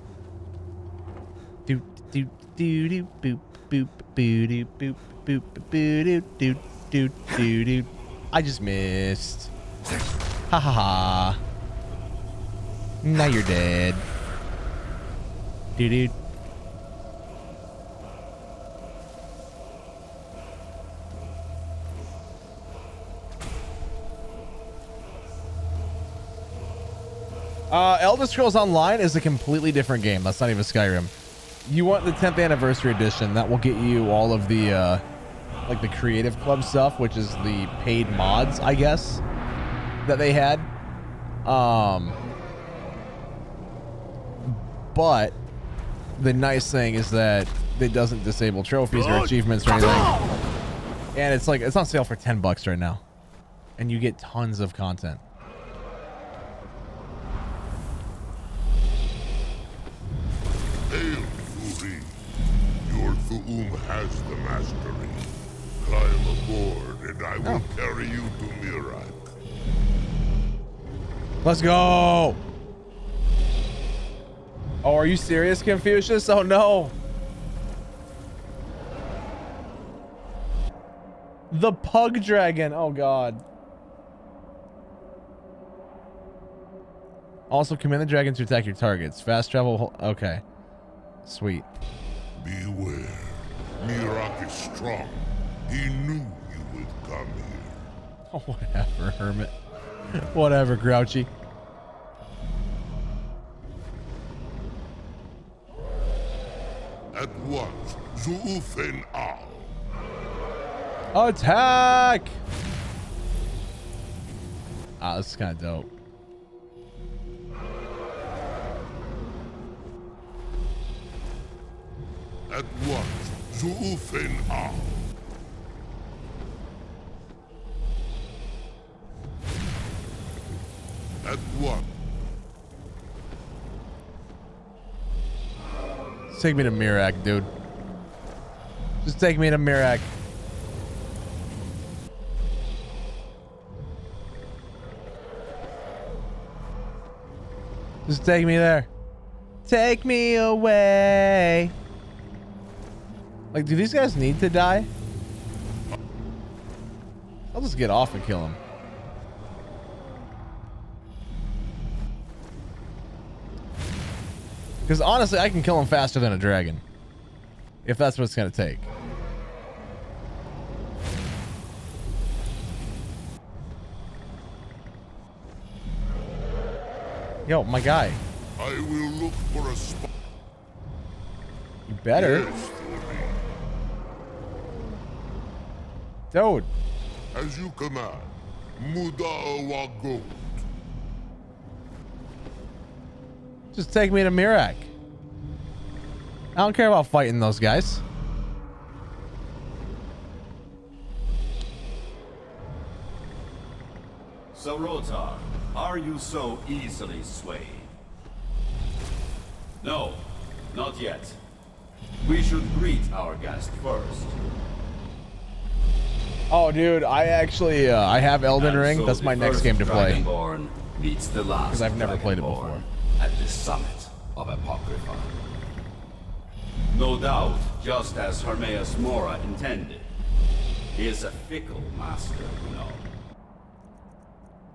Do do do do boop boop boo do boop boop boo do do do do do. I just missed. Ha ha ha. Now you're dead. Dude. Elder Scrolls Online is a completely different game. That's not even Skyrim. You want the 10th anniversary edition. That will get you all of the like the Creative Club stuff, which is the paid mods, I guess, that they had. But the nice thing is that it doesn't disable trophies or achievements or anything. And it's like, it's on sale for $10 right now. And you get tons of content. Hail, Uri. Your Thu'um has the mastery. Climb aboard and I will carry you to Mirak. Let's go. Oh, are you serious, Confucius? Oh, no. The pug dragon. Oh, God. Also, command the dragon to attack your targets. Fast travel. Okay. Sweet. Beware. Mirak is strong. He knew you would come here. Oh, whatever, Hermit. Whatever, Grouchy. At once, Zu'ufen Al. Attack! Ah, this is kind of dope. At once, Zu'ufen Al. At once. Take me to Mirak, dude. Just take me to Mirak. Just take me there. Take me away. Like, do these guys need to die? I'll just get off and kill them. Because honestly, I can kill him faster than a dragon. If that's what it's going to take. Yo, my guy. I will look for a spot. You better. Yes, Dude. as you command. Muda Wagot. Just take me to Mirak. I don't care about fighting those guys. Sarotar, are you so easily swayed? No, not yet. We should greet our guest first. Oh, dude, I actually I have Elden And Ring. so That's my the next first game to play. Dragonborn meets the last Because I've never played it before. Dragonborn at the summit of Apocrypha. No doubt, just as Hermaeus Mora intended. He is a fickle master, you know.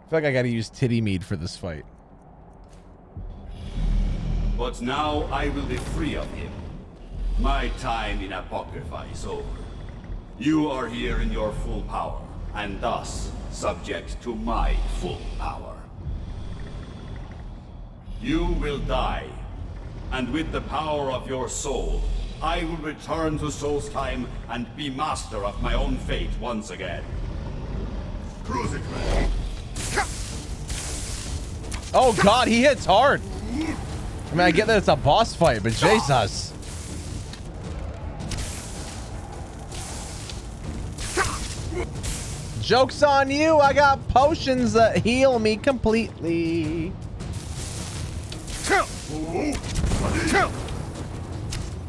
I feel like I gotta use titty mead for this fight. But now I will be free of him. My time in Apocrypha is over. You are here in your full power, and thus subject to my full power. You will die, and with the power of your soul, I will return to Solstheim and be master of my own fate once again. Oh god, he hits hard. I mean, I get that it's a boss fight, but Jesus. Joke's on you. I got potions that heal me completely.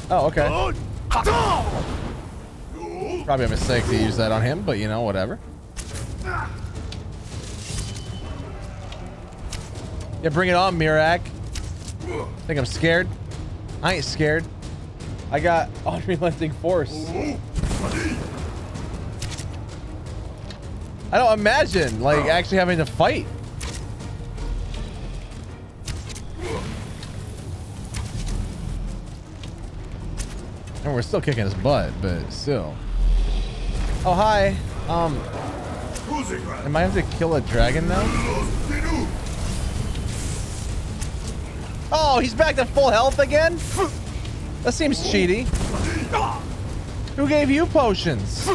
Oh, okay. Probably a mistake to use that on him, but you know, whatever. Yeah, bring it on, Mirak. Think I'm scared? I ain't scared. I got unrelenting force. I don't imagine, like, actually having to fight. And we're still kicking his butt, but still. Oh, hi. Am I have to kill a dragon now? Oh, he's back to full health again? That seems cheaty. Who gave you potions?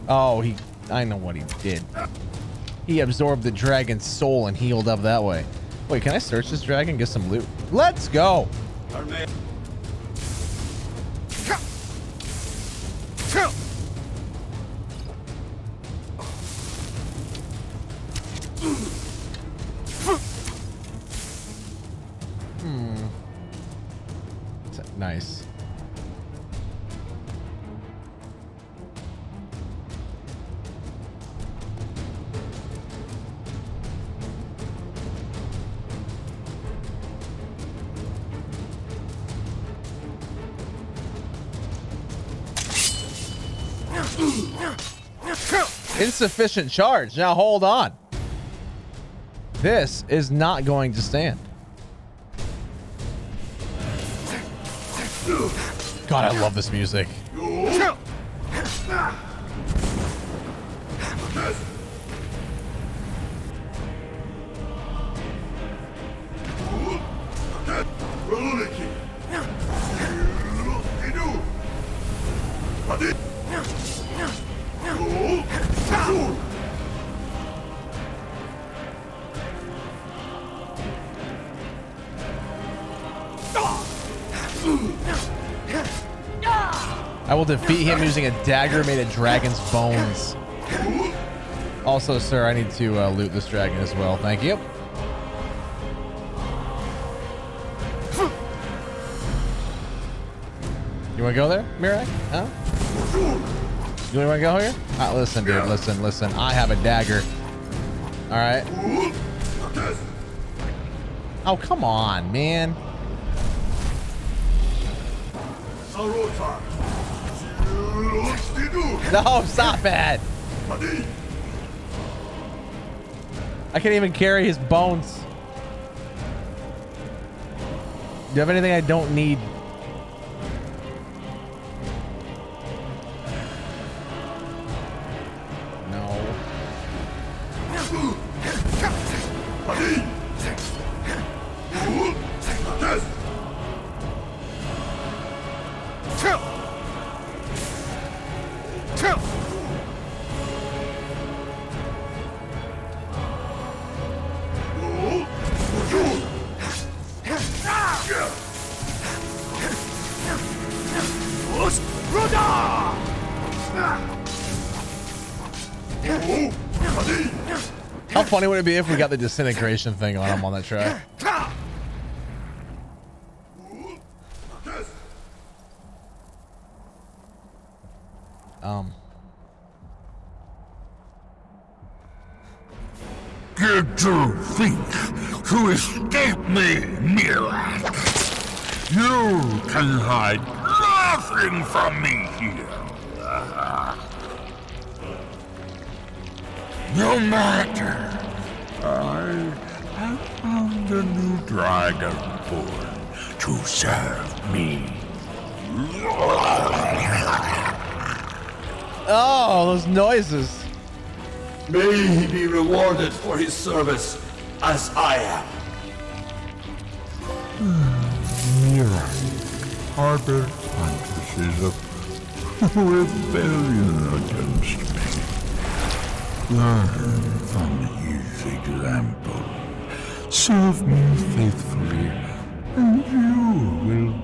Oh, I know what he did. He absorbed the dragon's soul and healed up that way. Wait, can I search this dragon and get some loot? Let's go! Nice. Insufficient charge. Now hold on. This is not going to stand. God, I love this music. I will defeat him using a dagger made of dragon's bones. Also, sir, I need to loot this dragon as well. Thank you. You want to go there, Mirak? Huh? You want to go here? Listen, dude. Listen. I have a dagger. All right. Oh, come on, man. No, stop it. I can't even carry his bones. Do you have anything I don't need? No. How funny would it be if we got the disintegration thing on him on that track? Did you think to escape me, Mirak? You can hide nothing from me here. No matter. I have found a new dragon born to serve me. Oh, those noises. May he be rewarded for his service, as I am. Mirak harbored fantasies of rebellion against me. Learn from his example. Serve me faithfully, and you will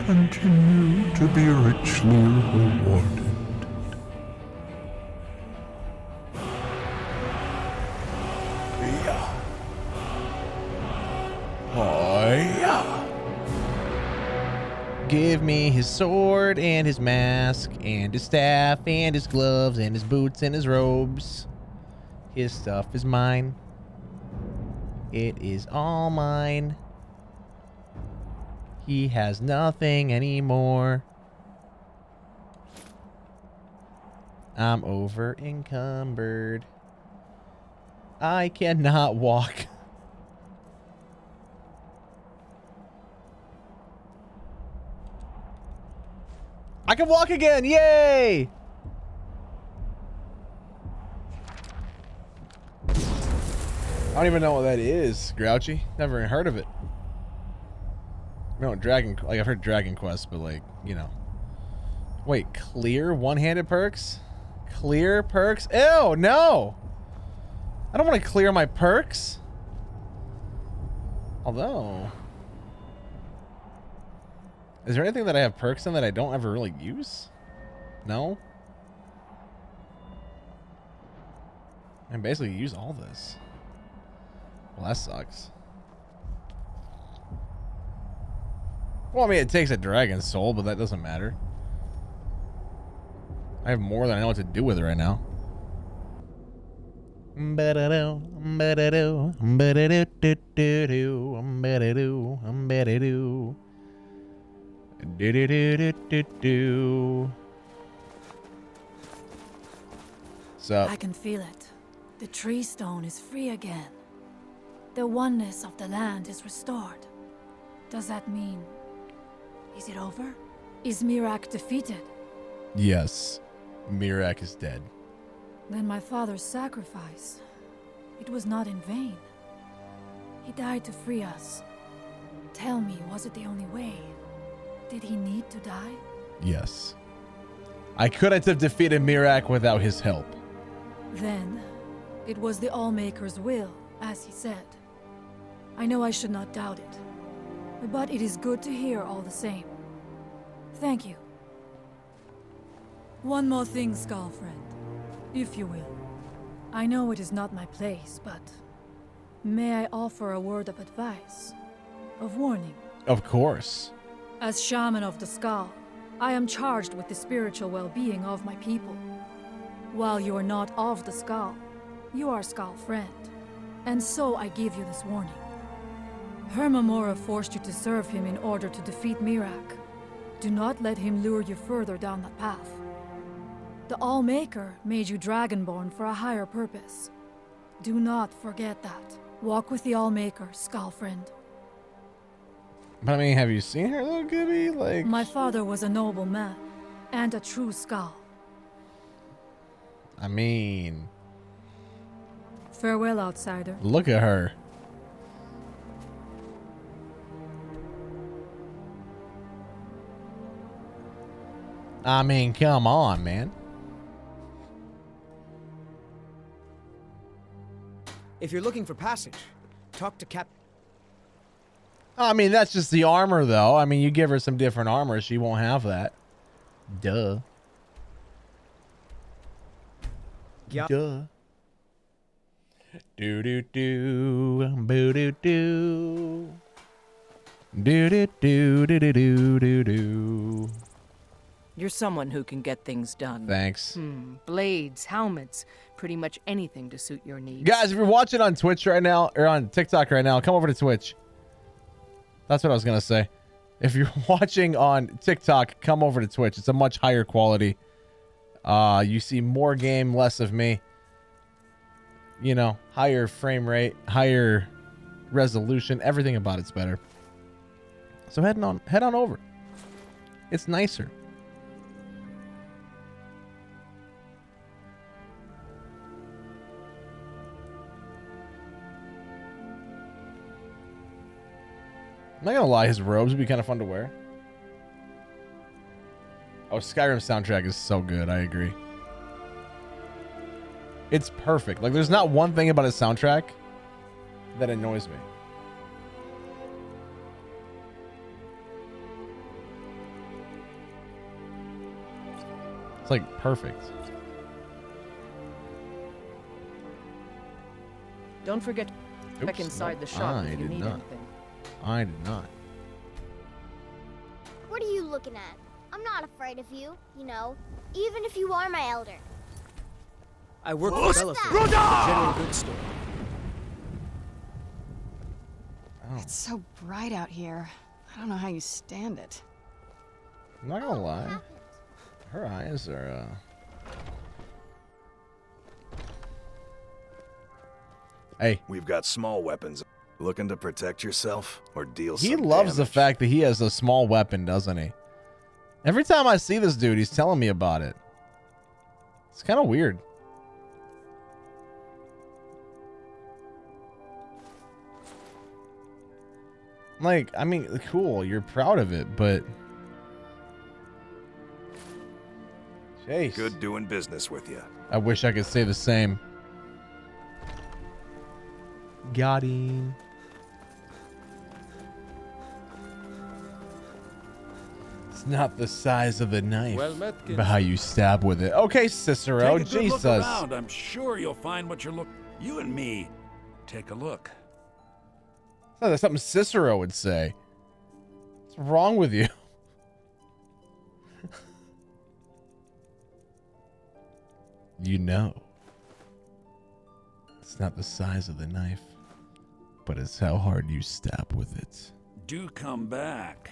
continue to be richly rewarded. Give me his sword and his mask and his staff and his gloves and his boots and his robes. His stuff is mine. It is all mine. He has nothing anymore. I'm over encumbered. I cannot walk. I can walk again! Yay! I don't even know what that is, Grouchy. Never heard of it. No, Dragon... Like, I've heard Dragon Quest, but, like, you know. Wait, clear one-handed perks? Clear perks? Ew, no! I don't want to clear my perks. Although... Is there anything that I have perks in that I don't ever really use? No? I basically use all this. Well, that sucks. Well, I mean, it takes a dragon soul, but that doesn't matter. I have more than I know what to do with it right now. So I can feel it. The tree stone is free again. The oneness of the land is restored. Does that mean... Is it over? Is Mirak defeated? yes, Mirak is dead. Then my father's sacrifice, it was not in vain. He died to free us. Tell me, was it the only way? Did he need to die? Yes. I couldn't have defeated Mirak without his help. Then, it was the Allmaker's will, as he said. I know I should not doubt it, but it is good to hear all the same. Thank you. One more thing, Skull friend, if you will. I know it is not my place, but may I offer a word of advice, of warning? Of course. As shaman of the Skull, I am charged with the spiritual well-being of my people. While you are not of the Skull, you are Skull friend, and so I give you this warning. Hermamora forced you to serve him in order to defeat Mirak. Do not let him lure you further down that path. The Allmaker made you Dragonborn for a higher purpose. Do not forget that. Walk with the Allmaker, Skull friend. But I mean, have you seen her, little Gibby? Like, my father was a noble man, and a true Skull. I mean... Farewell, outsider. Look at her. I mean, come on, man. If you're looking for passage, talk to Cap. I mean, that's just the armor, though. I mean, you give her some different armor, she won't have that. Duh. Yeah. Duh. Do do do, boo do do, do do do do do do do. You're someone who can get things done. Thanks. Blades, helmets, pretty much anything to suit your needs. Guys, if you're watching on Twitch right now or on TikTok right now, come over to Twitch. That's what I was gonna say. If you're watching on TikTok, come over to Twitch. It's a much higher quality. You see more game, less of me. You know, higher frame rate, higher resolution. Everything about it's better. So head on over. It's nicer. I'm not gonna lie, his robes would be kind of fun to wear. Oh, Skyrim soundtrack is so good. I agree. It's perfect. Like, there's not one thing about his soundtrack that annoys me. It's like perfect. Don't forget to check inside the shop if you need anything. I did not. What are you looking at? I'm not afraid of you, you know, even if you are my elder. I work for Bellafield, a general goods store. Oh. It's so bright out here. I don't know how you stand it. I'm not gonna lie. Her eyes are, Hey. We've got small weapons. Looking to protect yourself or deal some He loves the damage? fact that he has a small weapon, doesn't he? Every time I see this dude, he's telling me about it. It's kind of weird. Like, I mean, cool, you're proud of it, but... Jeez. Good doing business with you. I wish I could say the same. Got him. It's not the size of the knife, Well met, but how you stab with it. Okay, Cicero, Take a good Jesus. look around. I'm sure you'll find what you're looking. You and me, take a look. Oh, that's something Cicero would say. What's wrong with you? You know. It's not the size of the knife, but it's how hard you stab with it. Do come back.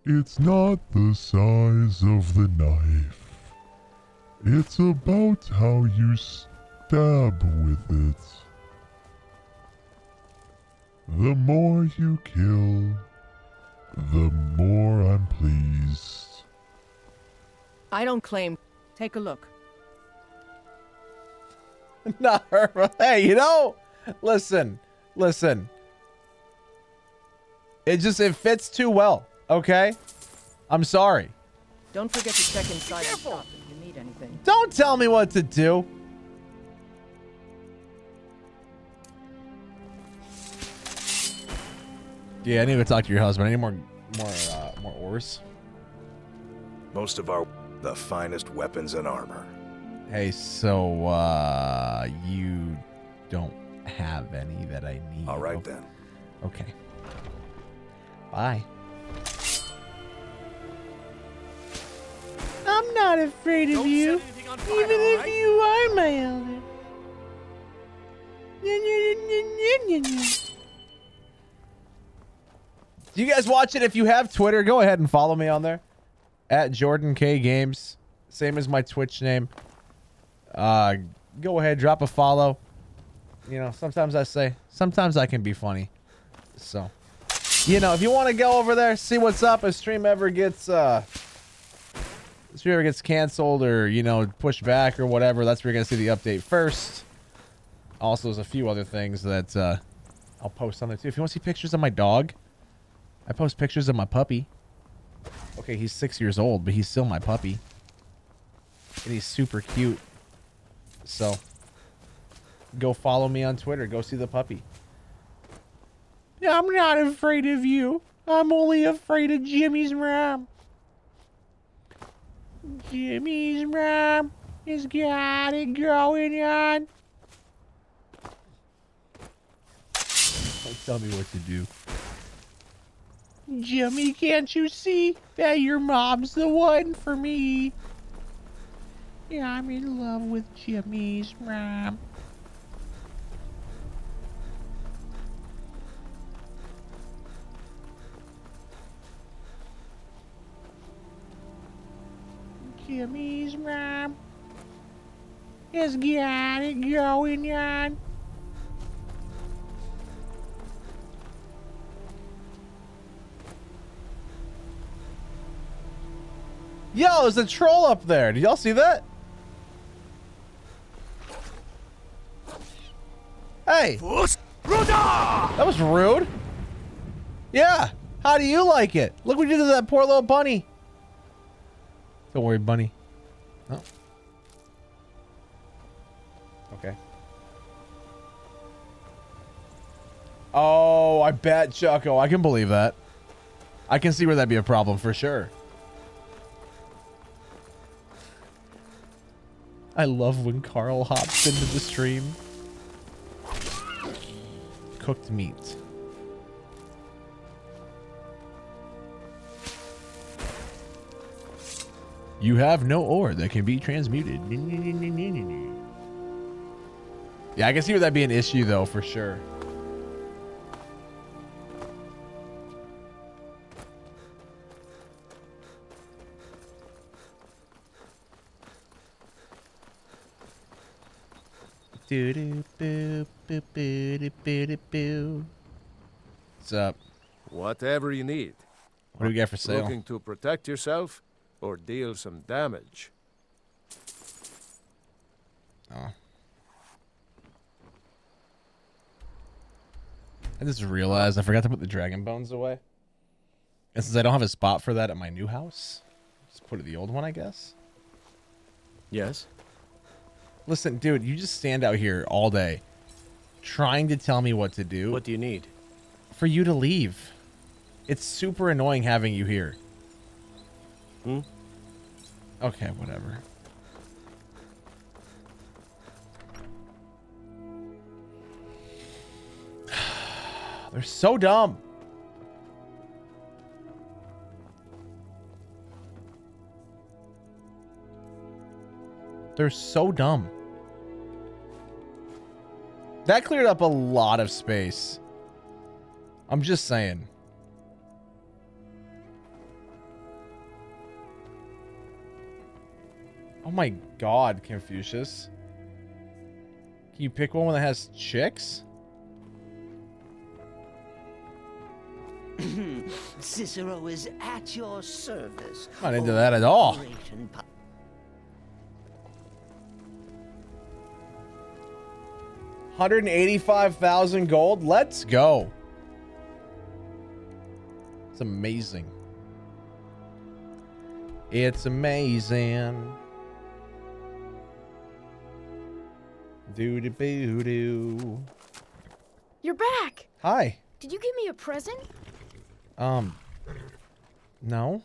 It's not the size of the knife. It's about how you stab with it. The more you kill, the more I'm pleased. I don't claim. Take a look. Not her. Hey, you know, listen. It fits too well. Okay, I'm sorry. Don't forget to check inside the shop if you need anything. Don't tell me what to do. Yeah, I need to talk to your husband. I need more ores. Most of the finest weapons and armor. Hey, so you don't have any that I need. All right then. Okay. Bye. I'm not afraid of you, even if you are my elder. Do you guys watch it? If you have Twitter, go ahead and follow me on there. At Jordan K Games. Same as my Twitch name. Go ahead, drop a follow. You know, sometimes I can be funny. So, you know, if you want to go over there, see what's up. If stream ever gets canceled or, you know, pushed back or whatever, that's where you're gonna see the update first. Also, there's a few other things that I'll post on there too. If you want to see pictures of my dog, I post pictures of my puppy. Okay, he's 6 years old, but he's still my puppy. And he's super cute. So, go follow me on Twitter. Go see the puppy. Yeah, I'm not afraid of you. I'm only afraid of Jimmy's mom. Jimmy's mom has got it going on. Don't tell me what to do. Jimmy, can't you see that your mom's the one for me? Yeah, I'm in love with Jimmy's mom. Jimmy's mom has got it going on. Yo, there's a troll up there. Did y'all see that? Hey. That was rude. Yeah. How do you like it? Look what you did to that poor little bunny. Don't worry, bunny. Oh. Okay. Oh, I bet, Choco. I can believe that. I can see where that'd be a problem for sure. I love when Carl hops into the stream. Cooked meat. You have no ore that can be transmuted. Yeah, I can see where that'd be an issue though, for sure. What's up? Whatever you need. What do we got for sale? Looking to protect yourself or deal some damage? Oh. I just realized I forgot to put the dragon bones away. And since I don't have a spot for that at my new house, just put it in the old one, I guess. Yes? Listen, dude, you just stand out here all day trying to tell me what to do. What do you need? For you to leave. It's super annoying having you here. Hmm? Okay, whatever. They're so dumb. They're so dumb. That cleared up a lot of space. I'm just saying. Oh my god, Confucius. Can you pick one that has chicks? Cicero is at your service. I'm not into that at all. 185,000 gold. Let's go. It's amazing. It's amazing. Doo-doo-boo-doo. You're back. Hi. Did you give me a present? No.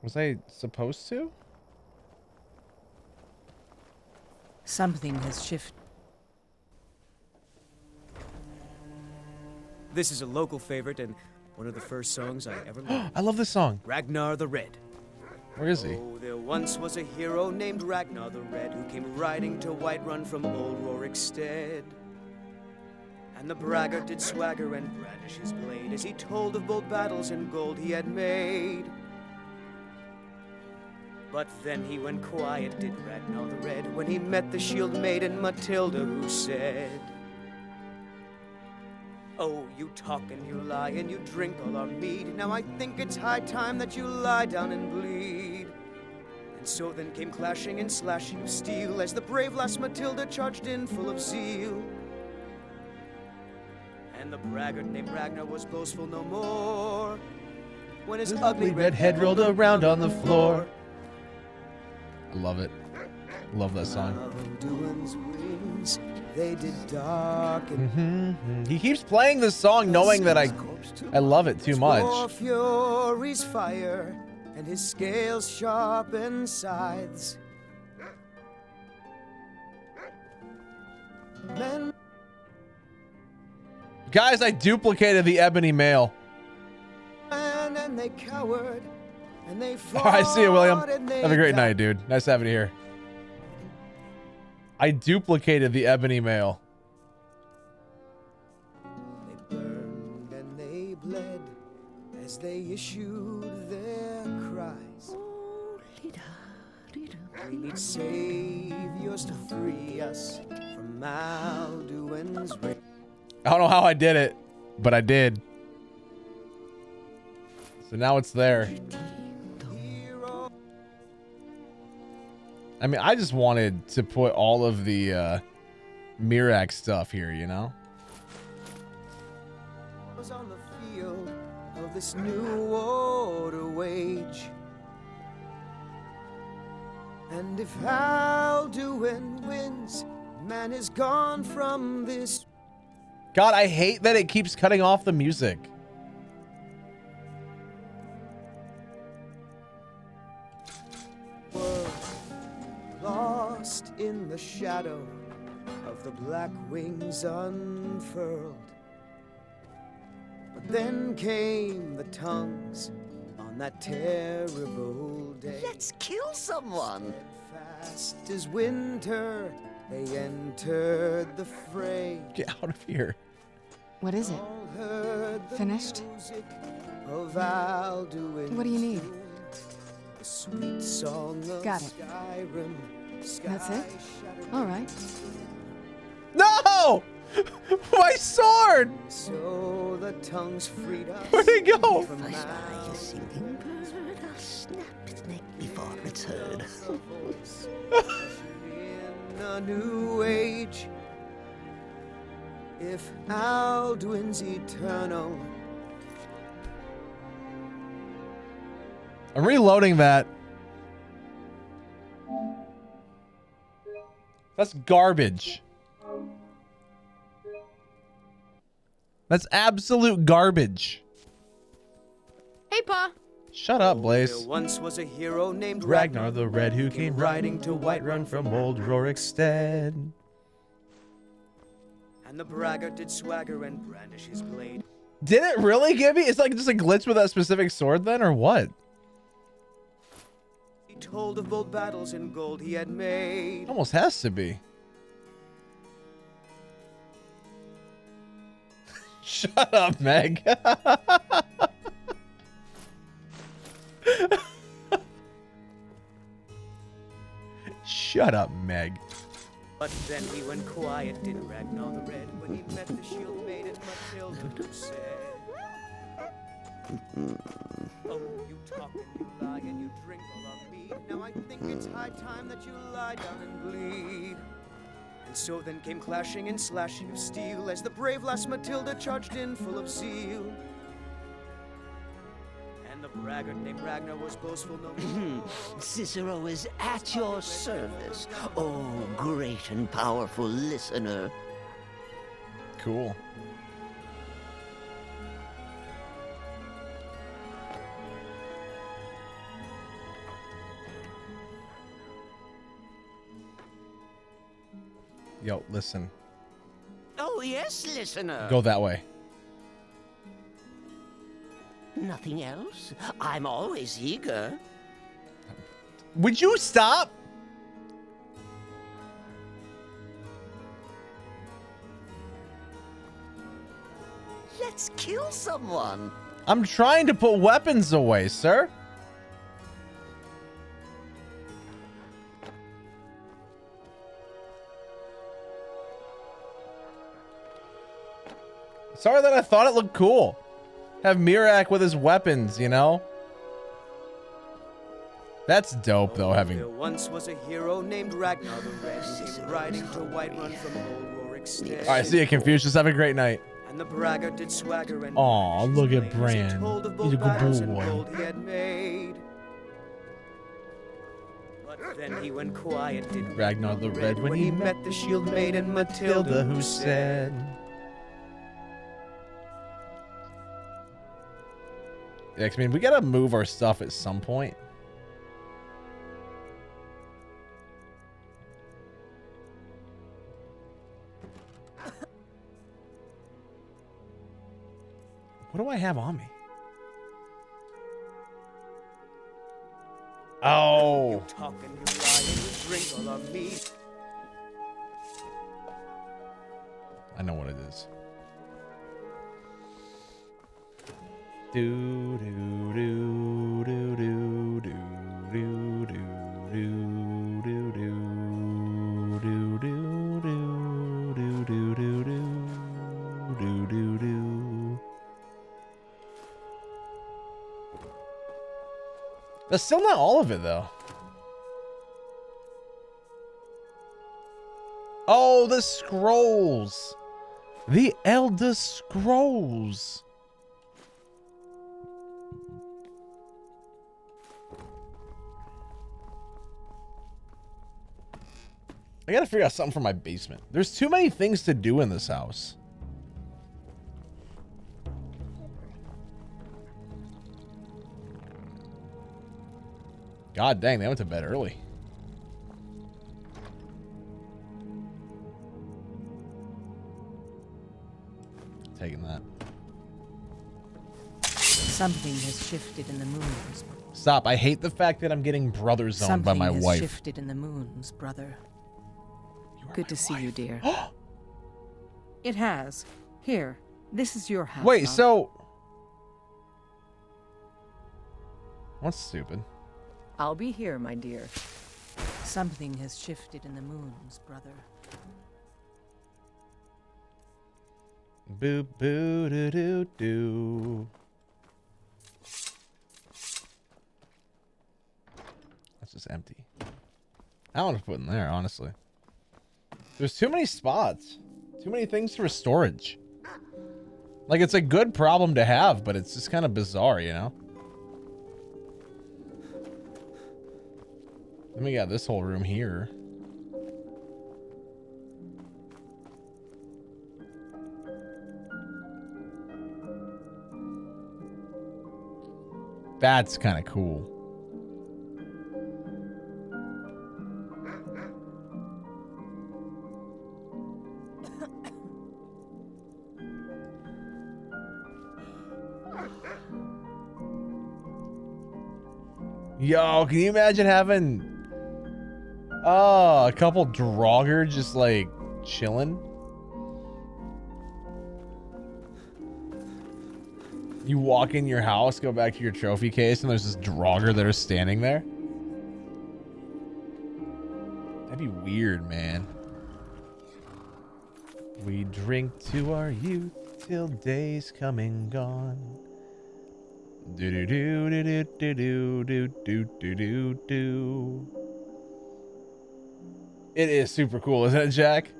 Was I supposed to? Something has shifted. This is a local favorite and one of the first songs I ever learned. I love this song. Ragnar the Red. Where is he? Oh, there once was a hero named Ragnar the Red who came riding to Whiterun from old Rorikstead. And the braggart did swagger and brandish his blade as he told of bold battles and gold he had made. But then he went quiet, did Ragnar the Red, when he met the shield maiden Matilda, who said, "Oh, you talk and you lie and you drink all our mead. Now I think it's high time that you lie down and bleed." And so then came clashing and slashing of steel as the brave lass Matilda charged in full of zeal. And the braggart named Ragnar was boastful no more when his ugly red head rolled around on the floor. I love it. Love that song. Wings, they did darken. He keeps playing this song knowing that I love it too much. For fury's fire and his scales sharpen scythes. Men Guys, I duplicated the ebony mail. and they cowered and they All right, see you, William. and they Have a great died. night, dude. Nice having you here. I duplicated the ebony mail. They burned and they bled as they issued their cries. We need saviors to free us from Alduin's reign. I don't know how I did it, but I did. So now it's there. I mean, I just wanted to put all of the Mirak stuff here, you know? Was on the field of this new war to wage. And if Alduin wins, man is gone from this. God, I hate that it keeps cutting off the music. World lost in the shadow of the black wings unfurled. But then came the tongues on that terrible day. Let's kill someone. Fast as winter, they entered the fray. Get out of here. What is it? All heard the Finished? music of Alduin. What do you need? The sweet song of Got it. Skyrim. That's it? All right. No! My sword! So the tongues freed us. Where'd it go? From If I spy a singing bird, I'll snap its neck before it's heard. in a new age. If Alduin's eternal. I'm reloading that. That's garbage. That's absolute garbage. Hey, Pa. Shut up, Blaze. There once was a hero named Ragnar the Red who came riding to Whiterun from old Rorikstead. And the braggart did swagger and brandish his blade. Did it really give me? It's like just a glitch with that specific sword then, or what? He told of bold battles in gold he had made. Almost has to be. Shut up, Meg. Shut up, Meg. But then he went quiet, did Ragnar the Red, when he met the shield maiden Matilda, who said, oh, you talk and you lie and you drink all of me. Now I think it's high time that you lie down and bleed. And so then came clashing and slashing of steel as the brave lass Matilda charged in full of zeal. And the braggart named Ragnar was boastful no more. Cicero is at your service, oh great and powerful listener. Cool. Yo, listen. Oh yes, listener. Go that way. Nothing else? I'm always eager. Would you stop? Let's kill someone. I'm trying to put weapons away, sir. Sorry that I thought it looked cool. Have Mirak with his weapons, you know? That's dope, though, having... There once was a hero named Ragnar the Red who came riding to Whiterun from old Rorikstead. All right, see you, Confucius. Have a great night. And the braggart did swagger and Aw, look at Bran. told of He's bold a battles good and boy. gold he had made. But then he went quiet, did Ragnar the Red when he met the shield maiden Matilda, who said, Yeah, I mean, we gotta move our stuff at some point. What do I have on me? Oh. You talk and you lie and you drink all of me. I know what it is. Do do do do do do do do do do do do do do do do do do. That's still not all of it though. Oh, the scrolls. The Elder Scrolls. I gotta figure out something for my basement. There's too many things to do in this house. God dang, they went to bed early. Taking that. Something has shifted in the moons. Stop. I hate the fact that I'm getting brother zoned by my Something wife. has shifted in the moons, brother. Good to see you, dear. It has. Here, this is your house. Wait, now. so... What's stupid? I'll be here, my dear. Something has shifted in the moons, brother. Boo boo doo doo doo. That's just empty. I don't want to put in there, honestly. There's too many spots. Too many things for storage. Like, it's a good problem to have, but it's just kind of bizarre, you know? Then we got this whole room here. That's kind of cool. Yo, can you imagine having a couple Draugr just like chilling? You walk in your house, go back to your trophy case, and there's this Draugr that are standing there. That'd be weird, man. We drink to our youth till days come and gone. Do do do do do do do do do do do. It is super cool, isn't it, Jack?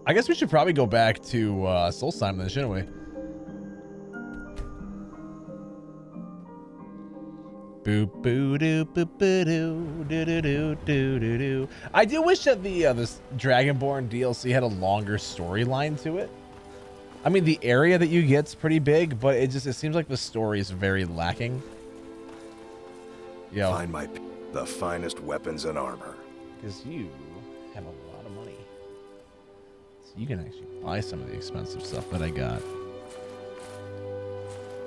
I guess we should probably go back to Solstheim then, shouldn't we? Boop boo doo boop boo doo doo doo doo doo doo doo. I do wish that the this Dragonborn DLC had a longer storyline to it. I mean, the area that you get's pretty big, but it seems like the story is very lacking. Yo. Find the finest weapons and armor. Because you have a lot of money. So you can actually buy some of the expensive stuff that I got.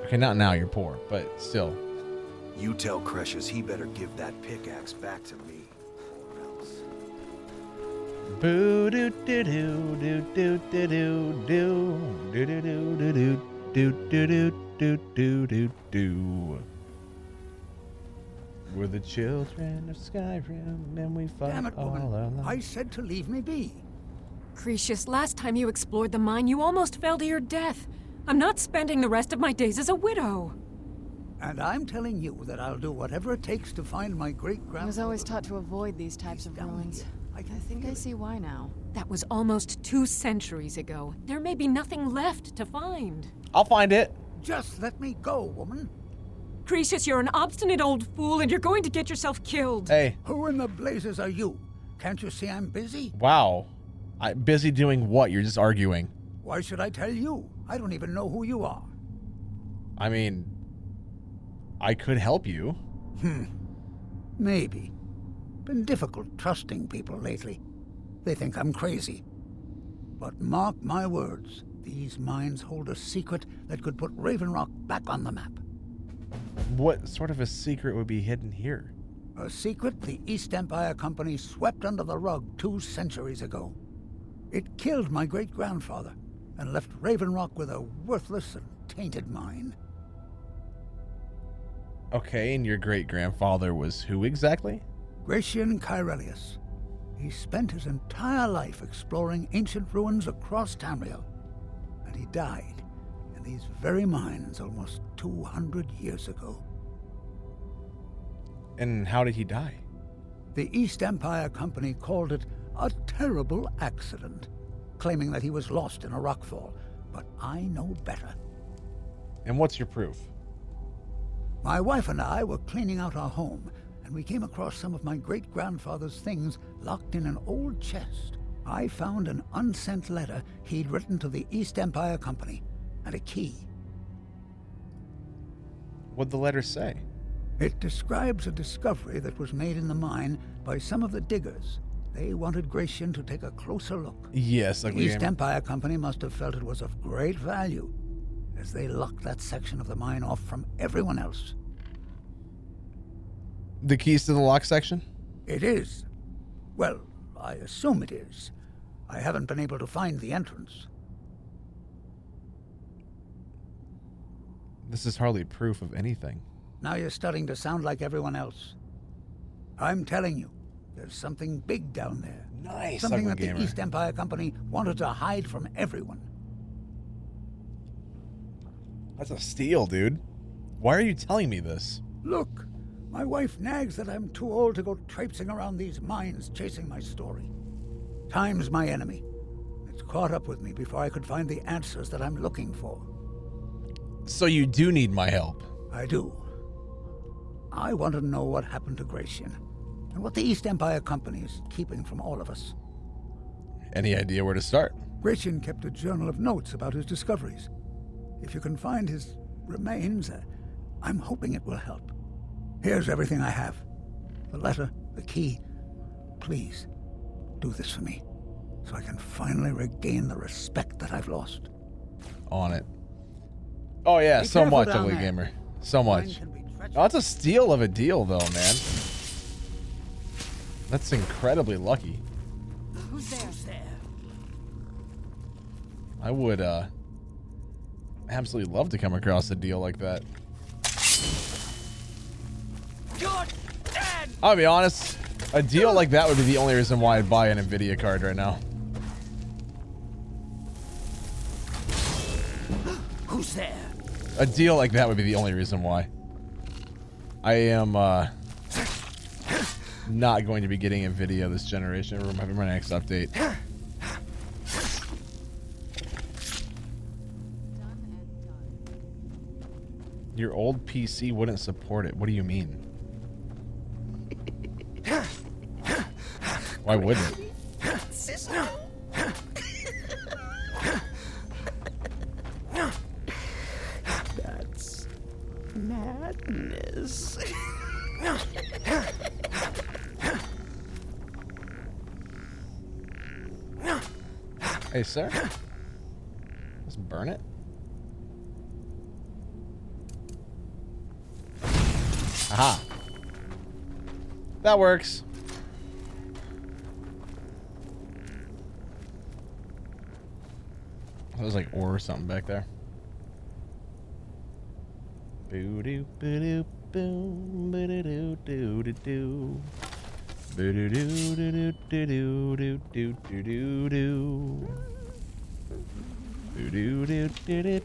Okay, not now, you're poor, but still. You tell Cresius he better give that pickaxe back to me, or else. Boo doo doo doo doo doo doo doo doo doo doo doo doo doo doo doo doo doo. We're the children of Skyrim, and we fight Damn it, all woman. our lives. I said to leave me be. Cresius, last time you explored the mine, you almost fell to your death. I'm not spending the rest of my days as a widow. And I'm telling you that I'll do whatever it takes to find my great-grandmother. I was always taught to avoid these types of ruins. I think I see why now. That was almost 2 centuries ago. There may be nothing left to find. I'll find it. Just let me go, woman. Cretius, you're an obstinate old fool and you're going to get yourself killed. Hey. Who in the blazes are you? Can't you see I'm busy? Wow. Busy doing what? You're just arguing. Why should I tell you? I don't even know who you are. I mean, I could help you. Maybe. Been difficult trusting people lately. They think I'm crazy. But mark my words, these mines hold a secret that could put Raven Rock back on the map. What sort of a secret would be hidden here? A secret the East Empire Company swept under the rug 2 centuries ago. It killed my great-grandfather and left Raven Rock with a worthless and tainted mine. Okay, and your great-grandfather was who exactly? Gratian Kyrelius. He spent his entire life exploring ancient ruins across Tamriel, and he died in these very mines almost 200 years ago. And how did he die? The East Empire Company called it a terrible accident, claiming that he was lost in a rockfall, but I know better. And what's your proof? My wife and I were cleaning out our home, and we came across some of my great-grandfather's things locked in an old chest. I found an unsent letter he'd written to the East Empire Company, and a key. What'd the letter say? It describes a discovery that was made in the mine by some of the diggers. They wanted Gratian to take a closer look. Yes, the East Empire Company must have felt it was of great value, as they locked that section of the mine off from everyone else. The keys to the lock section? It is. Well, I assume it is. I haven't been able to find the entrance. This is hardly proof of anything. Now you're starting to sound like everyone else. I'm telling you, there's something big down there. Nice. Something that the East Empire Company wanted to hide from everyone. That's a steal, dude. Why are you telling me this? Look, my wife nags that I'm too old to go traipsing around these mines chasing my story. Time's my enemy. It's caught up with me before I could find the answers that I'm looking for. So you do need my help? I do. I want to know what happened to Gratian, and what the East Empire Company is keeping from all of us. Any idea where to start? Gratian kept a journal of notes about his discoveries. If you can find his remains, I'm hoping it will help. Here's everything I have. The letter, the key. Please, do this for me, so I can finally regain the respect that I've lost. On it. Oh yeah, so much, Ugly there. Gamer. So much. Oh, that's a steal of a deal, though, man. That's incredibly lucky. Who's there? I would, absolutely love to come across a deal like that. I'll be honest, a deal like that would be the only reason why I'd buy an Nvidia card right now. Who's there? A deal like that would be the only reason why. I am not going to be getting Nvidia this generation. We're having my next update. Your old PC wouldn't support it. What do you mean? Why wouldn't it? That's madness. Hey, sir. Let's burn it. Aha. That works. That was like ore or something back there. Boo doo boo doo boom boo doo doo doo doo doo. Boo doo doo doo doo doo doo doo doo doo doo. Boo doo doo doo doo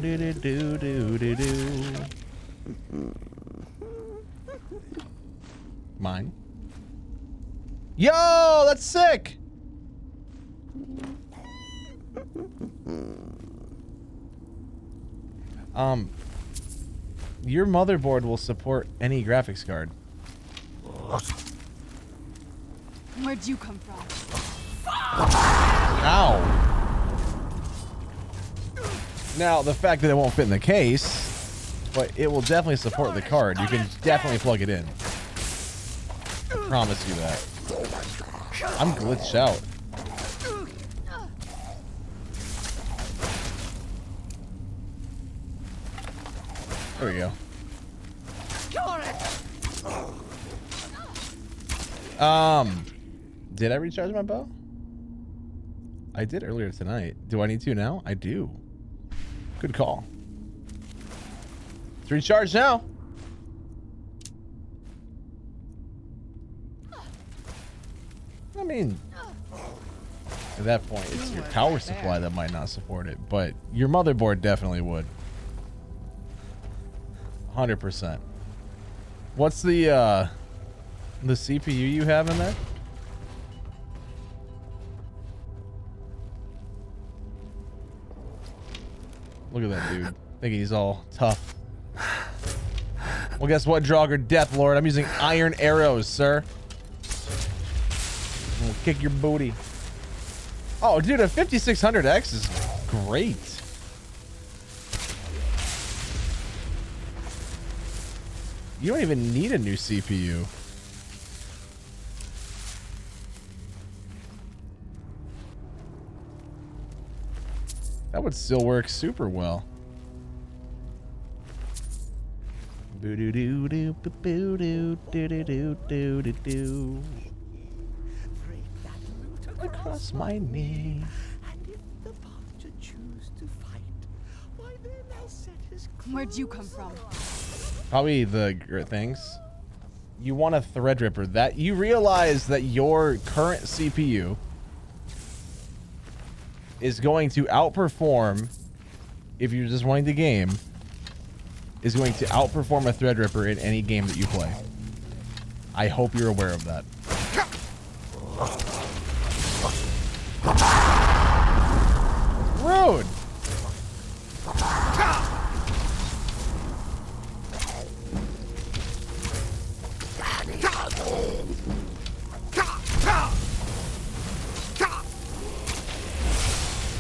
doo doo doo doo doo. Mine. Yo, that's sick. Your motherboard will support any graphics card. Where'd you come from? Ow. Now, the fact that it won't fit in the case, but it will definitely support the card. You can definitely plug it in. I promise you that. I'm glitched out. There we go. Did I recharge my bow? I did earlier tonight. Do I need to now? I do. Good call. It's recharged now. I mean, at that point, it's your power supply that might not support it, but your motherboard definitely would. 100%. What's the CPU you have in there? Look at that dude. Think he's all tough. Well, guess what, Draugr Death Lord? I'm using iron arrows, sir. We'll kick your booty. Oh, dude, a 5600X is great. You don't even need a new CPU. That would still work super well. Boo doo doo doo boo boo doo doo doo doo doo doo doo. Across my knee. And if the Parcher choose to fight, why then I'll set his Where'd you come from? Probably the things. You want a Threadripper. That you realize that your current CPU is going to outperform, if you're just wanting the game, is going to outperform a Threadripper in any game that you play. I hope you're aware of that. Rude.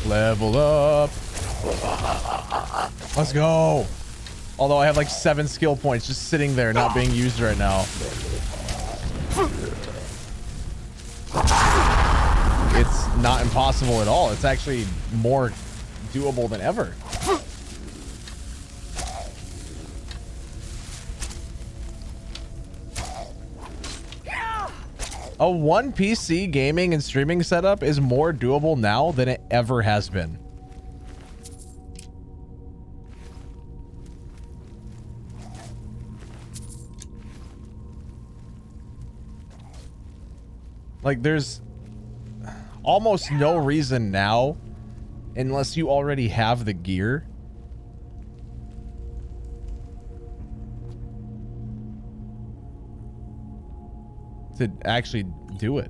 Level up. Let's go. Although I have like 7 skill points just sitting there not being used right now. It's not impossible at all. It's actually more doable than ever. A one PC gaming and streaming setup is more doable now than it ever has been. Like, there's almost no reason now, unless you already have the gear, to actually do it.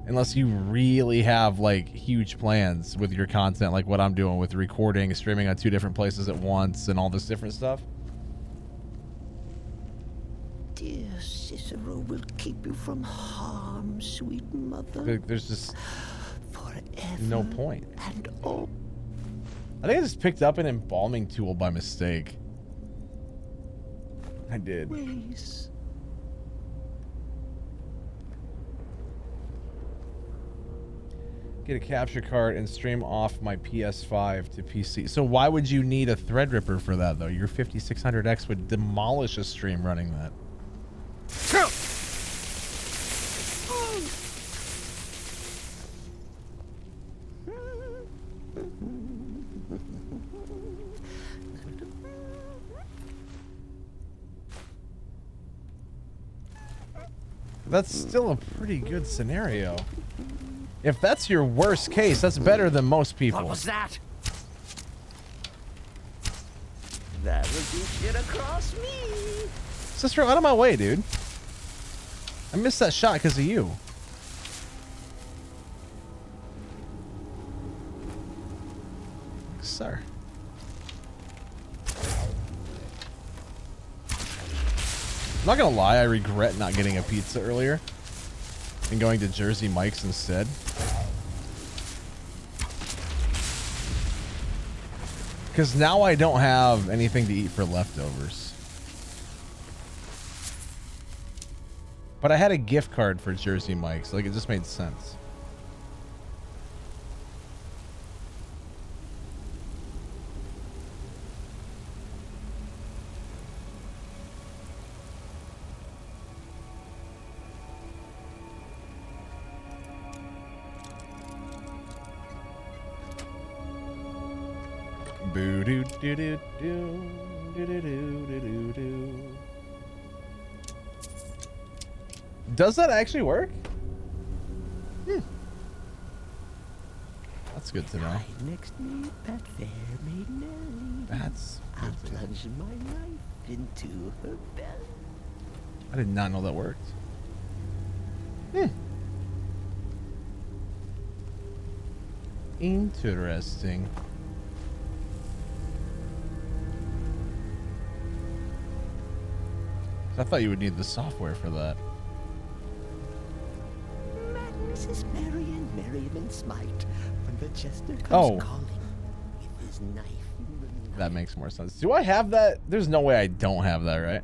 Unless you really have like huge plans with your content, like what I'm doing with recording, streaming on 2 different places at once and all this different stuff. Dear Cicero will keep you from harm, sweet mother. There's just forever no point. And all. I think I just picked up an embalming tool by mistake. I did. Ways. Get a capture card and stream off my PS5 to PC. So why would you need a Threadripper for that, though? Your 5600X would demolish a stream running that. That's still a pretty good scenario. If that's your worst case, that's better than most people. What was that? That was you shit across me. Sister, out of my way, dude. I missed that shot because of you. Sir. not gonna lie, I regret not getting a pizza earlier and going to Jersey Mike's instead. Because now I don't have anything to eat for leftovers. But I had a gift card for Jersey Mike's. Like, it just made sense. Boo doo doo doo doo doo doo doo doo doo. Does that actually work? That's good to know. Next meet at fair maiden alley. That's I'll plunge my knife into her belly. I did not know that worked. Interesting. I thought you would need the software for that. Madness is merry and merriment smite when the jester comes calling with his knife. That makes more sense. Do I have that? There's no way I don't have that, right?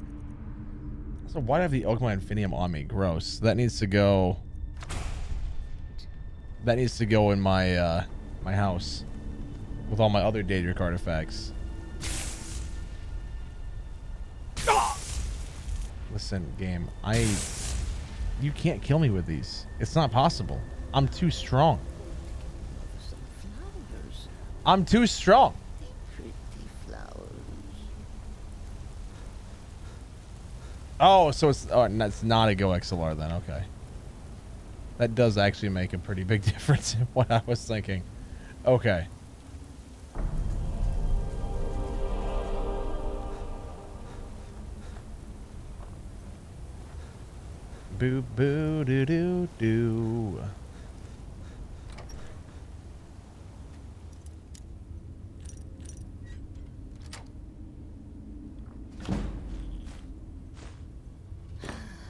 So why do I have the Oakmont Infinium on me? Gross. That needs to go. That needs to go in my my house with all my other Daedric artifacts. Listen, game. You can't kill me with these. It's not possible. I'm too strong. I'm too strong. Oh, so it's not a Go XLR then. Okay. That does actually make a pretty big difference in what I was thinking. Okay. Boo boo doo doo doo.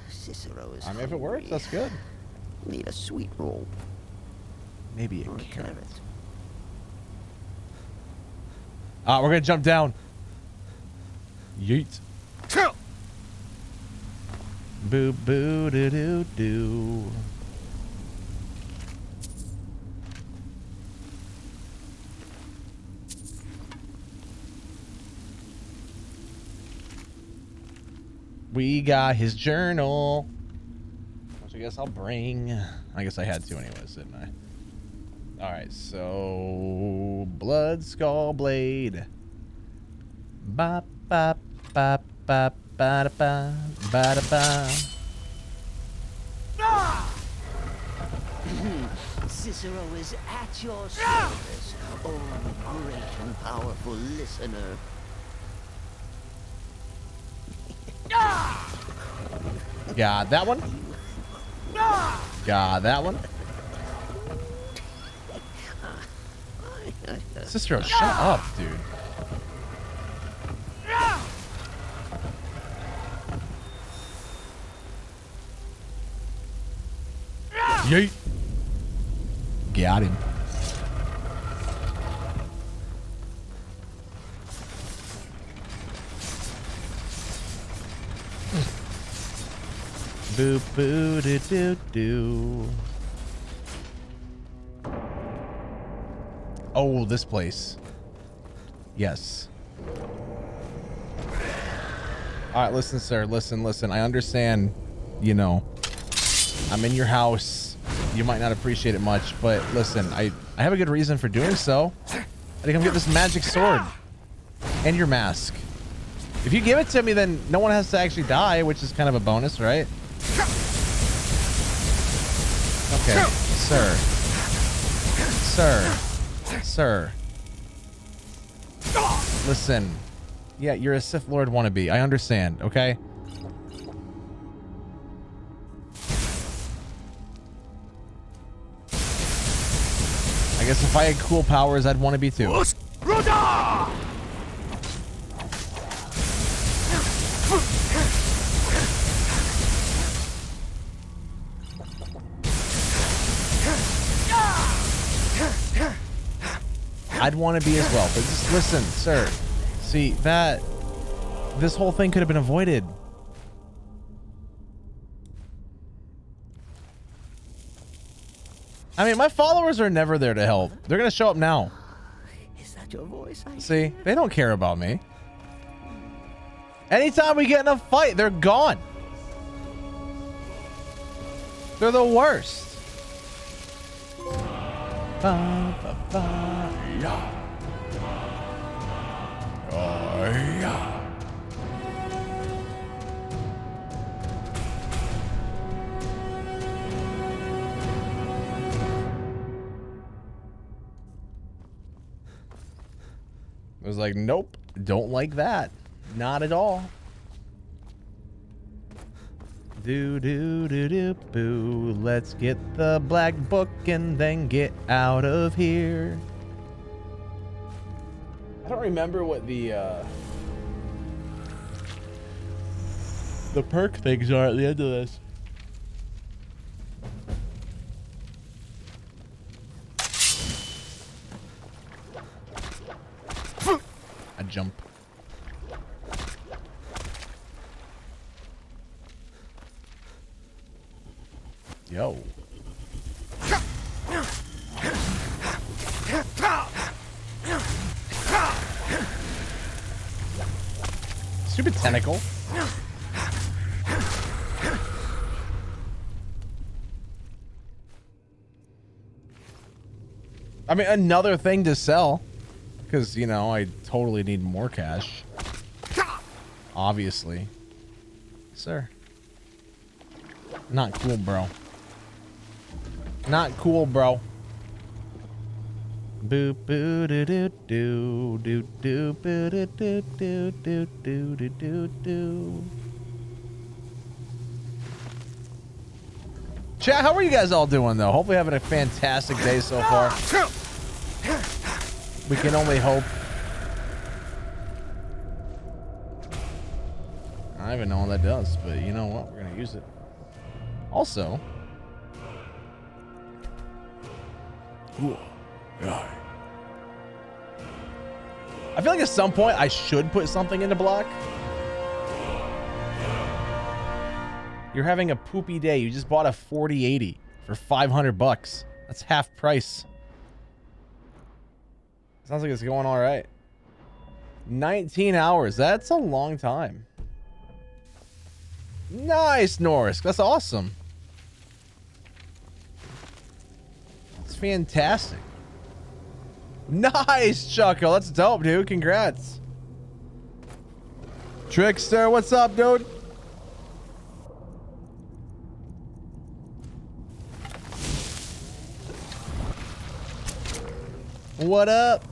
Cicero is I mean, if it works, that's good. Need a sweet roll. Maybe a or carrot. We're gonna jump down. Yeet. Chill. Boo boo doo doo doo. We got his journal, which I guess I'll bring. I guess I had to anyways, didn't I? All right, so Blood Skull Blade. Ba ba ba ba ba ba ba ba. Cicero is at your service, oh great and powerful listener. Got that one. Got that one. Cicero, shut up, dude. Yeet. Got him. Boo boo doo doo doo. Oh, this place. Yes. All right, listen, sir. Listen. I understand, you know, I'm in your house. You might not appreciate it much, but listen, I have a good reason for doing so. I think I'm get this magic sword and your mask. If you give it to me, then no one has to actually die, which is kind of a bonus, right? Okay, sir. Listen. Yeah, you're a Sith Lord wannabe. I understand, okay? I guess if I had cool powers, I'd want to be too. I'd want to be as well. But just listen, sir. See, this whole thing could have been avoided. I mean, my followers are never there to help. They're going to show up now. Is that your voice? See, they don't care about me. Anytime we get in a fight, they're gone. They're the worst. Ba, ba, ba, yeah. Oh, yeah. I was like, nope, don't like that. Not at all. Do do do do boo. Let's get the black book and then get out of here. I don't remember what the perk things are at the end of this. I jump. Yo. Stupid tentacle. I mean, another thing to sell. Because, you know, I totally need more cash. Obviously. Sir. Not cool, bro. Not cool, bro. Boop boo doo doo doo doo doo boo doo doo doo doo doo doo doo doo. Chat, how are you guys all doing though? Hopefully having a fantastic day so far. We can only hope. I don't even know what that does, but you know what? We're gonna use it. Also, I feel like at some point I should put something in the block. You're having a poopy day. You just bought a 4080 for $500. That's half price. Sounds like it's going all right. 19 hours. That's a long time. Nice, Norris. That's awesome. It's fantastic. Nice, Chuckle. That's dope, dude. Congrats. Trickster, what's up, dude? What up?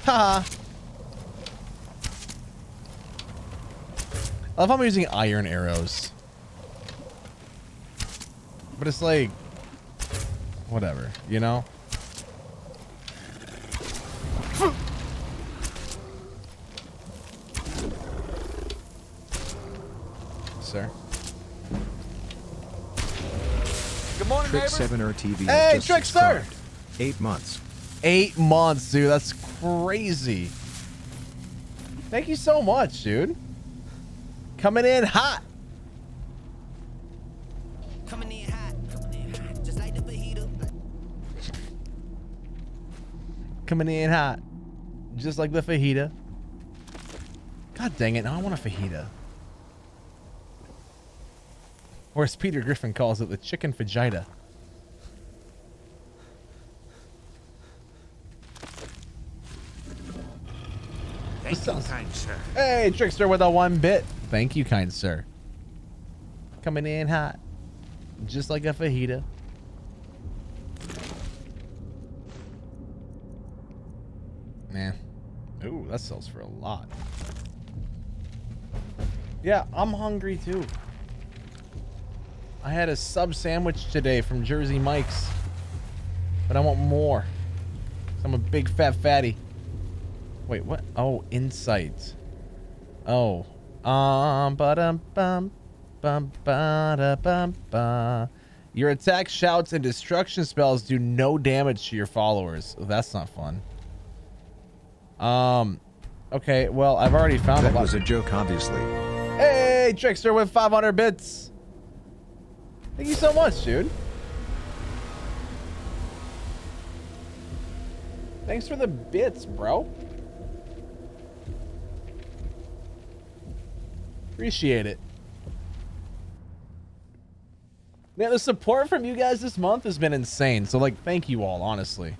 Haha. I love how I'm using iron arrows. But it's like, whatever, you know? Sir. Good morning, Trick neighbor. 7 or TV. Hey, Trickster! 8 months. 8 months, dude. That's crazy. Thank you so much, dude. Coming in hot. Coming in hot, just like the fajita. Coming in hot. Just like the fajita. God dang it. Now I want a fajita. Or as Peter Griffin calls it, the chicken fajita. Thank you, kind sir. Hey, Trickster with a 1 bit. Thank you, kind sir. Coming in hot. Just like a fajita. Man. Ooh, that sells for a lot. Yeah, I'm hungry too. I had a sub sandwich today from Jersey Mike's. But I want more. I'm a big fat fatty. Wait, what? Oh, insight. Oh. Ba-dum bum bum ba-da bum ba. Your attack, shouts, and destruction spells do no damage to your followers. That's not fun. Okay, well, I've already found That was a joke, obviously. Hey, Trickster with 500 bits. Thank you so much, dude. Thanks for the bits, bro. Appreciate it. Man, the support from you guys this month has been insane. So, like, thank you all, honestly.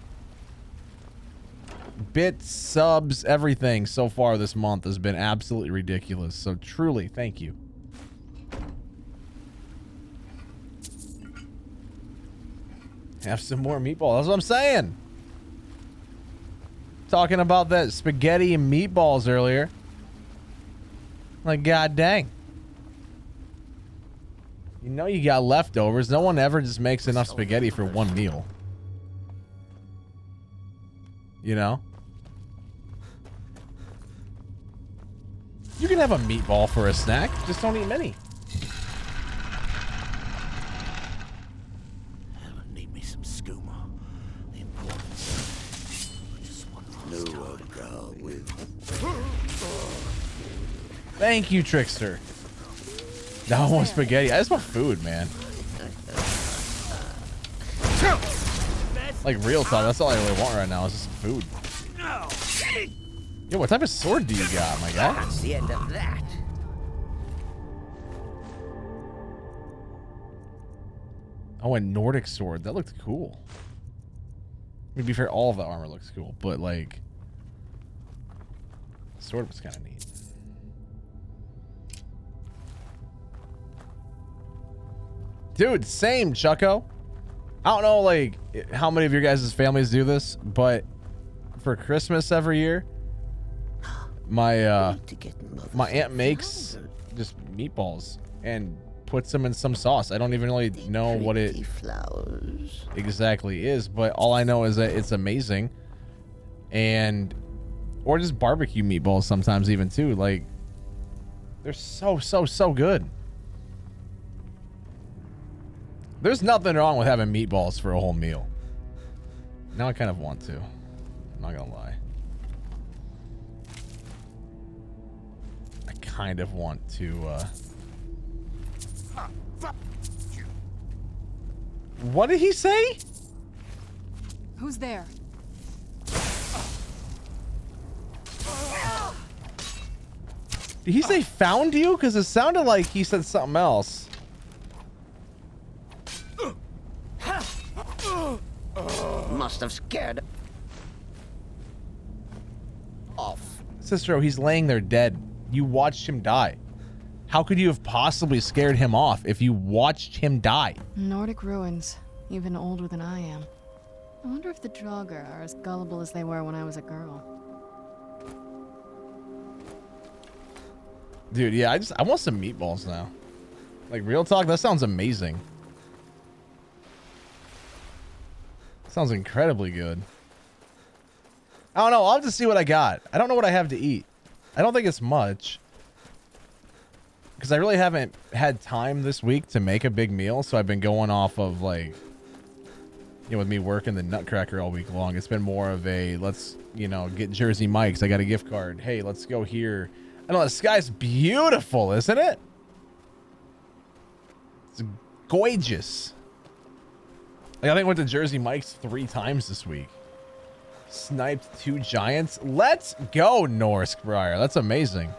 Bits, subs, everything so far this month has been absolutely ridiculous. So, truly, thank you. Have some more meatballs. That's what I'm saying. Talking about that spaghetti and meatballs earlier. Like, god dang. You know you got leftovers. No one ever just makes enough spaghetti for one meal. You know? You can have a meatball for a snack. Just don't eat many. Need me some skooma. The importance. Just one girl with. Thank you, Trickster. Now I want spaghetti. I just want food, man. Like, real talk, that's all I really want right now is just food. Yo, what type of sword do you got, my guy? That's the end of that. Oh, a Nordic sword. That looked cool. To be fair, all of the armor looks cool, but, like, the sword was kind of neat. Dude, same, Chucko. I don't know, like, how many of your guys' families do this, but for Christmas every year, my aunt makes just meatballs and puts them in some sauce. I don't even really know what it exactly is, but all I know is that it's amazing. And, or just barbecue meatballs sometimes even too. Like, they're so good. There's nothing wrong with having meatballs for a whole meal. Now I kind of want to. I'm not gonna lie. I kind of want to, What did he say? Who's there? Did he say found you? Because it sounded like he said something else. Must have scared off. Cicero, he's laying there dead. You watched him die. How could you have possibly scared him off if you watched him die? Nordic ruins, even older than I am. I wonder if the Draugr are as gullible as they were when I was a girl. Dude, yeah, I want some meatballs now. Like, real talk, that sounds amazing. Sounds incredibly good. I don't know. I'll have to see what I got. I don't know what I have to eat. I don't think it's much. Because I really haven't had time this week to make a big meal. So I've been going off of, like, you know, with me working the Nutcracker all week long. It's been more of a, let's, you know, get Jersey Mike's. I got a gift card. Hey, let's go here. I know, the sky's beautiful, isn't it? It's gorgeous. Like, I think I went to Jersey Mike's 3 times this week. Sniped 2 giants. Let's go, Norsk Briar. That's amazing.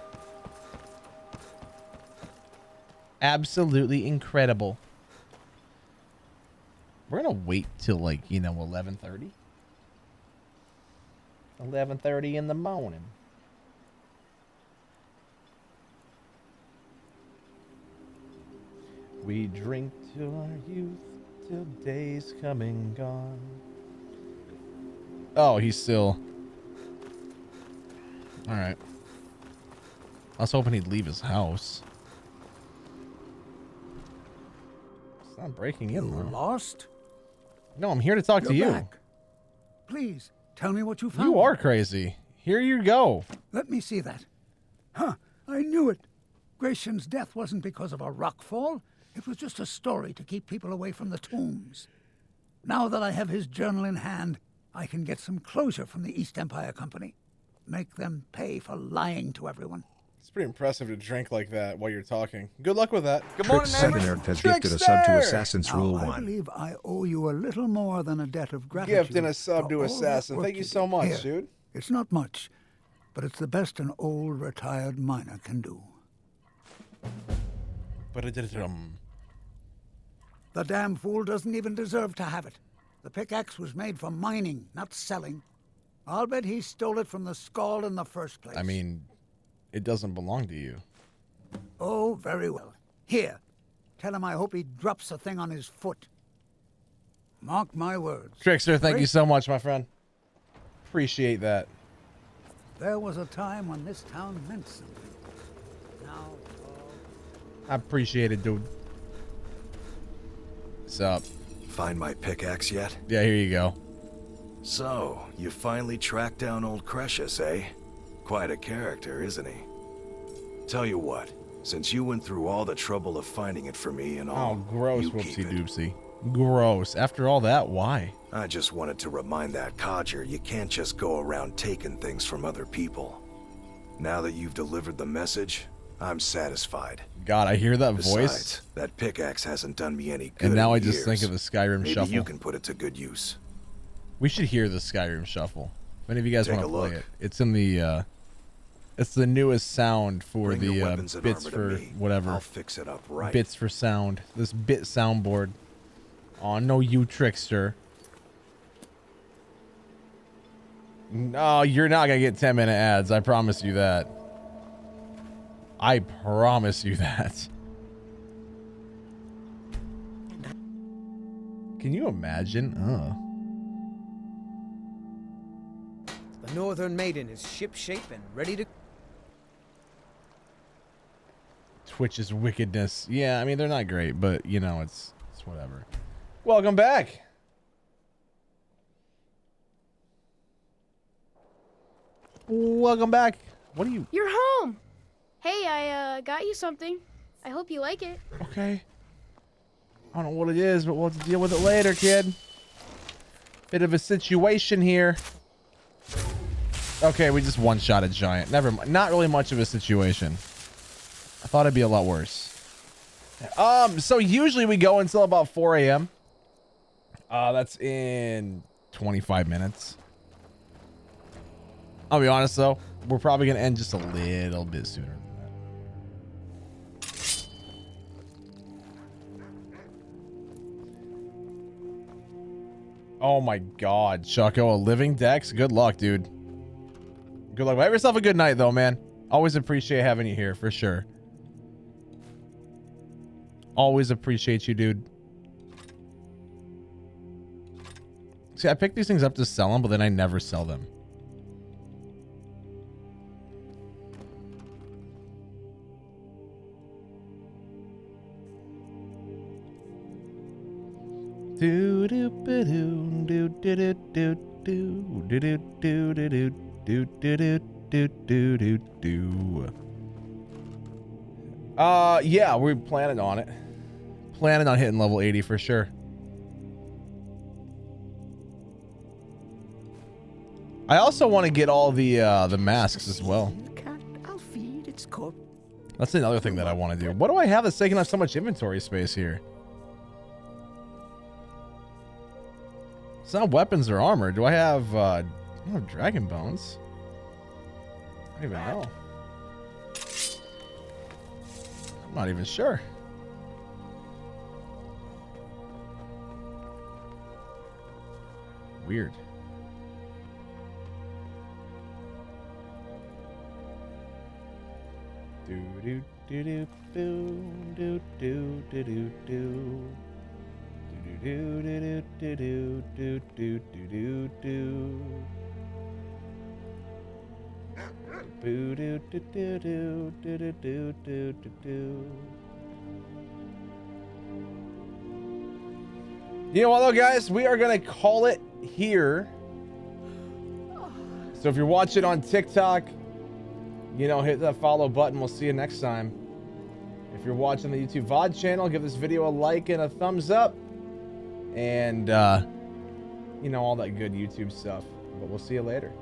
Absolutely incredible. We're gonna wait till, like, you know, 11:30. 11:30 in the morning. We drink to our youth till days come and gone. Oh, he's still... Alright. I was hoping he'd leave his house. It's not breaking in, though. Lost? No, I'm here to talk to you. Back. Please, tell me what you found. You are crazy. Here you go. Let me see that. Huh, I knew it. Gratian's death wasn't because of a rock fall. It was just a story to keep people away from the tombs. Now that I have his journal in hand, I can get some closure from the East Empire Company. Make them pay for lying to everyone. It's pretty impressive to drink like that while you're talking. Good luck with that. Good morning, Trick7nerd has gifted a sub to Assassin's Rule 1. I believe I owe you a little more than a debt of gratitude. Gift and a sub to Assassin. Thank you so much, dude. It's not much, but it's the best an old retired miner can do. The damn fool doesn't even deserve to have it. The pickaxe was made for mining, not selling. I'll bet he stole it from the Skald in the first place. I mean, it doesn't belong to you. Oh, very well. Here, tell him I hope he drops the thing on his foot. Mark my words. Trickster, thank you so much, my friend. Appreciate that. There was a time when this town meant something. Now, I appreciate it, dude. What's up? Find my pickaxe yet? Yeah, here you go. So, you finally tracked down old Cretius, eh? Quite a character, isn't he? Tell you what, since you went through all the trouble of finding it for me and all, oh, gross, whoopsie doopsie. Gross. After all that, why? I just wanted to remind that codger you can't just go around taking things from other people. Now that you've delivered the message, I'm satisfied. God, I hear that Besides, voice. That pickaxe hasn't done me any good. And now in I just years. think of the Skyrim Maybe Shuffle. you can put it to good use. We should hear the Skyrim Shuffle. If any of you guys Take want to a play look. it, it's in the it's the newest sound for Bring your the weapons and bits armor to for me. whatever. I'll fix it up right. Bits for sound. This bit soundboard. Oh no, you trickster. No, you're not gonna get 10-minute ads. I promise you that. I promise you that. Can you imagine? The Northern Maiden is shipshape and ready to... Twitch's wickedness. Yeah, I mean, they're not great, but, you know, it's whatever. Welcome back. Welcome back. What are you... You're home! Hey, I got you something. I hope you like it. Okay. I don't know what it is, but we'll have to deal with it later, kid. Bit of a situation here. Okay, we just one-shot a giant. Never mind. Not really much of a situation. I thought it'd be a lot worse. So usually we go until about 4 a.m. That's in 25 minutes. I'll be honest though, we're probably gonna end just a little bit sooner than that. Oh my God, Chucko, a living Dex? Good luck, dude. Good luck. Have yourself a good night though, man. Always appreciate having you here, for sure. Always appreciate you, dude. See, I pick these things up to sell them, but then I never sell them. Do do do do do do do do do do do do do do do do do. Yeah, we're planning on it. Planning on hitting level 80 for sure. I also want to get all the masks as well. I'll feed its corpse. That's another thing that I want to do. What do I have that's taking up so much inventory space here? It's not weapons or armor. Do I have I don't have dragon bones? I don't even know. I'm not even sure. Weird. Do do do do do do do do do. Do do do do do do do do do. Boo do do do do do do do do do do. You know what though, guys? We are gonna call it here. So if you're watching on TikTok, you know, hit that follow button. We'll see you next time. If you're watching the YouTube VOD channel, give this video a like and a thumbs up. And, you know, all that good YouTube stuff. But we'll see you later.